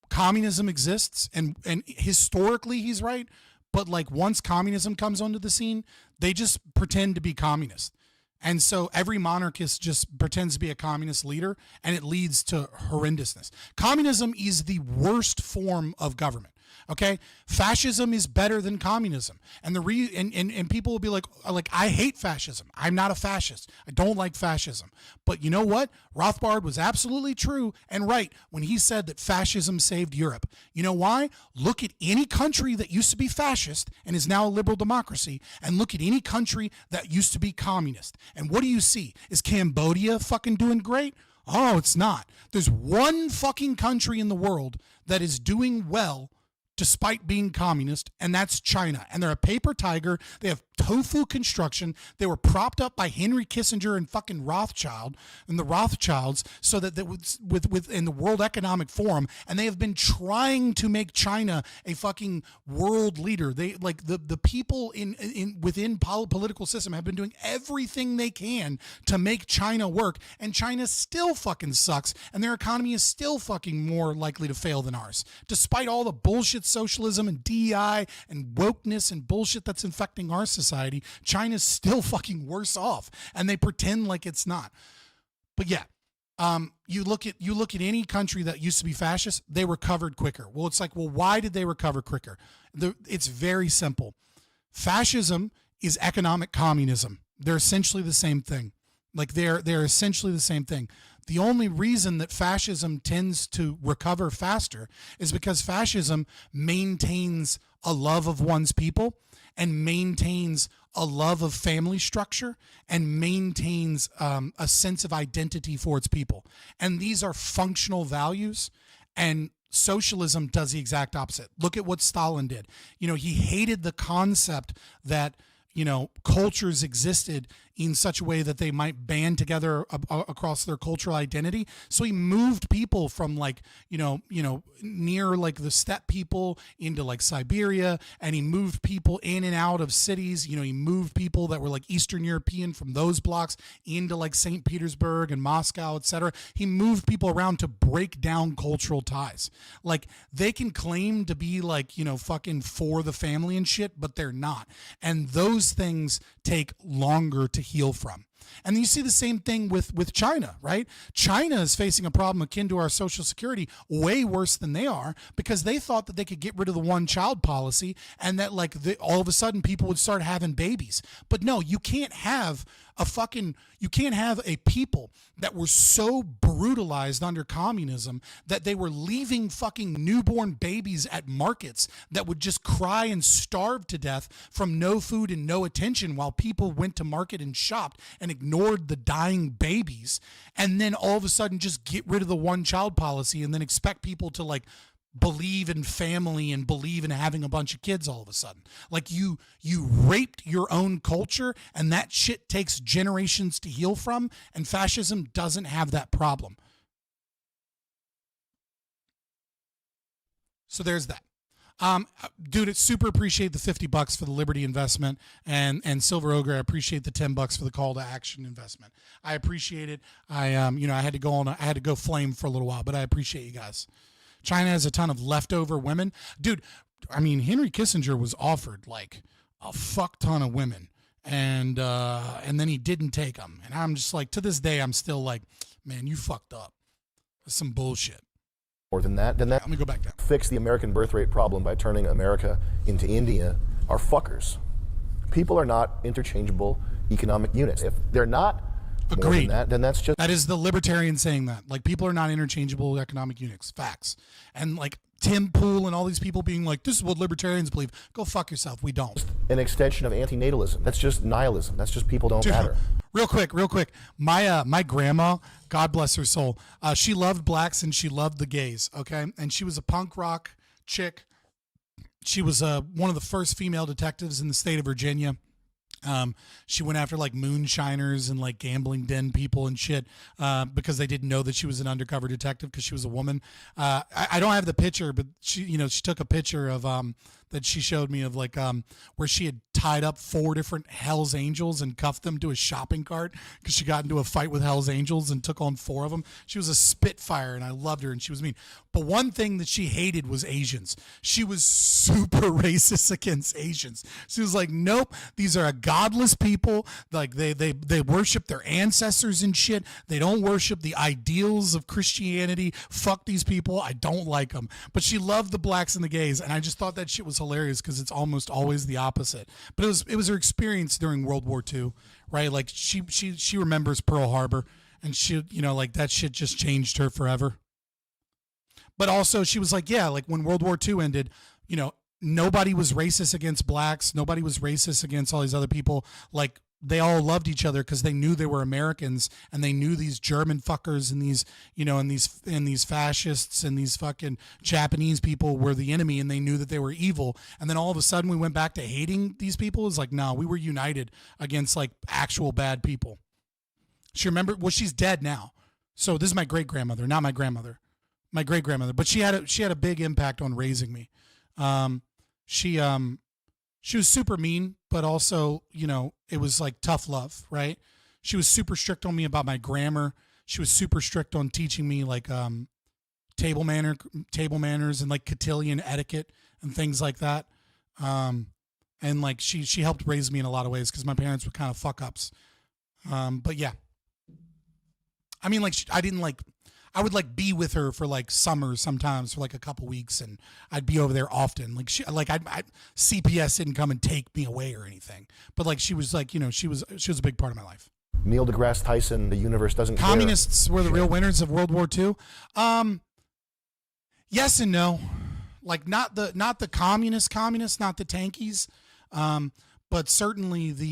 communism exists, and historically he's right, but like once communism comes onto the scene, they just pretend to be communist. And so every monarchist just pretends to be a communist leader, and it leads to horrendousness. Communism is the worst form of government. Okay, fascism is better than communism, and and people will be like I hate fascism. I'm not a fascist. I don't like fascism. But you know what? Rothbard was absolutely true and right when he said that fascism saved Europe. You know why? Look at any country that used to be fascist and is now a liberal democracy, and look at any country that used to be communist. And what do you see? Is Cambodia fucking doing great? Oh, it's not. There's one fucking country in the world that is doing well despite being communist, and that's China. And they're a paper tiger. They have tofu construction. They were propped up by Henry Kissinger and fucking Rothschild and the Rothschilds, so that in the World Economic Forum, and they have been trying to make China a fucking world leader. They like the people within political system have been doing everything they can to make China work, and China still fucking sucks, and their economy is still fucking more likely to fail than ours, despite all the bullshit socialism and DEI and wokeness and bullshit that's infecting our society. China's still fucking worse off, and they pretend like it's not. But yeah, you look at any country that used to be fascist, they recovered quicker. Well, it's like, well, why did they recover quicker? It's very simple. Fascism is economic communism. They're essentially the same thing. Like they're essentially the same thing. The only reason that fascism tends to recover faster is because fascism maintains a love of one's people and maintains a love of family structure and maintains a sense of identity for its people. And these are functional values, and socialism does the exact opposite. Look at what Stalin did. You know, he hated the concept that, you know, cultures existed in such a way that they might band together across their cultural identity. So he moved people from like, you know, near like the steppe people into like Siberia, and he moved people in and out of cities. You know, he moved people that were like Eastern European from those blocks into like St. Petersburg and Moscow, etc. He moved people around to break down cultural ties. Like they can claim to be like, you know, fucking for the family and shit, but they're not. And those things take longer to heal from. And you see the same thing with China, right? China is facing a problem akin to our Social Security, way worse than they are, because they thought that they could get rid of the one-child policy and that like all of a sudden people would start having babies. But no, you can't have a people that were so brutalized under communism that they were leaving fucking newborn babies at markets that would just cry and starve to death from no food and no attention while people went to market and shopped and ignored the dying babies, and then all of a sudden just get rid of the one-child policy and then expect people to like believe in family and believe in having a bunch of kids all of a sudden. Like you raped your own culture, and that shit takes generations to heal from, and fascism doesn't have that problem. So there's that. Dude, I super appreciate the $50 for the Liberty investment, and Silver Ogre, I appreciate the $10 for the call to action investment. I appreciate it. I had to go flame for a little while, but I appreciate you guys. China has a ton of leftover women. Dude, I mean, Henry Kissinger was offered like a fuck ton of women, and then he didn't take them. And I'm just like, to this day, I'm still like, man, you fucked up. That's some bullshit. More than that, let me go back down. Fix the American birth rate problem by turning America into India are fuckers. People are not interchangeable economic units. If they're not more than that, then that's just... That is the libertarian saying that. Like, people are not interchangeable economic units. Facts. And like Tim Pool and all these people being like, this is what libertarians believe. Go fuck yourself. We don't. An extension of antinatalism. That's just nihilism. That's just people don't matter. Real quick. My grandma, God bless her soul, she loved blacks and she loved the gays, okay? And she was a punk rock chick. She was one of the first female detectives in the state of Virginia. She went after like moonshiners and like gambling den people and shit because they didn't know that she was an undercover detective because she was a woman. I don't have the picture, but she took a picture of that she showed me of like where she had tied up 4 different Hell's Angels and cuffed them to a shopping cart because she got into a fight with Hell's Angels and took on 4 of them. She was a spitfire, and I loved her, and she was mean. But one thing that she hated was Asians. She was super racist against Asians. She was like, nope, these are a godless people. Like they worship their ancestors and shit. They don't worship the ideals of Christianity. Fuck these people. I don't like them. But she loved the blacks and the gays, and I just thought that shit was hilarious because it's almost always the opposite. But it was her experience during World War II, right? Like she remembers Pearl Harbor, and she, you know, like that shit just changed her forever. But also she was like, yeah, like when World War II ended, you know, nobody was racist against blacks. Nobody was racist against all these other people. Like they all loved each other because they knew they were Americans, and they knew these German fuckers and these, you know, and these fascists and these fucking Japanese people were the enemy, and they knew that they were evil. And then all of a sudden we went back to hating these people. It's like, no, we were united against like actual bad people. She remembered, well, she's dead now. So this is my great grandmother, not my grandmother. My great grandmother, but she had a big impact on raising me. She was super mean, but also, you know, it was like tough love, right? She was super strict on me about my grammar. She was super strict on teaching me like table manners and like cotillion etiquette and things like that. And like she helped raise me in a lot of ways because my parents were kind of fuck ups. But yeah, I mean, like I would like be with her for like summers sometimes for like a couple weeks, and I'd be over there often. Like CPS didn't come and take me away or anything, but like she was like, you know, she was a big part of my life. Neil deGrasse Tyson, the universe doesn't care. Communists were the real winners of World War II. Yes and no. Like not the communists, not the tankies. But certainly the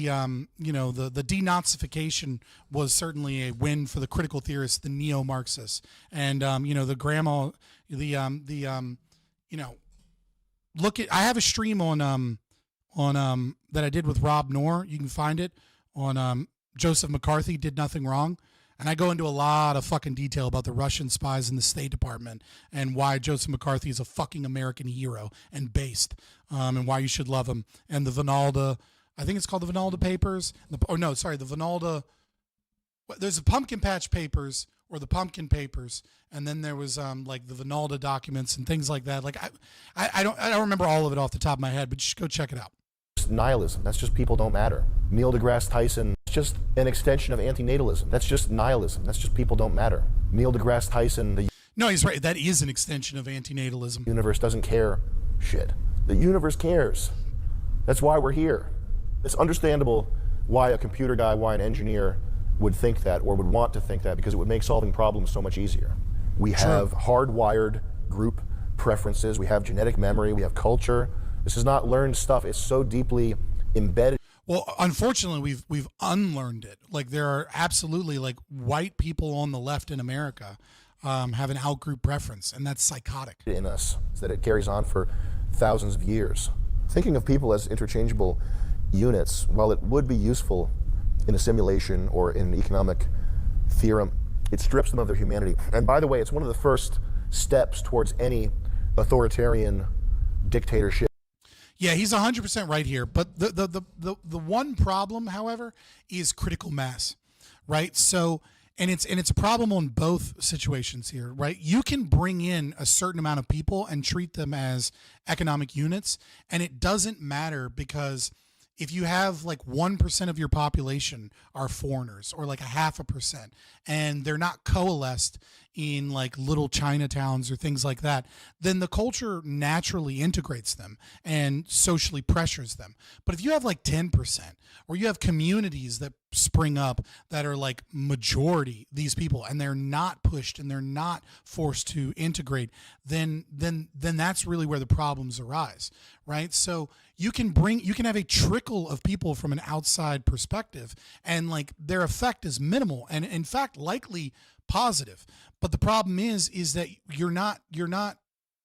you know, the denazification was certainly a win for the critical theorists, the neo-Marxists, and you know, the grandma, you know, look at, I have a stream on that I did with Rob Knorr. You can find it on Joseph McCarthy Did Nothing Wrong, and I go into a lot of fucking detail about the Russian spies in the State Department and why Joseph McCarthy is a fucking American hero and based, and why you should love him, and the Vinalda. I think it's called the Vinalda Papers. The Vinalda. There's the Pumpkin Patch Papers or the Pumpkin Papers, and then there was like the Vinalda documents and things like that. Like I don't remember all of it off the top of my head, but just go check it out. Nihilism. That's just people don't matter. Neil deGrasse Tyson. It's just an extension of antinatalism. That's just nihilism. That's just people don't matter. Neil deGrasse Tyson. No, he's right. That is an extension of antinatalism. The universe doesn't care. Shit. The universe cares. That's why we're here. It's understandable why a computer guy, why an engineer would think that or would want to think that, because it would make solving problems so much easier. We have hardwired group preferences. We have genetic memory. We have culture. This is not learned stuff. It's so deeply embedded. Well, unfortunately, we've unlearned it. Like there are absolutely like white people on the left in America have an outgroup preference, and that's psychotic. In us, so that it carries on for thousands of years. Thinking of people as interchangeable units, while it would be useful in a simulation or in an economic theorem, it strips them of their humanity. And by the way, it's one of the first steps towards any authoritarian dictatorship. Yeah, he's 100% right here. But the one problem, however, is critical mass, right? So, and it's a problem on both situations here, right? You can bring in a certain amount of people and treat them as economic units, and it doesn't matter, because if you have like 1% of your population are foreigners, or like 0.5%, and they're not coalesced in like little Chinatowns or things like that, then the culture naturally integrates them and socially pressures them. But if you have like 10%, or you have communities that spring up that are like majority these people, and they're not pushed and they're not forced to integrate, then that's really where the problems arise, right? So you can have a trickle of people from an outside perspective, and like their effect is minimal, and in fact likely positive. But the problem is that you're not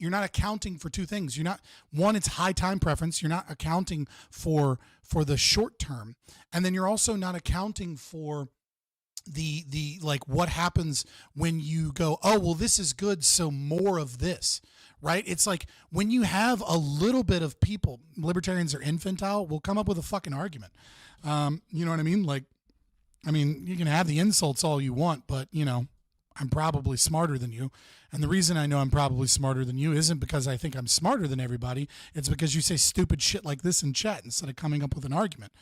accounting for two things. You're not, one, it's high time preference. You're not accounting for the short term, and then you're also not accounting for the like what happens when you go, oh well, this is good, so more of this, right? It's like when you have a little bit of people, libertarians are infantile, we'll come up with a fucking argument. You know what I mean? Like, I mean, you can have the insults all you want, but, you know, I'm probably smarter than you. And the reason I know I'm probably smarter than you isn't because I think I'm smarter than everybody. It's because you say stupid shit like this in chat instead of coming up with an argument.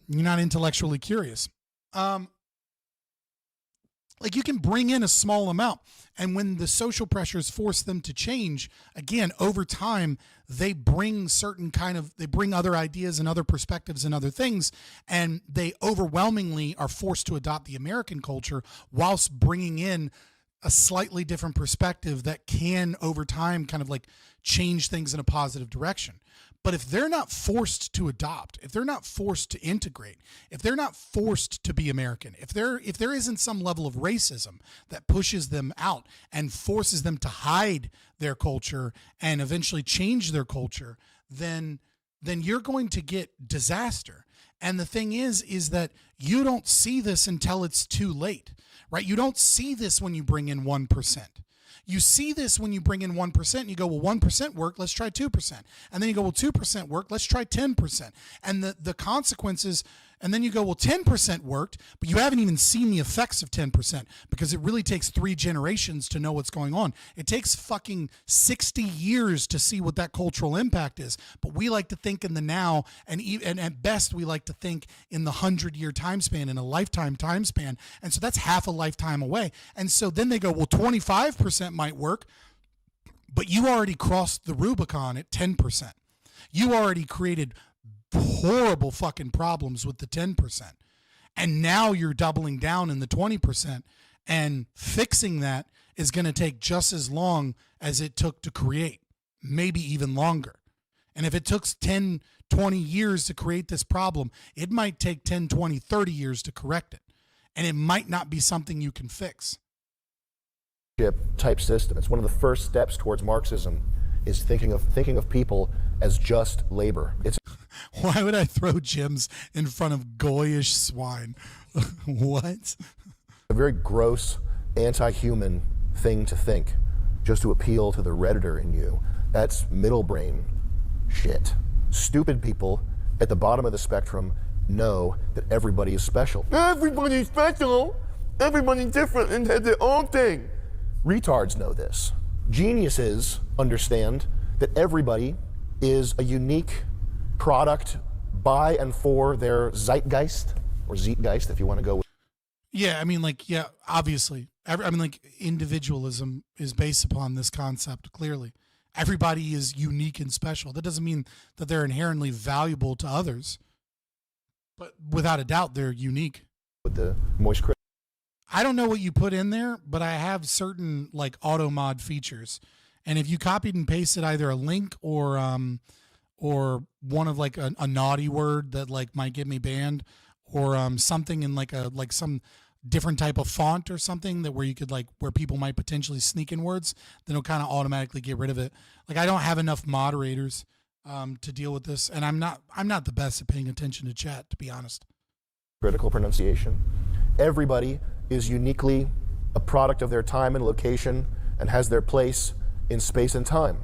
You're not intellectually curious. Like, you can bring in a small amount, and when the social pressures force them to change, again, over time, they bring they bring other ideas and other perspectives and other things, and they overwhelmingly are forced to adopt the American culture whilst bringing in a slightly different perspective that can, over time, kind of like change things in a positive direction. But if they're not forced to adopt, if they're not forced to integrate, if they're not forced to be American, if there isn't some level of racism that pushes them out and forces them to hide their culture and eventually change their culture, then you're going to get disaster. And the thing is that you don't see this until it's too late, right? You don't see this when you bring in 1%. You see this when you bring in 1% and you go, well, 1% worked, let's try 2%. And then you go, well, 2% worked, let's try 10%. And the consequences, and then you go, well, 10% worked, but you haven't even seen the effects of 10% because it really takes 3 generations to know what's going on. It takes fucking 60 years to see what that cultural impact is. But we like to think in the now, and at best we like to think in the 100-year time span, in a lifetime time span. And so that's half a lifetime away. And so then they go, well, 25% might work, but you already crossed the Rubicon at 10%. You already created horrible fucking problems with the 10%. And now you're doubling down in the 20%, and fixing that is going to take just as long as it took to create, maybe even longer. And if it took 10, 20 years to create this problem, it might take 10, 20, 30 years to correct it. And it might not be something you can fix. Type system. It's one of the first steps towards Marxism, is thinking of people as just labor. It's Why would I throw gyms in front of goyish swine? What? a very gross, anti-human thing to think, just to appeal to the Redditor in you. That's middle brain shit. Stupid people at the bottom of the spectrum know that everybody is special. Everybody's special. Everybody's different and has their own thing. Retards know this. Geniuses understand that everybody is a unique product by and for their zeitgeist, or Zeitgeist if you want to go with. Yeah, I mean, like, yeah, obviously. Individualism is based upon this concept, clearly. Everybody is unique and special. That doesn't mean that they're inherently valuable to others. But without a doubt, they're unique. With the moist crystal. I don't know what you put in there, but I have certain like auto mod features, and if you copied and pasted either a link or one of like a naughty word that like might get me banned, or something in like some different type of font or something that where you could like where people might potentially sneak in words, then it'll kind of automatically get rid of it. Like, I don't have enough moderators to deal with this, and I'm not the best at paying attention to chat, to be honest. Critical pronunciation. Everybody is uniquely a product of their time and location and has their place in space and time.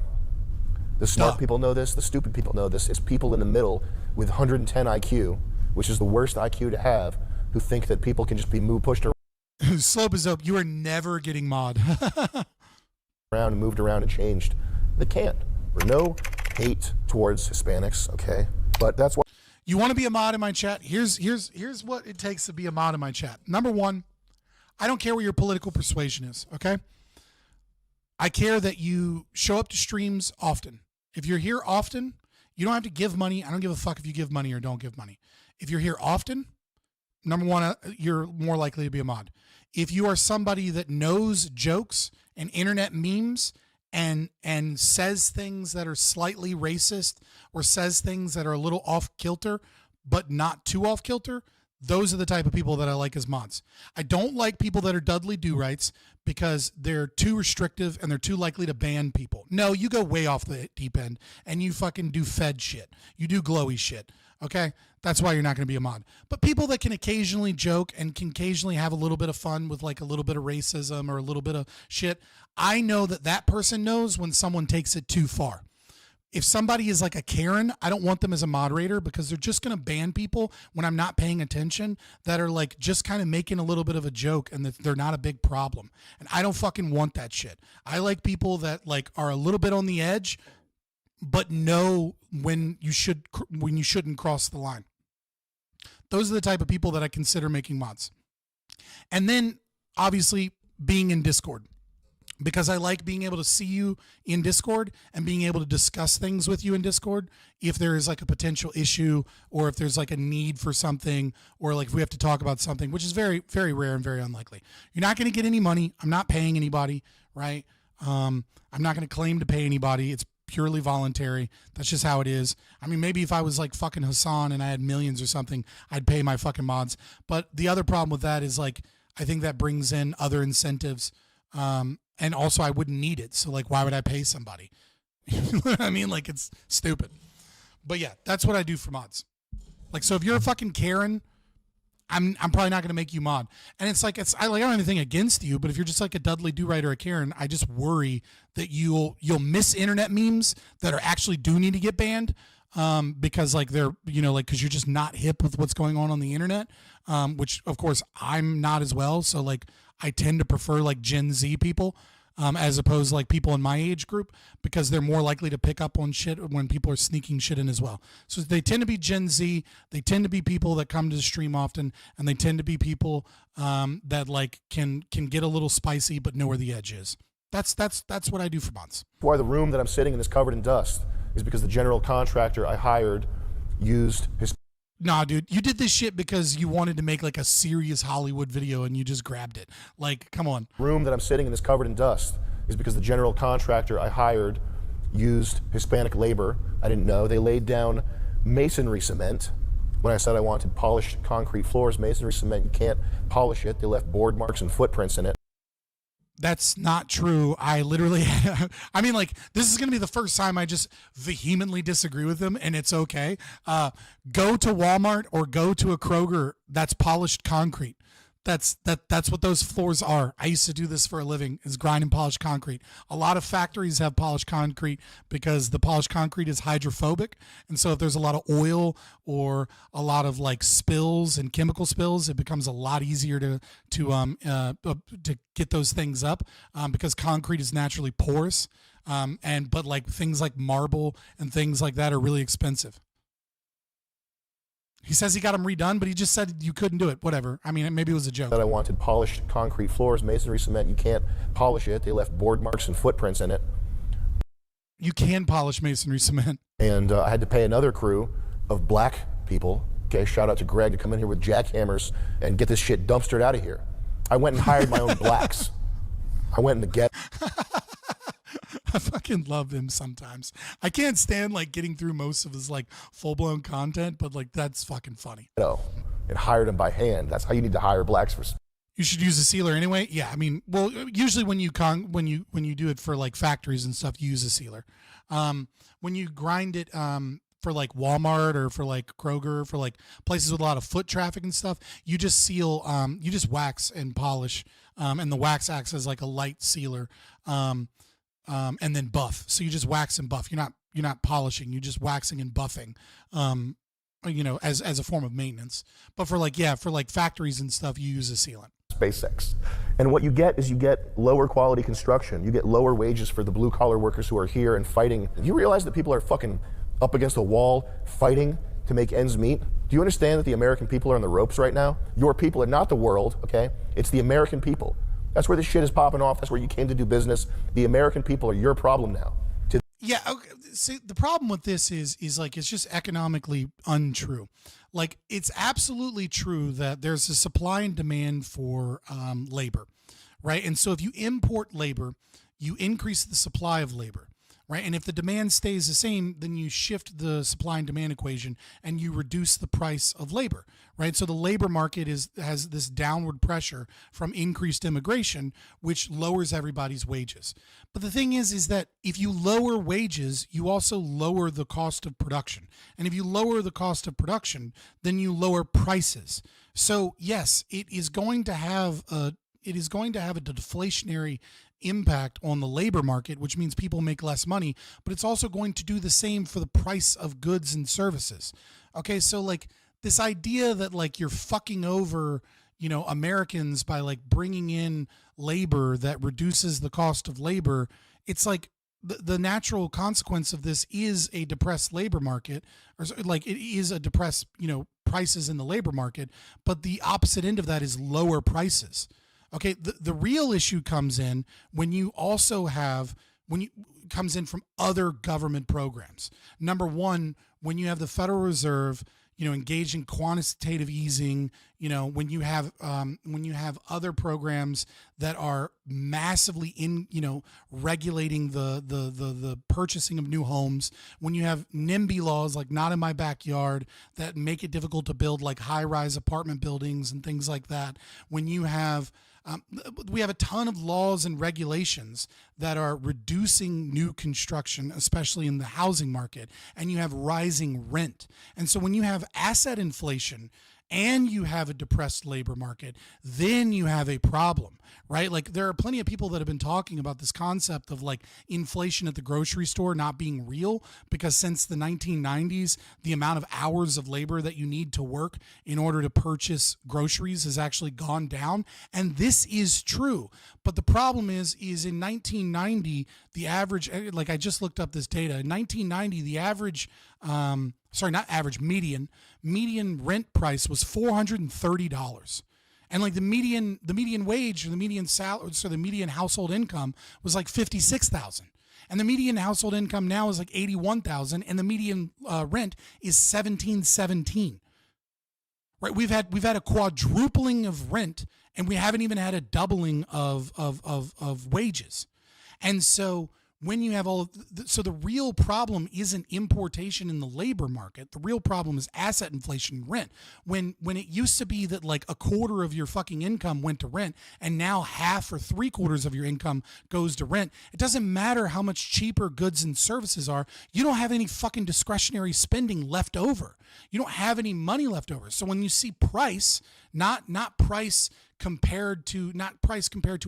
The smart people know this, the stupid people know this. It's people in the middle with 110 IQ, which is the worst IQ to have, who think that people can just be pushed around. Slope is up. You are never getting mod. around and moved around and changed. They can't. There's no hate towards Hispanics, okay? But that's why. You want to be a mod in my chat? Here's what it takes to be a mod in my chat. Number one, I don't care what your political persuasion is, okay? I care that you show up to streams often. If you're here often, you don't have to give money. I don't give a fuck if you give money or don't give money. If you're here often, number one, you're more likely to be a mod. If you are somebody that knows jokes and internet memes and says things that are slightly racist or says things that are a little off kilter, but not too off kilter, those are the type of people that I like as mods. I don't like people that are Dudley Do-Rights because they're too restrictive and they're too likely to ban people. No, you go way off the deep end and you fucking do Fed shit. You do glowy shit. Okay, that's why you're not going to be a mod. But people that can occasionally joke and can occasionally have a little bit of fun with like a little bit of racism or a little bit of shit, I know that that person knows when someone takes it too far. If somebody is like a Karen, I don't want them as a moderator because they're just going to ban people when I'm not paying attention that are like just kind of making a little bit of a joke and that they're not a big problem. And I don't fucking want that shit. I like people that like are a little bit on the edge, but know when you shouldn't cross the line. Those are the type of people that I consider making mods. And then obviously being in Discord, because I like being able to see you in Discord and being able to discuss things with you in Discord if there is like a potential issue or if there's like a need for something or like if we have to talk about something, which is very, very rare and very unlikely. You're not going to get any money. I'm not paying anybody, right? I'm not going to claim to pay anybody. It's purely voluntary. That's just how it is. I mean, maybe if I was like fucking Hassan and I had millions or something, I'd pay my fucking mods. But the other problem with that is like, I think that brings in other incentives. And also I wouldn't need it. So like, why would I pay somebody? You know what I mean? Like it's stupid. But yeah, that's what I do for mods. Like, so if you're a fucking Karen, I'm probably not going to make you mod. And it's like, I don't have anything against you, but if you're just like a Dudley Do-Right or a Karen, I just worry that you'll miss internet memes that are actually do need to get banned. Because like they're, you know, like, cause you're just not hip with what's going on the internet. Which of course I'm not as well. So like, I tend to prefer like Gen Z people, as opposed to like people in my age group, because they're more likely to pick up on shit when people are sneaking shit in as well. So they tend to be Gen Z. They tend to be people that come to the stream often, and they tend to be people that like can get a little spicy but know where the edge is. That's what I do for mods. Why the room that I'm sitting in is covered in dust is because the general contractor I hired used his... Nah, dude, you did this shit because you wanted to make like a serious Hollywood video and you just grabbed it. Like, come on. Room that I'm sitting in is covered in dust is because the general contractor I hired used Hispanic labor. I didn't know. They laid down masonry cement. When I said I wanted polished concrete floors, masonry cement, you can't polish it. They left board marks and footprints in it. That's not true. I literally, I mean, like, this is going to be the first time I just vehemently disagree with them, and it's okay. Go to Walmart or go to a Kroger that's polished concrete. That's what those floors are. I used to do this for a living, is grind and polish concrete. A lot of factories have polished concrete because the polished concrete is hydrophobic. And so if there's a lot of oil or a lot of like spills and chemical spills, it becomes a lot easier to get those things up because concrete is naturally porous. But like things like marble and things like that are really expensive. He says he got them redone, but he just said you couldn't do it. Whatever. I mean, maybe it was a joke. That I wanted polished concrete floors, masonry cement, you can't polish it. They left board marks and footprints in it. You can polish masonry cement. And I had to pay another crew of black people, okay, shout out to Greg, to come in here with jackhammers and get this shit dumpstered out of here. I went and hired my own blacks. I went in the ghetto. I fucking love him sometimes. I can't stand like getting through most of his like full-blown content, but like that's fucking funny. And hired them by hand. That's how you need to hire blacks for. You should use a sealer anyway. Yeah, I mean, well, usually when you do it for like factories and stuff, you use a sealer. When you grind it for like Walmart or for like Kroger, for like places with a lot of foot traffic and stuff, you just seal, you just wax and polish, and the wax acts as like a light sealer. And then buff. So you just wax and buff. You're not polishing. You're just waxing and buffing. You know, as a form of maintenance. But for like factories and stuff, you use a sealant. SpaceX. And what you get is you get lower quality construction. You get lower wages for the blue collar workers who are here and fighting. You realize that people are fucking up against a wall fighting to make ends meet? Do you understand that the American people are on the ropes right now? Your people are not the world, okay? It's the American people. That's where this shit is popping off. That's where you came to do business. The American people are your problem now. Yeah, okay. See, the problem with this is like it's just economically untrue. Like it's absolutely true that there's a supply and demand for labor, right? And so if you import labor, you increase the supply of labor, right? And if the demand stays the same, then you shift the supply and demand equation and you reduce the price of labor, right? So the labor market has this downward pressure from increased immigration, which lowers everybody's wages. But the thing is that if you lower wages, you also lower the cost of production. And if you lower the cost of production, then you lower prices. So yes, it is going to have a deflationary impact on the labor market, which means people make less money, but it's also going to do the same for the price of goods and services. Okay, so like this idea that like you're fucking over, you know, Americans by like bringing in labor that reduces the cost of labor, it's like the natural consequence of this is a depressed labor market, or like it is a depressed, you know, prices in the labor market, but the opposite end of that is lower prices. Okay, the real issue comes in when you also have, comes in from other government programs. Number one, when you have the Federal Reserve, you know, engaged in quantitative easing, you know, when you have other programs that are massively regulating the purchasing of new homes, when you have NIMBY laws like not in my backyard that make it difficult to build like high-rise apartment buildings and things like that, when you have we have a ton of laws and regulations that are reducing new construction, especially in the housing market, and you have rising rent. And so when you have asset inflation and you have a depressed labor market, then you have a problem, right? Like there are plenty of people that have been talking about this concept of like inflation at the grocery store not being real, because since the 1990s, the amount of hours of labor that you need to work in order to purchase groceries has actually gone down. And this is true. But the problem is in 1990, the average, like I just looked up this data, in 1990, the average, median rent price was $430. And like the median wage or the median salary, so the median household income was like $56,000. And the median household income now is like $81,000, and the median rent is $1,717. Right? We've had a quadrupling of rent, and we haven't even had a doubling of wages. And so when you have so the real problem isn't importation in the labor market. The real problem is asset inflation, rent. When it used to be that like a quarter of your fucking income went to rent, and now half or 3/4 of your income goes to rent, it doesn't matter how much cheaper goods and services are. You don't have any fucking discretionary spending left over. You don't have any money left over. So when you see price, not price compared to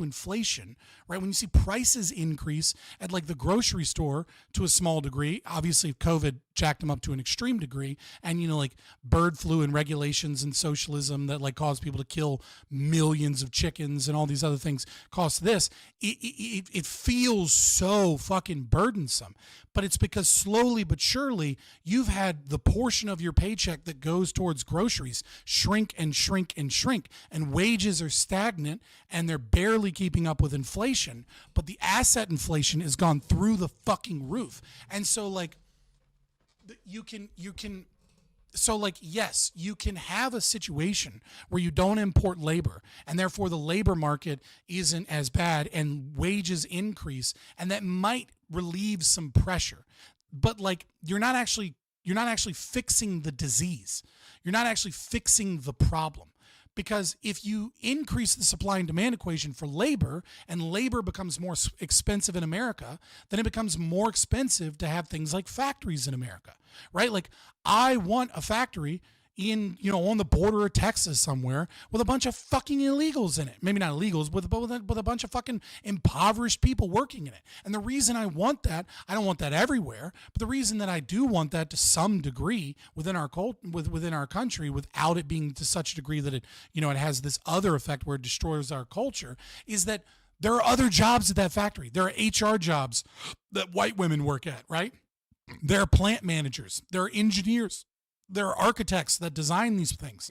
inflation, right? When you see prices increase at like the grocery store to a small degree, obviously COVID jacked them up to an extreme degree, and you know, like bird flu and regulations and socialism that like cause people to kill millions of chickens and all these other things cost this, it feels so fucking burdensome. But it's because slowly but surely you've had the portion of your paycheck that goes towards groceries shrink and shrink and shrink, and wages are stagnant and they're barely keeping up with inflation, but the asset inflation has gone through the fucking roof. And so like yes, you can have a situation where you don't import labor, and therefore the labor market isn't as bad and wages increase, and that might relieve some pressure. But like you're not actually fixing the disease. You're not actually fixing the problem. Because if you increase the supply and demand equation for labor, and labor becomes more expensive in America, then it becomes more expensive to have things like factories in America, right? Like I want a factory in, you know, on the border of Texas somewhere with a bunch of fucking illegals in it. Maybe not illegals, but with a bunch of fucking impoverished people working in it. And the reason I want that, I don't want that everywhere, but the reason that I do want that to some degree within our within our country, without it being to such a degree that it, you know, it has this other effect where it destroys our culture, is that there are other jobs at that factory. There are HR jobs that white women work at, right? There are plant managers. There are engineers. There are architects that design these things.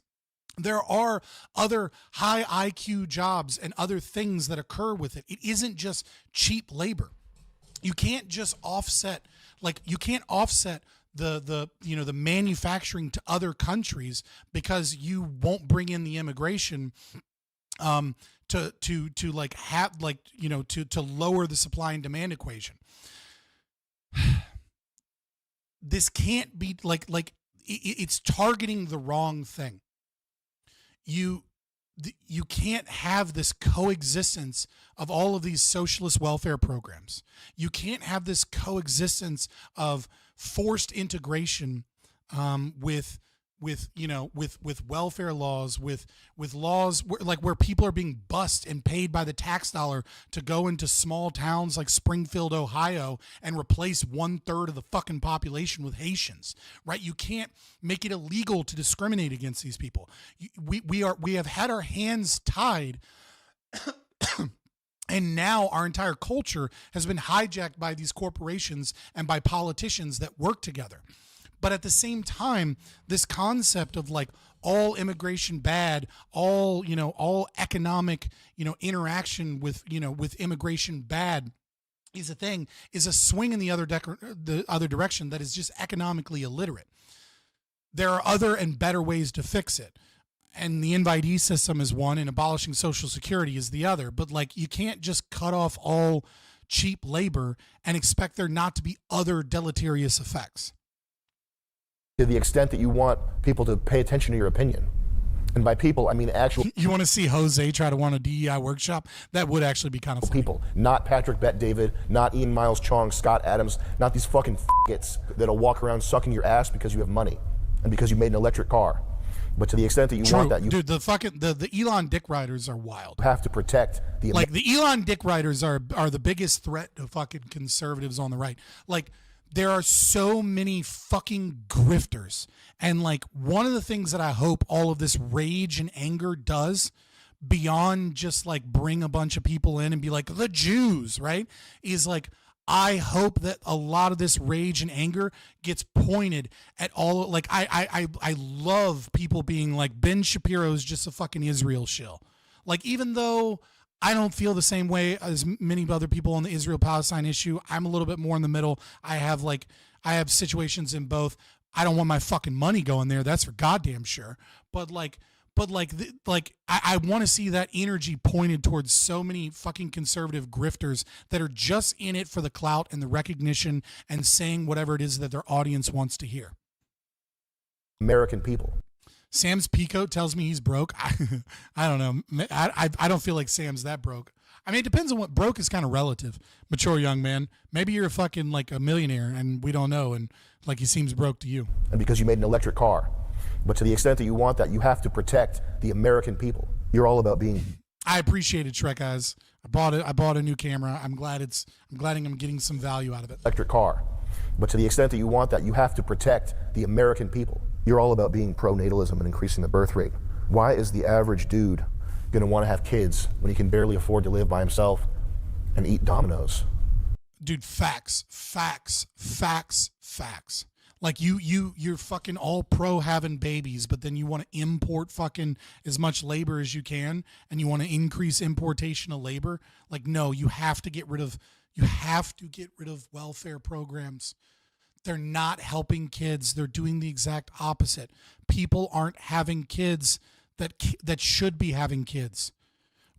There are other high IQ jobs and other things that occur with it. It isn't just cheap labor. You can't just offset, like you can't offset the manufacturing to other countries because you won't bring in the immigration to lower the supply and demand equation. this can't be it's targeting the wrong thing. You can't have this coexistence of all of these socialist welfare programs. You can't have this coexistence of forced integration with welfare laws, with laws where people are being bussed and paid by the tax dollar to go into small towns like Springfield, Ohio, and replace 1/3 of the fucking population with Haitians, right? You can't make it illegal to discriminate against these people. We have had our hands tied. And now our entire culture has been hijacked by these corporations and by politicians that work together. But at the same time, this concept of like all immigration bad, all economic, interaction with immigration bad is a thing, is a swing in the other direction that is just economically illiterate. There are other and better ways to fix it. And the invitee system is one, and abolishing Social Security is the other. But like, you can't just cut off all cheap labor and expect there not to be other deleterious effects. To the extent that you want people to pay attention to your opinion. And by people, I mean actual... You want to see Jose try to run a DEI workshop? That would actually be kind of funny. People, not Patrick Bet-David, not Ian Miles Chong, Scott Adams, not these fucking f***its that'll walk around sucking your ass because you have money and because you made an electric car. But to the extent that you want that, you... Dude, the Elon dick riders are wild. Have to protect the... Like, the Elon dick riders are the biggest threat to fucking conservatives on the right. Like... There are so many fucking grifters. And like, one of the things that I hope all of this rage and anger does, beyond just like bring a bunch of people in and be like, the Jews, right? Is like, I hope that a lot of this rage and anger gets pointed at all. Like, I love people being like, Ben Shapiro's just a fucking Israel shill. Like, even though I don't feel the same way as many other people on the Israel-Palestine issue. I'm a little bit more in the middle. I have situations in both. I don't want my fucking money going there. That's for goddamn sure. But I want to see that energy pointed towards so many fucking conservative grifters that are just in it for the clout and the recognition and saying whatever it is that their audience wants to hear. American people. Sam's Peacoat tells me he's broke. I don't know. I don't feel like Sam's that broke. I mean, it depends on what broke is kind of relative. Mature young man. Maybe you're fucking like a millionaire and we don't know, and like he seems broke to you. And because you made an electric car. But to the extent that you want that, you have to protect the American people. You're all about being... I appreciate it, Shrek Eyes. I bought a new camera. I'm glad I'm getting some value out of it. Electric car. But to the extent that you want that, you have to protect the American people. You're all about being pro-natalism and increasing the birth rate. Why is the average dude going to want to have kids when he can barely afford to live by himself and eat Domino's? Dude, facts. Like you're fucking all pro having babies, but then you want to import fucking as much labor as you can, and you want to increase importation of labor. Like, no, you have to get rid of welfare programs. They're not helping kids. They're doing the exact opposite. People aren't having kids that should be having kids.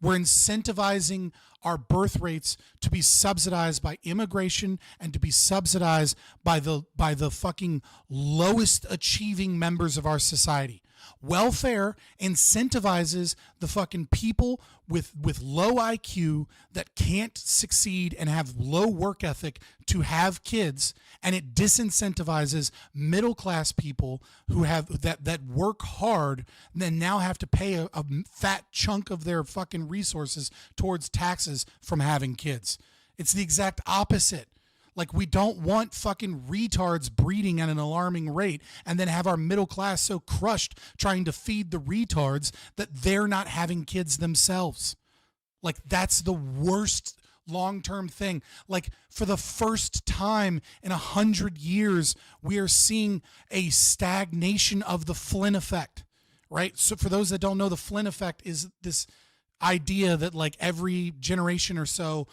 We're incentivizing our birth rates to be subsidized by immigration and to be subsidized by the fucking lowest achieving members of our society. Welfare incentivizes the fucking people with low IQ that can't succeed and have low work ethic to have kids, and it disincentivizes middle class people who have that work hard and then now have to pay a fat chunk of their fucking resources towards taxes from having kids. It's the exact opposite. Like, we don't want fucking retards breeding at an alarming rate and then have our middle class so crushed trying to feed the retards that they're not having kids themselves. Like, that's the worst long-term thing. Like, for the first time in 100 years, we are seeing a stagnation of the Flynn effect, right? So for those that don't know, the Flynn effect is this idea that like every generation or so,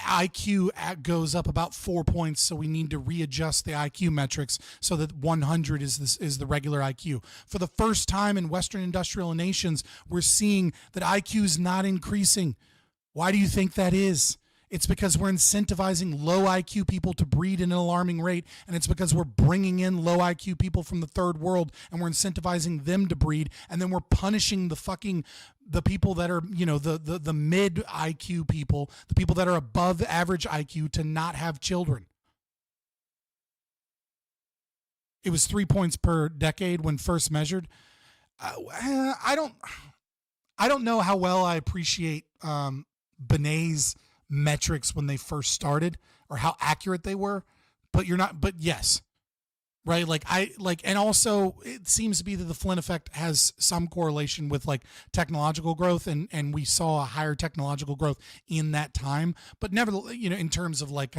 IQ goes up about 4 points, so we need to readjust the IQ metrics so that 100 is the regular IQ. For the first time in Western industrial nations, we're seeing that IQ is not increasing. Why do you think that is? It's because we're incentivizing low IQ people to breed at an alarming rate, and it's because we're bringing in low IQ people from the third world, and we're incentivizing them to breed, and then we're punishing the people that are, the mid IQ people, the people that are above average IQ, to not have children. It was 3 points per decade when first measured. I don't know how well I appreciate Benet's metrics when they first started, or how accurate they were, but yes, right? And also it seems to be that the Flynn effect has some correlation with like technological growth, and we saw a higher technological growth in that time, but nevertheless, in terms of like,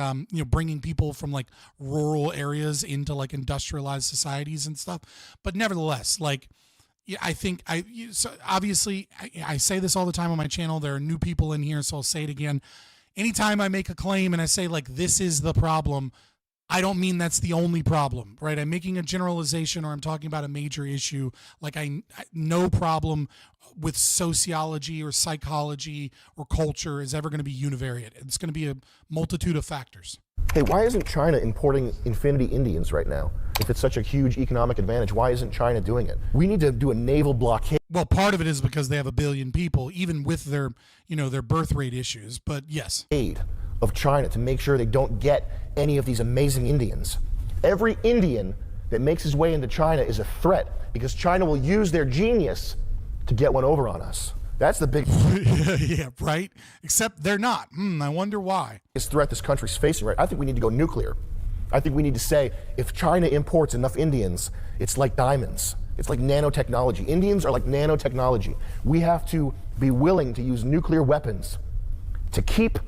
bringing people from like rural areas into like industrialized societies and stuff. But nevertheless, like, yeah, I think so obviously I say this all the time on my channel. There are new people in here, so I'll say it again. Anytime I make a claim and I say like, this is the problem, I don't mean that's the only problem, right? I'm making a generalization, or I'm talking about a major issue. Like no problem with sociology or psychology or culture is ever going to be univariate. It's going to be a multitude of factors. Hey, why isn't China importing infinity Indians right now? If it's such a huge economic advantage, why isn't China doing it? We need to do a naval blockade. Well, part of it is because they have 1 billion people, even with their, their birth rate issues. But yes. Aid of China to make sure they don't get any of these amazing Indians. Every Indian that makes his way into China is a threat, because China will use their genius to get one over on us. That's the big yeah, right? Except they're not. I wonder why. This threat this country's facing, right? I think we need to go nuclear. I think we need to say, if China imports enough Indians, it's like diamonds. It's like nanotechnology. Indians are like nanotechnology. We have to be willing to use nuclear weapons to keep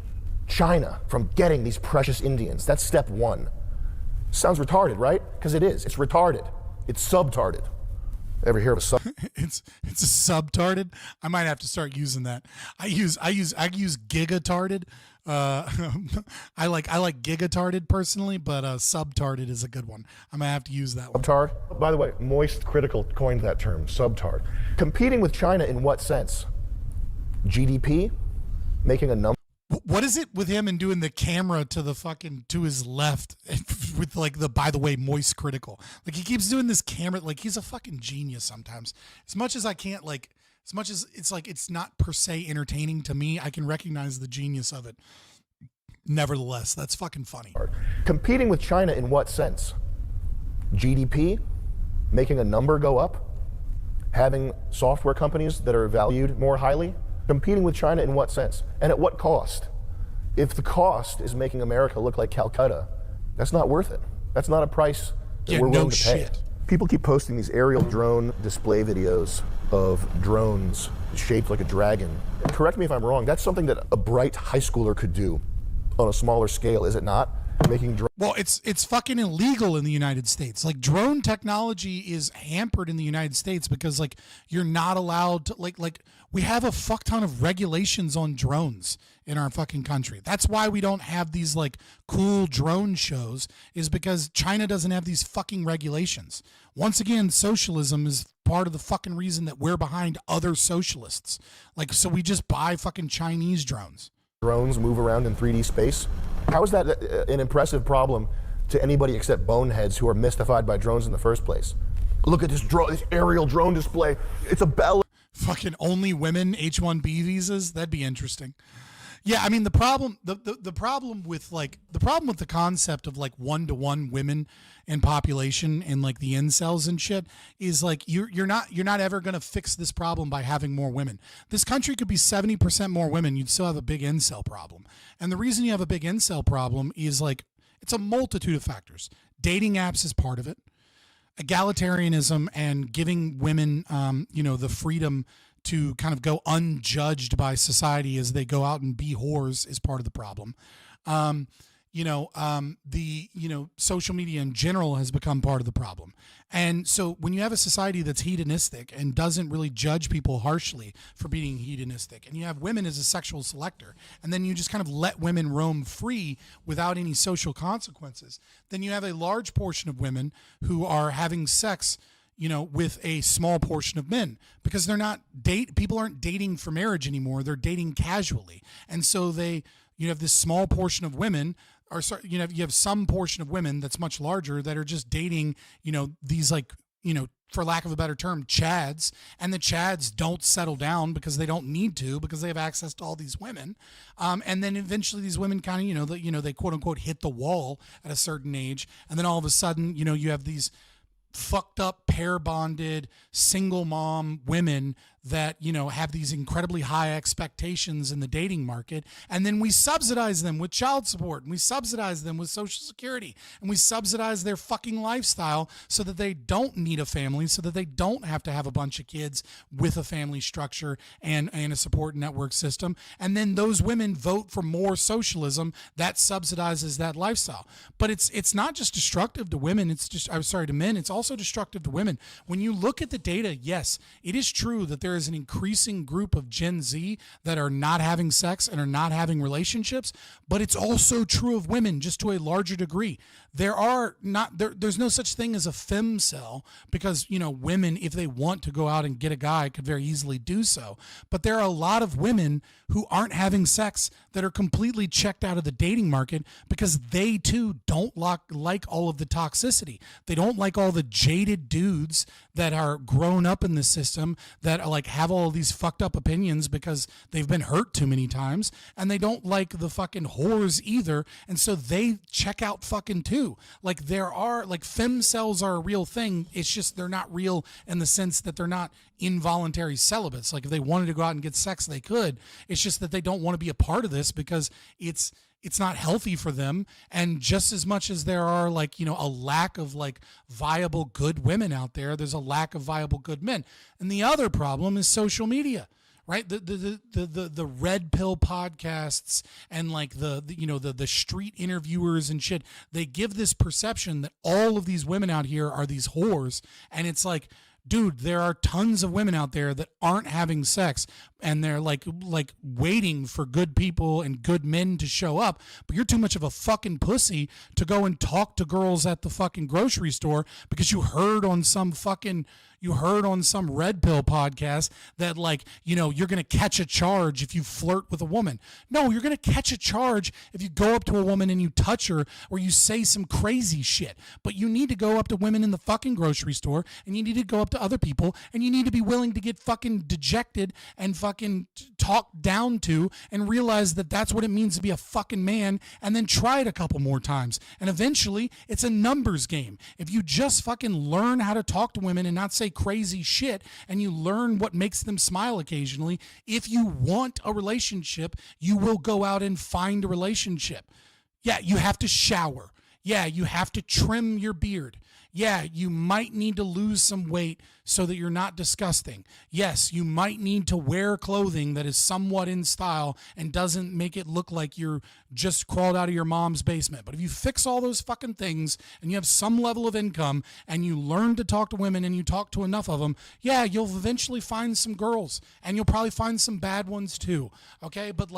China from getting these precious Indians. That's step one. Sounds retarded, right? Because it is. It's retarded. It's subtarded. Ever hear of a sub? it's a subtarded. I might have to start using that. I use gigatarded. I like gigatarded personally, but subtarded is a good one. I'm gonna have to use that one. Subtard. By the way, Moist Critical coined that term, subtard. Competing with China in what sense? GDP, making a number. What is it with him and doing the camera to his left with like by the way, Moist Critical? Like he keeps doing this camera, like he's a fucking genius sometimes. As much as it's like it's not per se entertaining to me, I can recognize the genius of it. Nevertheless, that's fucking funny. Competing with China in what sense? GDP, making a number go up, having software companies that are valued more highly. Competing with China in what sense? And at what cost? If the cost is making America look like Calcutta, that's not worth it. That's not a price that we're willing to pay. People keep posting these aerial drone display videos of drones shaped like a dragon. Correct me if I'm wrong, that's something that a bright high schooler could do on a smaller scale, is it not? Well, it's fucking illegal in the United States. Like drone technology is hampered in the United States because like you're not allowed to like we have a fuck ton of regulations on drones in our fucking country. That's why we don't have these like cool drone shows, is because China doesn't have these fucking regulations. Once again, socialism is part of the fucking reason that we're behind other socialists. Like, so we just buy fucking Chinese drones. Drones move around in 3D space. How is that an impressive problem to anybody except boneheads who are mystified by drones in the first place? Look at this aerial drone display. It's a bell. Fucking only women H-1B visas? That'd be interesting. Yeah, I mean the problem with the concept of like 1-to-1 women in population and like the incels and shit is like you're not ever gonna fix this problem by having more women. This country could be 70% more women, you'd still have a big incel problem. And the reason you have a big incel problem is like it's a multitude of factors. Dating apps is part of it. Egalitarianism and giving women the freedom to kind of go unjudged by society as they go out and be whores is part of the problem. Social media in general has become part of the problem. And so when you have a society that's hedonistic and doesn't really judge people harshly for being hedonistic, and you have women as a sexual selector, and then you just kind of let women roam free without any social consequences, then you have a large portion of women who are having sex with a small portion of men, because people aren't dating for marriage anymore. They're dating casually. And so they, you have this small portion of women, or sorry, you have some portion of women that's much larger that are just dating, these like, for lack of a better term, chads, and the chads don't settle down because they don't need to, because they have access to all these women. And then eventually these women kind of, they quote unquote hit the wall at a certain age. And then all of a sudden, you have these fucked up pair bonded single mom women that have these incredibly high expectations in the dating market, and then we subsidize them with child support, and we subsidize them with Social Security, and we subsidize their fucking lifestyle so that they don't need a family, so that they don't have to have a bunch of kids with a family structure and a support network system. And then those women vote for more socialism that subsidizes that lifestyle. But it's not just destructive to women, to men, it's also destructive to women. When you look at the data, yes, it is true that there is an increasing group of Gen Z that are not having sex and are not having relationships, but it's also true of women, just to a larger degree. There's no such thing as a femcel, because women, if they want to go out and get a guy, could very easily do so. But there are a lot of women who aren't having sex that are completely checked out of the dating market because they too don't like all of the toxicity. They don't like all the jaded dudes that are grown up in the system, that are like have all of these fucked up opinions because they've been hurt too many times, and they don't like the fucking whores either, and so they check out fucking too. Like femcells are a real thing. It's just they're not real in the sense that they're not involuntary celibates. Like if they wanted to go out and get sex, they could. It's just that they don't want to be a part of this because it's not healthy for them. And just as much as there are a lack of viable good women out there, there's a lack of viable good men. And the other problem is social media, right? The red pill podcasts and the street interviewers and shit, they give this perception that all of these women out here are these whores. And it's like, dude, there are tons of women out there that aren't having sex, and they're like waiting for good people and good men to show up, but you're too much of a fucking pussy to go and talk to girls at the fucking grocery store because you heard on some red pill podcast that you're going to catch a charge if you flirt with a woman. No, you're going to catch a charge if you go up to a woman and you touch her or you say some crazy shit. But you need to go up to women in the fucking grocery store, and you need to go up to other people, and you need to be willing to get fucking dejected and fucking talked down to, and realize that that's what it means to be a fucking man, and then try it a couple more times. And eventually it's a numbers game. If you just fucking learn how to talk to women and not say crazy shit, and you learn what makes them smile occasionally, if you want a relationship, you will go out and find a relationship. Yeah, you have to shower. Yeah, you have to trim your beard. Yeah, you might need to lose some weight so that you're not disgusting. Yes, you might need to wear clothing that is somewhat in style and doesn't make it look like you're just crawled out of your mom's basement. But if you fix all those fucking things and you have some level of income and you learn to talk to women and you talk to enough of them, yeah, you'll eventually find some girls, and you'll probably find some bad ones too. Okay, but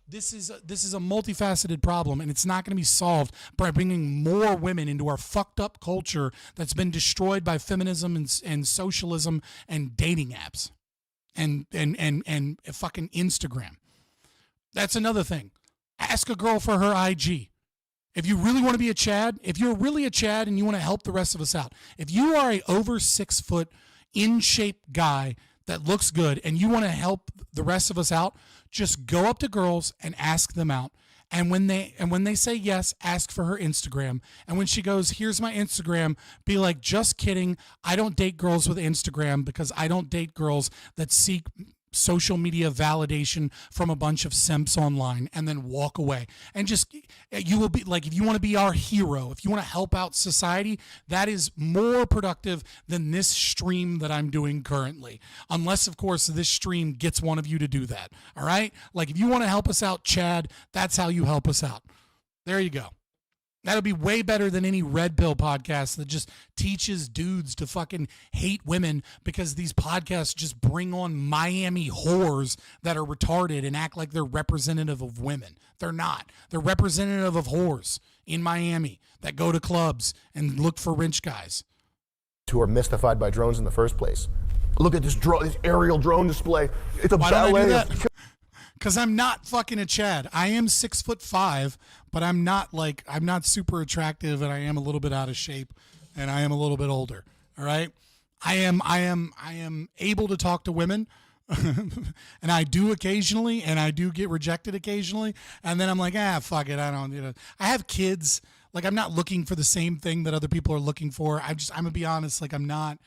this is a multifaceted problem, and it's not going to be solved by bringing more women into our fucked up culture that's been destroyed by feminism and socialism and dating apps and fucking Instagram. That's another thing. Ask a girl for her IG. If you really want to be a Chad, if you're really a Chad and you want to help the rest of us out, if you are a over 6 foot in shape guy that looks good and you want to help the rest of us out, just go up to girls and ask them out. And when they say yes, ask for her Instagram. And when she goes, here's my Instagram, be like, just kidding. I don't date girls with Instagram because I don't date girls that seek social media validation from a bunch of simps online, and then walk away. And just, you will be like, if you want to be our hero, if you want to help out society, that is more productive than this stream that I'm doing currently. Unless, of course, this stream gets one of you to do that. All right? Like, if you want to help us out, Chad, that's how you help us out. There you go. That'll be way better than any red pill podcast that just teaches dudes to fucking hate women because these podcasts just bring on Miami whores that are retarded and act like they're representative of women. They're not. They're representative of whores in Miami that go to clubs and look for rich guys. Who are mystified by drones in the first place. Look at this aerial drone display. It's a Why ballet. don't I do that? Because I'm not fucking a Chad. I am 6'5", but I'm not super attractive, and I am a little bit out of shape, and I am a little bit older. All right. I am able to talk to women, and I do occasionally, and I do get rejected occasionally, and then I'm like, fuck it, I don't. I have kids. Like, I'm not looking for the same thing that other people are looking for. I'm gonna be honest. Like, I'm not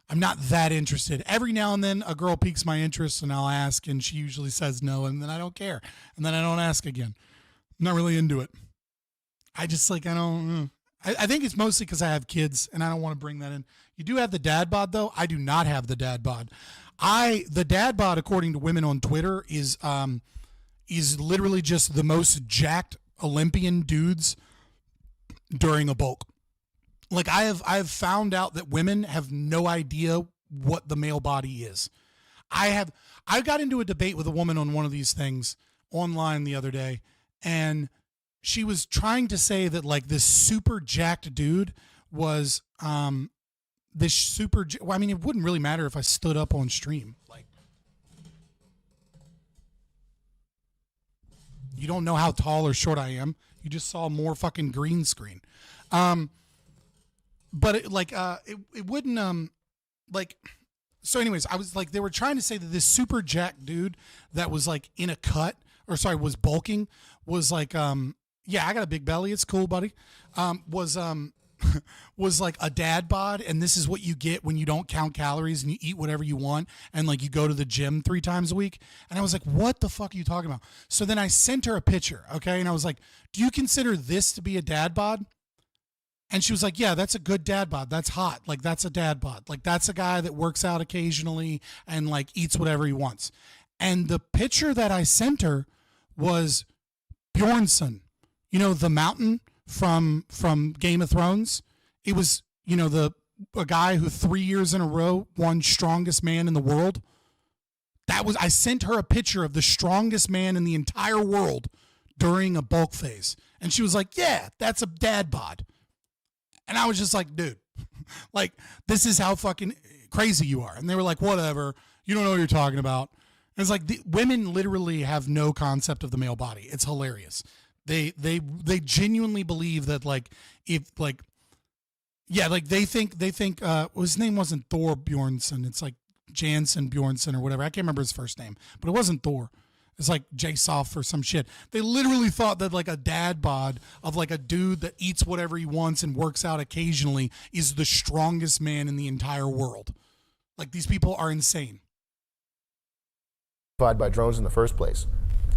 that interested. Every now and then a girl piques my interest and I'll ask, and she usually says no, and then I don't care. And then I don't ask again. I'm not really into it. I just I think it's mostly because I have kids and I don't want to bring that in. You do have the dad bod though. I do not have the dad bod. The dad bod, according to women on Twitter, is literally just the most jacked Olympian dudes during a bulk. Like, I've found out that women have no idea what the male body is. I got into a debate with a woman on one of these things online the other day, and she was trying to say that like this super jacked dude was this super. Well, I mean, it wouldn't really matter if I stood up on stream. Like, you don't know how tall or short I am. You just saw more fucking green screen. But it wouldn't so anyways, I was like, they were trying to say that this super jacked dude that was like in a cut, or sorry, was bulking, was like, yeah, I got a big belly, it's cool, buddy. Was like a dad bod, and this is what you get when you don't count calories and you eat whatever you want, and like you go to the gym 3 times a week. And I was like, what the fuck are you talking about? So then I sent her a picture, okay? And I was like, do you consider this to be a dad bod? And she was like, yeah, that's a good dad bod. That's hot. Like, that's a dad bod. Like, that's a guy that works out occasionally and like eats whatever he wants. And the picture that I sent her was Bjornsson, the mountain from Game of Thrones. It was, a guy who 3 years in a row won strongest man in the world. I sent her a picture of the strongest man in the entire world during a bulk phase. And she was like, yeah, that's a dad bod. And I was just like, dude, like, this is how fucking crazy you are. And they were like, whatever, you don't know what you're talking about. And it's like, women literally have no concept of the male body. It's hilarious. They genuinely believe that, like, if like, yeah, like they think his name wasn't Thor Bjornsson. It's like Jansen Bjornsson or whatever. I can't remember his first name, but it wasn't Thor. It's like J-Soft or some shit. They literally thought that like a dad bod of like a dude that eats whatever he wants and works out occasionally is the strongest man in the entire world. Like, these people are insane. By drones in the first place.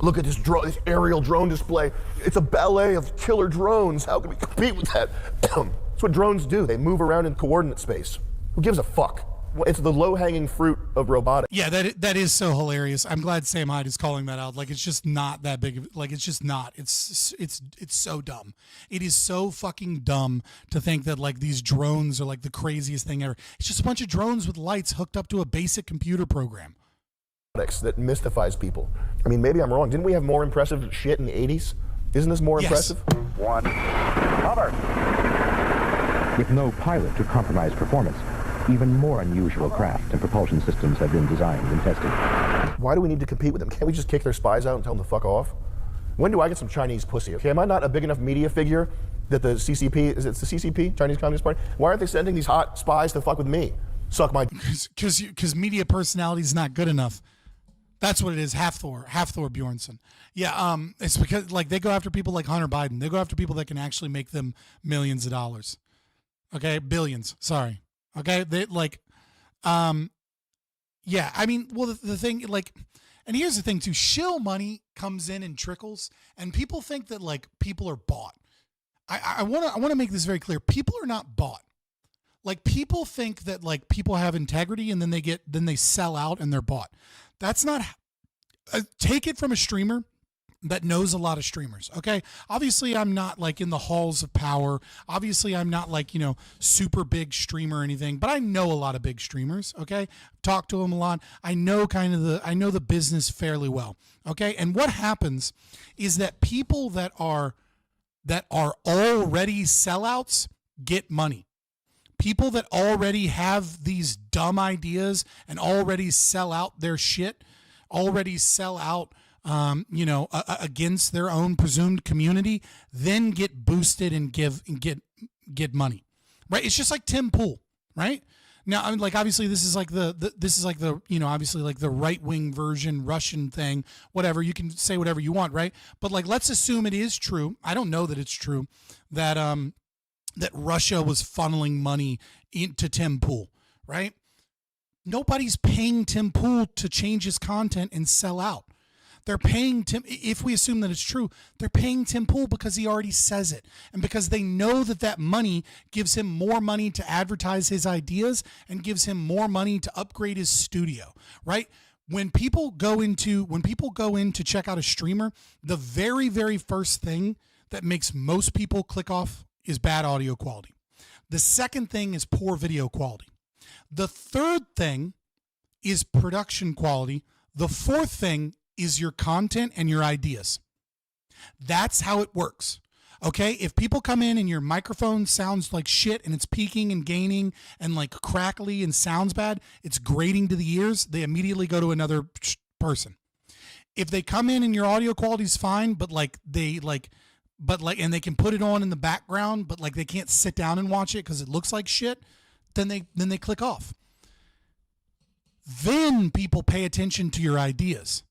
Look at this aerial drone display. It's a ballet of killer drones. How can we compete with that? That's what drones do. They move around in coordinate space. Who gives a fuck? It's the low-hanging fruit of robotics. Yeah, that is so hilarious. I'm glad Sam Hyde is calling that out. Like, it's just not that big of, like, it's just not. It's so dumb. It is so fucking dumb to think that like these drones are like the craziest thing ever. It's just a bunch of drones with lights hooked up to a basic computer program. That mystifies people. I mean, maybe I'm wrong. Didn't we have more impressive shit in the 80s? Isn't this more impressive? One. Cover. With no pilot to compromise performance, even more unusual craft and propulsion systems have been designed and tested. Why do we need to compete with them? Can't we just kick their spies out and tell them to fuck off? When do I get some Chinese pussy? Okay, am I not a big enough media figure that the CCP, is it the CCP, Chinese Communist Party? Why aren't they sending these hot spies to fuck with me? Suck my... Because media personality is not good enough. That's what it is. Half Thor Bjornsson. Yeah, it's because like they go after people like Hunter Biden. They go after people that can actually make them millions of dollars. Okay, billions. Sorry. Okay, they like, yeah. I mean, well, the thing like, and here's the thing too. Shill money comes in and trickles, and people think that like people are bought. I want to make this very clear. People are not bought. Like, people think that like people have integrity, and then they sell out and they're bought. That's not. Take it from a streamer that knows a lot of streamers. Okay. Obviously I'm not like in the halls of power. Obviously I'm not like, super big streamer or anything, but I know a lot of big streamers. Okay. Talk to them a lot. I know the business fairly well. Okay. And what happens is that people that are already sellouts get money. People that already have these dumb ideas and already sell out their shit, already sell out against their own presumed community, then get boosted and get money, right? It's just like Tim Pool, right? Now, I mean, like, obviously this is like obviously like the right-wing version Russian thing, whatever. You can say whatever you want, right? But like, let's assume it is true. I don't know that it's true that that Russia was funneling money into Tim Pool, right? Nobody's paying Tim Pool to change his content and sell out. They're paying Tim, if we assume that it's true, they're paying Tim Pool because he already says it. And because they know that that money gives him more money to advertise his ideas and gives him more money to upgrade his studio, right? When people go in to check out a streamer, the very, very first thing that makes most people click off is bad audio quality. The second thing is poor video quality. The third thing is production quality. The fourth thing is your content and your ideas. That's how it works. Okay? If people come in and your microphone sounds like shit and it's peaking and gaining and like crackly and sounds bad, it's grating to the ears, they immediately go to another person. If they come in and your audio quality is fine, but and they can put it on in the background, but like they can't sit down and watch it because it looks like shit, then they click off. Then people pay attention to your ideas.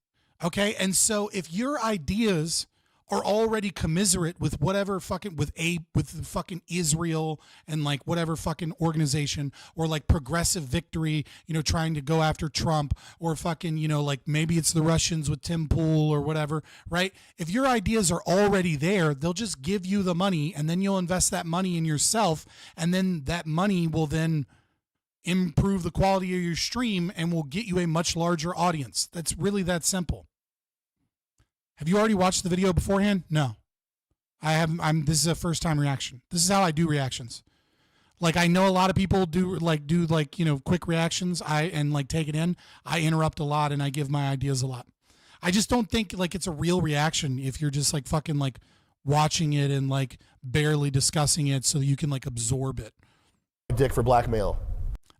Okay, and so if your ideas are already commiserate with whatever fucking with fucking Israel and like whatever fucking organization, or like Progressive Victory, trying to go after Trump, or fucking like maybe it's the Russians with Tim Pool or whatever, right? If your ideas are already there, they'll just give you the money, and then you'll invest that money in yourself, and then that money will then improve the quality of your stream and will get you a much larger audience. That's really that simple. Have you already watched the video beforehand? No, I haven't. This is a first time reaction. This is how I do reactions. Like, I know a lot of people do quick reactions. And take it in. I interrupt a lot and I give my ideas a lot. I just don't think like it's a real reaction if you're just like fucking like watching it and like barely discussing it so you can like absorb it. Dick for blackmail.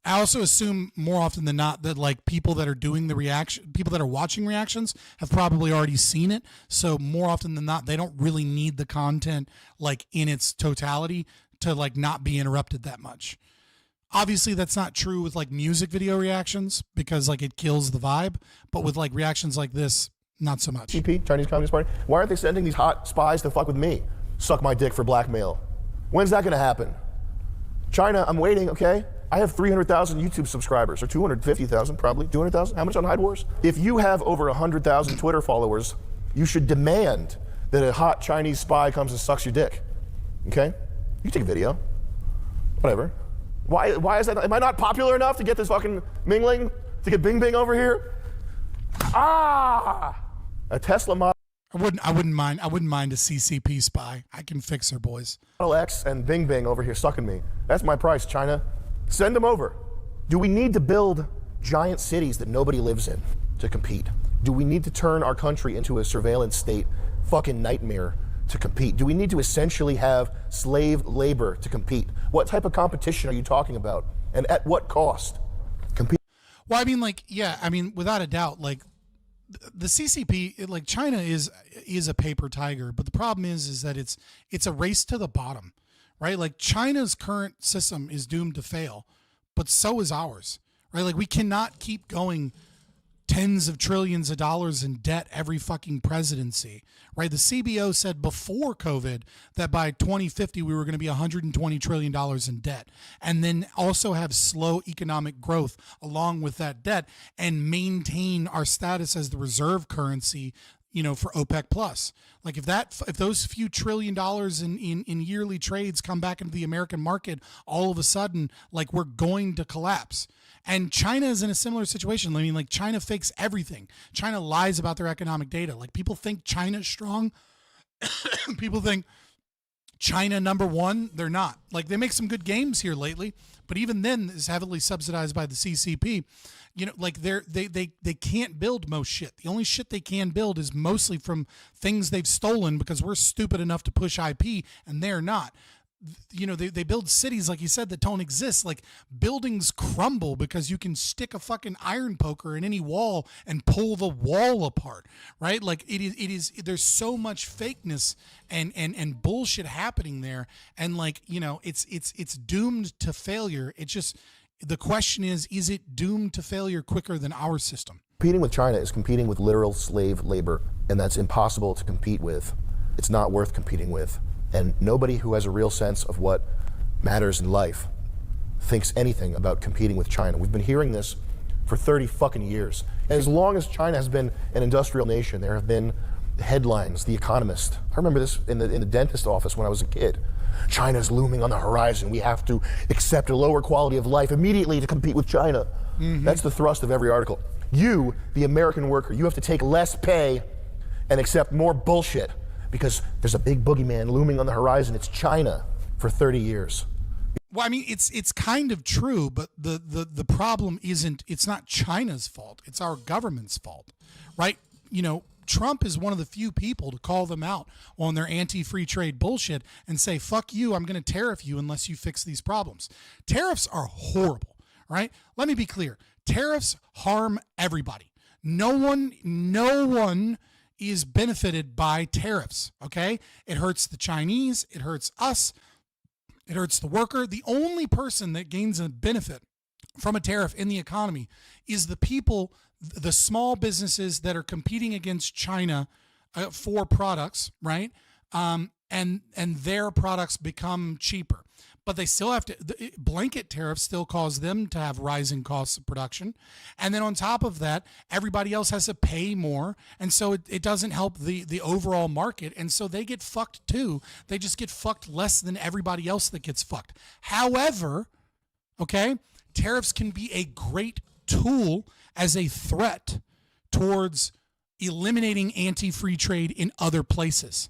I also assume more often than not that like people that are doing the reaction, people that are watching reactions have probably already seen it. So more often than not, they don't really need the content like in its totality to like not be interrupted that much. Obviously that's not true with like music video reactions because like it kills the vibe, but with like reactions like this, not so much. CP, Chinese Communist Party. Why aren't they sending these hot spies to fuck with me? Suck my dick for blackmail. When's that gonna happen? China, I'm waiting, okay? I have 300,000 YouTube subscribers, or 250,000 probably, 200,000. How much on Hyde Wars? If you have over 100,000 Twitter followers, you should demand that a hot Chinese spy comes and sucks your dick. Okay? You take a video. Whatever. Why is that? Am I not popular enough to get this fucking mingling? To get Bing Bing over here? Ah! A Tesla Model I wouldn't mind a CCP spy. I can fix her, boys. Model X and Bing Bing over here sucking me. That's my price, China. Send them over. Do we need to build giant cities that nobody lives in to compete? Do we need to turn our country into a surveillance state fucking nightmare to compete? Do we need to essentially have slave labor to compete? What type of competition are you talking about? And at what cost? Compete. Well, I mean, like, yeah, I mean, without a doubt, like, the CCP, like, China is a paper tiger, but the problem is that it's a race to the bottom. Right? Like, China's current system is doomed to fail, but so is ours, right? Like, we cannot keep going tens of trillions of dollars in debt every fucking presidency, right? The CBO said before COVID that by 2050, we were going to be $120 trillion in debt, and then also have slow economic growth along with that debt and maintain our status as the reserve currency, for OPEC plus. Like, if those few $1 trillion in yearly trades come back into the American market, all of a sudden, like, we're going to collapse. And China is in a similar situation. I mean, like, China fakes everything. China lies about their economic data. Like, people think China's strong. People think China number one. They're not. Like, they make some good games here lately, but even then is heavily subsidized by the CCP. Like, they can't build most shit. The only shit they can build is mostly from things they've stolen because we're stupid enough to push IP and they're not. they build cities, like you said, that don't exist. Like, buildings crumble because you can stick a fucking iron poker in any wall and pull the wall apart, right? Like, it is there's so much fakeness and bullshit happening there, and like, it's doomed to failure. It's just, the question is it doomed to failure quicker than our system? Competing with China is competing with literal slave labor, and that's impossible to compete with. It's not worth competing with. And nobody who has a real sense of what matters in life thinks anything about competing with China. We've been hearing this for 30 fucking years. And as long as China has been an industrial nation, there have been headlines, The Economist. I remember this in the dentist office when I was a kid. China's looming on the horizon. We have to accept a lower quality of life immediately to compete with China. Mm-hmm. That's the thrust of every article. You, the American worker, you have to take less pay and accept more bullshit, because there's a big boogeyman looming on the horizon. It's China for 30 years. Well, I mean, it's kind of true, but the problem it's not China's fault. It's our government's fault, right? Trump is one of the few people to call them out on their anti-free trade bullshit and say, fuck you, I'm going to tariff you unless you fix these problems. Tariffs are horrible, right? Let me be clear. Tariffs harm everybody. No one is benefited by tariffs, okay? It hurts the Chinese, it hurts us, it hurts the worker. The only person that gains a benefit from a tariff in the economy is the people, the small businesses that are competing against China for products, right? And their products become cheaper. But they still have to, blanket tariffs still cause them to have rising costs of production. And then on top of that, everybody else has to pay more. And so it doesn't help the overall market. And so they get fucked too. They just get fucked less than everybody else that gets fucked. However, okay, tariffs can be a great tool as a threat towards eliminating anti-free trade in other places.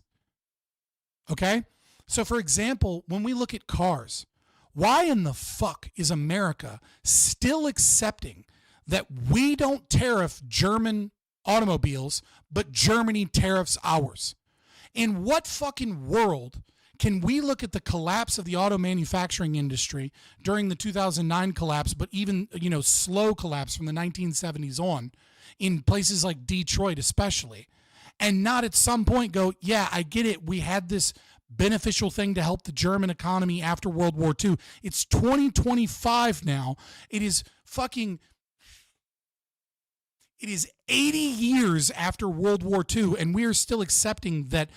Okay? So, for example, when we look at cars, why in the fuck is America still accepting that we don't tariff German automobiles, but Germany tariffs ours? In what fucking world can we look at the collapse of the auto manufacturing industry during the 2009 collapse, but even, slow collapse from the 1970s on, in places like Detroit especially, and not at some point go, yeah, I get it, we had this beneficial thing to help the German economy after World War II. It's 2025 now. It is 80 years after World War II, and we are still accepting that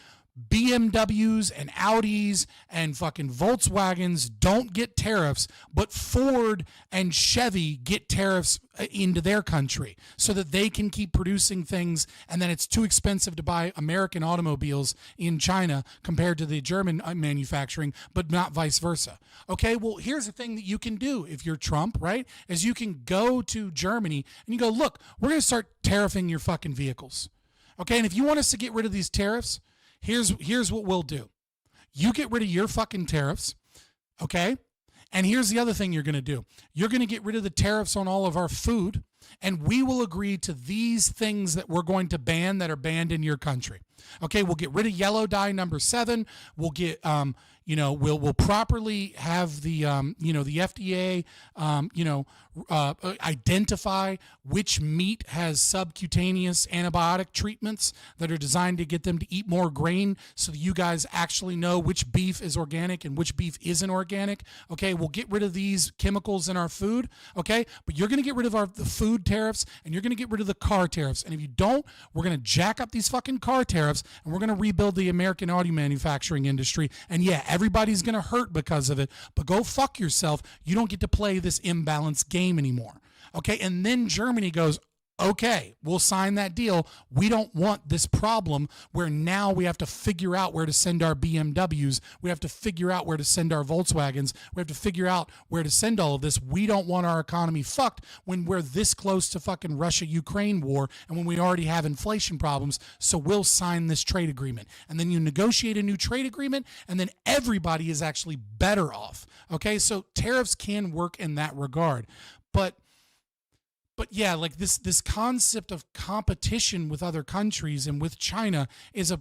BMWs and Audis and fucking Volkswagens don't get tariffs, but Ford and Chevy get tariffs into their country so that they can keep producing things, and then it's too expensive to buy American automobiles in China compared to the German manufacturing, but not vice versa. Okay, well, here's the thing that you can do if you're Trump, right? Is you can go to Germany and you go, look, we're going to start tariffing your fucking vehicles. Okay, and if you want us to get rid of these tariffs, here's what we'll do. You get rid of your fucking tariffs, okay? And here's the other thing you're going to do. You're going to get rid of the tariffs on all of our food, and we will agree to these things that we're going to ban that are banned in your country. Okay, we'll get rid of yellow dye number 7. We'll get, we'll properly have the, the FDA, identify which meat has subcutaneous antibiotic treatments that are designed to get them to eat more grain, so that you guys actually know which beef is organic and which beef isn't organic. Okay, we'll get rid of these chemicals in our food. Okay, but you're going to get rid of the food tariffs, and you're going to get rid of the car tariffs. And if you don't, we're going to jack up these fucking car tariffs, and we're going to rebuild the American auto manufacturing industry. And yeah, everybody's going to hurt because of it, but go fuck yourself. You don't get to play this imbalanced game anymore. Okay, and then Germany goes, okay, we'll sign that deal. We don't want this problem where now we have to figure out where to send our BMWs. We have to figure out where to send our Volkswagens. We have to figure out where to send all of this. We don't want our economy fucked when we're this close to fucking Russia-Ukraine war and when we already have inflation problems. So we'll sign this trade agreement. And then you negotiate a new trade agreement, and then everybody is actually better off. Okay, so tariffs can work in that regard. But yeah, like this concept of competition with other countries and with China is a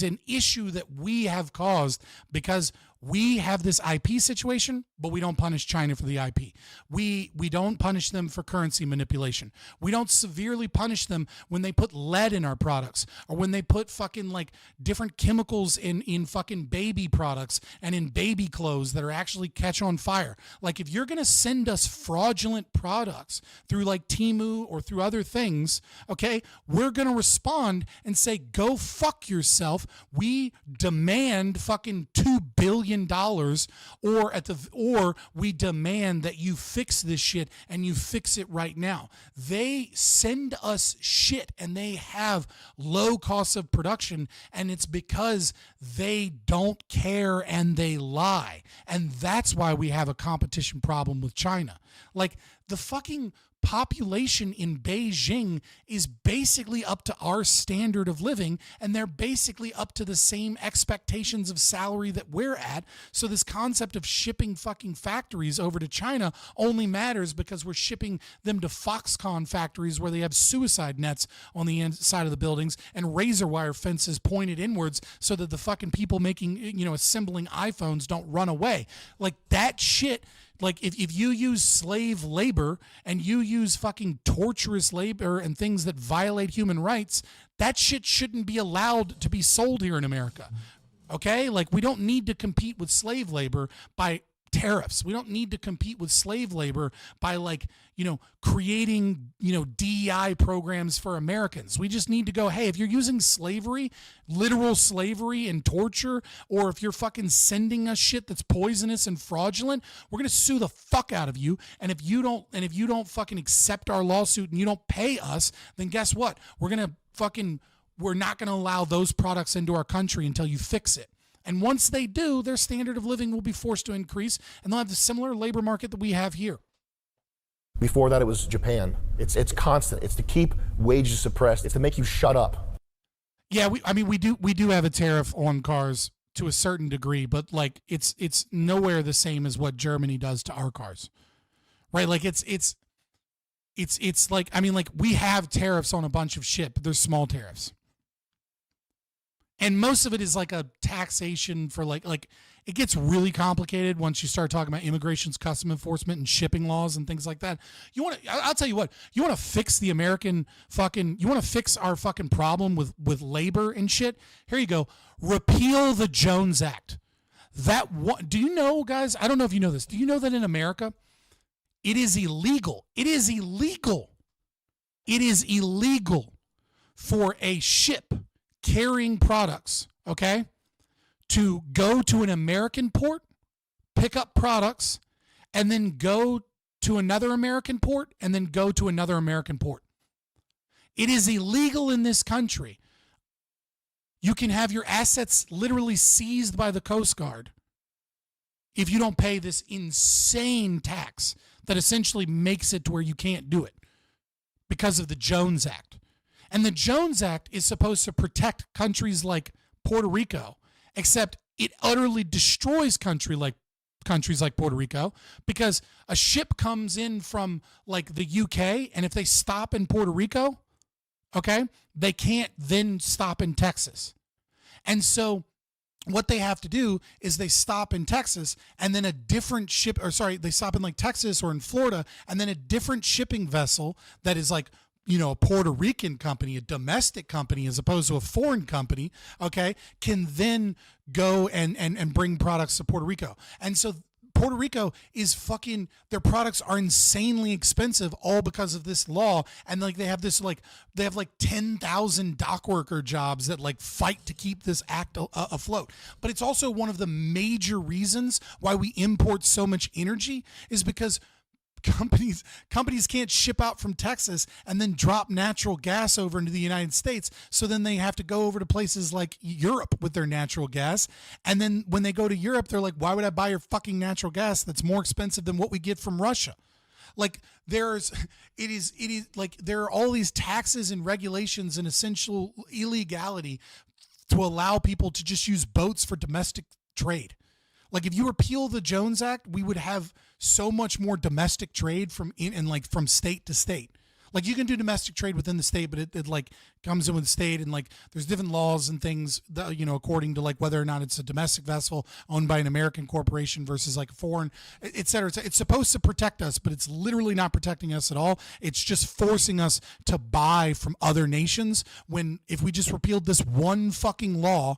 an issue that we have caused because we have this IP situation, but we don't punish China for the IP. We don't punish them for currency manipulation. We don't severely punish them when they put lead in our products or when they put fucking like different chemicals in fucking baby products and in baby clothes that are actually catch on fire. Like if you're going to send us fraudulent products through like Temu or through other things, okay, we're going to respond and say, go fuck yourself. We demand fucking $2 billion, or we demand that you fix this shit and you fix it right now. They send us shit and they have low costs of production, and it's because they don't care and they lie. And that's why we have a competition problem with China. Like the fucking population in Beijing is basically up to our standard of living, and they're basically up to the same expectations of salary that we're at. So this concept of shipping fucking factories over to China only matters because we're shipping them to Foxconn factories where they have suicide nets on the inside of the buildings and razor wire fences pointed inwards so that the fucking people making, assembling iPhones don't run away. Like that shit. Like if you use slave labor and you use fucking torturous labor and things that violate human rights, that shit shouldn't be allowed to be sold here in America. Okay? Like we don't need to compete with slave labor by tariffs. We don't need to compete with slave labor by creating, DEI programs for Americans. We just need to go, hey, if you're using slavery, literal slavery and torture, or if you're fucking sending us shit that's poisonous and fraudulent, we're going to sue the fuck out of you. And if you don't fucking accept our lawsuit and you don't pay us, then guess what? We're not going to allow those products into our country until you fix it. And once they do, their standard of living will be forced to increase, and they'll have the similar labor market that we have here. Before that, it was Japan. It's constant. It's to keep wages suppressed. It's to make you shut up. Yeah, we do have a tariff on cars to a certain degree, but like it's nowhere the same as what Germany does to our cars, right? Like it's like we have tariffs on a bunch of shit, but there's small tariffs. And most of it is like a taxation for like it gets really complicated once you start talking about immigration's custom enforcement and shipping laws and things like that. I'll tell you what, you want to fix you want to fix our fucking problem with labor and shit. Here you go. Repeal the Jones Act. Do you know, guys? I don't know if you know this. Do you know that in America, it is illegal. It is illegal for a ship carrying products, okay, to go to an American port, pick up products, and then go to another American port, and then go to another American port. It is illegal in this country. You can have your assets literally seized by the Coast Guard if you don't pay this insane tax that essentially makes it to where you can't do it because of the Jones Act. And the Jones Act is supposed to protect countries like Puerto Rico, except it utterly destroys countries like Puerto Rico, because a ship comes in from like the UK, and if they stop in Puerto Rico, okay, they can't then stop in Texas. And so what they have to do is they stop in Texas, and then they stop in like Texas or in Florida, and then a different shipping vessel that is like, a Puerto Rican company, a domestic company, as opposed to a foreign company, okay, can then go and bring products to Puerto Rico. And so Puerto Rico is their products are insanely expensive all because of this law. And like they have 10,000 dock worker jobs that like fight to keep this act afloat. But it's also one of the major reasons why we import so much energy, is because companies can't ship out from Texas and then drop natural gas over into the United States. So then they have to go over to places like Europe with their natural gas. And then when they go to Europe, they're like, why would I buy your fucking natural gas that's more expensive than what we get from Russia? Like there are all these taxes and regulations and essential illegality to allow people to just use boats for domestic trade. Like if you repeal the Jones Act, we would have so much more domestic trade from state to state. Like you can do domestic trade within the state, but it like comes in with the state, and like there's different laws and things that, you know, according to like whether or not it's a domestic vessel owned by an American corporation versus like a foreign, et cetera. It's supposed to protect us, but it's literally not protecting us at all. It's just forcing us to buy from other nations, when if we just repealed this one fucking law,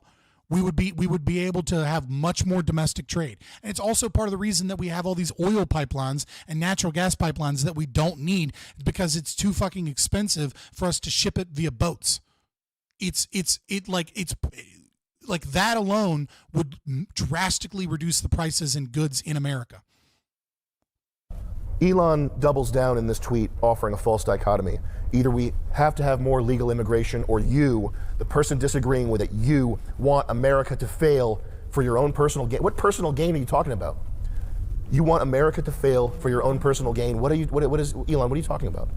we would be able to have much more domestic trade. And it's also part of the reason that we have all these oil pipelines and natural gas pipelines that we don't need, because it's too fucking expensive for us to ship it via boats. It's like that alone would drastically reduce the prices in goods in America. Elon doubles down in this tweet, offering a false dichotomy. Either we have to have more legal immigration, or you, the person disagreeing with it, you want America to fail for your own personal gain. What personal gain are you talking about? You want America to fail for your own personal gain. What is Elon, what are you talking about?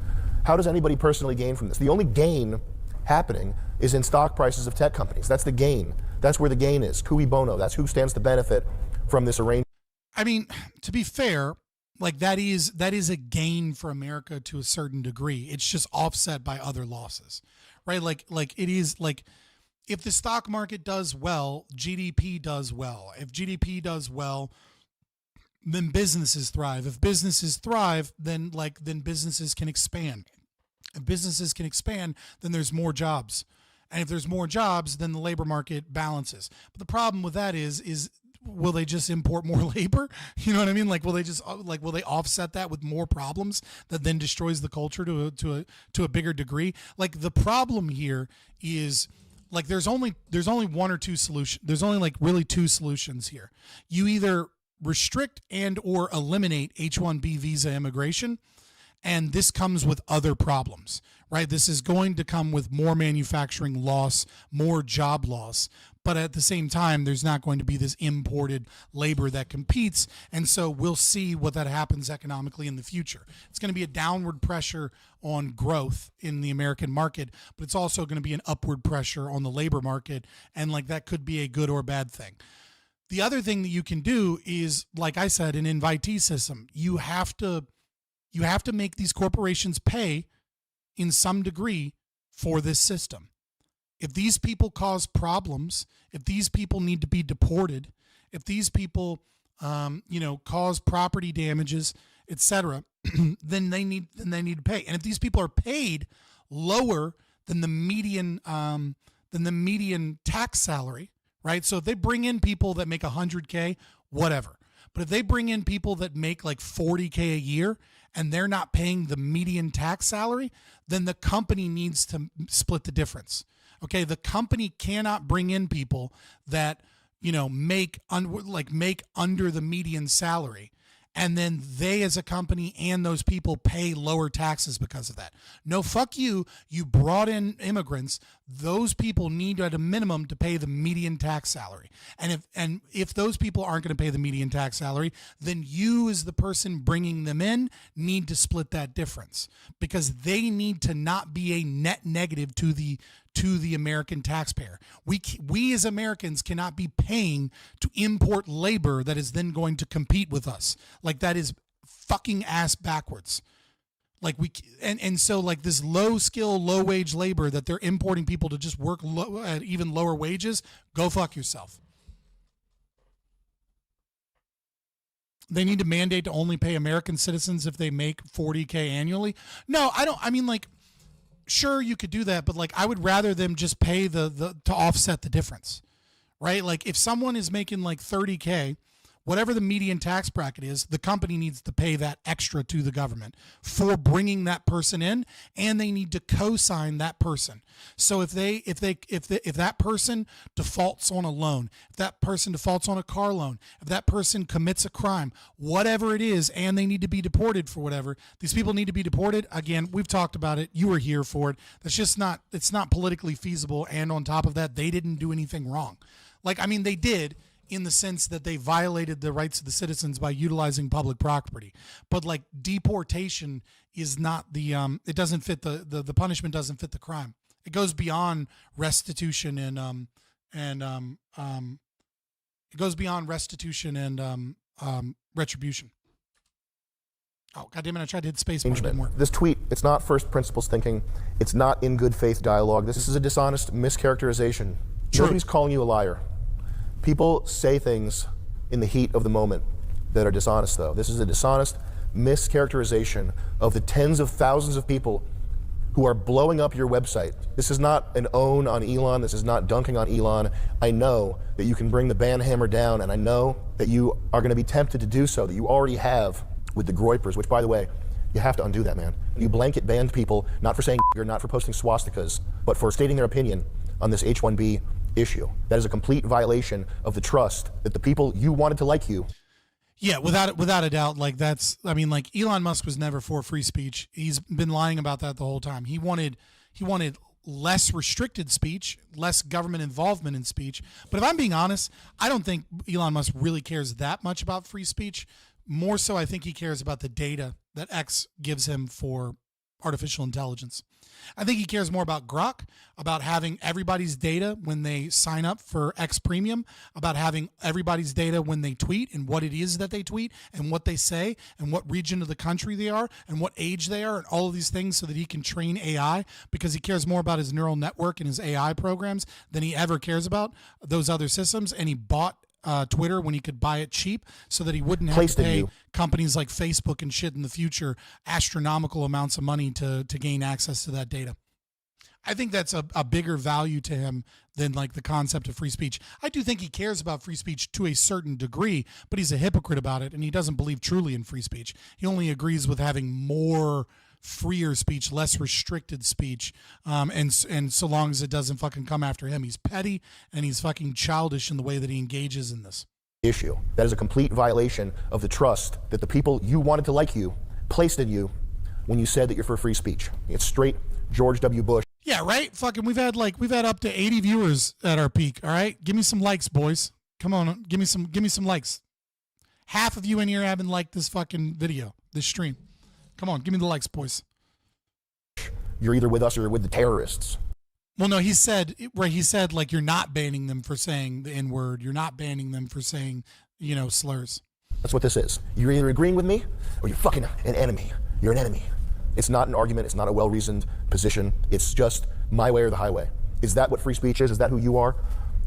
How does anybody personally gain from this? The only gain happening is in stock prices of tech companies. That's the gain. That's where the gain is. Cui bono. That's who stands to benefit from this arrangement. I mean, to be fair, like that is a gain for America to a certain degree. It's just offset by other losses, right? Like it is like, if the stock market does well, GDP does well. If GDP does well, then businesses thrive. If businesses thrive, then businesses can expand. If businesses can expand, then there's more jobs. And if there's more jobs, then the labor market balances. But the problem with that is will they just import more labor? You know what I mean? Like, will they offset that with more problems that then destroys the culture to a bigger degree? Like, the problem here is, like, there's only one or two solutions. There's only like really two solutions here. You either restrict and or eliminate H-1B visa immigration, and this comes with other problems, right? This is going to come with more manufacturing loss, more job loss, but at the same time, there's not going to be this imported labor that competes, and so we'll see what that happens economically in the future. It's going to be a downward pressure on growth in the American market, but it's also going to be an upward pressure on the labor market, and like that could be a good or bad thing. The other thing that you can do is, like I said, an invitee system. You have to make these corporations pay in some degree for this system. If these people cause problems, if these people need to be deported, if these people, cause property damages, etc., then they need to pay. And if these people are paid lower than the median tax salary, right? So if they bring in people that make $100K, whatever. But if they bring in people that make like $40K a year and they're not paying the median tax salary, then the company needs to split the difference. Okay, the company cannot bring in people that, make under the median salary, and then they as a company and those people pay lower taxes because of that. No, fuck you. You brought in immigrants. Those people need at a minimum to pay the median tax salary. And if those people aren't going to pay the median tax salary, then you as the person bringing them in need to split that difference, because they need to not be a net negative to the American taxpayer. We as Americans cannot be paying to import labor that is then going to compete with us. Like, that is fucking ass backwards. Like, so like this low skill, low wage labor that they're importing people to just work at even lower wages, go fuck yourself. They need to mandate to only pay American citizens if they make $40K annually. No, I don't. I mean, like, sure, you could do that, but like, I would rather them just pay to offset the difference, right? Like, if someone is making like $30K, whatever the median tax bracket is, the company needs to pay that extra to the government for bringing that person in, and they need to co-sign that person. So if that person defaults on a loan, if that person defaults on a car loan, if that person commits a crime, whatever it is, and they need to be deported for whatever, these people need to be deported. Again, we've talked about it. You were here for it. It's not politically feasible. And on top of that, they didn't do anything wrong. Like, I mean, they did, in the sense that they violated the rights of the citizens by utilizing public property. But like, deportation is not it doesn't fit the punishment doesn't fit the crime. It goes beyond restitution and retribution. Oh, goddammit, I tried to hit space bar, it didn't work. This tweet, it's not first principles thinking. It's not in good faith dialogue. This is a dishonest mischaracterization. True. Nobody's calling you a liar. People say things in the heat of the moment that are dishonest, though. This is a dishonest mischaracterization of the tens of thousands of people who are blowing up your website. This is not an own on Elon. This is not dunking on Elon. I know that you can bring the ban hammer down, and I know that you are going to be tempted to do so, that you already have with the groypers, which, by the way, you have to undo that, man. You blanket banned people, not for saying or not for posting swastikas, but for stating their opinion on this H-1B issue. That is a complete violation of the trust that the people you wanted to like you. Yeah, without a doubt, like that's, I mean, like Elon Musk was never for free speech. He's been lying about that the whole time. He wanted less restricted speech, less government involvement in speech. But if I'm being honest, I don't think Elon Musk really cares that much about free speech. More so, I think he cares about the data that X gives him for artificial intelligence. I think he cares more about Grok, about having everybody's data when they sign up for X Premium, about having everybody's data when they tweet and what it is that they tweet and what they say and what region of the country they are and what age they are and all of these things so that he can train AI, because he cares more about his neural network and his AI programs than he ever cares about those other systems. And he bought Twitter when he could buy it cheap so that he wouldn't have to pay companies like Facebook and shit in the future astronomical amounts of money to gain access to that data. I think that's a bigger value to him than like the concept of free speech. I do think he cares about free speech to a certain degree, but he's a hypocrite about it and he doesn't believe truly in free speech. He only agrees with having more freer speech, less restricted speech, and so long as it doesn't fucking come after him. He's petty and he's fucking childish in the way that he engages in this issue. That is a complete violation of the trust that the people you wanted to like you placed in you when you said that you're for free speech. It's straight George W. Bush. Yeah, right? Fucking we've had up to 80 viewers at our peak, all right? Give me some likes, boys. Come on, give me some likes. Half of you in here haven't liked this fucking video, this stream. Come on, give me the likes, boys. You're either with us or you're with the terrorists. Well, no, he said like you're not banning them for saying the N-word. You're not banning them for saying, slurs. That's what this is. You're either agreeing with me or you're fucking an enemy. You're an enemy. It's not an argument. It's not a well-reasoned position. It's just my way or the highway. Is that what free speech is? Is that who you are?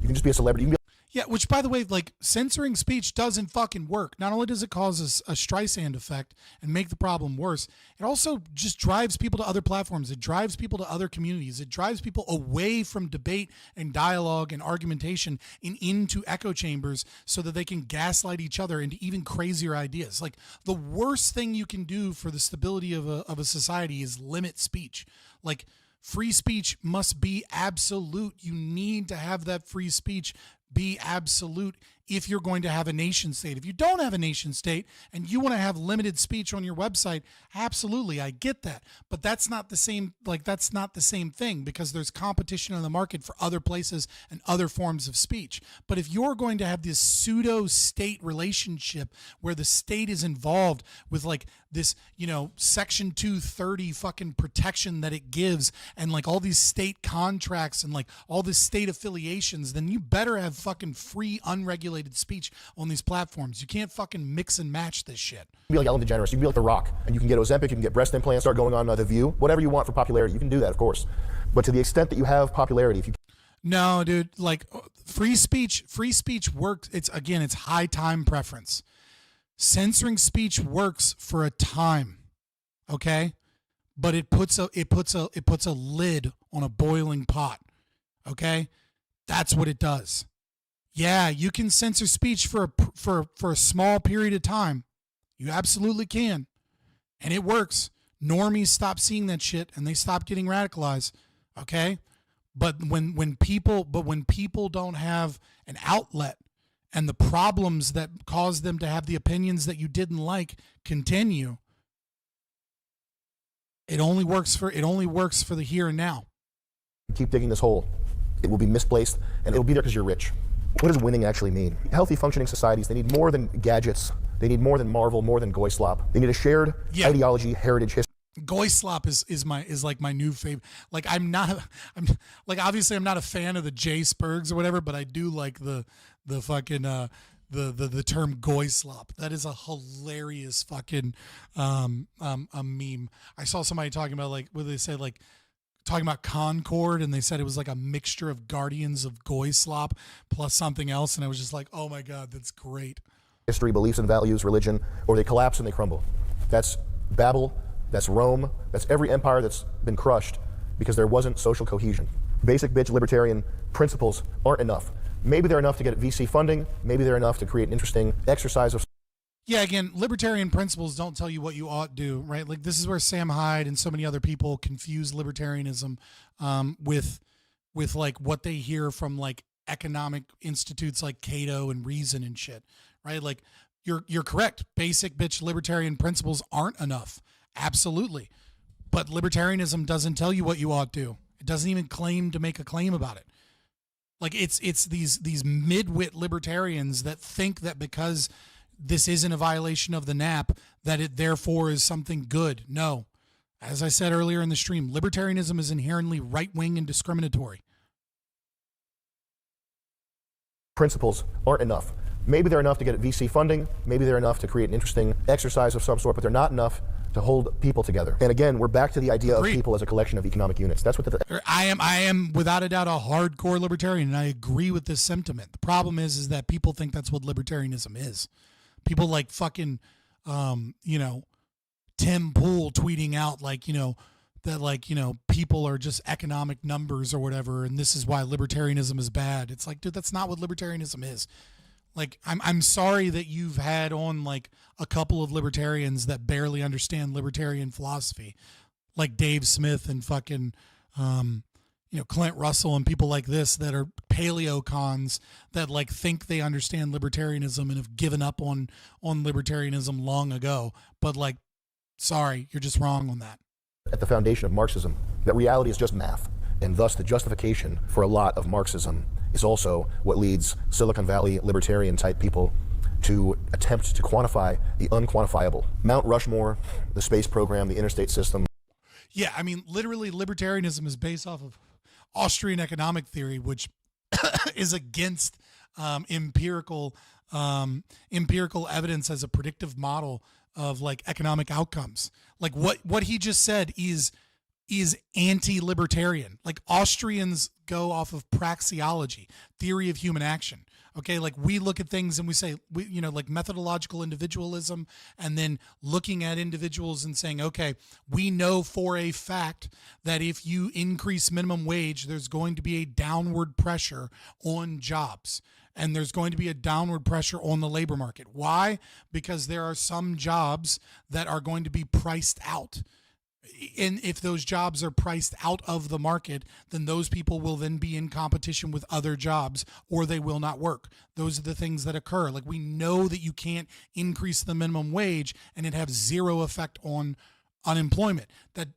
You can just be a celebrity. You can be Yeah, which, by the way, like, censoring speech doesn't fucking work. Not only does it cause a Streisand effect and make the problem worse, it also just drives people to other platforms. It drives people to other communities. It drives people away from debate and dialogue and argumentation and into echo chambers so that they can gaslight each other into even crazier ideas. Like, the worst thing you can do for the stability of a society is limit speech. Like, free speech must be absolute. You need to have that free speech be absolute if you're going to have a nation state. If you don't have a nation state and you want to have limited speech on your website, absolutely, I get that. But that's not the same, that's not the same thing, because there's competition in the market for other places and other forms of speech. But if you're going to have this pseudo-state relationship where the state is involved with like this, Section 230 fucking protection that it gives and like all these state contracts and like all this state affiliations, then you better have fucking free, unregulated speech on these platforms. You can't fucking mix and match this shit. You can be like Ellen DeGeneres. You can be like The Rock, and you can get Ozempic, you can get breast implants, start going on The View, whatever you want for popularity. You can do that, of course. But to the extent that you have popularity, if you No, dude, like free speech works. It's high time preference. Censoring speech works for a time, okay? But it puts a lid on a boiling pot, okay? That's what it does. Yeah, you can censor speech for a small period of time. You absolutely can. And it works. Normies stop seeing that shit and they stop getting radicalized. Okay? But when people don't have an outlet and the problems that cause them to have the opinions that you didn't like continue, it only works for the here and now. keep digging this hole, it will be misplaced and it'll be there because you're rich. What does winning actually mean? Healthy functioning societies, they need more than gadgets. They need more than Marvel, more than Goyslop. They need a shared ideology, heritage, history. Goyslop is like my new favorite. Like I'm obviously I'm not a fan of the J Spurgs or whatever, but I do like the fucking the term goy slop. That is a hilarious fucking a meme. I saw somebody talking about like what they said, like talking about Concord, and they said it was like a mixture of Guardians of Goy Slop plus something else, and I was just like, oh my god, that's great. History, beliefs and values, religion, or they collapse and they crumble. That's Babel, that's Rome, that's every empire that's been crushed because there wasn't social cohesion. Basic bitch libertarian principles aren't enough. Maybe they're enough to get VC funding, maybe they're enough to create an interesting exercise of... Yeah, again, libertarian principles don't tell you what you ought to do, right? Like this is where Sam Hyde and so many other people confuse libertarianism with like what they hear from like economic institutes like Cato and Reason and shit, right? Like you're correct. Basic bitch libertarian principles aren't enough. Absolutely. But libertarianism doesn't tell you what you ought to do. It doesn't even claim to make a claim about it. Like it's these mid-wit libertarians that think that because this isn't a violation of the NAP, that it therefore is something good. No. As I said earlier in the stream, libertarianism is inherently right-wing and discriminatory. Principles aren't enough. Maybe they're enough to get VC funding, maybe they're enough to create an interesting exercise of some sort, but they're not enough to hold people together. And again, we're back to the idea of people as a collection of economic units. That's what I am without a doubt a hardcore libertarian, and I agree with this sentiment. The problem is that people think that's what libertarianism is. People like fucking, Tim Pool tweeting out like, that people are just economic numbers or whatever, and this is why libertarianism is bad. It's like, dude, that's not what libertarianism is. Like, I'm sorry that you've had on like a couple of libertarians that barely understand libertarian philosophy, like Dave Smith and fucking, Clint Russell and people like this that are paleocons that like think they understand libertarianism and have given up on libertarianism long ago. But like, sorry, you're just wrong on that. At the foundation of Marxism, that reality is just math, and thus the justification for a lot of Marxism is also what leads Silicon Valley libertarian type people to attempt to quantify the unquantifiable. Mount Rushmore, the space program, the interstate system. Yeah, I mean, literally libertarianism is based off of Austrian economic theory, which is against empirical evidence as a predictive model of like economic outcomes. Like what he just said is anti-libertarian. Like Austrians go off of praxeology, theory of human action. Okay, like we look at things and we say, like methodological individualism, and then looking at individuals and saying, okay, we know for a fact that if you increase minimum wage, there's going to be a downward pressure on jobs. And there's going to be a downward pressure on the labor market. Why? Because there are some jobs that are going to be priced out. And if those jobs are priced out of the market, then those people will then be in competition with other jobs, or they will not work. Those are the things that occur. Like we know that you can't increase the minimum wage and it have zero effect on unemployment. That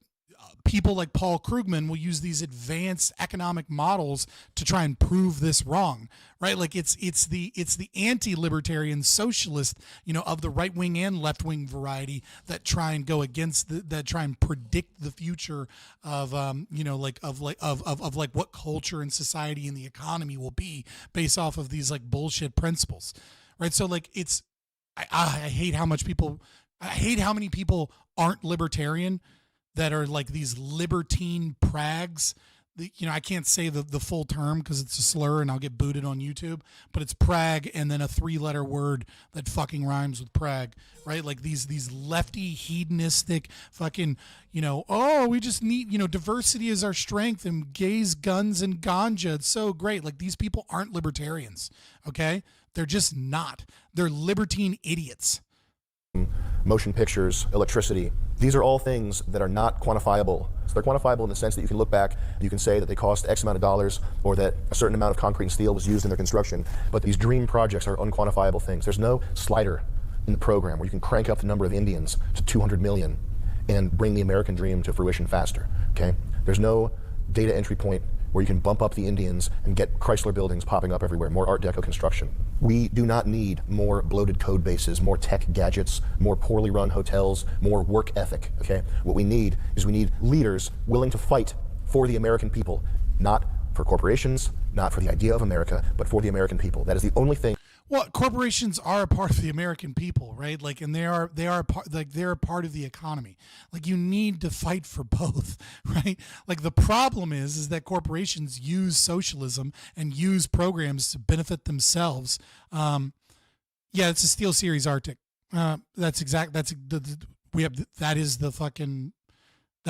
people like Paul Krugman will use these advanced economic models to try and prove this wrong, right? Like it's the anti-libertarian socialist, of the right wing and left wing variety that try and go against that try and predict the future of what culture and society and the economy will be based off of these like bullshit principles, right? So like I hate how many people aren't libertarian, that are like these libertine prags. I can't say the full term because it's a slur and I'll get booted on YouTube, but it's prag and then a 3-letter word that fucking rhymes with Prague, right? Like these lefty hedonistic fucking, we just need, diversity is our strength and gays, guns, and ganja. It's so great. Like these people aren't libertarians, okay? They're just not. They're libertine idiots. Motion pictures, electricity. These are all things that are not quantifiable. So they're quantifiable in the sense that you can look back, you can say that they cost X amount of dollars or that a certain amount of concrete and steel was used in their construction. But these dream projects are unquantifiable things. There's no slider in the program where you can crank up the number of Indians to 200 million and bring the American dream to fruition faster, okay? There's no data entry point where you can bump up the Indians and get Chrysler buildings popping up everywhere, more Art Deco construction. We do not need more bloated code bases, more tech gadgets, more poorly run hotels, more work ethic, okay? What we need is leaders willing to fight for the American people, not for corporations, not for the idea of America, but for the American people. That is the only thing. Well, corporations are a part of the American people, right? Like, and they are a part, like they're a part of the economy. Like, you need to fight for both, right? Like, the problem is that corporations use socialism and use programs to benefit themselves. Yeah, it's a SteelSeries Arctic. That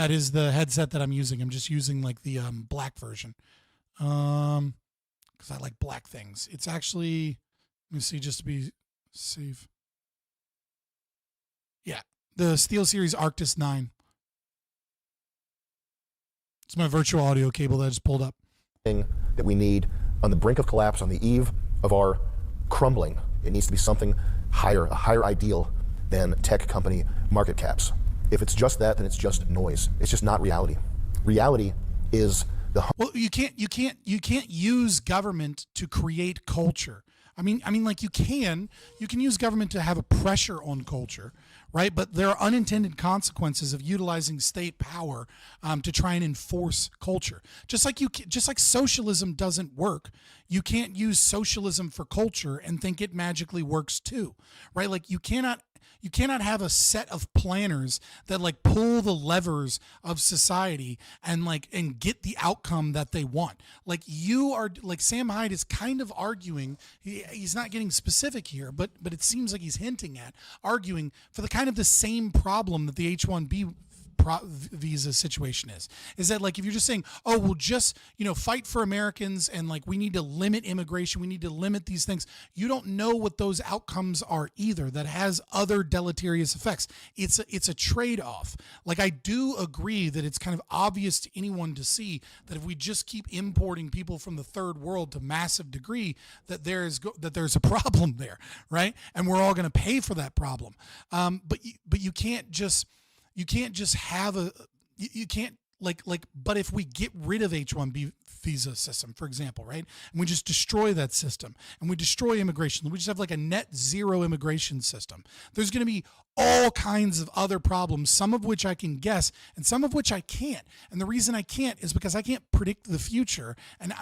is the headset that I'm using. I'm just using like the black version, because I like black things. It's actually, let me see, just to be safe. Yeah, the SteelSeries Arctis 9. It's my virtual audio cable that I just pulled up. Thing that we need on the brink of collapse, on the eve of our crumbling. It needs to be something higher, a higher ideal than tech company market caps. If it's just that, then it's just noise. It's just not reality. Reality is the... Well, you can't use government to create culture. I mean, like you can use government to have a pressure on culture, right? But there are unintended consequences of utilizing state power to try and enforce culture. Just like socialism doesn't work, you can't use socialism for culture and think it magically works too, right? Like you cannot have a set of planners that like pull the levers of society and get the outcome that they want. Like you are, like Sam Hyde is kind of arguing, he's not getting specific here, but it seems like he's hinting at arguing for the kind of the same problem that the H-1B visa situation is that like if you're just saying, oh, we'll just fight for Americans and like we need to limit immigration, we need to limit these things, you don't know what those outcomes are either. That has other deleterious effects. It's a trade-off. Like I do agree that it's kind of obvious to anyone to see that if we just keep importing people from the third world to massive degree, that there's a problem there, right? And we're all going to pay for that problem. But you can't just have but if we get rid of H-1B visa system, for example, right, and we just destroy that system and we destroy immigration, we just have like a net zero immigration system, there's going to be all kinds of other problems, some of which I can guess and some of which I can't. And the reason I can't is because I can't predict the future, and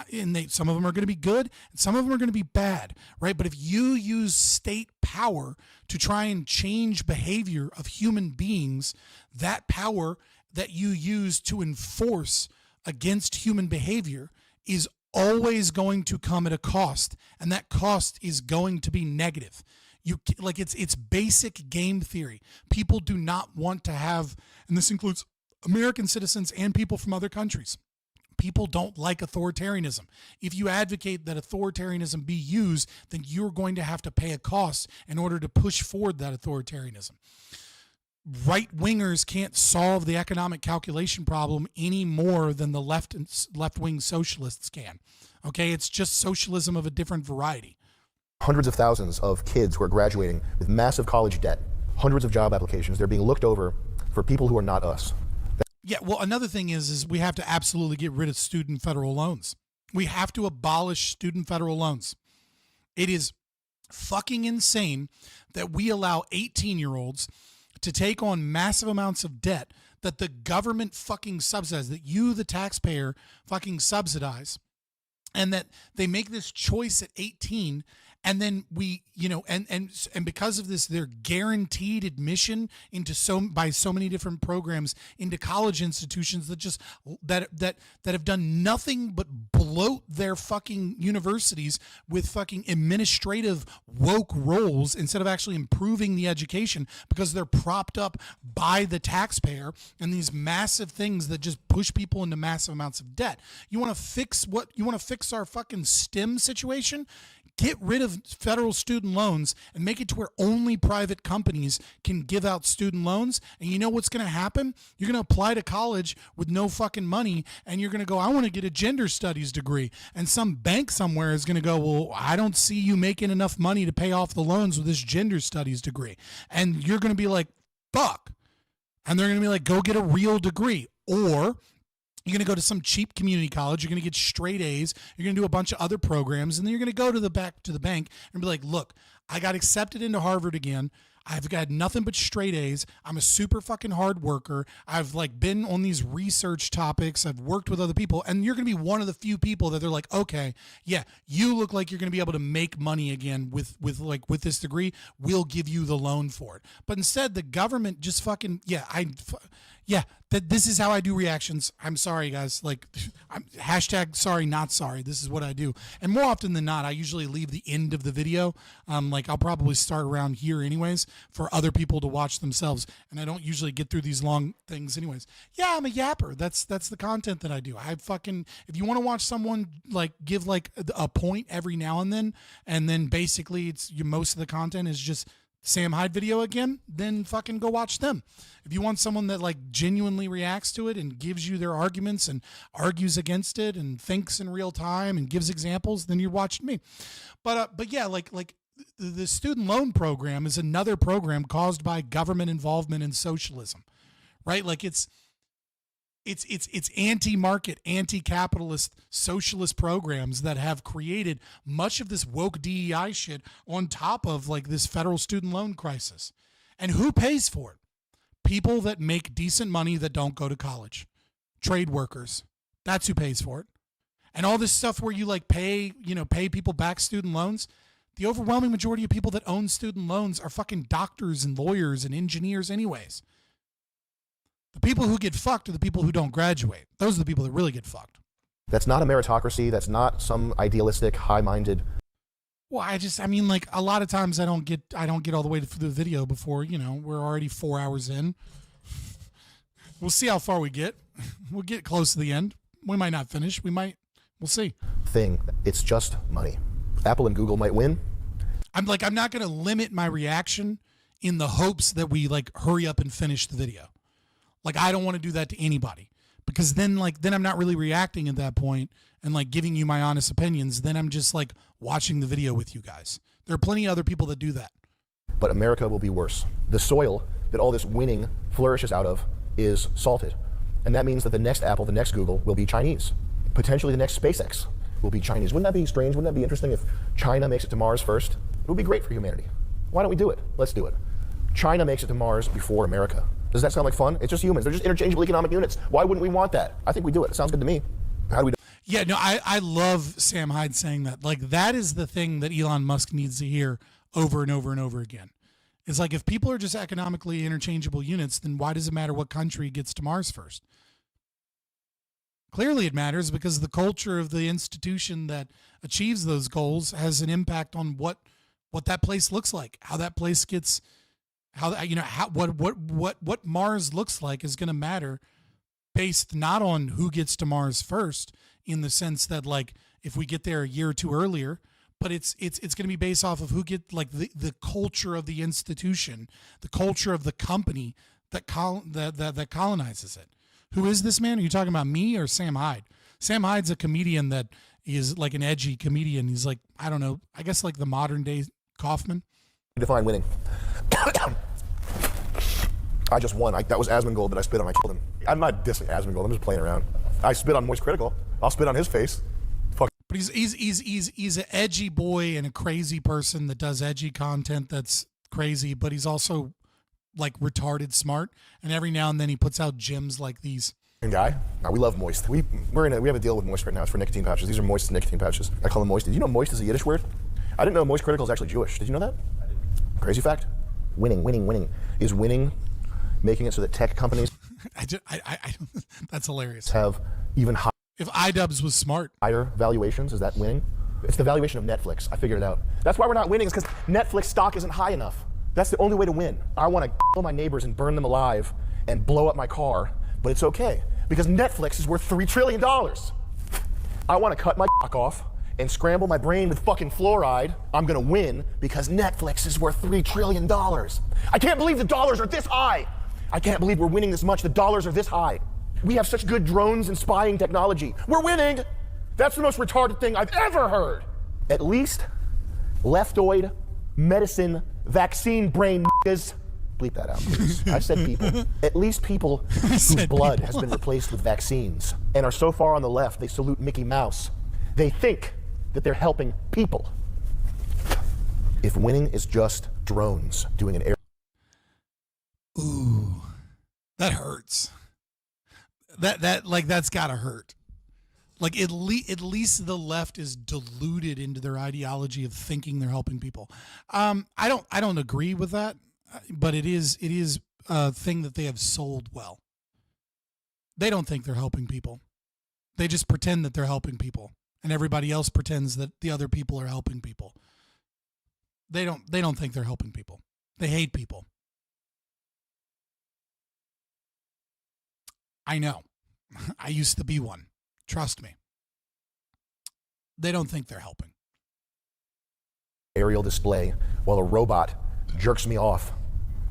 some of them are going to be good and some of them are going to be bad, right? But if you use state power to try and change behavior of human beings, that power that you use to enforce against human behavior is always going to come at a cost, and that cost is going to be negative. It's basic game theory. People do not want to have, and this includes American citizens and people from other countries. People don't like authoritarianism. If you advocate that authoritarianism be used, then you're going to have to pay a cost in order to push forward that authoritarianism. Right-wingers can't solve the economic calculation problem any more than the left-wing socialists can. Okay, it's just socialism of a different variety. Hundreds of thousands of kids who are graduating with massive college debt, hundreds of job applications, they're being looked over for people who are not us. Yeah, well, another thing is we have to absolutely get rid of student federal loans. We have to abolish student federal loans. It is fucking insane that we allow 18-year-olds to take on massive amounts of debt that the government fucking subsidizes, that you, the taxpayer, fucking subsidize, and that they make this choice at 18, and then we, and because of this, they're guaranteed admission into by so many different programs into college institutions that have done nothing but bloat their fucking universities with fucking administrative woke roles instead of actually improving the education, because they're propped up by the taxpayer and these massive things that just push people into massive amounts of debt. You want to fix our fucking STEM situation? Get rid of federal student loans and make it to where only private companies can give out student loans. And you know what's going to happen? You're going to apply to college with no fucking money, and you're going to go, I want to get a gender studies degree. And some bank somewhere is going to go, well, I don't see you making enough money to pay off the loans with this gender studies degree. And you're going to be like, fuck. And they're going to be like, go get a real degree. Or you're going to go to some cheap community college. You're going to get straight A's. You're going to do a bunch of other programs. And then you're going to go to the bank and be like, look, I got accepted into Harvard again. I've got nothing but straight A's. I'm a super fucking hard worker. I've like been on these research topics. I've worked with other people, and you're going to be one of the few people that they're like, okay, yeah, you look like you're going to be able to make money again with this degree. We'll give you the loan for it. But instead, the government just fucking, this is how I do reactions. I'm sorry, guys. Like, hashtag sorry, not sorry. This is what I do. And more often than not, I usually leave the end of the video. Like, I'll probably start around here anyways for other people to watch themselves. And I don't usually get through these long things anyways. Yeah, I'm a yapper. That's the content that I do. If you want to watch someone like give like a point every now and then basically most of the content is just Sam Hyde video again, then fucking go watch them. If you want someone that like genuinely reacts to it and gives you their arguments and argues against it and thinks in real time and gives examples, then you're watching me. But yeah, like the student loan program is another program caused by government involvement in socialism, right? Like it's anti-market, anti-capitalist socialist programs that have created much of this woke DEI shit on top of like this federal student loan crisis. And who pays for it? People that make decent money that don't go to college. Trade workers. That's who pays for it. And all this stuff where you like pay people back student loans. The overwhelming majority of people that own student loans are fucking doctors and lawyers and engineers anyways. The people who get fucked are the people who don't graduate. Those are the people that really get fucked. That's not a meritocracy. That's not some idealistic, high-minded. Well, I mean, like a lot of times I don't get all the way through the video before, we're already 4 hours in. We'll see how far we get. We'll get close to the end. We might not finish. We'll see. It's just money. Apple and Google might win. I'm not going to limit my reaction in the hopes that we like hurry up and finish the video. Like, I don't want to do that to anybody because then I'm not really reacting at that point and like giving you my honest opinions. Then I'm just like watching the video with you guys. There are plenty of other people that do that. But America will be worse. The soil that all this winning flourishes out of is salted. And that means that the next Apple, the next Google will be Chinese. Potentially the next SpaceX will be Chinese. Wouldn't that be strange? Wouldn't that be interesting if China makes it to Mars first? It would be great for humanity. Why don't we do it? Let's do it. China makes it to Mars before America. Does that sound like fun? It's just humans. They're just interchangeable economic units. Why wouldn't we want that? I think we do it. It sounds good to me. How do we do it? Yeah, no, I love Sam Hyde saying that. Like, that is the thing that Elon Musk needs to hear over and over and over again. It's like, if people are just economically interchangeable units, then why does it matter what country gets to Mars first? Clearly it matters because the culture of the institution that achieves those goals has an impact on what that place looks like, how that place gets... what Mars looks like is going to matter based not on who gets to Mars first in the sense that like if we get there a year or two earlier, but it's going to be based off of who get like the culture of the institution, the culture of the company that colonizes it. Who is this man? Are you talking about me or Sam Hyde? Sam Hyde's a comedian that is like an edgy comedian. He's like, I don't know, I guess like the modern day Kaufman. Define winning. I just won. That was Asmongold that I spit on. I killed him. I'm not dissing Asmongold. I'm just playing around. I spit on Moist Critical. I'll spit on his face. Fuck. But he's an edgy boy and a crazy person that does edgy content that's crazy, but he's also like retarded smart. And every now and then he puts out gems like these. Guy. No, we love Moist. We have a deal with Moist right now. It's for nicotine pouches. These are Moist nicotine pouches. I call them Moist. Did you know Moist is a Yiddish word? I didn't know Moist Critical is actually Jewish. Did you know that? I didn't. Crazy fact. Winning. Is winning making it so that tech companies that's hilarious. Have even higher. If iDubbbz was smart. Higher valuations, is that winning? It's the valuation of Netflix. I figured it out. That's why we're not winning, is because Netflix stock isn't high enough. That's the only way to win. I want to kill my neighbors and burn them alive and blow up my car, but it's okay because Netflix is worth $3 trillion. I want to cut my cock off and scramble my brain with fucking fluoride. I'm gonna win because Netflix is worth $3 trillion. I can't believe the dollars are this high. I can't believe we're winning this much. The dollars are this high. We have such good drones and spying technology. We're winning. That's the most retarded thing I've ever heard. At least leftoid medicine vaccine brain niggas. Bleep that out, please. I said people. At least people whose blood has been replaced with vaccines and are so far on the left they salute Mickey Mouse. They think that they're helping people. If winning is just drones doing an air. That's gotta hurt. Like at least the left is deluded into their ideology of thinking they're helping people. I don't agree with that, but it is a thing that they have sold well. They don't think they're helping people. They just pretend that they're helping people, and everybody else pretends that the other people are helping people. They don't think they're helping people. They hate people. I know. I used to be one. Trust me. They don't think they're helping. Aerial display while a robot jerks me off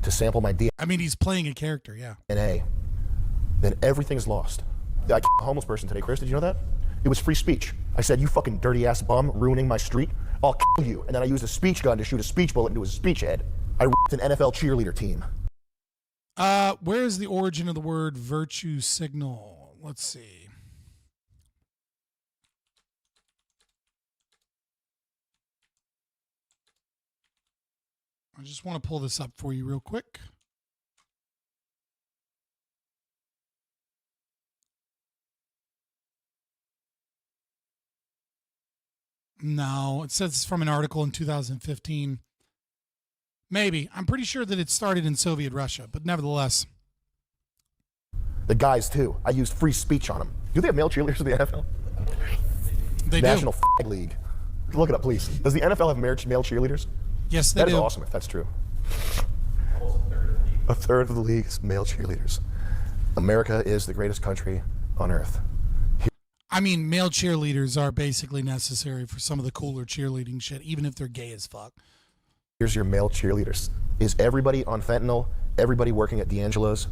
to sample my DNA. I mean, he's playing a character, yeah. Then everything's lost. I killed a homeless person today, Chris. Did you know that? It was free speech. I said, you fucking dirty ass bum ruining my street. I'll kill you. And then I used a speech gun to shoot a speech bullet into his speech head. I ripped an NFL cheerleader team. Where is the origin of the word virtue signal? Let's see. I just want to pull this up for you real quick. No, it says it's from an article in 2015. Maybe. I'm pretty sure that it started in Soviet Russia, but nevertheless. The guys, too. I used free speech on them. Do they have male cheerleaders in the NFL? They National Flag League. Look it up, please. Does the NFL have male cheerleaders? Yes, they do. That is awesome if that's true. A third of the league is male cheerleaders. America is the greatest country on earth. I mean, male cheerleaders are basically necessary for some of the cooler cheerleading shit, even if they're gay as fuck. Here's your male cheerleaders. Is everybody on fentanyl? Everybody working at D'Angelo's?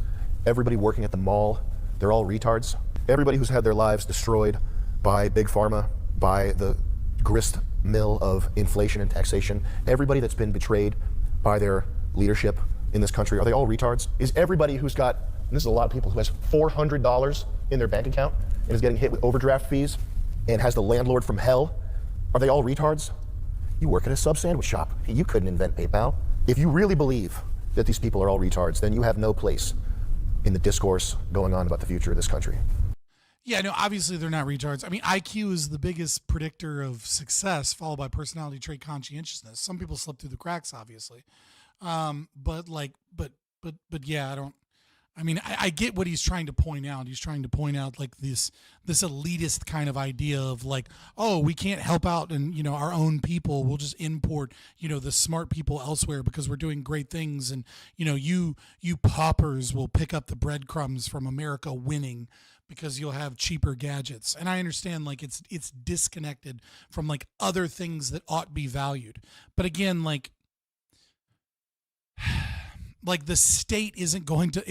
Everybody working at the mall? They're all retards? Everybody who's had their lives destroyed by Big Pharma, by the grist mill of inflation and taxation, everybody that's been betrayed by their leadership in this country, are they all retards? Is everybody who's got, and this is a lot of people, who has $400 in their bank account and is getting hit with overdraft fees and has the landlord from hell, are they all retards? You work at a sub sandwich shop. You couldn't invent PayPal. If you really believe that these people are all retards, then you have no place in the discourse going on about the future of this country. Yeah, no, obviously they're not retards. I mean, IQ is the biggest predictor of success, followed by personality trait conscientiousness. Some people slip through the cracks, obviously. But yeah, I get what he's trying to point out. He's trying to point out like this elitist kind of idea of like, oh, we can't help out and, our own people. We'll just import, the smart people elsewhere because we're doing great things. And, you paupers will pick up the breadcrumbs from America winning because you'll have cheaper gadgets. And I understand like it's disconnected from like other things that ought to be valued. But again, like the state isn't going to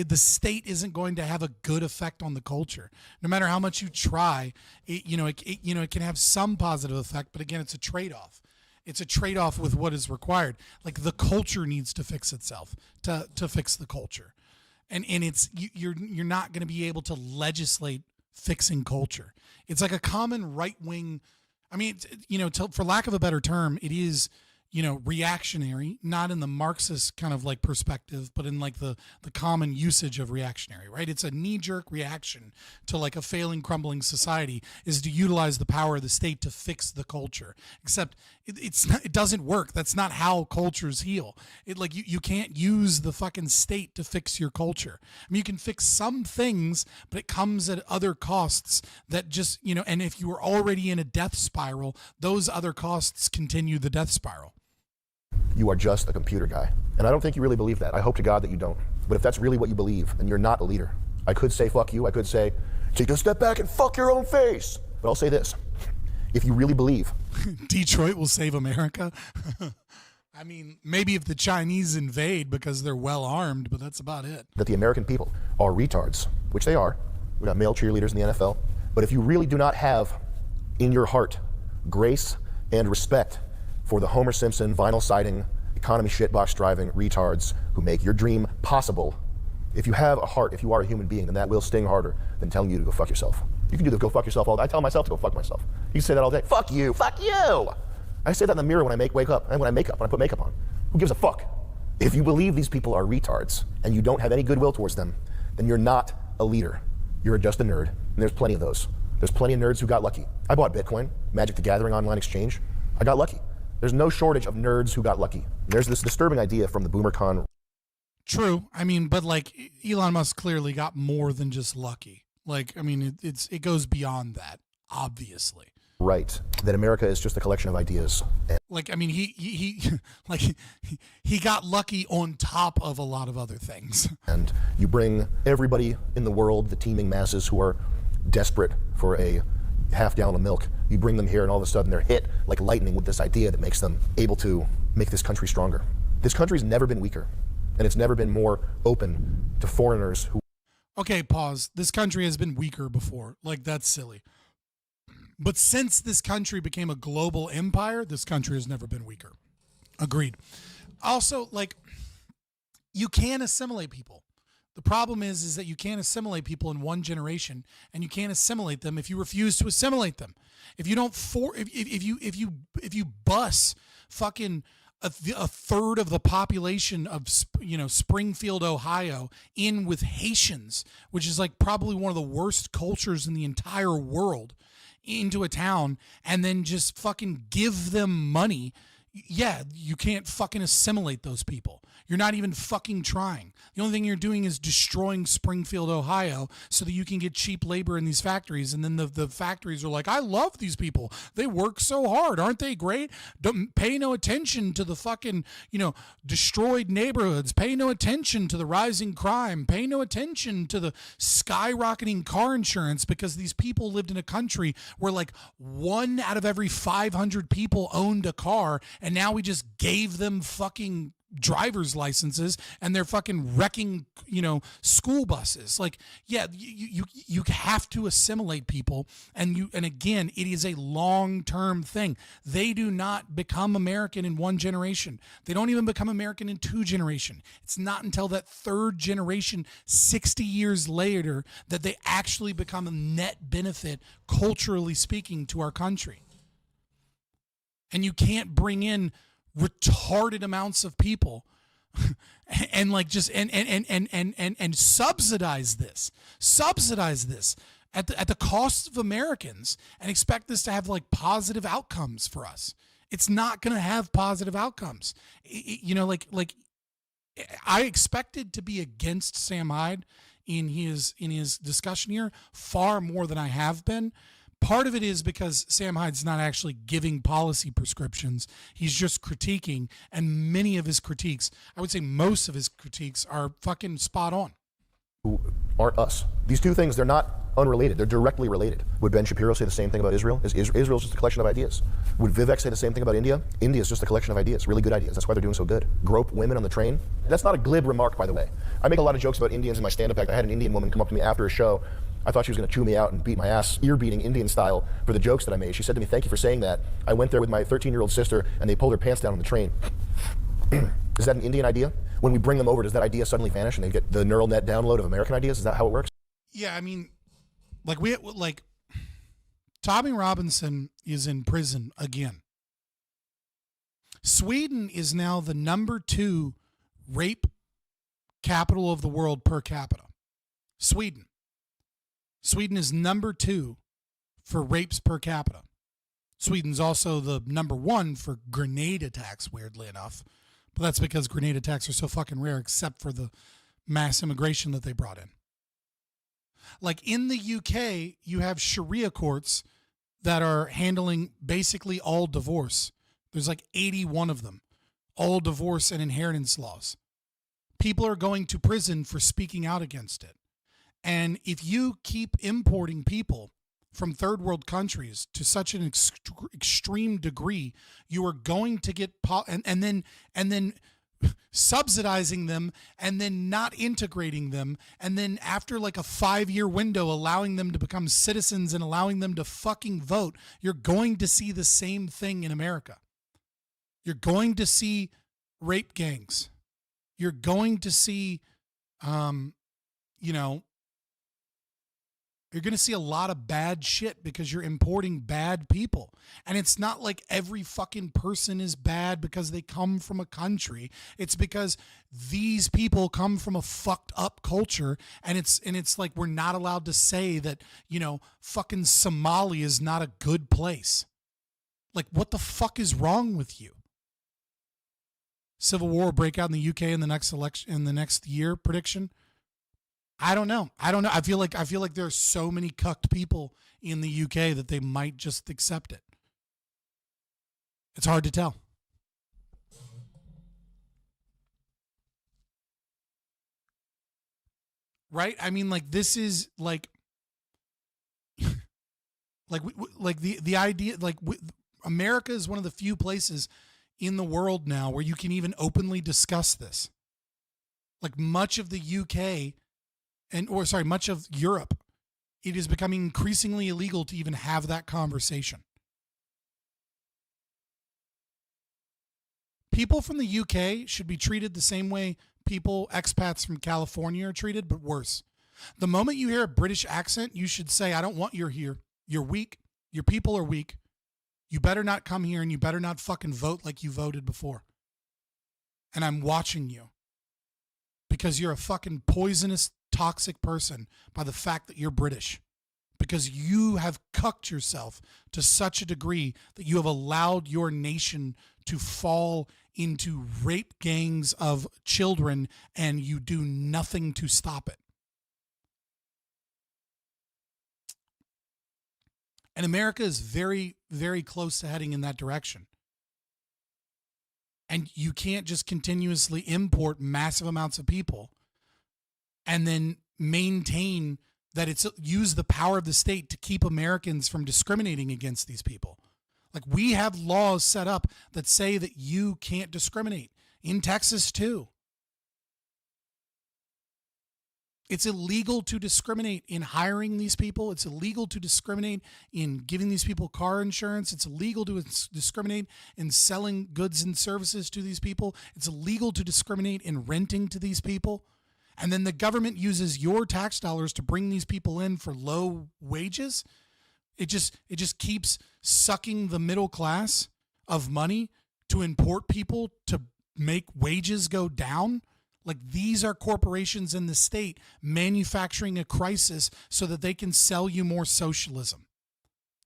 have a good effect on the culture. No matter how much you try, it can have some positive effect, but again, it's a trade-off. It's a trade-off with what is required. Like the culture needs to fix itself to fix the culture. And you're not going to be able to legislate fixing culture. It's like a common right-wing, for lack of a better term, it is, reactionary, not in the Marxist kind of like perspective, but in like the common usage of reactionary, right? It's a knee-jerk reaction to like a failing, crumbling society is to utilize the power of the state to fix the culture. Except it doesn't work. That's not how cultures heal. You can't use the fucking state to fix your culture. I mean, you can fix some things, but it comes at other costs that just, and if you are already in a death spiral, those other costs continue the death spiral. You are just a computer guy. And I don't think you really believe that. I hope to God that you don't. But if that's really what you believe, then you're not a leader. I could say fuck you. I could say, take a step back and fuck your own face. But I'll say this. If you really believe Detroit will save America. I mean, maybe if the Chinese invade because they're well armed, but that's about it. That the American people are retards, which they are. We got male cheerleaders in the NFL. But if you really do not have in your heart grace and respect for the Homer Simpson, vinyl siding, economy shitbox driving retards who make your dream possible, if you have a heart, if you are a human being, then that will sting harder than telling you to go fuck yourself. You can do the go fuck yourself all day. I tell myself to go fuck myself. You can say that all day. Fuck you, fuck you. I say that in the mirror when I wake up, and when I put makeup on. Who gives a fuck? If you believe these people are retards and you don't have any goodwill towards them, then you're not a leader. you're just a nerd. And there's plenty of those. There's plenty of nerds who got lucky. I bought Bitcoin, Magic the Gathering online exchange. I got lucky. There's no shortage of nerds who got lucky. There's this disturbing idea from the BoomerCon. True. I mean, but like Elon Musk clearly got more than just lucky. Like, I mean, it goes beyond that, obviously. Right. That America is just a collection of ideas. Like, I mean, he got lucky on top of a lot of other things. And you bring everybody in the world, the teeming masses who are desperate for a half gallon of milk, you bring them here and all of a sudden they're hit like lightning with this idea that makes them able to make this country stronger. This country's never been weaker, and it's never been more open to foreigners who... Okay, pause. This country has been weaker before. Like, that's silly. But since this country became a global empire, this country has never been weaker. Agreed. Also, like, you can assimilate people. The problem is that you can't assimilate people in one generation, and you can't assimilate them if you refuse to assimilate them. If you don't if you bus fucking a third of the population of Springfield, Ohio, in with Haitians, which is like probably one of the worst cultures in the entire world, into a town, and then just fucking give them money, yeah, you can't fucking assimilate those people. You're not even fucking trying. The only thing you're doing is destroying Springfield, Ohio, so that you can get cheap labor in these factories. And then the factories are like, I love these people. They work so hard. Aren't they great? Don't pay no attention to the fucking, destroyed neighborhoods. Pay no attention to the rising crime. Pay no attention to the skyrocketing car insurance, because these people lived in a country where like 1 out of every 500 people owned a car, and now we just gave them fucking driver's licenses and they're fucking wrecking, school buses. Like, yeah, you have to assimilate people, and again, it is a long-term thing. They do not become American in one generation. They don't even become American in 2 generations. It's not until that 3rd generation, 60 years later, that they actually become a net benefit, culturally speaking, to our country. And you can't bring in retarded amounts of people and like just and subsidize this at the cost of Americans and expect this to have like positive outcomes for us. It's not going to have positive outcomes. Like I expected to be against Sam Hyde in his discussion here far more than I have been. Part of it is because Sam Hyde's not actually giving policy prescriptions. He's just critiquing, and many of his critiques, I would say most of his critiques, are fucking spot on. Who aren't us. These two things, they're not unrelated. They're directly related. Would Ben Shapiro say the same thing about Israel? Israel's just a collection of ideas. Would Vivec say the same thing about India? India's just a collection of ideas, really good ideas. That's why they're doing so good. Grope women on the train. That's not a glib remark, by the way. I make a lot of jokes about Indians in my stand-up act. I had an Indian woman come up to me after a show. I thought she was going to chew me out and beat my ass, ear-beating Indian style, for the jokes that I made. She said to me, "Thank you for saying that. I went there with my 13-year-old sister, and they pulled her pants down on the train." Is that an Indian idea? When we bring them over, does that idea suddenly vanish and they get the neural net download of American ideas? Is that how it works? Yeah, I mean, Tommy Robinson is in prison again. Sweden is now the number 2 rape capital of the world per capita. Sweden is number 2 for rapes per capita. Sweden's also the number 1 for grenade attacks, weirdly enough. But that's because grenade attacks are so fucking rare, except for the mass immigration that they brought in. Like in the UK, you have Sharia courts that are handling basically all divorce. There's like 81 of them, all divorce and inheritance laws. People are going to prison for speaking out against it. And if you keep importing people from third world countries to such an extreme degree, you are going to get and then subsidizing them, and then not integrating them, and then after like a 5-year window allowing them to become citizens and allowing them to fucking vote, you're going to see the same thing in America. You're going to see rape gangs. You're going to see You're going to see a lot of bad shit because you're importing bad people. And it's not like every fucking person is bad because they come from a country. It's because these people come from a fucked up culture. And it's like we're not allowed to say that, you know, fucking Somalia is not a good place. Like, what the fuck is wrong with you? Civil war will break out in the UK in the next election, in the next year prediction. I don't know. I feel like there are so many cucked people in the UK that they might just accept it. It's hard to tell. Right? I mean, like, this is like the idea, like, America is one of the few places in the world now where you can even openly discuss this. Like, much of the UK much of Europe, it is becoming increasingly illegal to even have that conversation. People from the UK should be treated the same way expats from California are treated, but worse. The moment you hear a British accent, you should say, I don't want you here. You're weak. Your people are weak. You better not come here, and you better not fucking vote like you voted before. And I'm watching you. Because you're a fucking poisonous, toxic person by the fact that you're British. Because you have cucked yourself to such a degree that you have allowed your nation to fall into rape gangs of children, and you do nothing to stop it. And America is very, very close to heading in that direction. And you can't just continuously import massive amounts of people and then maintain that use the power of the state to keep Americans from discriminating against these people. Like, we have laws set up that say that you can't discriminate. In Texas, too. It's illegal to discriminate in hiring these people. It's illegal to discriminate in giving these people car insurance. It's illegal to discriminate in selling goods and services to these people. It's illegal to discriminate in renting to these people. And then the government uses your tax dollars to bring these people in for low wages. It just keeps sucking the middle class of money to import people to make wages go down. Like, these are corporations in the state manufacturing a crisis so that they can sell you more socialism.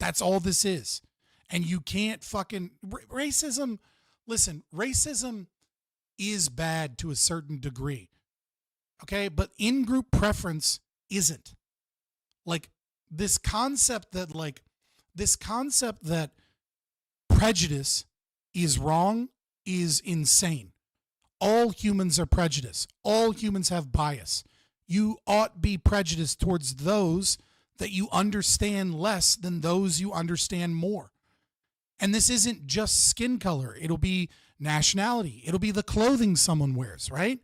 That's all this is. And you can't fucking... Racism... Listen, racism is bad to a certain degree. Okay? But in-group preference isn't. Like, this concept that prejudice is wrong is insane. All humans are prejudiced. All humans have bias. You ought be prejudiced towards those that you understand less than those you understand more. And this isn't just skin color. It'll be nationality. It'll be the clothing someone wears, right?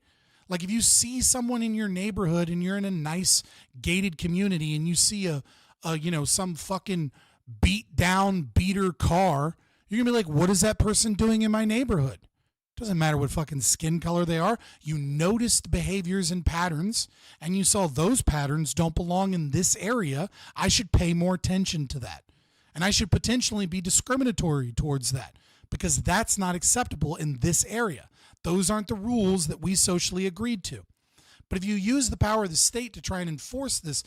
Like, if you see someone in your neighborhood and you're in a nice gated community and you see some fucking beat down beater car, you're gonna be like, what is that person doing in my neighborhood? Doesn't matter what fucking skin color they are. You noticed behaviors and patterns, and you saw those patterns don't belong in this area. I should pay more attention to that. And I should potentially be discriminatory towards that, because that's not acceptable in this area. Those aren't the rules that we socially agreed to. But if you use the power of the state to try and enforce this,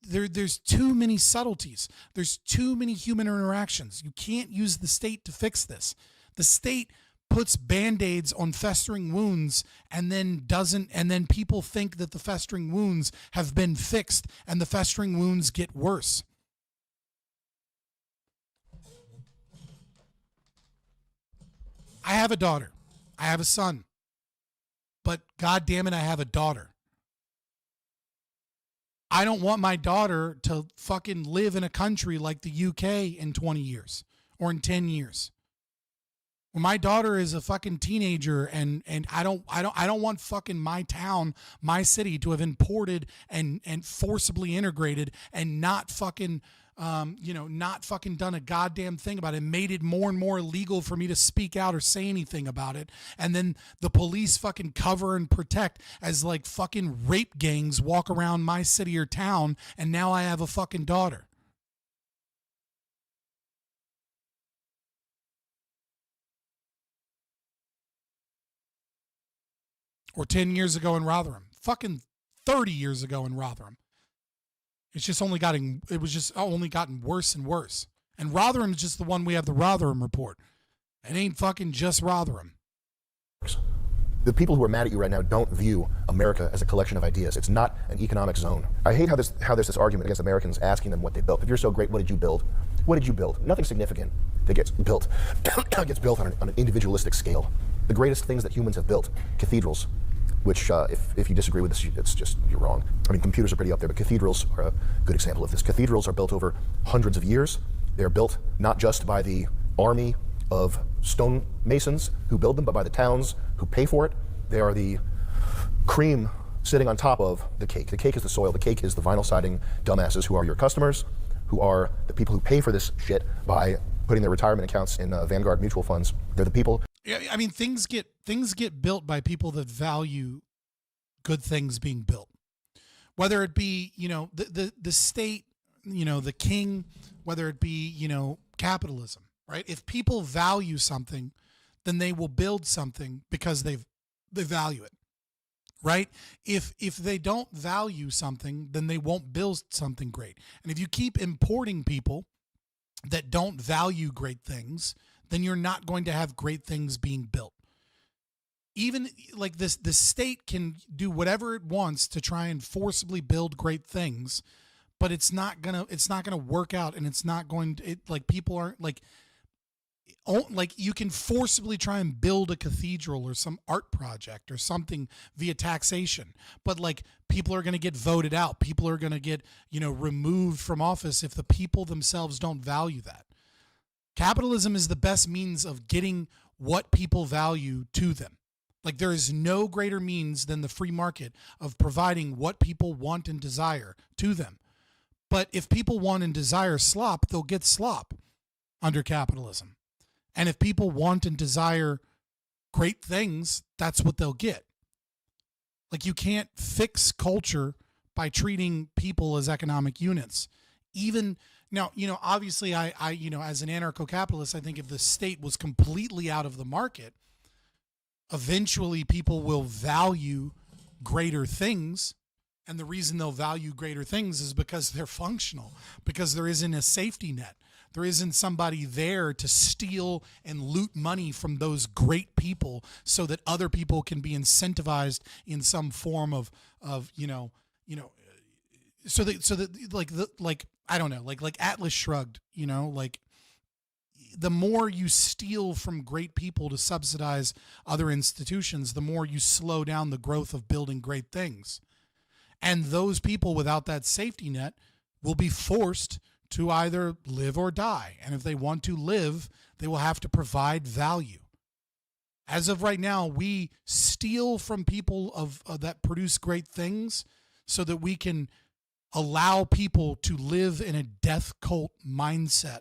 there's too many subtleties. There's too many human interactions. You can't use the state to fix this. The state puts Band-Aids on festering wounds and then people think that the festering wounds have been fixed, and the festering wounds get worse. I have a daughter. I have a son. But God damn it, I have a daughter. I don't want my daughter to fucking live in a country like the UK in 20 years or in 10 years. When my daughter is a fucking teenager and I don't want fucking my town, my city to have imported and forcibly integrated and not fucking not fucking done a goddamn thing about it, made it more and more illegal for me to speak out or say anything about it. And then the police fucking cover and protect as like fucking rape gangs walk around my city or town. And now I have a fucking daughter. Or 10 years ago in Rotherham. Fucking 30 years ago in Rotherham. It was just only gotten worse and worse. And Rotherham's just the one we have the Rotherham report. It ain't fucking just Rotherham. The people who are mad at you right now don't view America as a collection of ideas. It's not an economic zone. I hate how there's this argument against Americans asking them what they built. If you're so great, what did you build? What did you build? Nothing significant that gets built. Gets built on an individualistic scale. The greatest things that humans have built, cathedrals, which if you disagree with this, you're wrong. I mean, computers are pretty up there, but cathedrals are a good example of this. Cathedrals are built over hundreds of years. They're built not just by the army of stonemasons who build them, but by the towns who pay for it. They are the cream sitting on top of the cake. The cake is the soil. The cake is the vinyl siding dumbasses who are your customers, who are the people who pay for this shit by putting their retirement accounts in Vanguard mutual funds. They're the people. Yeah, I mean, things get built by people that value good things being built. Whether it be, the state, the king, whether it be, capitalism, right? If people value something, then they will build something because they value it, right? If they don't value something, then they won't build something great. And if you keep importing people that don't value great things, then you're not going to have great things being built. Even like this, the state can do whatever it wants to try and forcibly build great things, but it's not gonna work out, and it's not going to. People aren't like you can forcibly try and build a cathedral or some art project or something via taxation, but like people are going to get voted out. People are going to get removed from office if the people themselves don't value that. Capitalism is the best means of getting what people value to them. Like there is no greater means than the free market of providing what people want and desire to them. But if people want and desire slop, they'll get slop under capitalism. And if people want and desire great things, that's what they'll get. Like you can't fix culture by treating people as economic units. Even now, obviously I as an anarcho-capitalist, I think if the state was completely out of the market, eventually people will value greater things. And the reason they'll value greater things is because they're functional, because there isn't a safety net. There isn't somebody there to steal and loot money from those great people so that other people can be incentivized in some form of so that I don't know, like Atlas Shrugged, like the more you steal from great people to subsidize other institutions, the more you slow down the growth of building great things. And those people without that safety net will be forced to either live or die. And if they want to live, they will have to provide value. As of right now, we steal from people that produce great things so that we can allow people to live in a death cult mindset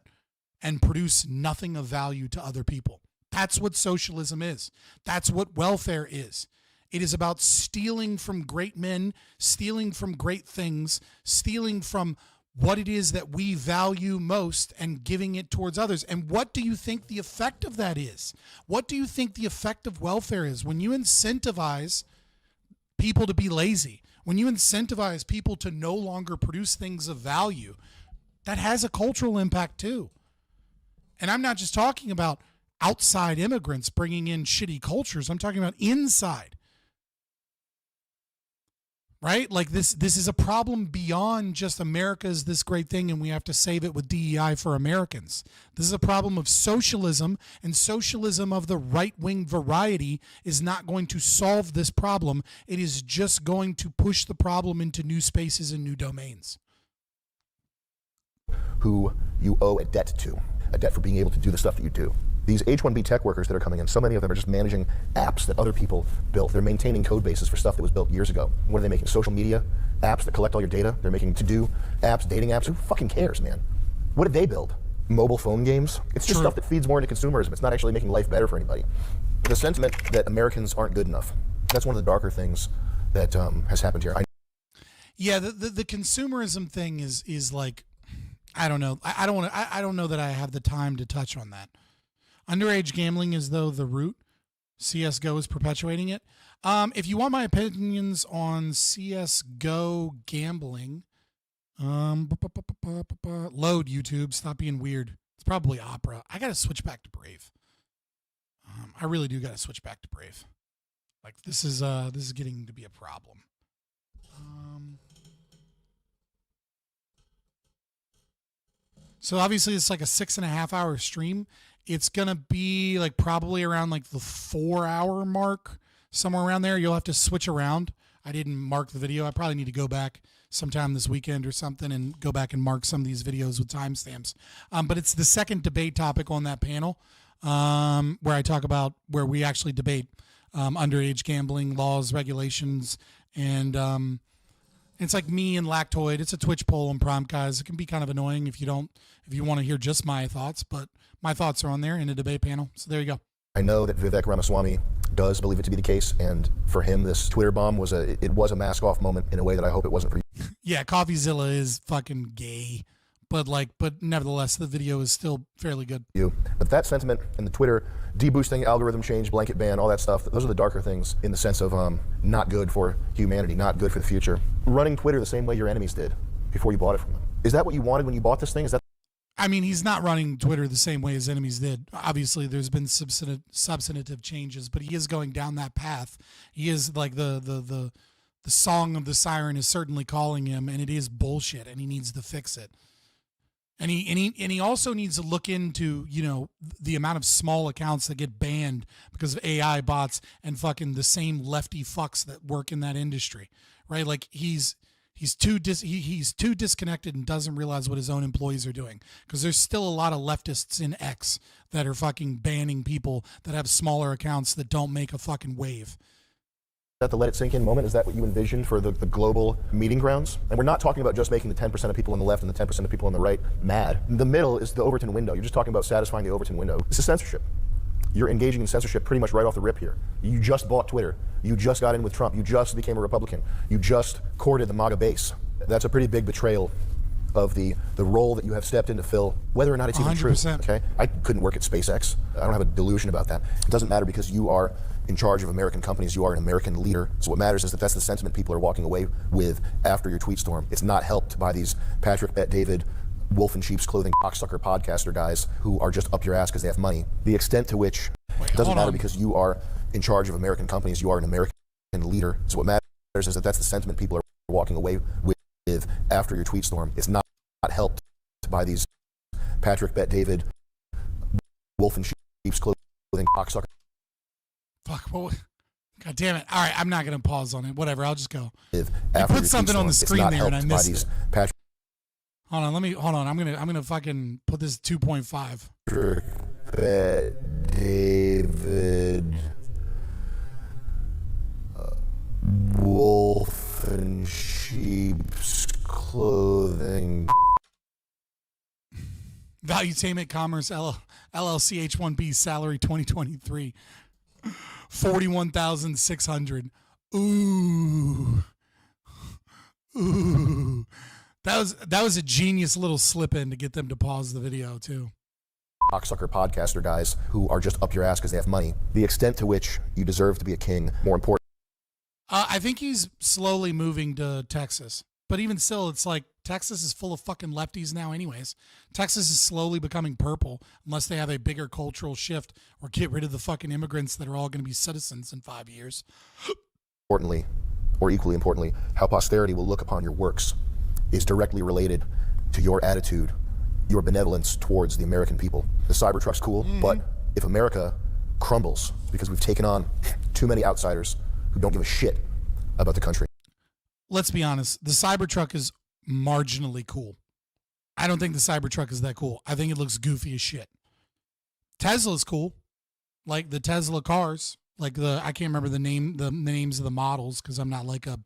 and produce nothing of value to other people. That's what socialism is. That's what welfare is. It is about stealing from great men, stealing from great things, stealing from what it is that we value most and giving it towards others. And what do you think the effect of that is? What do you think the effect of welfare is? When you incentivize people to be lazy, when you incentivize people to no longer produce things of value, that has a cultural impact too. And I'm not just talking about outside immigrants bringing in shitty cultures. I'm talking about inside. Right? Like this is a problem beyond just America's this great thing and we have to save it with DEI for Americans. This is a problem of socialism, and socialism of the right-wing variety is not going to solve this problem. It is just going to push the problem into new spaces and new domains. Who you owe a debt to, a debt for being able to do the stuff that you do. These H-1B tech workers that are coming in, so many of them are just managing apps that other people built. They're maintaining code bases for stuff that was built years ago. What are they making? Social media apps that collect all your data? They're making to-do apps, dating apps. Who fucking cares, man? What did they build? Mobile phone games? It's just stuff that feeds more into consumerism. It's not actually making life better for anybody. The sentiment that Americans aren't good enough, that's one of the darker things that has happened here. Yeah, the consumerism thing is like, I don't know. I don't know that I have the time to touch on that. Underage gambling is though the root. CSGO is perpetuating it. If you want my opinions on CSGO gambling, load YouTube. Stop being weird. It's probably Opera. I gotta switch back to Brave. I really do gotta switch back to Brave. Like this is getting to be a problem. So obviously it's like a 6.5 hour stream. It's gonna be like probably around like the 4 hour mark, somewhere around there. You'll have to switch around. I didn't mark the video. I probably need to go back sometime this weekend or something and go back and mark some of these videos with timestamps. But it's the second debate topic on that panel, where I talk about where we actually debate underage gambling laws, regulations, and it's like me and Lactoid. It's a Twitch poll on Prompt, guys. It can be kind of annoying if you want to hear just my thoughts, but my thoughts are on there in a debate panel. So there you go. I know that Vivec Ramaswamy does believe it to be the case, and for him, this Twitter bomb was a mask-off moment in a way that I hope it wasn't for you. Yeah, CoffeeZilla is fucking gay, but nevertheless, the video is still fairly good. But that sentiment and the Twitter deboosting, algorithm change, blanket ban, all that stuff, those are the darker things in the sense of not good for humanity, not good for the future. Running Twitter the same way your enemies did before you bought it from them. Is that what you wanted when you bought this thing? I mean, he's not running Twitter the same way his enemies did. Obviously, there's been substantive changes, but he is going down that path. He is like the song of the siren is certainly calling him, and it is bullshit, and he needs to fix it. And he also needs to look into, the amount of small accounts that get banned because of AI bots and fucking the same lefty fucks that work in that industry, right? Like he's too disconnected and doesn't realize what his own employees are doing, because there's still a lot of leftists in X that are fucking banning people that have smaller accounts that don't make a fucking wave. Is that the let it sink in moment? Is that what you envisioned for the global meeting grounds? And we're not talking about just making the 10% of people on the left and the 10% of people on the right mad. The middle is the Overton window. You're just talking about satisfying the Overton window. This is censorship. You're engaging in censorship pretty much right off the rip here. You just bought Twitter. You just got in with Trump. You just became a Republican. You just courted the MAGA base. That's a pretty big betrayal of the role that you have stepped in to fill, whether or not it's even 100%. true. Okay, I couldn't work at SpaceX. I don't have a delusion about that. It doesn't matter because you are in charge of American companies. You are an American leader. So what matters is that that's the sentiment people are walking away with after your tweet storm. It's not helped by these Patrick Bet-David, wolf in sheep's clothing, cocksucker podcaster guys who are just up your ass because they have money. The extent to which it doesn't matter because you are in charge of American companies. You are an American leader. So what matters is that that's the sentiment people are walking away with after your tweet storm. It's not helped by these Patrick Bet-David, wolf in sheep's clothing, cocksucker. Fuck, God damn it. All right, I'm not going to pause on it. Whatever, I'll just go. You After put something on the screen there and I missed it. Patrick Hold on. I'm gonna fucking put this 2.5. Bet-David, wolf in sheep's clothing. Valuetainment Commerce LLC H1B salary 2023 $41,600. Ooh. That was a genius little slip in to get them to pause the video too. Cocksucker podcaster guys who are just up your ass because they have money. The extent to which you deserve to be a king, more important. I think he's slowly moving to Texas. But even still, it's like Texas is full of fucking lefties now anyways. Texas is slowly becoming purple unless they have a bigger cultural shift or get rid of the fucking immigrants that are all going to be citizens in 5 years. Importantly, or equally importantly, how posterity will look upon your works is directly related to your attitude, your benevolence towards the American people. The Cybertruck's cool, but if America crumbles because we've taken on too many outsiders who don't give a shit about the country. Let's be honest, the Cybertruck is marginally cool. I don't think the Cybertruck is that cool. I think it looks goofy as shit. Tesla's cool. Like the Tesla cars. Like I can't remember the names of the models because I'm not like a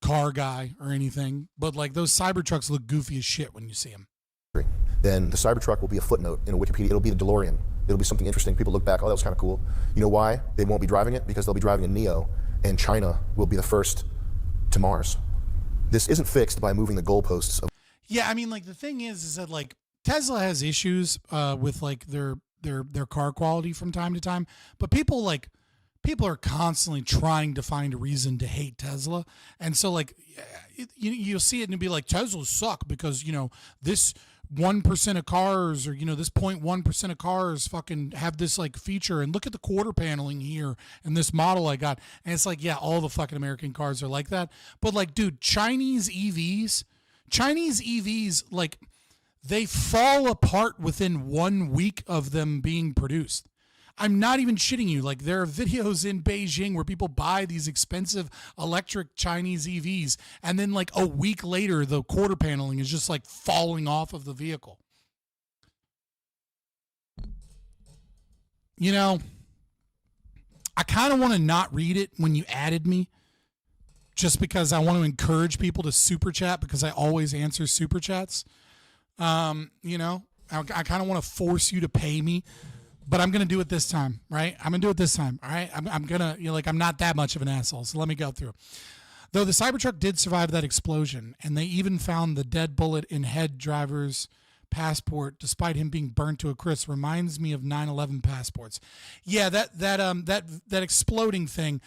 car guy or anything. But like those Cybertrucks look goofy as shit when you see them. then the Cybertruck will be a footnote in a Wikipedia. It'll be the DeLorean. It'll be something interesting. People look back, oh, that was kind of cool. You know why they won't be driving it? Because they'll be driving a Neo, and China will be the first to Mars. This isn't fixed by moving the goalposts. Yeah, I mean, like, the thing is that, like, Tesla has issues with, like, their car quality from time to time, but people are constantly trying to find a reason to hate Tesla. And so, like, you'll see it and it'll be like, Teslas suck because, you know, this 1% of cars, or, you know, this 0.1% of cars fucking have this, like, feature, and look at the quarter paneling here and this model I got. And it's like, yeah, all the fucking American cars are like that. But, like, dude, Chinese EVs, like, they fall apart within 1 week of them being produced. I'm not even shitting you. Like, there are videos in Beijing where people buy these expensive electric Chinese EVs, and then, like, a week later, the quarter paneling is just, like, falling off of the vehicle. You know, I kind of want to not read it when you added me, just because I want to encourage people to super chat, because I always answer super chats. You know, I kind of want to force you to pay me. But I'm going to do it this time, right? I'm going to do it this time, all right? I'm going to, you know, like, I'm not that much of an asshole, so let me go through. Though the Cybertruck did survive that explosion, and they even found the dead bullet in head driver's passport, despite him being burnt to a crisp, reminds me of 9/11 passports. Yeah, that exploding thing,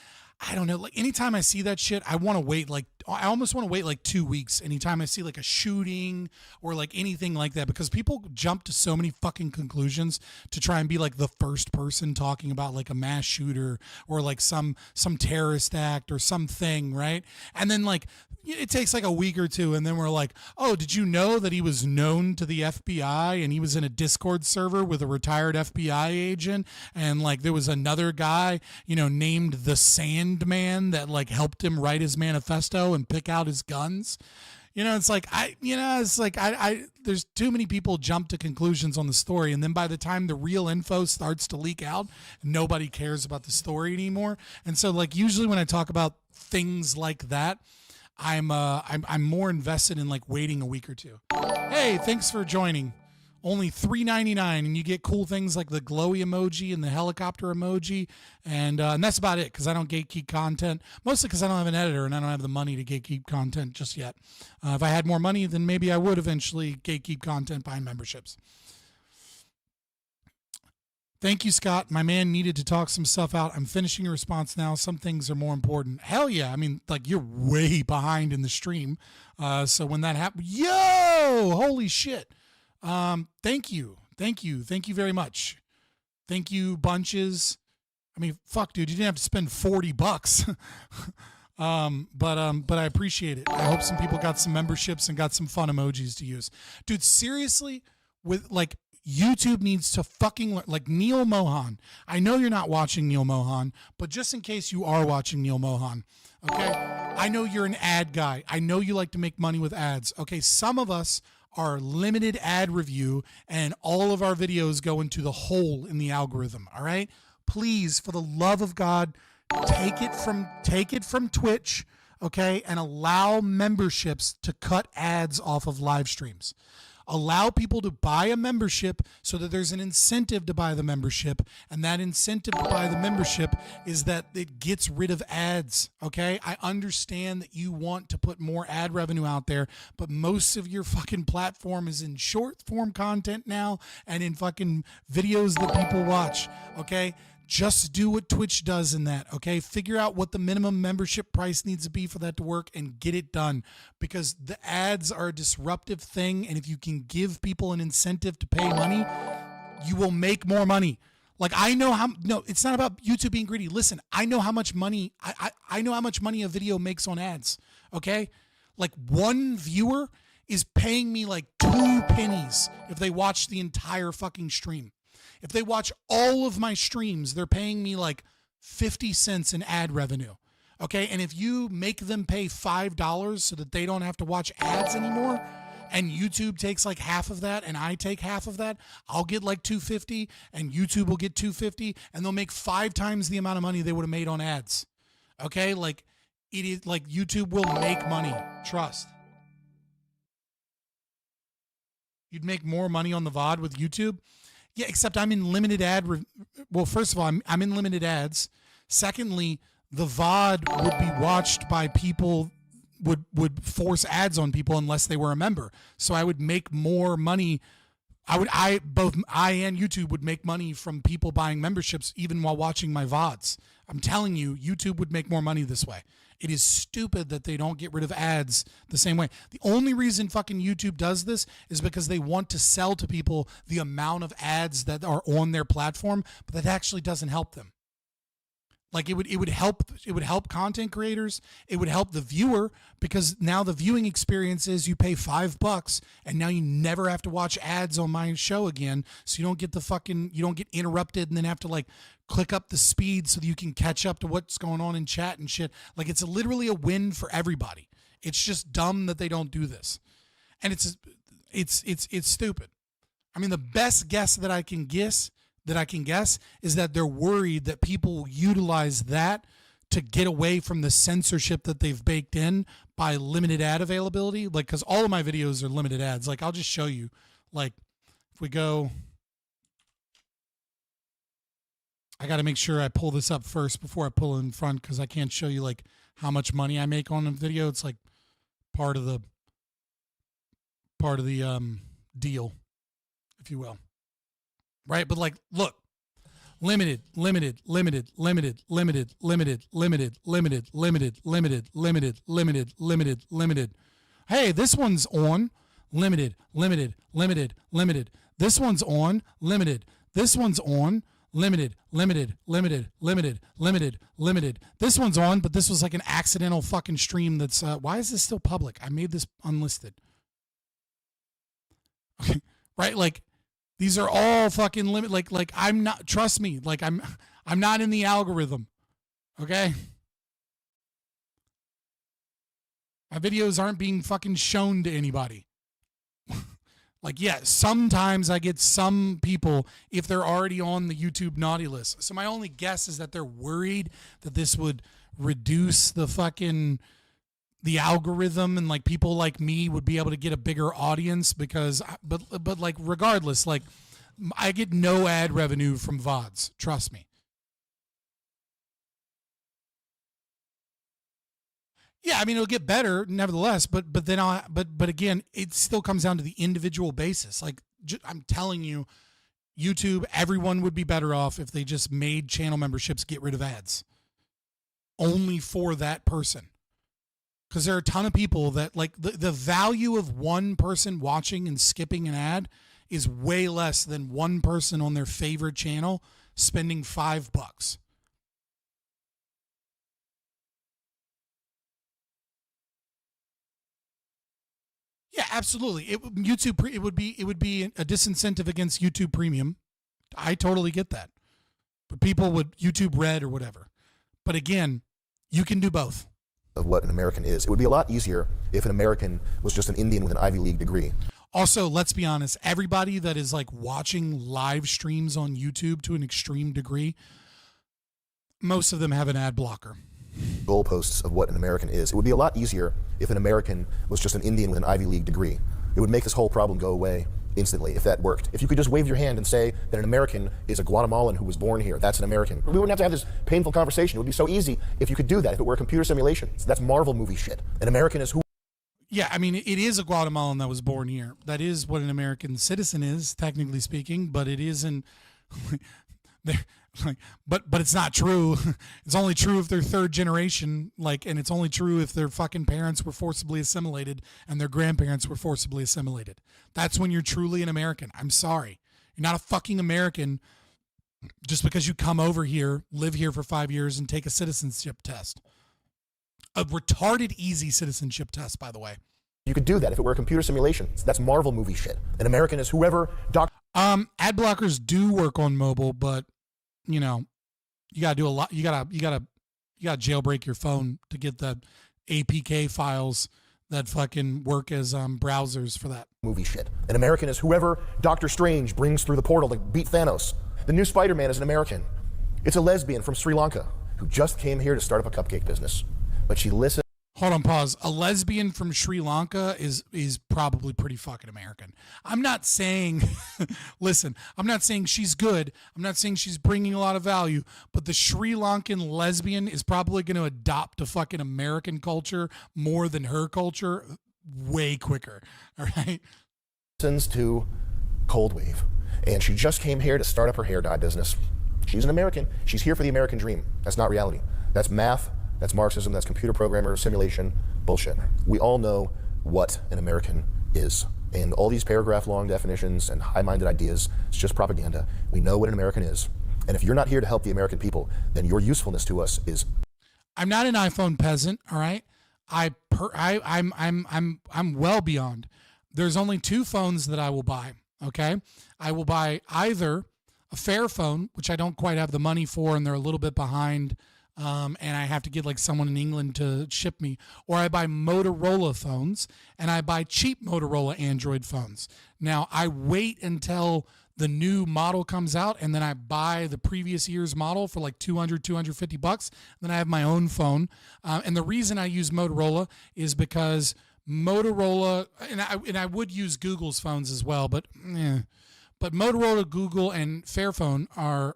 I don't know. Like, anytime I see that shit, I want to wait. Like, I almost want to wait like 2 weeks. Anytime I see like a shooting or like anything like that, because people jump to so many fucking conclusions to try and be like the first person talking about like a mass shooter or like some terrorist act or something, right? And then like it takes like a week or two, and then we're like, oh, did you know that he was known to the FBI and he was in a Discord server with a retired FBI agent, and like there was another guy, you know, named the Sandman that like helped him write his manifesto and pick out his guns. You know, it's like there's too many people jump to conclusions on the story, and then by the time the real info starts to leak out, nobody cares about the story anymore. And so like usually when I talk about things like that, I'm more invested in like waiting a week or two. Hey, thanks for joining. Only $3.99, and you get cool things like the glowy emoji and the helicopter emoji, and that's about it, because I don't gatekeep content, mostly because I don't have an editor and I don't have the money to gatekeep content just yet. If I had more money, then maybe I would eventually gatekeep content buying memberships. Thank you, Scott. My man needed to talk some stuff out. I'm finishing a response now. Some things are more important. Hell yeah. I mean, like, you're way behind in the stream. So when that happens, yo, holy shit. Thank you very much. Thank you, bunches. I mean, fuck, dude, you didn't have to spend $40. But I appreciate it. I hope some people got some memberships and got some fun emojis to use. Dude, seriously, with like YouTube needs to fucking learn, like Neil Mohan. I know you're not watching Neil Mohan, but just in case you are watching Neil Mohan, okay? I know you're an ad guy. I know you like to make money with ads. Okay, some of us are limited ad review, and all of our videos go into the hole in the algorithm, all right? Please, for the love of God, take it from Twitch, okay, and allow memberships to cut ads off of live streams. Allow people to buy a membership so that there's an incentive to buy the membership, and that incentive to buy the membership is that it gets rid of ads, okay? I understand that you want to put more ad revenue out there, but most of your fucking platform is in short form content now and in fucking videos that people watch, okay? Just do what Twitch does in that, okay? Figure out what the minimum membership price needs to be for that to work and get it done, because the ads are a disruptive thing, and if you can give people an incentive to pay money, you will make more money. Like, I know how, no, it's not about YouTube being greedy. Listen, I know how much money, I know how much money a video makes on ads, okay? Like, one viewer is paying me like 2 pennies if they watch the entire fucking stream. If they watch all of my streams, they're paying me like 50 cents in ad revenue. Okay. And if you make them pay $5 so that they don't have to watch ads anymore, and YouTube takes like half of that and I take half of that, I'll get like $2.50 and YouTube will get $2.50, and they'll make 5 times the amount of money they would have made on ads. Okay. Like, it is like YouTube will make money. Trust. You'd make more money on the VOD with YouTube. Yeah, except I'm in limited ad. Well, first of all, I'm in limited ads. Secondly, the VOD would be watched by people, would force ads on people unless they were a member. So I would make more money. Both I and YouTube would make money from people buying memberships even while watching my VODs. I'm telling you, YouTube would make more money this way. It is stupid that they don't get rid of ads the same way. The only reason fucking YouTube does this is because they want to sell to people the amount of ads that are on their platform, but that actually doesn't help them. Like it would help content creators. It would help the viewer, because now the viewing experience is you pay $5 and now you never have to watch ads on my show again. So you don't get you don't get interrupted and then have to like click up the speed so that you can catch up to what's going on in chat and shit. Like it's literally a win for everybody. It's just dumb that they don't do this. And it's stupid. I mean, the best guess that I can guess is that they're worried that people will utilize that to get away from the censorship that they've baked in by limited ad availability. Like, because all of my videos are limited ads. Like, I'll just show you. Like, if we go, I got to make sure I pull this up first before I pull it in front, because I can't show you like how much money I make on a video. It's like part of the deal, if you will. Right, but like, look, limited. Hey, this one's on limited. This one's on limited. This one's on limited. This one's on, but this was like an accidental fucking stream. That's why is this still public? I made this unlisted. Okay, right, like. These are all fucking limit. Like I'm not. Trust me. Like I'm not in the algorithm. Okay. My videos aren't being fucking shown to anybody. Like, yeah, sometimes I get some people if they're already on the YouTube naughty list. So my only guess is that they're worried that this would reduce the algorithm, and like people like me would be able to get a bigger audience because, but like regardless, like I get no ad revenue from VODs. Trust me. Yeah, I mean it'll get better nevertheless, but then but again, it still comes down to the individual basis. Like I'm telling you, YouTube, everyone would be better off if they just made channel memberships get rid of ads, only for that person. Because there are a ton of people that like the value of one person watching and skipping an ad is way less than one person on their favorite channel spending $5. Yeah, absolutely. It would be a disincentive against YouTube Premium. I totally get that. But people would YouTube Red or whatever. But again, you can do both. Of what an American is. It would be a lot easier if an American was just an Indian with an Ivy League degree. Also, let's be honest, everybody that is like watching live streams on YouTube to an extreme degree, most of them have an ad blocker. Goalposts of what an American is. It would be a lot easier if an American was just an Indian with an Ivy League degree. It would make this whole problem go away instantly if that worked. If you could just wave your hand and say that an American is a Guatemalan who was born here, that's an American. We wouldn't have to have this painful conversation. It would be so easy if you could do that, if it were a computer simulation. That's Marvel movie shit. An American is who? Yeah, I mean, it is a Guatemalan that was born here. That is what an American citizen is, technically speaking, but it isn't... but it's not true. It's only true if they're third generation, and it's only true if their fucking parents were forcibly assimilated and their grandparents were forcibly assimilated. That's when you're truly an American. I'm sorry. You're not a fucking American just because you come over here, live here for 5 years, and take a citizenship test. A retarded easy citizenship test, by the way. You could do that if it were a computer simulation. That's Marvel movie shit. An American is whoever... Ad blockers do work on mobile, but you know, you gotta do a lot. You gotta jailbreak your phone to get the APK files that fucking work as browsers for that. Movie shit. An American is whoever Doctor Strange brings through the portal to beat Thanos. The new Spider-Man is an American. It's a lesbian from Sri Lanka who just came here to start up a cupcake business. But she listened. Hold on, pause. A lesbian from Sri Lanka is probably pretty fucking American. I'm not saying, listen, I'm not saying she's good. I'm not saying she's bringing a lot of value, but the Sri Lankan lesbian is probably going to adopt a fucking American culture more than her culture way quicker. All right. To Cold Wave, and she just came here to start up her hair dye business. She's an American. She's here for the American dream. That's not reality. That's math. That's Marxism, that's computer programmer, simulation, bullshit. We all know what an American is. And all these paragraph-long definitions and high-minded ideas, it's just propaganda. We know what an American is. And if you're not here to help the American people, then your usefulness to us is... I'm not an iPhone peasant, all right? I'm well beyond. There's only 2 phones that I will buy, okay? I will buy either a Fairphone, which I don't quite have the money for, and they're a little bit behind, and I have to get like someone in England to ship me, or I buy Motorola phones, and I buy cheap Motorola Android phones. Now, I wait until the new model comes out, and then I buy the previous year's model for like $250. Then I have my own phone. And the reason I use Motorola is because Motorola, and I would use Google's phones as well, but Motorola, Google, and Fairphone are,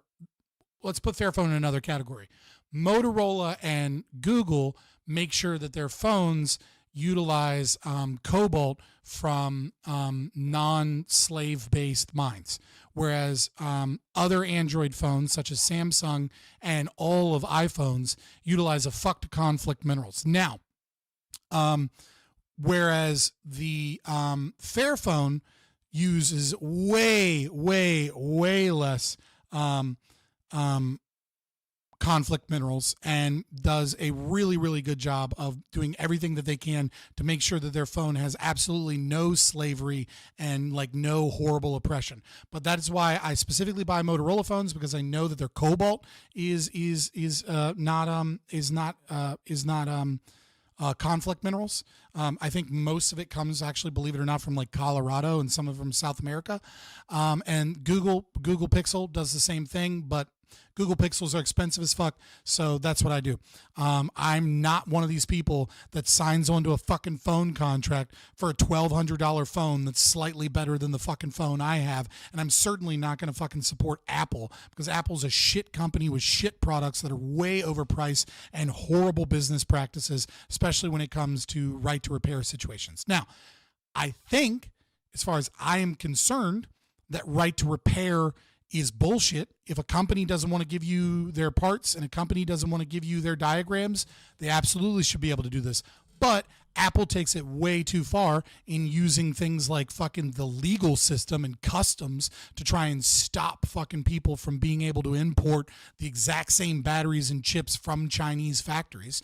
let's put Fairphone in another category. Motorola and Google make sure that their phones utilize cobalt from non-slave-based mines, whereas other Android phones, such as Samsung and all of iPhones, utilize a fuck to conflict minerals. Now, whereas the Fairphone uses way less conflict minerals and does a really good job of doing everything that they can to make sure that their phone has absolutely no slavery and like no horrible oppression. But that is why I specifically buy Motorola phones, because I know that their cobalt is not conflict minerals. I think most of it comes, actually, believe it or not, from like Colorado and some of them South America. And Google Pixel does the same thing, but Google Pixels are expensive as fuck, so that's what I do. I'm not one of these people that signs onto a fucking phone contract for a $1,200 phone that's slightly better than the fucking phone I have, and I'm certainly not going to fucking support Apple, because Apple's a shit company with shit products that are way overpriced and horrible business practices, especially when it comes to right to repair situations. Now, I think, as far as I am concerned, that right to repair is bullshit. If a company doesn't want to give you their parts and a company doesn't want to give you their diagrams, they absolutely should be able to do this. But Apple takes it way too far in using things like fucking the legal system and customs to try and stop fucking people from being able to import the exact same batteries and chips from Chinese factories.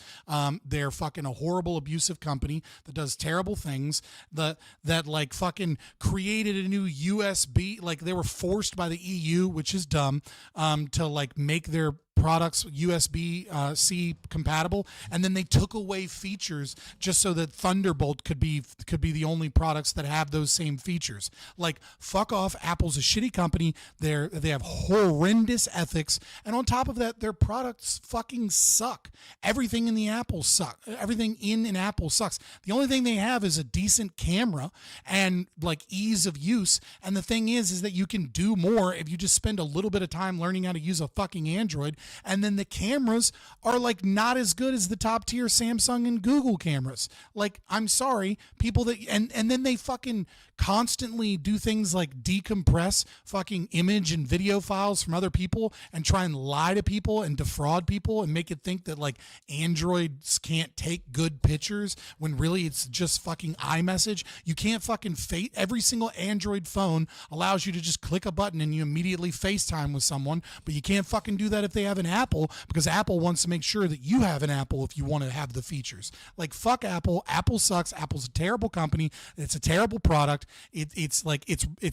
They're fucking a horrible, abusive company that does terrible things, that like fucking created a new USB, like they were forced by the EU, which is dumb, to like make their products USB-C compatible, and then they took away features just so that Thunderbolt could be the only products that have those same features. Like, fuck off. Apple's a shitty company. They have horrendous ethics, and on top of that, their products fucking suck. Everything in Apple sucks. The only thing they have is a decent camera and like ease of use. And the thing is that you can do more if you just spend a little bit of time learning how to use a fucking Android. And then the cameras are like not as good as the top tier Samsung and Google cameras. Like, I'm sorry, people that, and then they fucking constantly do things like decompress fucking image and video files from other people and try and lie to people and defraud people and make it think that like Androids can't take good pictures when really it's just fucking iMessage. You can't fucking every single Android phone allows you to just click a button and you immediately FaceTime with someone, but you can't fucking do that if they have an Apple, because Apple wants to make sure that you have an Apple if you want to have the features. Like, fuck Apple. Apple sucks. Apple's a terrible company. It's a terrible product. It's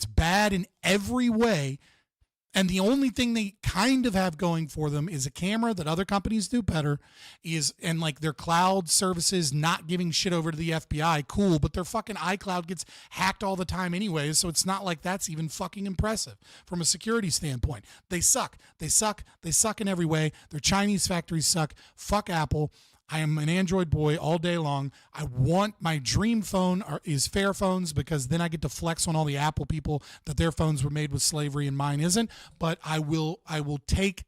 bad in every way. And the only thing they kind of have going for them is a camera that other companies do better, and like their cloud services not giving shit over to the FBI. Cool, but their fucking iCloud gets hacked all the time anyways, so it's not like that's even fucking impressive from a security standpoint. They suck. They suck in every way. Their Chinese factories suck. Fuck Apple. I am an Android boy all day long. I want my dream phone is Fairphones, because then I get to flex on all the Apple people that their phones were made with slavery and mine isn't. But I will take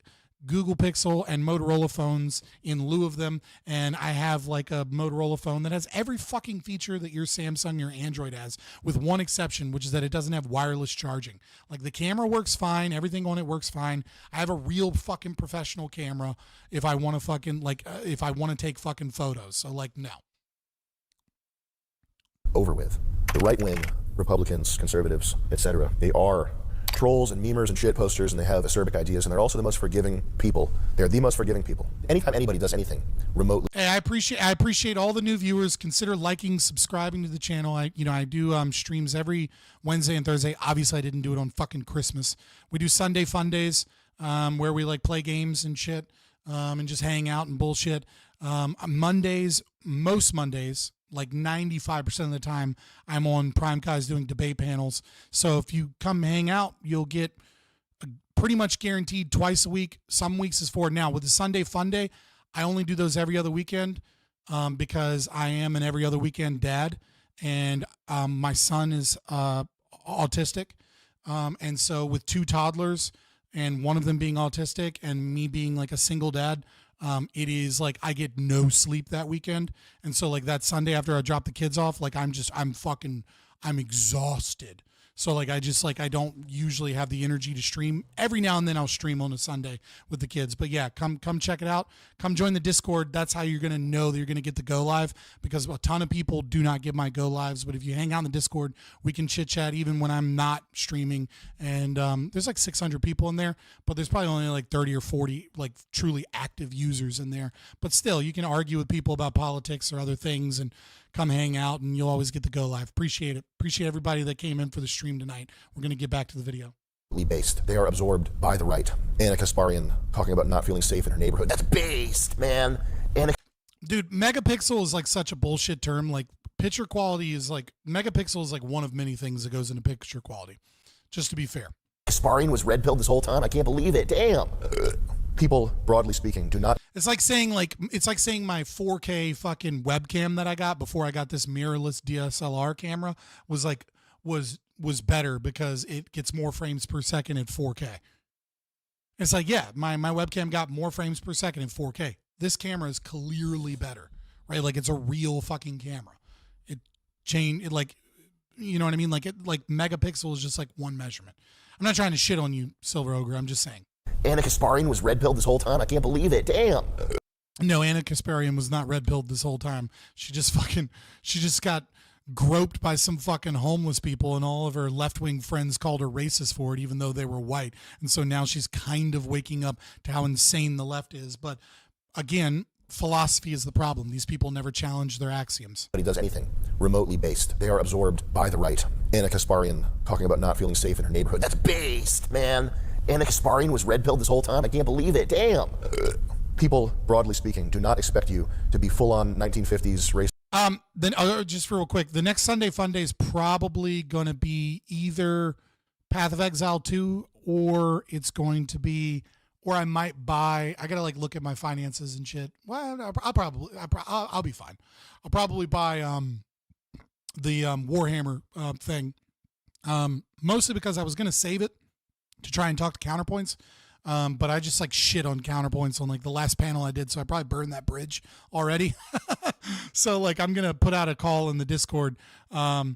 Google Pixel and Motorola phones in lieu of them, and I have like a Motorola phone that has every fucking feature that your Samsung, your Android has, with one exception, which is that it doesn't have wireless charging. Like, the camera works fine, everything on it works fine. I have a real fucking professional camera if I want to fucking if I want to take fucking photos. So like, no. Over with. The right wing, Republicans, conservatives, etc., they are trolls and memers and shit posters, and they have acerbic ideas, and they're also the most forgiving people. They're the most forgiving people. Anytime anybody does anything remotely. Hey, I appreciate all the new viewers. Consider liking, subscribing to the channel. I do streams every Wednesday and Thursday. Obviously, I didn't do it on fucking Christmas. We do Sunday fun days, where we like play games and shit, and just hang out and bullshit. Mondays, most Mondays, like 95% of the time, I'm on Prime Guys doing debate panels. So if you come hang out, you'll get pretty much guaranteed twice a week. Some weeks is 4. Now, with the Sunday Fun Day, I only do those every other weekend, because I am an every other weekend dad, and my son is autistic. And so with 2 toddlers and one of them being autistic and me being like a single dad, it is like I get no sleep that weekend. And so like that Sunday after I drop the kids off, like I'm exhausted. So like I don't usually have the energy to stream. Every now and then I'll stream on a Sunday with the kids. But yeah, come check it out. Come join the Discord. That's how you're going to know that you're going to get the go live, because a ton of people do not get my go lives. But if you hang out in the Discord, we can chit chat even when I'm not streaming. And there's like 600 people in there, but there's probably only like 30 or 40 like truly active users in there. But still, you can argue with people about politics or other things and come hang out, and you'll always get the go live. Appreciate it. Appreciate everybody that came in for the stream tonight. We're going to get back to the video. Based. They are absorbed by the right. Ancapistan talking about not feeling safe in her neighborhood. That's based, man. Dude, megapixel is like such a bullshit term. Like, picture quality is like, megapixel is like one of many things that goes into picture quality, just to be fair. Sparring was red pilled this whole time. I can't believe it. Damn. People, broadly speaking, do not. It's like saying my 4K fucking webcam that I got before I got this mirrorless DSLR camera was better because it gets more frames per second in 4K. It's like, yeah, my webcam got more frames per second in 4K. This camera is clearly better, right? Like, it's a real fucking camera. It like, you know what I mean? Like, megapixel is just like one measurement. I'm not trying to shit on you, Silver Ogre. I'm just saying. Ancapistan was red pilled this whole time. I can't believe it. Damn. No, Ancapistan was not red pilled this whole time. She just got groped by some fucking homeless people, and all of her left-wing friends called her racist for it, even though they were white. And so now she's kind of waking up to how insane the left is. But again, philosophy is the problem. These people never challenge their axioms. He does anything remotely based. They are absorbed by the right. Ancapistan talking about not feeling safe in her neighborhood. That's based, man. Ancapistan was red pilled this whole time. I can't believe it. Damn. People, broadly speaking, do not expect you to be full-on 1950s race. Then just real quick, the next Sunday Fun Day is probably going to be either Path of Exile 2, or it's going to be, or I might buy. I gotta like look at my finances and shit. Well, I'll be fine. I'll probably buy the Warhammer thing, mostly because I was gonna save it to try and talk to Counterpoints. But I just like shit on Counterpoints on like the last panel I did, so I probably burned that bridge already. So like I'm gonna put out a call in the Discord to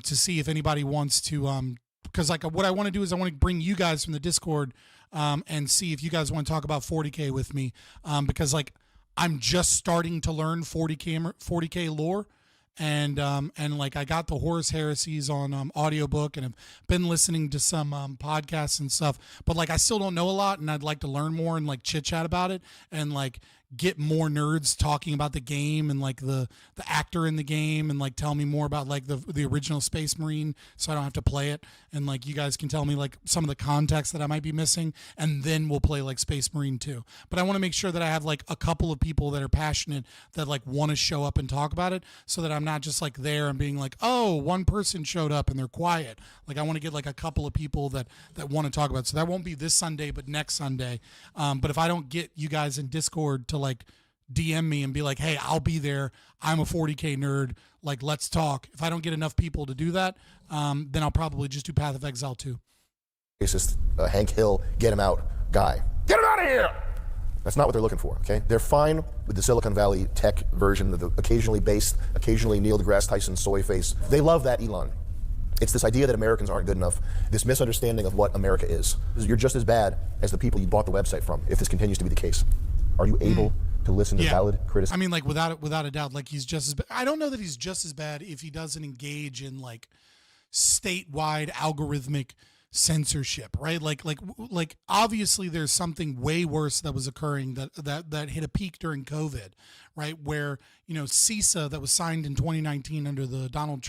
see if anybody wants to, because like what I want to do is I want to bring you guys from the Discord and see if you guys want to talk about 40K with me, because like I'm just starting to learn 40K lore. And like I got the Horus Heresies on audiobook, and have been listening to some podcasts and stuff, but like I still don't know a lot, and I'd like to learn more and like chit chat about it, and like get more nerds talking about the game and like the actor in the game, and like tell me more about like the original Space Marine, so I don't have to play it, and like you guys can tell me like some of the context that I might be missing, and then we'll play like Space Marine 2. But I want to make sure that I have like a couple of people that are passionate, that like want to show up and talk about it, so that I'm not just like there and being like, oh, one person showed up and they're quiet. Like I want to get like a couple of people that want to talk about it. So that won't be this Sunday, but next Sunday. But if I don't get you guys in Discord to like DM me and be like, hey, I'll be there. I'm a 40K nerd. Like, let's talk. If I don't get enough people to do that, then I'll probably just do Path of Exile too. Racist Hank Hill, get him out guy. Get him out of here! That's not what they're looking for, okay? They're fine with the Silicon Valley tech version, the occasionally based, occasionally Neil deGrasse Tyson soy face. They love that Elon. It's this idea that Americans aren't good enough, this misunderstanding of what America is. You're just as bad as the people you bought the website from, if this continues to be the case. Are you able to listen to valid criticism? I mean, like, without a doubt, like, he's just as bad. I don't know that he's just as bad if he doesn't engage in, like, statewide algorithmic censorship, right? Like obviously there's something way worse that was occurring that hit a peak during COVID, right? Where, you know, CISA that was signed in 2019 under Donald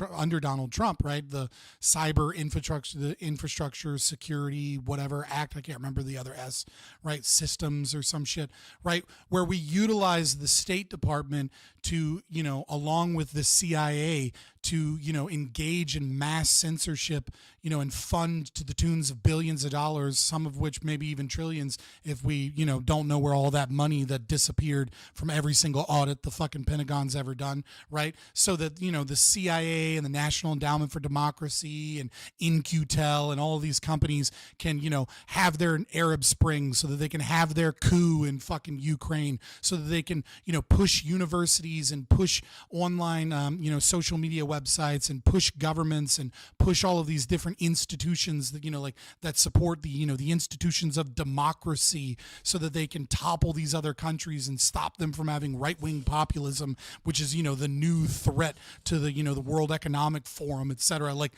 Trump, right? The Cyber Infrastructure Security whatever Act, I can't remember the other S, right? Systems or some shit, right? Where we utilize the State Department to, you know, along with the CIA to, you know, engage in mass censorship, you know, and fund to the tunes of billions of dollars, some of which maybe even trillions, if we, you know, don't know where all that money that disappeared from every single audit the fucking Pentagon's ever done, right? So that, you know, the CIA and the National Endowment for Democracy and In-Q-Tel and all of these companies can, you know, have their Arab Spring, so that they can have their coup in fucking Ukraine, so that they can, you know, push universities and push online, you know, social media websites and push governments and push all of these different institutions that, you know, like that support the, you know, the institutions of democracy, so that they can topple these other countries and stop them from having right-wing populism, which is, you know, the new threat to the, you know, the World Economic Forum, etc. Like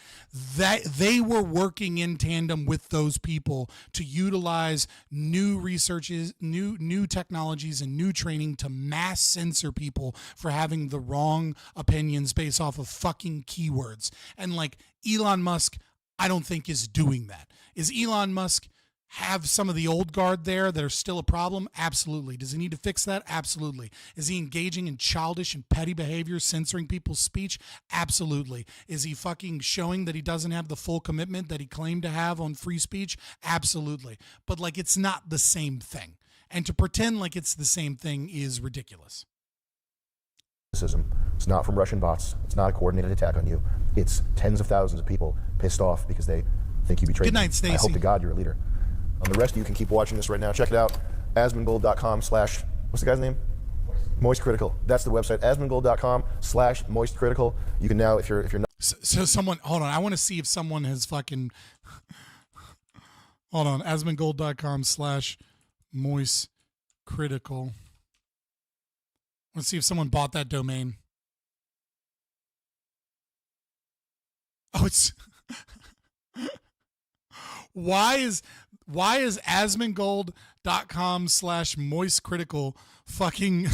that, they were working in tandem with those people to utilize new researches, new technologies and new training to mass censor people for having the wrong opinions based off of fucking keywords. And like Elon Musk, I don't think is doing that. Is Elon Musk have some of the old guard there that are still a problem? Absolutely. Does he need to fix that? Absolutely. Is he engaging in childish and petty behavior, censoring people's speech? Absolutely. Is he fucking showing that he doesn't have the full commitment that he claimed to have on free speech? Absolutely. But like, it's not the same thing. And to pretend like it's the same thing is ridiculous. It's not from Russian bots. It's not a coordinated attack on you. It's tens of thousands of people pissed off because they think you betrayed them. Good night, Stacey. I hope to God you're a leader. The rest of you can keep watching this right now. Check it out. asmongold.com/ what's the guy's name? Moist Critical. That's the website. asmongold.com/ Moist Critical. You can now, if you're not. So someone, hold on. I want to see if someone has fucking. Hold on. asmongold.com/ Moist Critical. Let's see if someone bought that domain. Oh, it's why is asmongold.com / Moist Critical fucking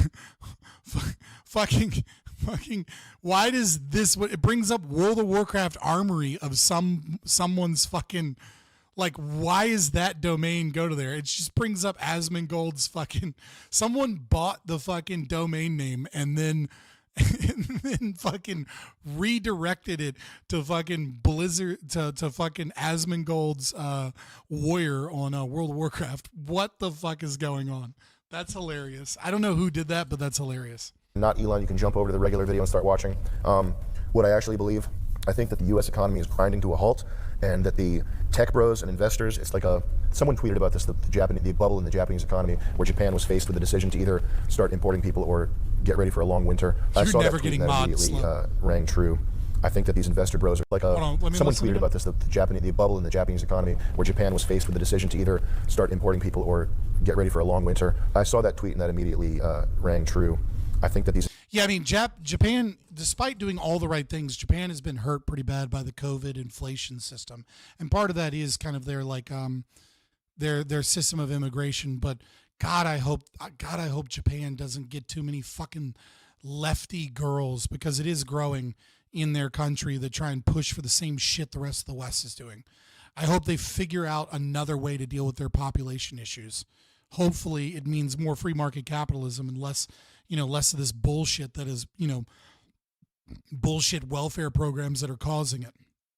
why does this, it brings up World of Warcraft armory of someone's fucking, like, why is that domain go to there? It just brings up Asmongold's fucking, someone bought the fucking domain name and then fucking redirected it to fucking Blizzard, to fucking Asmongold's warrior on World of Warcraft. What the fuck is going on? That's hilarious. I don't know who did that, but that's hilarious. Not Elon, you can jump over to the regular video and start watching. What I actually believe, I think that the U.S. economy is grinding to a halt, and that the tech bros and investors, it's like someone tweeted about this, the bubble in the Japanese economy, where Japan was faced with the decision to either start importing people or get ready for a long winter. I saw that tweet and that immediately rang true. I think that these investor bros are like someone tweeted about this, the bubble in the Japanese economy, where Japan was faced with the decision to either start importing people or get ready for a long winter. I saw that tweet and that immediately rang true. I think that these. Yeah, I mean, Japan, despite doing all the right things, Japan has been hurt pretty bad by the COVID inflation system, and part of that is kind of their their system of immigration. But God, I hope Japan doesn't get too many fucking lefty girls, because it is growing in their country that try and push for the same shit the rest of the West is doing. I hope they figure out another way to deal with their population issues. Hopefully, it means more free market capitalism and less of this bullshit that is, bullshit welfare programs that are causing it.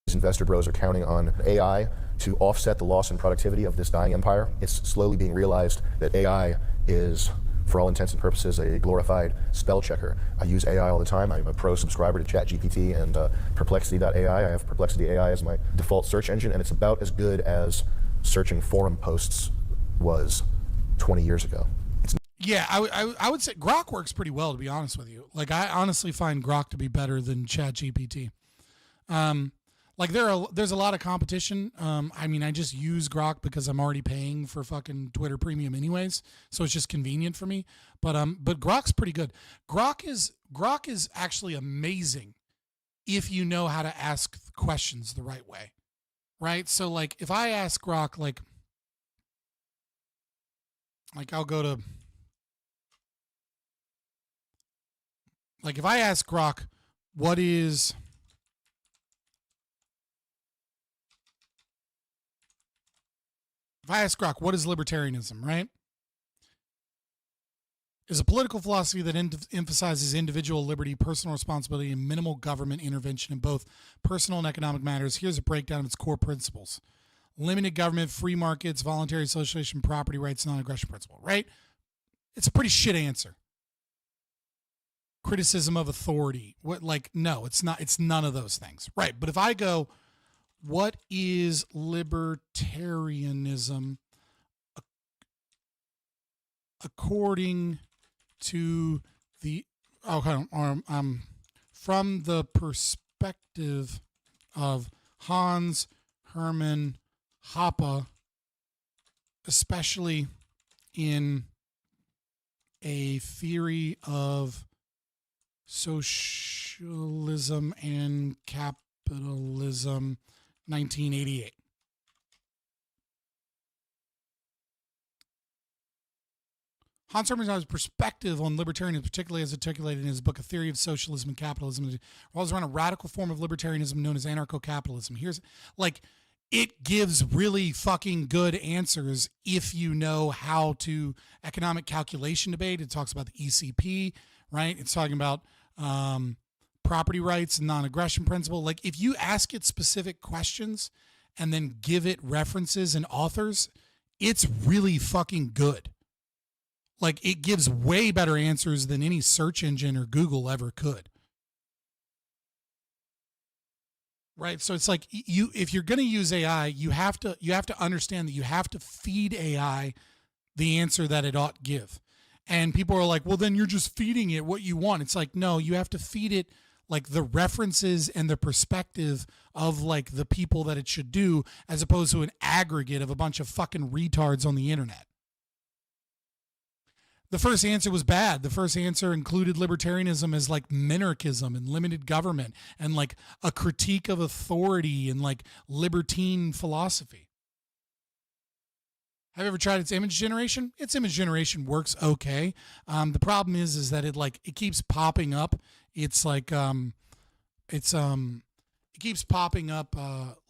These investor bros are counting on AI to offset the loss in productivity of this dying empire. It's slowly being realized that AI is for all intents and purposes, a glorified spell checker. I use AI all the time. I'm a pro subscriber to ChatGPT and Perplexity.ai. I have Perplexity AI as my default search engine, and it's about as good as searching forum posts was 20 years ago. Yeah, I would say Grok works pretty well, to be honest with you. Like, I honestly find Grok to be better than ChatGPT. Like, there's a lot of competition. I mean, I just use Grok because I'm already paying for fucking Twitter Premium anyways, so it's just convenient for me. But Grok's pretty good. Grok is actually amazing if you know how to ask questions the right way, right? So, like, if I ask Grok, like I'll go to... Like, if I ask Grok, what is libertarianism, right? Is a political philosophy that emphasizes individual liberty, personal responsibility, and minimal government intervention in both personal and economic matters. Here's a breakdown of its core principles. Limited government, free markets, voluntary association, property rights, non-aggression principle, right? It's a pretty shit answer. Criticism of authority. What, like, no, it's not. It's none of those things. Right. But if I go, what is libertarianism according to the, from the perspective of Hans Hermann Hoppe, especially in a theory of Socialism and Capitalism, 1988. Hans Hermann Hoppe's perspective on libertarianism, particularly as articulated in his book, A Theory of Socialism and Capitalism, revolves around a radical form of libertarianism known as anarcho-capitalism. Here's, like, it gives really fucking good answers if you know how to economic calculation debate. It talks about the ECP, right? It's talking about property rights and non-aggression principle. Like, if you ask it specific questions and then give it references and authors, it's really fucking good. Like, it gives way better answers than any search engine or Google ever could. Right? So it's like, if you're going to use AI, you have to understand that you have to feed AI the answer that it ought to give. And people are like, well, then you're just feeding it what you want. It's like, no, you have to feed it like the references and the perspective of like the people that it should do, as opposed to an aggregate of a bunch of fucking retards on the internet. The first answer was bad. The first answer included libertarianism as like minarchism and limited government and like a critique of authority and like libertine philosophy. Have you ever tried its image generation? Its image generation works okay. The problem is that it keeps popping up. It's like it keeps popping up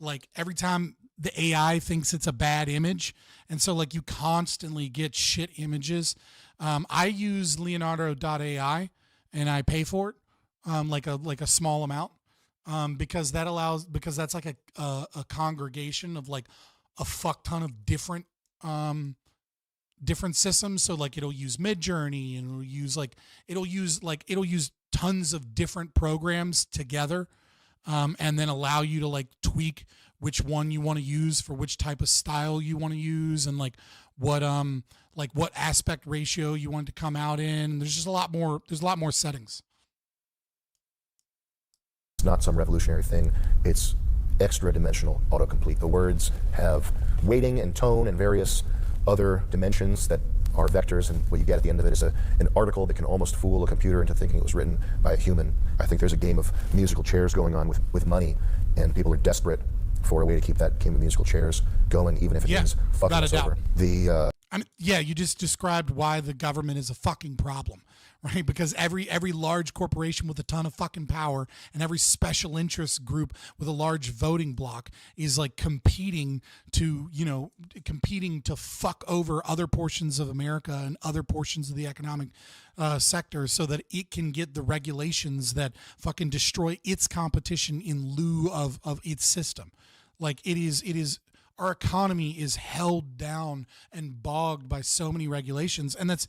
like every time the AI thinks it's a bad image, and so like you constantly get shit images. I use Leonardo.ai and I pay for it like a small amount because that's like a congregation of like a fuck ton of different systems. So like it'll use Midjourney and it'll use tons of different programs together, and then allow you to like tweak which one you want to use for which type of style you want to use, and like what aspect ratio you want it to come out in. There's just a lot more settings. It's not some revolutionary thing. It's extra dimensional autocomplete. The words have weighting and tone and various other dimensions that are vectors, and what you get at the end of it is an article that can almost fool a computer into thinking it was written by a human. I think there's a game of musical chairs going on with money, and people are desperate for a way to keep that game of musical chairs going, even if it means fucking us over. You just described why the government is a fucking problem, right? Because every large corporation with a ton of fucking power and every special interest group with a large voting bloc is like competing to fuck over other portions of America and other portions of the economic sector so that it can get the regulations that fucking destroy its competition in lieu of its system. Like it is our economy is held down and bogged by so many regulations, and that's,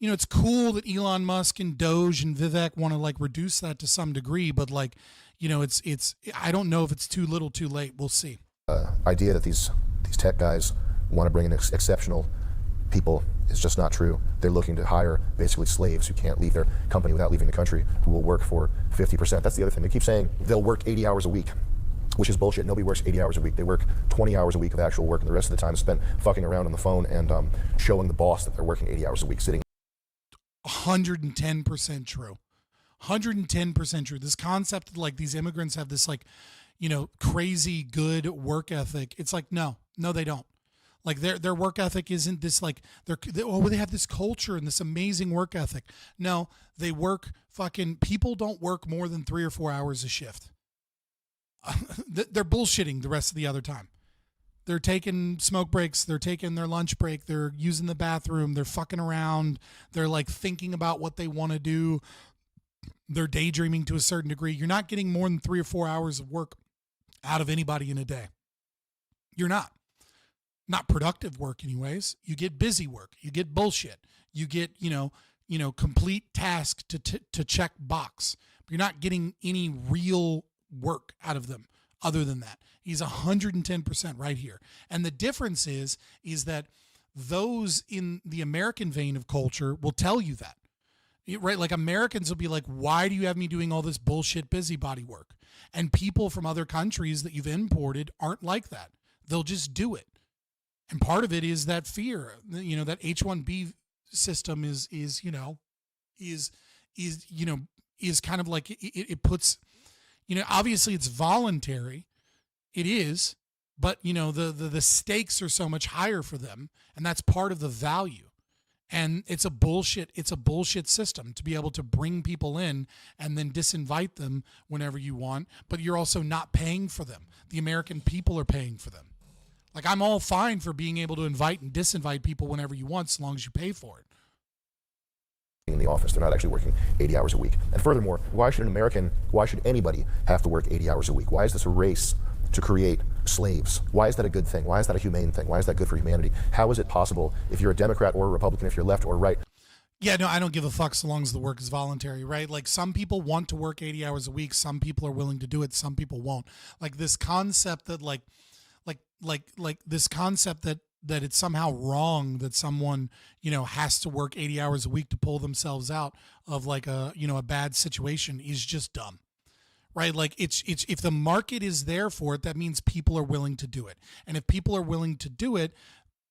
you know, it's cool that Elon Musk and Doge and Vivec want to like reduce that to some degree, but like, you know, it's I don't know if it's too little too late. We'll see. Idea that these tech guys want to bring in exceptional people is just not true. They're looking to hire basically slaves who can't leave their company without leaving the country, who will work for 50%. That's the other thing. They keep saying they'll work 80 hours a week, which is bullshit. Nobody works 80 hours a week. They work 20 hours a week of actual work, and the rest of the time is spent fucking around on the phone and showing the boss that they're working 80 hours a week, sitting. 110% true. 110% true. This concept that like these immigrants have this like, you know, crazy good work ethic. It's like, no, they don't. Like their work ethic isn't this like they have this culture and this amazing work ethic. No, they work people don't work more than 3 or 4 hours a shift. They're bullshitting the rest of the other time. They're taking smoke breaks. They're taking their lunch break. They're using the bathroom. They're fucking around. They're like thinking about what they want to do. They're daydreaming to a certain degree. You're not getting more than 3 or 4 hours of work out of anybody in a day. You're not. Not productive work anyways. You get busy work. You get bullshit. You get, you know, complete task to check box. But you're not getting any real work out of them other than that. He's 110% right here. And the difference is that those in the American vein of culture will tell you that. Right? Like Americans will be like, why do you have me doing all this bullshit busybody work? And people from other countries that you've imported aren't like that. They'll just do it. And part of it is that fear, you know, that H-1B system is kind of like it puts, you know, obviously it's voluntary. It is, but you know, the stakes are so much higher for them. And that's part of the value. And it's a bullshit system to be able to bring people in and then disinvite them whenever you want, but you're also not paying for them. The American people are paying for them. Like I'm all fine for being able to invite and disinvite people whenever you want, as long as you pay for it. In the office, they're not actually working 80 hours a week. And furthermore, why should anybody have to work 80 hours a week? Why is this a race to create slaves? Why is that a good thing? Why is that a humane thing? Why is that good for humanity? How is it possible if you're a Democrat or a Republican, if you're left or right? Yeah, no, I don't give a fuck so long as the work is voluntary, right? Like some people want to work 80 hours a week. Some people are willing to do it. Some people won't. Like this concept that like this concept that it's somehow wrong that someone, you know, has to work 80 hours a week to pull themselves out of like a, you know, a bad situation is just dumb. Right? Like it's if the market is there for it, that means people are willing to do it. And if people are willing to do it,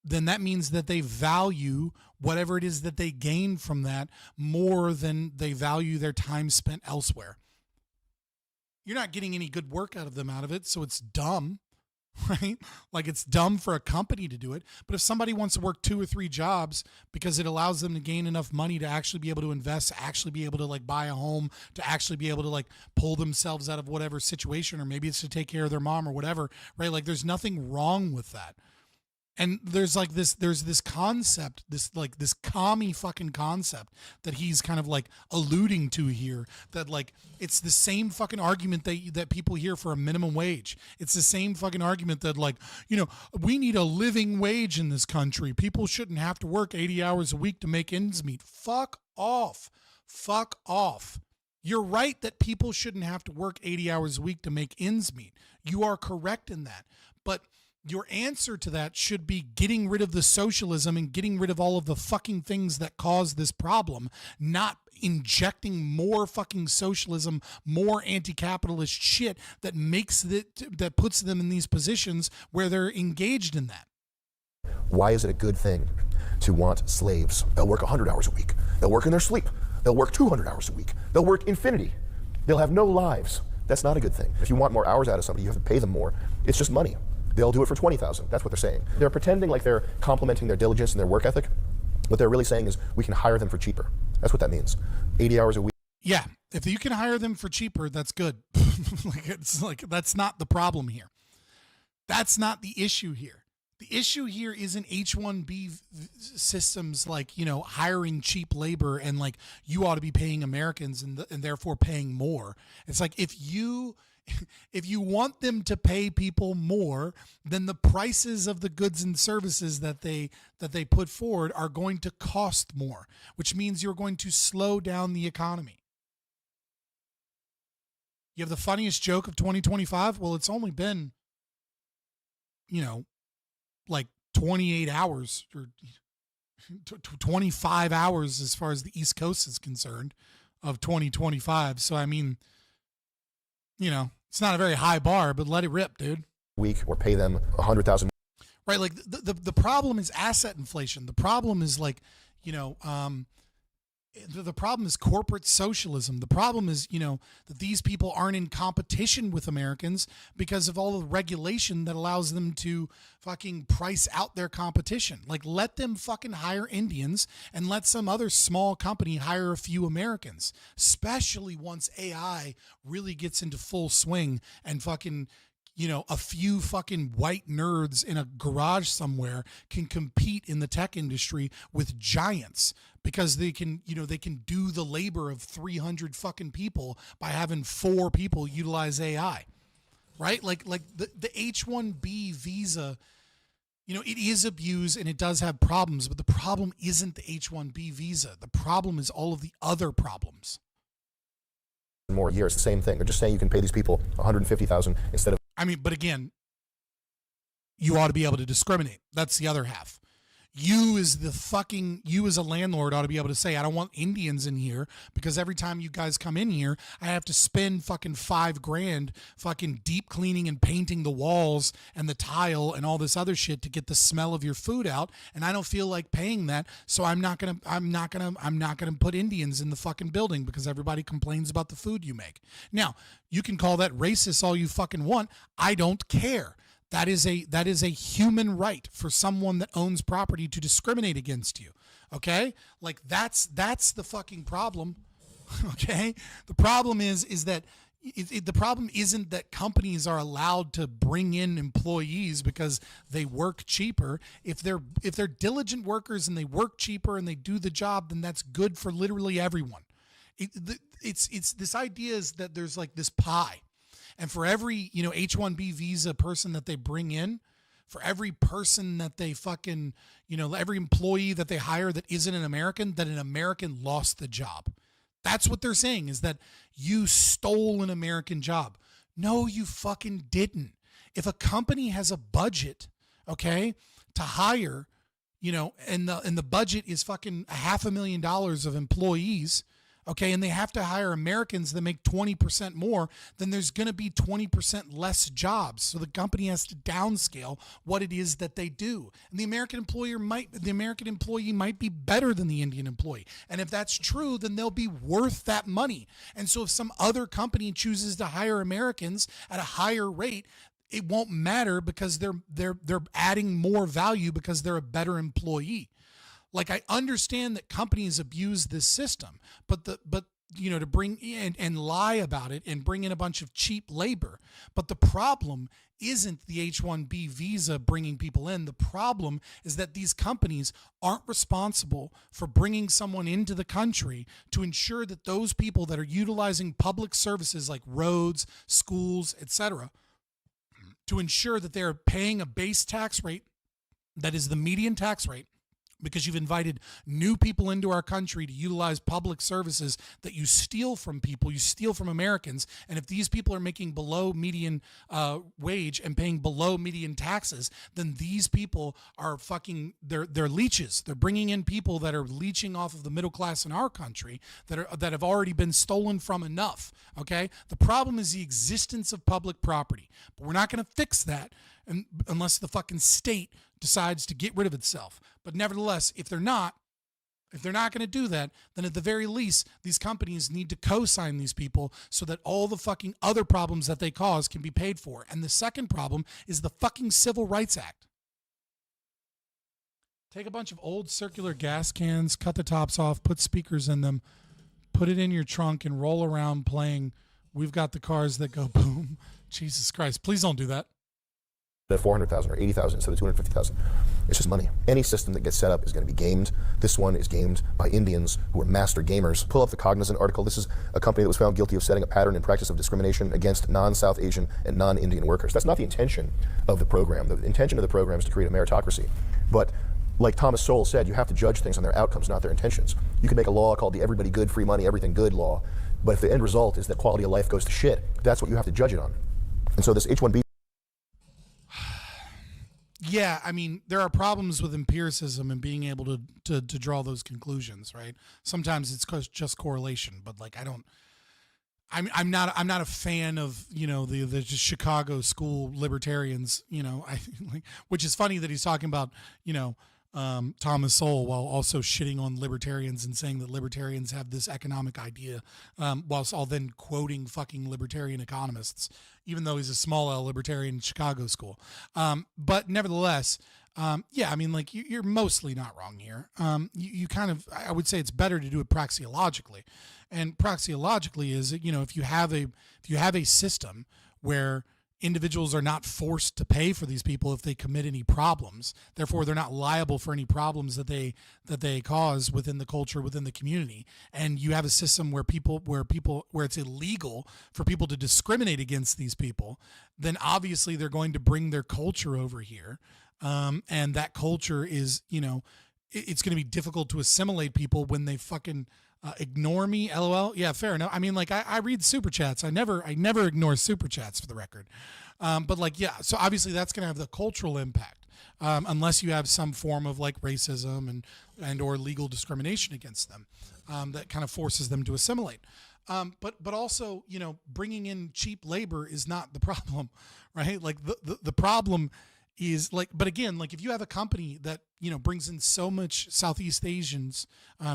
then that means that they value whatever it is that they gain from that more than they value their time spent elsewhere. You're not getting any good work out of it, so it's dumb. Right? Like it's dumb for a company to do it. But if somebody wants to work 2 or 3 jobs because it allows them to gain enough money to actually be able to invest, to actually be able to like buy a home, to actually be able to like pull themselves out of whatever situation, or maybe it's to take care of their mom or whatever, right? Like there's nothing wrong with that. And there's this concept, this commie fucking concept that he's kind of like alluding to here, that like it's the same fucking argument that people hear for a minimum wage. It's the same fucking argument that like, you know, we need a living wage in this country. People shouldn't have to work 80 hours a week to make ends meet. Fuck off. Fuck off. You're right that people shouldn't have to work 80 hours a week to make ends meet. You are correct in that. But your answer to that should be getting rid of the socialism and getting rid of all of the fucking things that cause this problem, not injecting more fucking socialism, more anti-capitalist shit that that puts them in these positions where they're engaged in that. Why is it a good thing to want slaves? They'll work 100 hours a week. They'll work in their sleep. They'll work 200 hours a week. They'll work infinity. They'll have no lives. That's not a good thing. If you want more hours out of somebody, you have to pay them more. It's just money. They'll do it for $20,000. That's what they're saying. They're pretending like they're complimenting their diligence and their work ethic. What they're really saying is we can hire them for cheaper. That's what that means. 80 hours a week. Yeah, if you can hire them for cheaper, that's good. It's like that's not the problem here. That's not the issue here. The issue here isn't H-1B systems like, you know, hiring cheap labor and like you ought to be paying Americans and therefore paying more. It's like if you if you want them to pay people more, then the prices of the goods and services that they put forward are going to cost more, which means you're going to slow down the economy. You have the funniest joke of 2025? Well, it's only been, like 28 hours or 25 hours as far as the East Coast is concerned of 2025. So, I mean, it's not a very high bar, but let it rip, dude. Week or pay them $100,000. Right. Like the problem is asset inflation. The problem is like, the problem is corporate socialism. The problem is, that these people aren't in competition with Americans because of all the regulation that allows them to fucking price out their competition. Like, let them fucking hire Indians and let some other small company hire a few Americans, especially once AI really gets into full swing and fucking, a few fucking white nerds in a garage somewhere can compete in the tech industry with giants because they can do the labor of 300 fucking people by having 4 people utilize AI, right? Like the H-1B visa, it is abused and it does have problems, but the problem isn't the H-1B visa. The problem is all of the other problems. More years, the same thing. They're just saying you can pay these people $150,000 instead of. I mean, but again, you ought to be able to discriminate. That's the other half. You as a landlord ought to be able to say, I don't want Indians in here because every time you guys come in here, I have to spend fucking $5,000 fucking deep cleaning and painting the walls and the tile and all this other shit to get the smell of your food out. And I don't feel like paying that. So I'm not going to put Indians in the fucking building because everybody complains about the food you make. Now, you can call that racist all you fucking want. I don't care. That is a human right for someone that owns property to discriminate against you. Okay? Like that's the fucking problem. Okay? The problem is that the problem isn't that companies are allowed to bring in employees because they work cheaper. If they're diligent workers and they work cheaper and they do the job, then that's good for literally everyone. It's this idea is that there's like this pie. And for every, H-1B visa person that they bring in, for every person that they fucking, every employee that they hire that isn't an American, that an American lost the job. That's what they're saying, is that you stole an American job. No, you fucking didn't. If a company has a budget, okay, to hire, and the budget is fucking $500,000 of employees, okay, and they have to hire Americans that make 20% more, then there's going to be 20% less jobs. So the company has to downscale what it is that they do. And the American employee might be better than the Indian employee. And if that's true, then they'll be worth that money. And so if some other company chooses to hire Americans at a higher rate, it won't matter because they're adding more value because they're a better employee. Like, I understand that companies abuse this system, but to bring in and lie about it and bring in a bunch of cheap labor. But the problem isn't the H-1B visa bringing people in. The problem is that these companies aren't responsible for bringing someone into the country to ensure that those people that are utilizing public services like roads, schools, etc., to ensure that they're paying a base tax rate that is the median tax rate, because you've invited new people into our country to utilize public services that you steal from people, you steal from Americans. And if these people are making below median wage and paying below median taxes, then these people are they're leeches. They're bringing in people that are leeching off of the middle class in our country that have already been stolen from enough. Okay? The problem is the existence of public property, but we're not going to fix that unless the fucking state decides to get rid of itself. But nevertheless, if they're not going to do that, then at the very least, these companies need to co-sign these people so that all the fucking other problems that they cause can be paid for. And the second problem is the fucking Civil Rights Act. Take a bunch of old circular gas cans, cut the tops off, put speakers in them, put it in your trunk, and roll around playing We've Got the Cars That Go Boom. Jesus Christ, please don't do that. At 400,000 or 80,000 instead of 250,000. It's just money. Any system that gets set up is going to be gamed. This one is gamed by Indians who are master gamers. Pull up the Cognizant article. This is a company that was found guilty of setting a pattern and practice of discrimination against non-South Asian and non-Indian workers. That's not the intention of the program. The intention of the program is to create a meritocracy. But like Thomas Sowell said, you have to judge things on their outcomes, not their intentions. You can make a law called the everybody good, free money, everything good law, but if the end result is that quality of life goes to shit, that's what you have to judge it on. And so this H-1B... Yeah, I mean, there are problems with empiricism and being able to draw those conclusions, right? Sometimes it's just correlation, but like I'm not a fan of, you know, the Chicago school libertarians, you know, which is funny that he's talking about, you know, Thomas Sowell while also shitting on libertarians and saying that libertarians have this economic idea, whilst all then quoting fucking libertarian economists, even though he's a small L libertarian in Chicago school. But nevertheless, yeah, I mean, like you're mostly not wrong here. You kind of, I would say it's better to do it praxeologically, and praxeologically is, you know, if you have a system where individuals are not forced to pay for these people if they commit any problems, therefore they're not liable for any problems that they cause within the culture, within the community, and you have a system where it's illegal for people to discriminate against these people, then obviously they're going to bring their culture over here, and that culture is, you know, it's going to be difficult to assimilate people when they fucking ignore me. LOL. Yeah, fair enough. I mean, like I read super chats. I never ignore super chats, for the record. But like, yeah, so obviously that's going to have the cultural impact, unless you have some form of like racism and or legal discrimination against them, that kind of forces them to assimilate. But also, you know, bringing in cheap labor is not the problem, right? Like the problem is like, but again, like if you have a company that, you know, brings in so much Southeast Asians,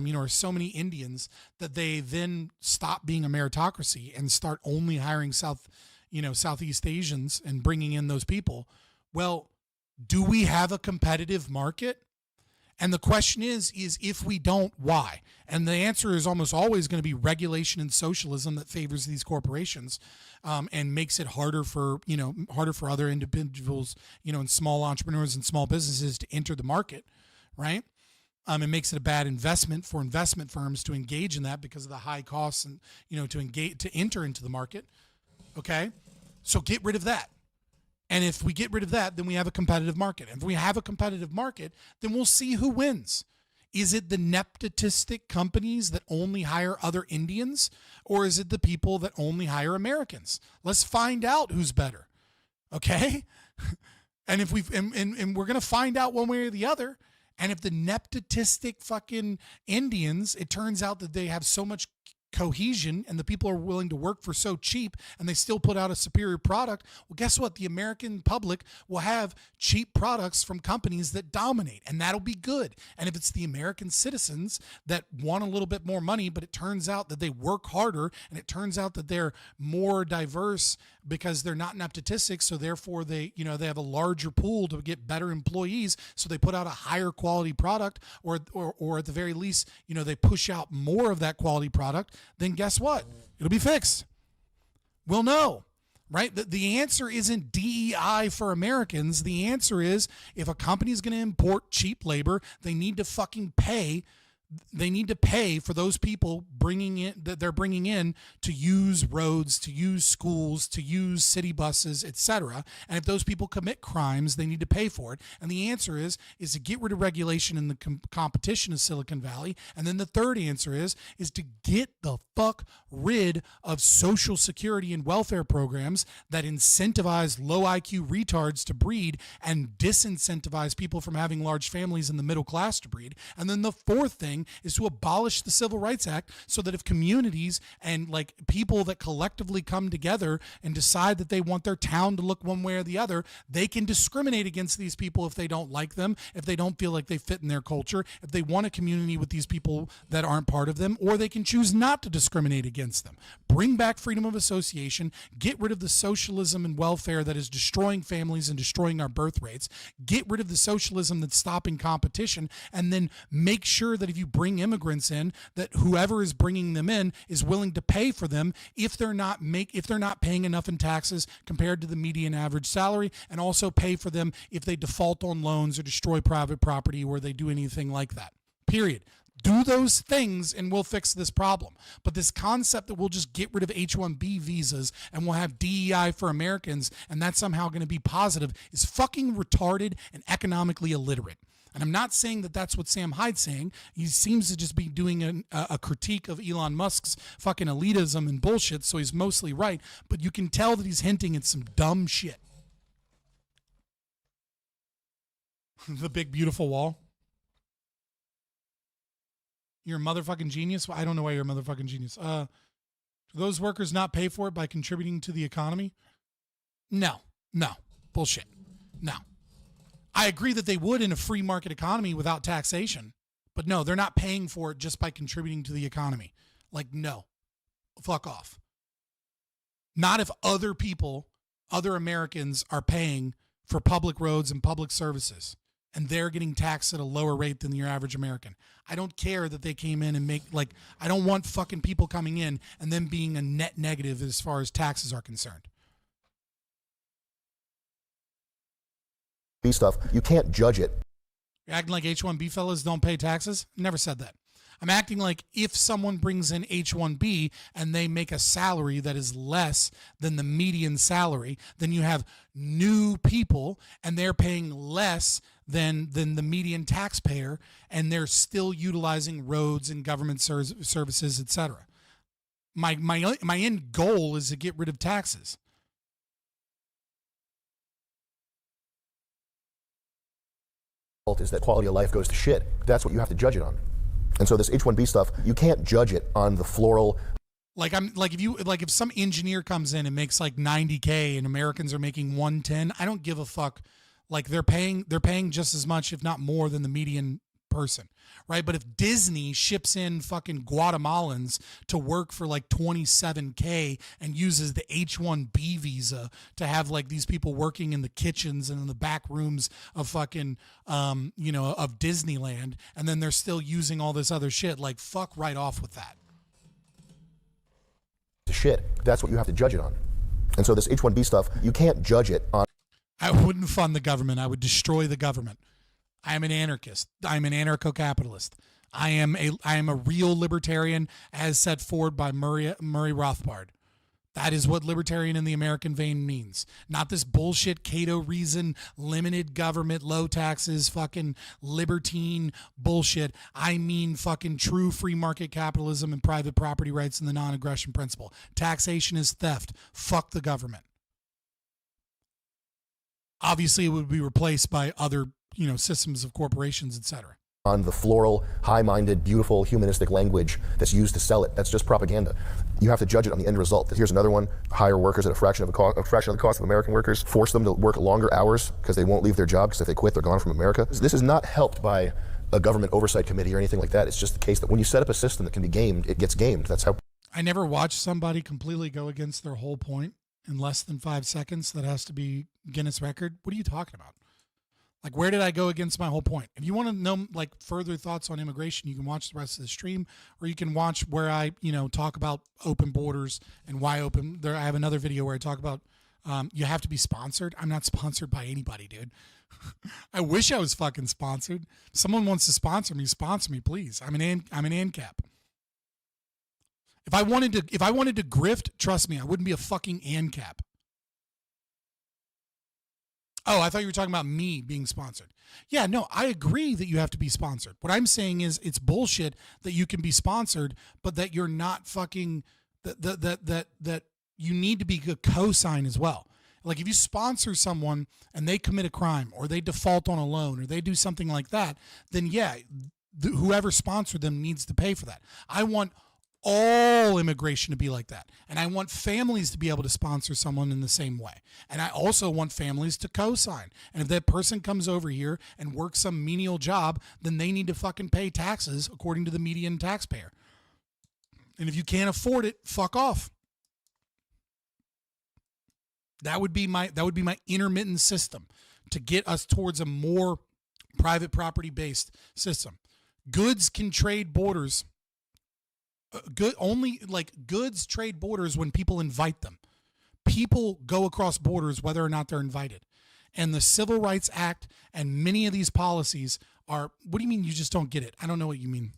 you know, or so many Indians that they then stop being a meritocracy and start only hiring Southeast Asians and bringing in those people. Well, do we have a competitive market? And the question is if we don't, why? And the answer is almost always going to be regulation and socialism that favors these corporations, and makes it harder for other individuals, you know, and small entrepreneurs and small businesses to enter the market, right? It makes it a bad investment for investment firms to engage in that because of the high costs and, you know, to enter into the market. Okay, so get rid of that. And if we get rid of that, then we have a competitive market. And if we have a competitive market, then we'll see who wins. Is it the nepotistic companies that only hire other Indians, or is it the people that only hire Americans? Let's find out who's better. Okay? And if and we're going to find out one way or the other. And if the nepotistic fucking Indians, it turns out that they have so much cohesion and the people are willing to work for so cheap and they still put out a superior product, well, guess what? The American public will have cheap products from companies that dominate, and that'll be good. And if it's the American citizens that want a little bit more money, but it turns out that they work harder and it turns out that they're more diverse because they're not nepotistic, so therefore they have a larger pool to get better employees, so they put out a higher quality product, or at the very least, you know, they push out more of that quality product, then guess what? It'll be fixed. We'll know, right? The answer isn't DEI for Americans. The answer is, if a company is going to import cheap labor, they need to fucking pay. They need to pay for those people that they're bringing in to use roads, to use schools, to use city buses, etc. And if those people commit crimes, they need to pay for it. And the answer is to get rid of regulation and the competition of Silicon Valley. And then the third answer is to get the fuck rid of social security and welfare programs that incentivize low IQ retards to breed and disincentivize people from having large families in the middle class to breed. And then the fourth thing is to abolish the Civil Rights Act, so that if communities and like people that collectively come together and decide that they want their town to look one way or the other, they can discriminate against these people if they don't like them, if they don't feel like they fit in their culture, if they want a community with these people that aren't part of them, or they can choose not to discriminate against them. Bring back freedom of association, get rid of the socialism and welfare that is destroying families and destroying our birth rates, get rid of the socialism that's stopping competition, and then make sure that if you you bring immigrants in, that whoever is bringing them in is willing to pay for them if they're not paying enough in taxes compared to the median average salary, and also pay for them if they default on loans or destroy private property or they do anything like that. Period. Do those things and we'll fix this problem. But this concept that we'll just get rid of H-1B visas and we'll have DEI for Americans and that's somehow going to be positive is fucking retarded and economically illiterate. And I'm not saying that that's what Sam Hyde's saying. He seems to just be doing a critique of Elon Musk's fucking elitism and bullshit, so he's mostly right. But you can tell that he's hinting at some dumb shit. The big, beautiful wall. You're a motherfucking genius? Well, I don't know why you're a motherfucking genius. Do those workers not pay for it by contributing to the economy? No. Bullshit. No. I agree that they would in a free market economy without taxation. But no, they're not paying for it just by contributing to the economy. Like, no. Fuck off. Not if other people, other Americans are paying for public roads and public services. And they're getting taxed at a lower rate than your average American. I don't care that they came in and I don't want fucking people coming in and then being a net negative as far as taxes are concerned. Stuff, you can't judge it. You're acting like H-1B fellas don't pay taxes? Never said that. I'm acting like if someone brings in H-1B and they make a salary that is less than the median salary, then you have new people and they're paying less than the median taxpayer, and they're still utilizing roads and government services, etc. My end goal is to get rid of taxes. Is that quality of life goes to shit. That's what you have to judge it on. And so this H-1B stuff, you can't judge it on the floral. If some engineer comes in and makes like $90K and Americans are making $110, I don't give a fuck. Like they're paying just as much, if not more, than the median person, right? But if Disney ships in fucking Guatemalans to work for like $27K and uses the H-1B visa to have like these people working in the kitchens and in the back rooms of fucking, of Disneyland, and then they're still using all this other shit, like fuck right off with that. Shit. That's what you have to judge it on. And so this H-1B stuff, you can't judge it on. I wouldn't fund the government. I would destroy the government. I am an anarchist. I am an anarcho-capitalist. I am a real libertarian as set forward by Murray Rothbard. That is what libertarian in the American vein means. Not this bullshit Cato reason, limited government, low taxes, fucking libertine bullshit. I mean fucking true free market capitalism and private property rights and the non-aggression principle. Taxation is theft. Fuck the government. Obviously, it would be replaced by other, systems of corporations, etc. On the floral, high-minded, beautiful, humanistic language that's used to sell it. That's just propaganda. You have to judge it on the end result. Here's another one: hire workers at a fraction of the cost of American workers. Force them to work longer hours because they won't leave their job, because if they quit, they're gone from America. This is not helped by a government oversight committee or anything like that. It's just the case that when you set up a system that can be gamed, it gets gamed. That's how. I never watched somebody completely go against their whole point in less than 5 seconds. That has to be Guinness record. What are you talking about? Like, where did I go against my whole point? If you want to know like further thoughts on immigration, you can watch the rest of the stream, or you can watch where I, talk about open borders and why open. There, I have another video where I talk about you have to be sponsored. I'm not sponsored by anybody, dude. I wish I was fucking sponsored. If someone wants to sponsor me, please. I'm an ANCAP. If I wanted to grift, trust me, I wouldn't be a fucking ANCAP. Oh, I thought you were talking about me being sponsored. Yeah, no, I agree that you have to be sponsored. What I'm saying is it's bullshit that you can be sponsored, but that you're not fucking that you need to be a cosign as well. Like if you sponsor someone and they commit a crime or they default on a loan or they do something like that, then yeah, whoever sponsored them needs to pay for that. I want all immigration to be like that. And I want families to be able to sponsor someone in the same way. And I also want families to co-sign. And if that person comes over here and works some menial job, then they need to fucking pay taxes according to the median taxpayer. And if you can't afford it, fuck off. That would be my intermittent system to get us towards a more private property based system. Goods can trade borders. Goods trade borders when people invite them. People go across borders whether or not they're invited. And the Civil Rights Act and many of these policies are, what do you mean you just don't get it? I don't know what you mean.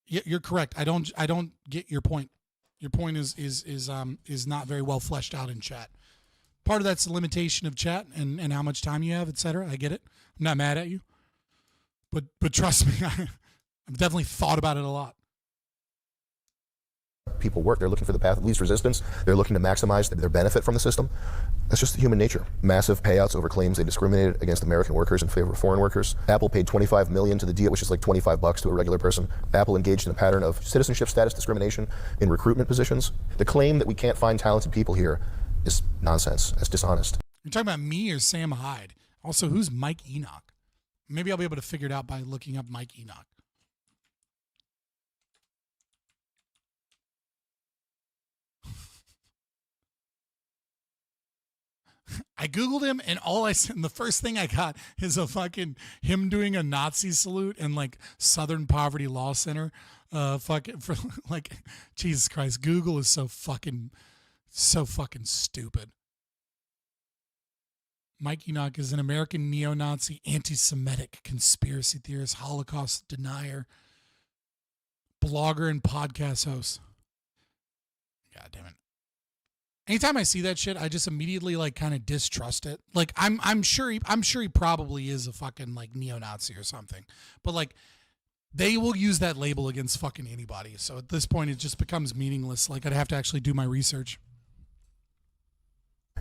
You're correct. I don't get your point. Your point is not very well fleshed out in chat. Part of that's the limitation of chat and how much time you have, etc. I get it. I'm not mad at you. But trust me, I've definitely thought about it a lot. People work. They're looking for the path of least resistance. They're looking to maximize their benefit from the system. That's just human nature. Massive payouts over claims they discriminated against American workers in favor of foreign workers. Apple paid $25 million to the Diet, which is like $25 to a regular person. Apple engaged in a pattern of citizenship status discrimination in recruitment positions. The claim that we can't find talented people here is nonsense. That's dishonest. You're talking about me or Sam Hyde? Also, who's Mike Enoch? Maybe I'll be able to figure it out by looking up Mike Enoch. I Googled him and the first thing I got is a fucking him doing a Nazi salute in like Southern Poverty Law Center. Jesus Christ, Google is so fucking stupid. Mike Enoch is an American neo-Nazi, anti-Semitic conspiracy theorist, Holocaust denier, blogger, and podcast host. God damn it. Anytime I see that shit, I just immediately like kind of distrust it. Like I'm sure he probably is a fucking like neo-Nazi or something. But like they will use that label against fucking anybody. So at this point it just becomes meaningless. Like I'd have to actually do my research.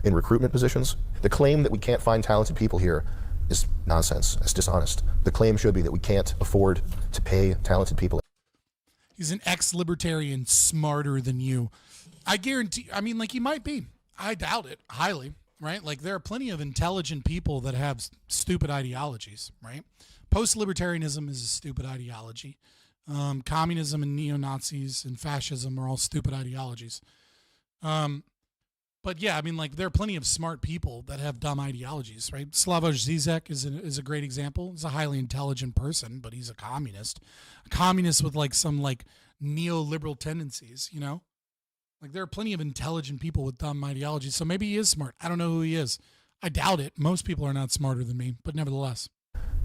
In recruitment positions, the claim that we can't find talented people here is nonsense. It's dishonest. The claim should be that we can't afford to pay talented people. He's an ex-libertarian smarter than you. I guarantee, I mean, like he might be. I doubt it highly, right? Like there are plenty of intelligent people that have stupid ideologies, right? Post-libertarianism is a stupid ideology. Communism and neo-Nazis and fascism are all stupid ideologies. But yeah, I mean, like there are plenty of smart people that have dumb ideologies, right? Slavoj Zizek is a great example. He's a highly intelligent person, but he's a communist with like some like neoliberal tendencies, you know? Like there are plenty of intelligent people with dumb ideologies, so maybe he is smart. I don't know who he is. I doubt it. Most people are not smarter than me, but nevertheless.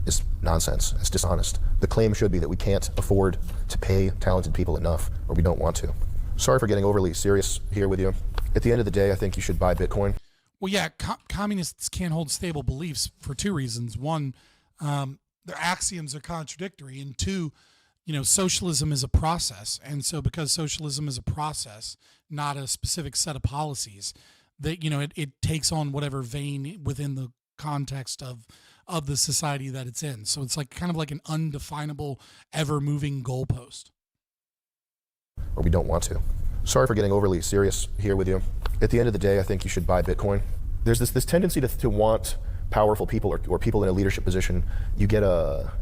It's nonsense. It's dishonest. The claim should be that we can't afford to pay talented people enough, or we don't want to. Sorry for getting overly serious here with you. At the end of the day, I think you should buy Bitcoin. Well, yeah, communists can't hold stable beliefs for two reasons. One, their axioms are contradictory, and two, you know, socialism is a process. And so because socialism is a process, not a specific set of policies, that, you know, it takes on whatever vein within the context of the society that it's in. So it's like kind of like an undefinable, ever-moving goalpost. Or we don't want to. Sorry for getting overly serious here with you. At the end of the day, I think you should buy Bitcoin. There's this tendency to want powerful people or people in a leadership position. You get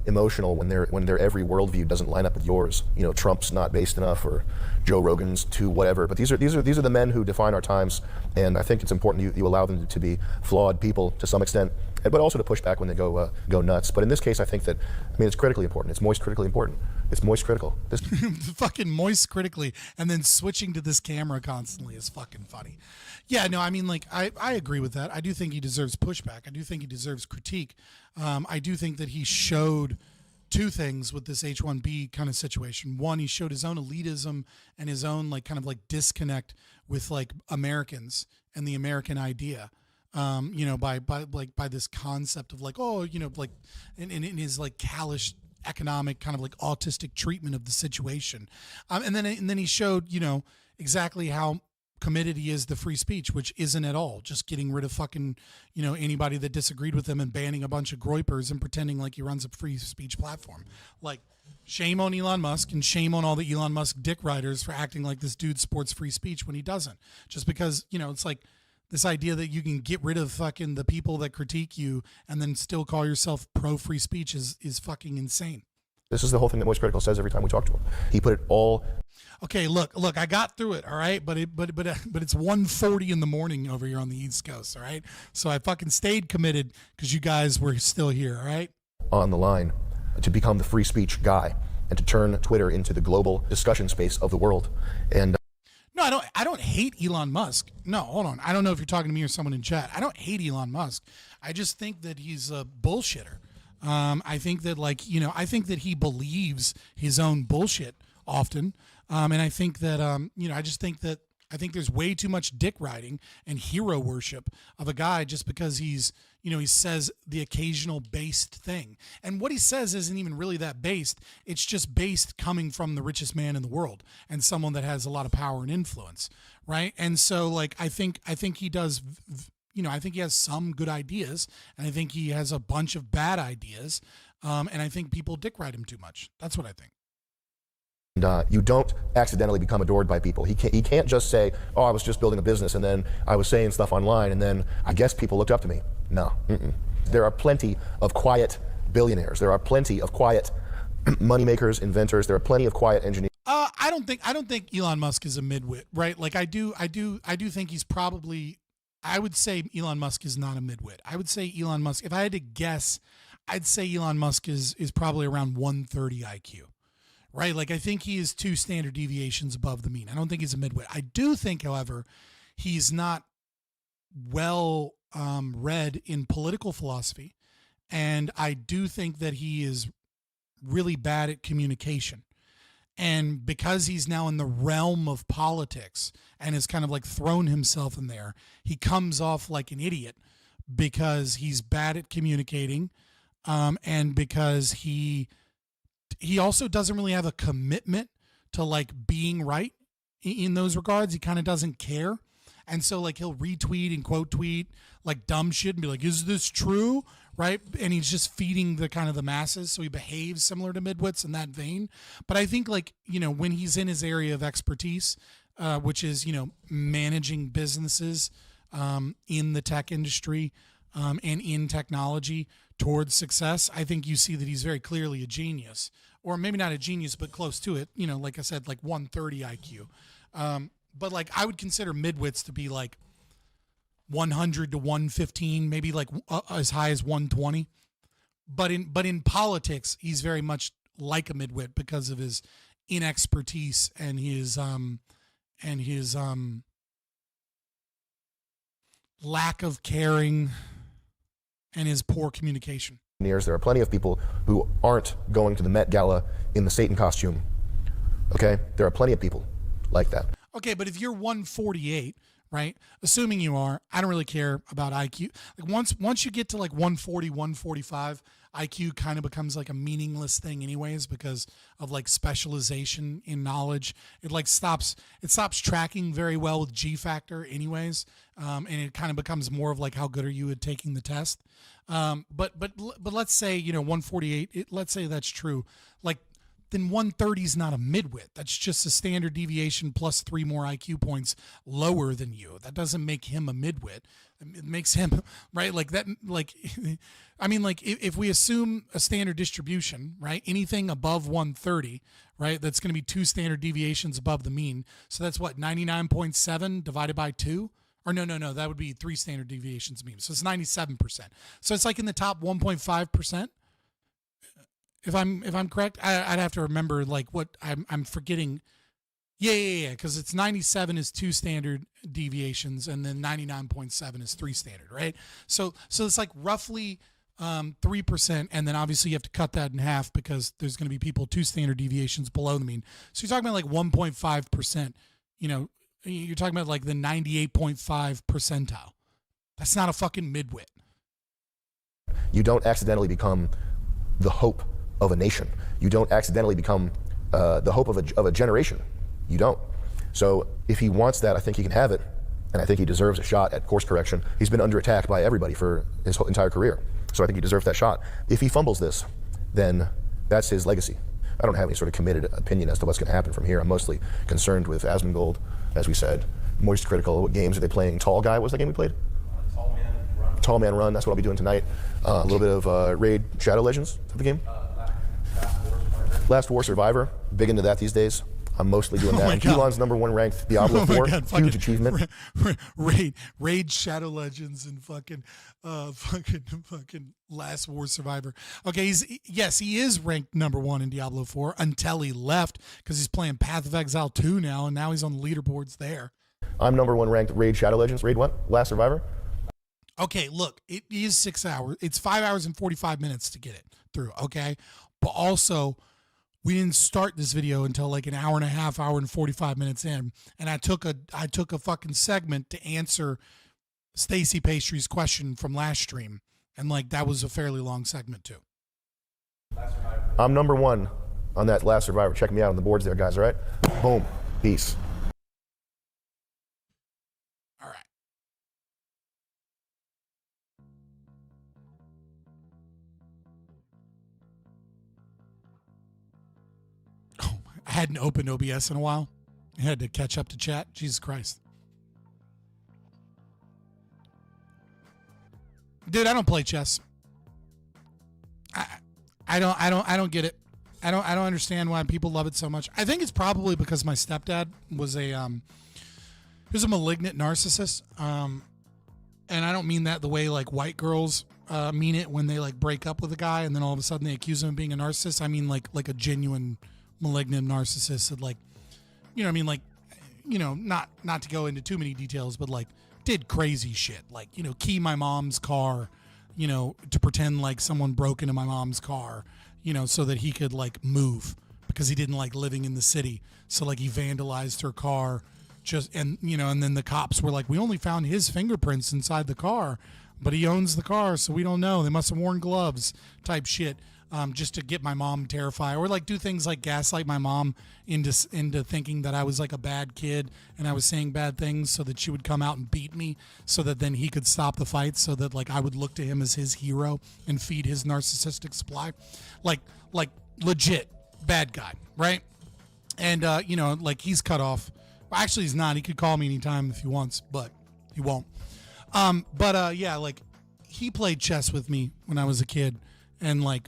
emotional when their every worldview doesn't line up with yours. You know, Trump's not based enough, or Joe Rogan's too whatever. But these are the men who define our times, and I think it's important you allow them to be flawed people to some extent, but also to push back when they go nuts. But in this case, I think that, I mean, it's critically important. It's moist critically important. It's moist critical. This fucking moist critically, and then switching to this camera constantly is fucking funny. Yeah, no, I mean, like, I agree with that. I do think he deserves pushback. I do think he deserves critique. I do think that he showed two things with this H-1B kind of situation. One, he showed his own elitism and his own, like, kind of like disconnect with like Americans and the American idea. You know, by this concept of like, oh, you know, like in his like callous economic kind of like autistic treatment of the situation. And then he showed, you know, exactly how committed he is to free speech, which isn't at all just getting rid of fucking, you know, anybody that disagreed with him and banning a bunch of groypers and pretending like he runs a free speech platform. Like, shame on Elon Musk and shame on all the Elon Musk dick riders for acting like this dude supports free speech when he doesn't. Just because, you know, it's like this idea that you can get rid of fucking the people that critique you and then still call yourself pro free speech is fucking insane. This is the whole thing that Moist Critical says every time we talk to him. He put it all. Okay, look, I got through it, all right, but it's 1:40 in the morning over here on the East Coast, all right? So I fucking stayed committed because you guys were still here, all right? On the line to become the free speech guy. and to turn Twitter into the global discussion space of the world. And No, I don't hate Elon Musk. No, hold on. I don't know if you're talking to me or someone in chat. I don't hate Elon Musk. I just think that he's a bullshitter. I think that I think that he believes his own bullshit often. And I think that, I think there's way too much dick riding and hero worship of a guy just because he's, he says the occasional based thing. And what he says isn't even really that based. It's just based coming from the richest man in the world and someone that has a lot of power and influence, right? And so, I think he does, I think he has some good ideas, and I think he has a bunch of bad ideas, and I think people dick ride him too much. That's what I think. You don't accidentally become adored by people. He can't just say, oh, I was just building a business and then I was saying stuff online and then I guess people looked up to me. No. There are plenty of quiet billionaires. There are plenty of quiet moneymakers, inventors. There are plenty of quiet engineers. I don't think Elon Musk is a midwit, right? I do think he's probably, I would say Elon Musk is not a midwit. I would say Elon Musk, if I had to guess, I'd say Elon Musk is probably around 130 IQ. Right? I think he is 2 standard deviations above the mean. I don't think he's a midwit. I do think, however, he's not well read in political philosophy. And I do think that he is really bad at communication. And because he's now in the realm of politics and has kind of thrown himself in there, he comes off like an idiot because he's bad at communicating, and because he also doesn't really have a commitment to being right in those regards. He kind of doesn't care. And so he'll retweet and quote tweet dumb shit and be like, is this true? Right. And he's just feeding the kind of the masses. So he behaves similar to midwits in that vein. But I think when he's in his area of expertise, which is, managing businesses in the tech industry and in technology towards success, I think you see that he's very clearly a genius, or maybe not a genius, but close to it. Like I said, 130 IQ. But I would consider midwits to be 100 to 115, maybe as high as 120. But in politics, he's very much like a midwit because of his inexpertise and his lack of caring and his poor communication. There are plenty of people who aren't going to the Met Gala in the Satan costume. Okay? There are plenty of people like that. Okay, but if you're 148, right? Assuming you are, I don't really care about IQ. Once you get to 140, 145, IQ kind of becomes a meaningless thing anyways because of specialization in knowledge. It stops tracking very well with G factor anyways. And it kind of becomes more of how good are you at taking the test. But let's say, 148, let's say that's true. Then 130 is not a midwit. That's just a standard deviation plus 3 more IQ points lower than you. That doesn't make him a midwit. It makes him, right? If we assume a standard distribution, right? Anything above 130, right? That's going to be 2 standard deviations above the mean. So that's what, 99.7 divided by 2? Or no, that would be 3 standard deviations mean. So it's 97%. So it's in the top 1.5%. If I'm correct, I'd have to remember what I'm forgetting. Yeah. Because it's 97 is 2 standard deviations, and then 99.7 is 3 standard, right? So it's roughly 3%, and then obviously you have to cut that in half because there's going to be people 2 standard deviations below the mean. So you're talking about 1.5%. You're talking about the 98.5 percentile. That's not a fucking midwit. You don't accidentally become the hope of a nation. You don't accidentally become the hope of a generation. You don't. So if he wants that, I think he can have it, and I think he deserves a shot at course correction. He's been under attack by everybody for his whole entire career, so I think he deserves that shot. If he fumbles this, then that's his legacy. I don't have any sort of committed opinion as to what's going to happen from here. I'm mostly concerned with Asmongold, as we said. Moist Critical. What games are they playing? Tall Guy, what's that game we played? Tall Man Run, that's what I'll be doing tonight. A little bit of Raid Shadow Legends, is that the game? Last War Survivor, big into that these days. I'm mostly doing that. Elon's #1 ranked Diablo 4, huge achievement. Raid Shadow Legends and fucking Last War Survivor. Okay, he is ranked #1 in Diablo 4 until he left because he's playing Path of Exile 2 now, and now he's on the leaderboards there. I'm #1 ranked Raid Shadow Legends. Raid what? Last Survivor? Okay, look, it is 6 hours. It's 5 hours and 45 minutes to get it through, okay? But also, we didn't start this video until like an hour and a half, hour and 45 minutes in. And I took a fucking segment to answer Stacy Pastry's question from last stream. And like, that was a fairly long segment too. I'm #1 on that Last Survivor. Check me out on the boards there, guys, all right? Boom. Peace. I hadn't opened OBS in a while. I had to catch up to chat. Jesus Christ. Dude, I don't play chess. I don't get it. I don't understand why people love it so much. I think it's probably because my stepdad was he was a malignant narcissist. And I don't mean that the way like white girls mean it when they like break up with a guy and then all of a sudden they accuse him of being a narcissist. I mean like a genuine malignant narcissist that like, you know what I mean? Like, you know, not to go into too many details, but like did crazy shit. Like, you know, key my mom's car, you know, to pretend like someone broke into my mom's car, you know, so that he could like move because he didn't like living in the city. So like he vandalized her car and then the cops were like, we only found his fingerprints inside the car, but he owns the car. So we don't know. They must have worn gloves type shit. Just to get my mom terrified, or like do things like gaslight my mom into thinking that I was like a bad kid and I was saying bad things so that she would come out and beat me so that then he could stop the fight so that like I would look to him as his hero and feed his narcissistic supply. Like legit bad guy, right? And you know, like he's cut off. Well, actually he's not. He could call me anytime if he wants, but he won't. Yeah, like he played chess with me when I was a kid and like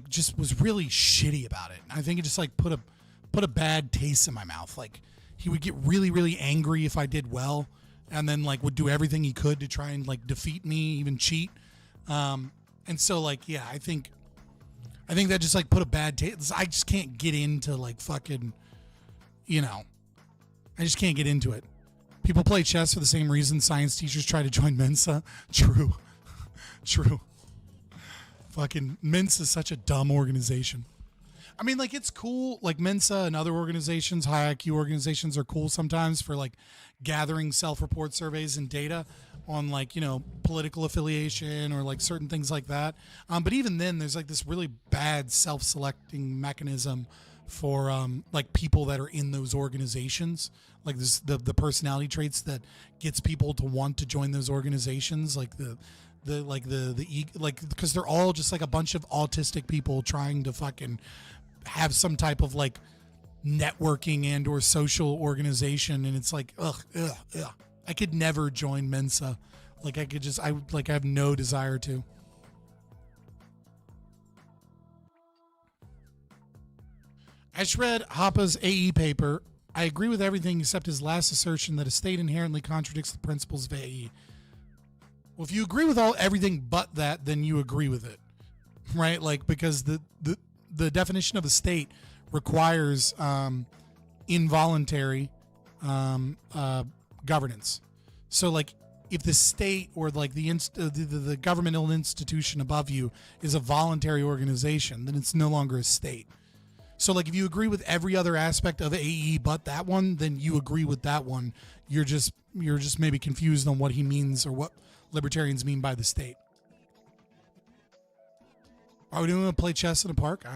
just was really shitty about it. I think it just like put a bad taste in my mouth. Like he would get really, really angry if I did well and then like would do everything he could to try and like defeat me, even cheat. And so like, yeah, I think that just like put a bad taste. I just can't get into like fucking, you know, I just can't get into it. People play chess for the same reason science teachers try to join Mensa. True. Fucking Mensa is such a dumb organization. I mean, like, it's cool. Like, Mensa and other organizations, high IQ organizations, are cool sometimes for, like, gathering self-report surveys and data on, like, you know, political affiliation or, like, certain things like that. But even then, there's, like, this really bad self-selecting mechanism for, like, people that are in those organizations. Like, this, the personality traits that gets people to want to join those organizations, like, because they're all just like a bunch of autistic people trying to fucking have some type of like networking and or social organization, and it's like ugh. I could never join Mensa. Like I have no desire to. I just read Hoppe's AE paper. I agree with everything except his last assertion that a state inherently contradicts the principles of AE. Well, if you agree with everything but that, then you agree with it, right? Like, because the definition of a state requires involuntary governance. So, like, if the state or like the governmental institution above you is a voluntary organization, then it's no longer a state. So, like, if you agree with every other aspect of AE but that one, then you agree with that one. You're just maybe confused on what he means or what libertarians mean by the state. Are we doing to play chess in a park?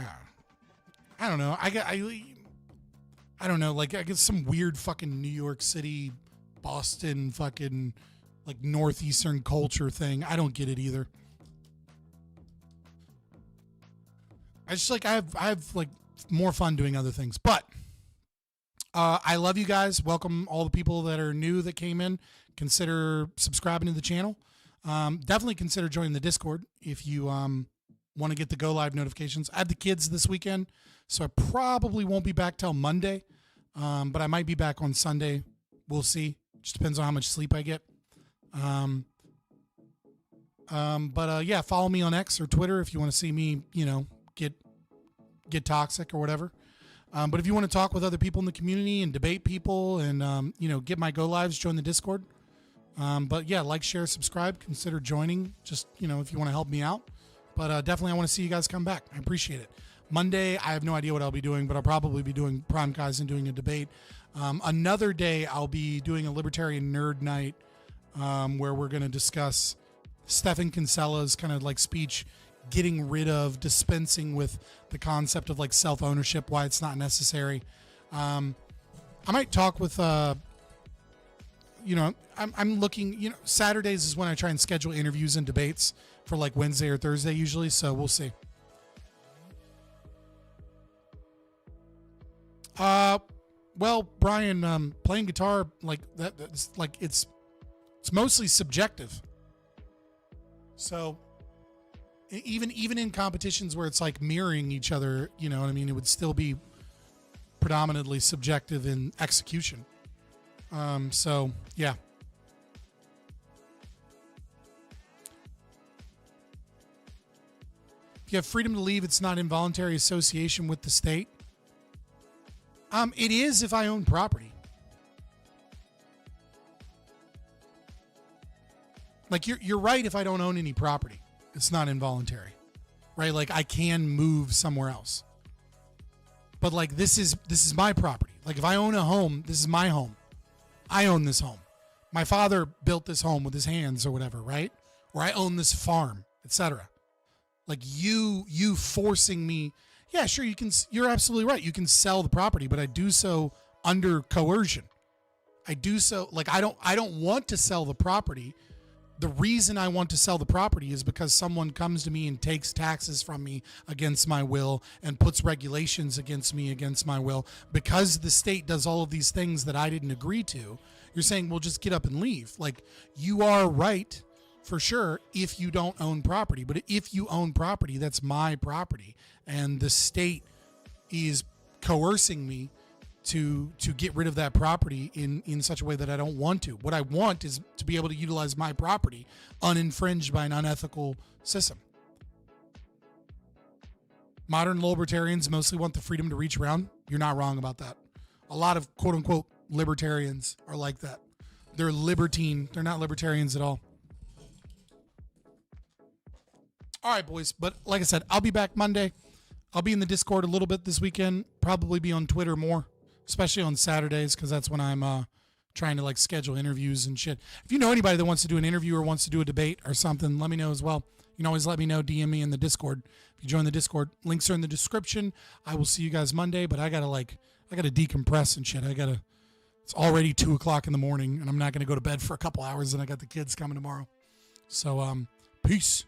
I don't know. I don't know. Like, I get some weird fucking New York City, Boston, fucking like northeastern culture thing. I don't get it either. I just like I have like more fun doing other things. But I love you guys. Welcome all the people that are new that came in. Consider subscribing to the channel. Definitely consider joining the Discord if you want to get the go live notifications. I have the kids this weekend, so I probably won't be back till Monday. But I might be back on Sunday. We'll see. Just depends on how much sleep I get. Yeah, follow me on X or Twitter if you want to see me, get toxic or whatever. But if you want to talk with other people in the community and debate people and, get my go lives, join the Discord. But yeah, like, share, subscribe, consider joining just, if you want to help me out. But definitely I want to see you guys come back. I appreciate it. Monday, I have no idea what I'll be doing, but I'll probably be doing Prime Guys and doing a debate. Another day, I'll be doing a Libertarian Nerd Night where we're going to discuss Stephen Kinsella's kind of like speech, getting rid of, dispensing with the concept of like self-ownership, why it's not necessary. I might talk with, I'm looking, Saturdays is when I try and schedule interviews and debates for like Wednesday or Thursday usually, so we'll see. Well, Brian, playing guitar like that's like it's mostly subjective. So even in competitions where it's like mirroring each other, you know what I mean, it would still be predominantly subjective in execution. So yeah. If you have freedom to leave, it's not involuntary association with the state. It is if I own property. Like you're right if I don't own any property. It's not involuntary. Right? Like I can move somewhere else. But like this is my property. Like if I own a home, this is my home. I own this home. My father built this home with his hands or whatever, right? Or I own this farm, etc. Like you forcing me, yeah, sure, you're absolutely right. You can sell the property, but I do so under coercion. I do so, like, I don't want to sell the property. The reason I want to sell the property is because someone comes to me and takes taxes from me against my will and puts regulations against me against my will. Because the state does all of these things that I didn't agree to, you're saying, well, just get up and leave. Like, you are right for sure if you don't own property. But if you own property, that's my property. And the state is coercing me to get rid of that property in such a way that I don't want to. What I want is to be able to utilize my property uninfringed by an unethical system. Modern libertarians mostly want the freedom to reach around. You're not wrong about that. A lot of quote unquote libertarians are like that. They're libertine. They're not libertarians at all. All right, boys. But like I said, I'll be back Monday. I'll be in the Discord a little bit this weekend. Probably be on Twitter more, especially on Saturdays, because that's when I'm trying to like schedule interviews and shit. If you know anybody that wants to do an interview or wants to do a debate or something, let me know as well. You can always let me know, DM me in the Discord. If you join the Discord, links are in the description. I will see you guys Monday, but I gotta decompress and shit. It's already 2:00 in the morning and I'm not gonna go to bed for a couple hours and I got the kids coming tomorrow. So, peace.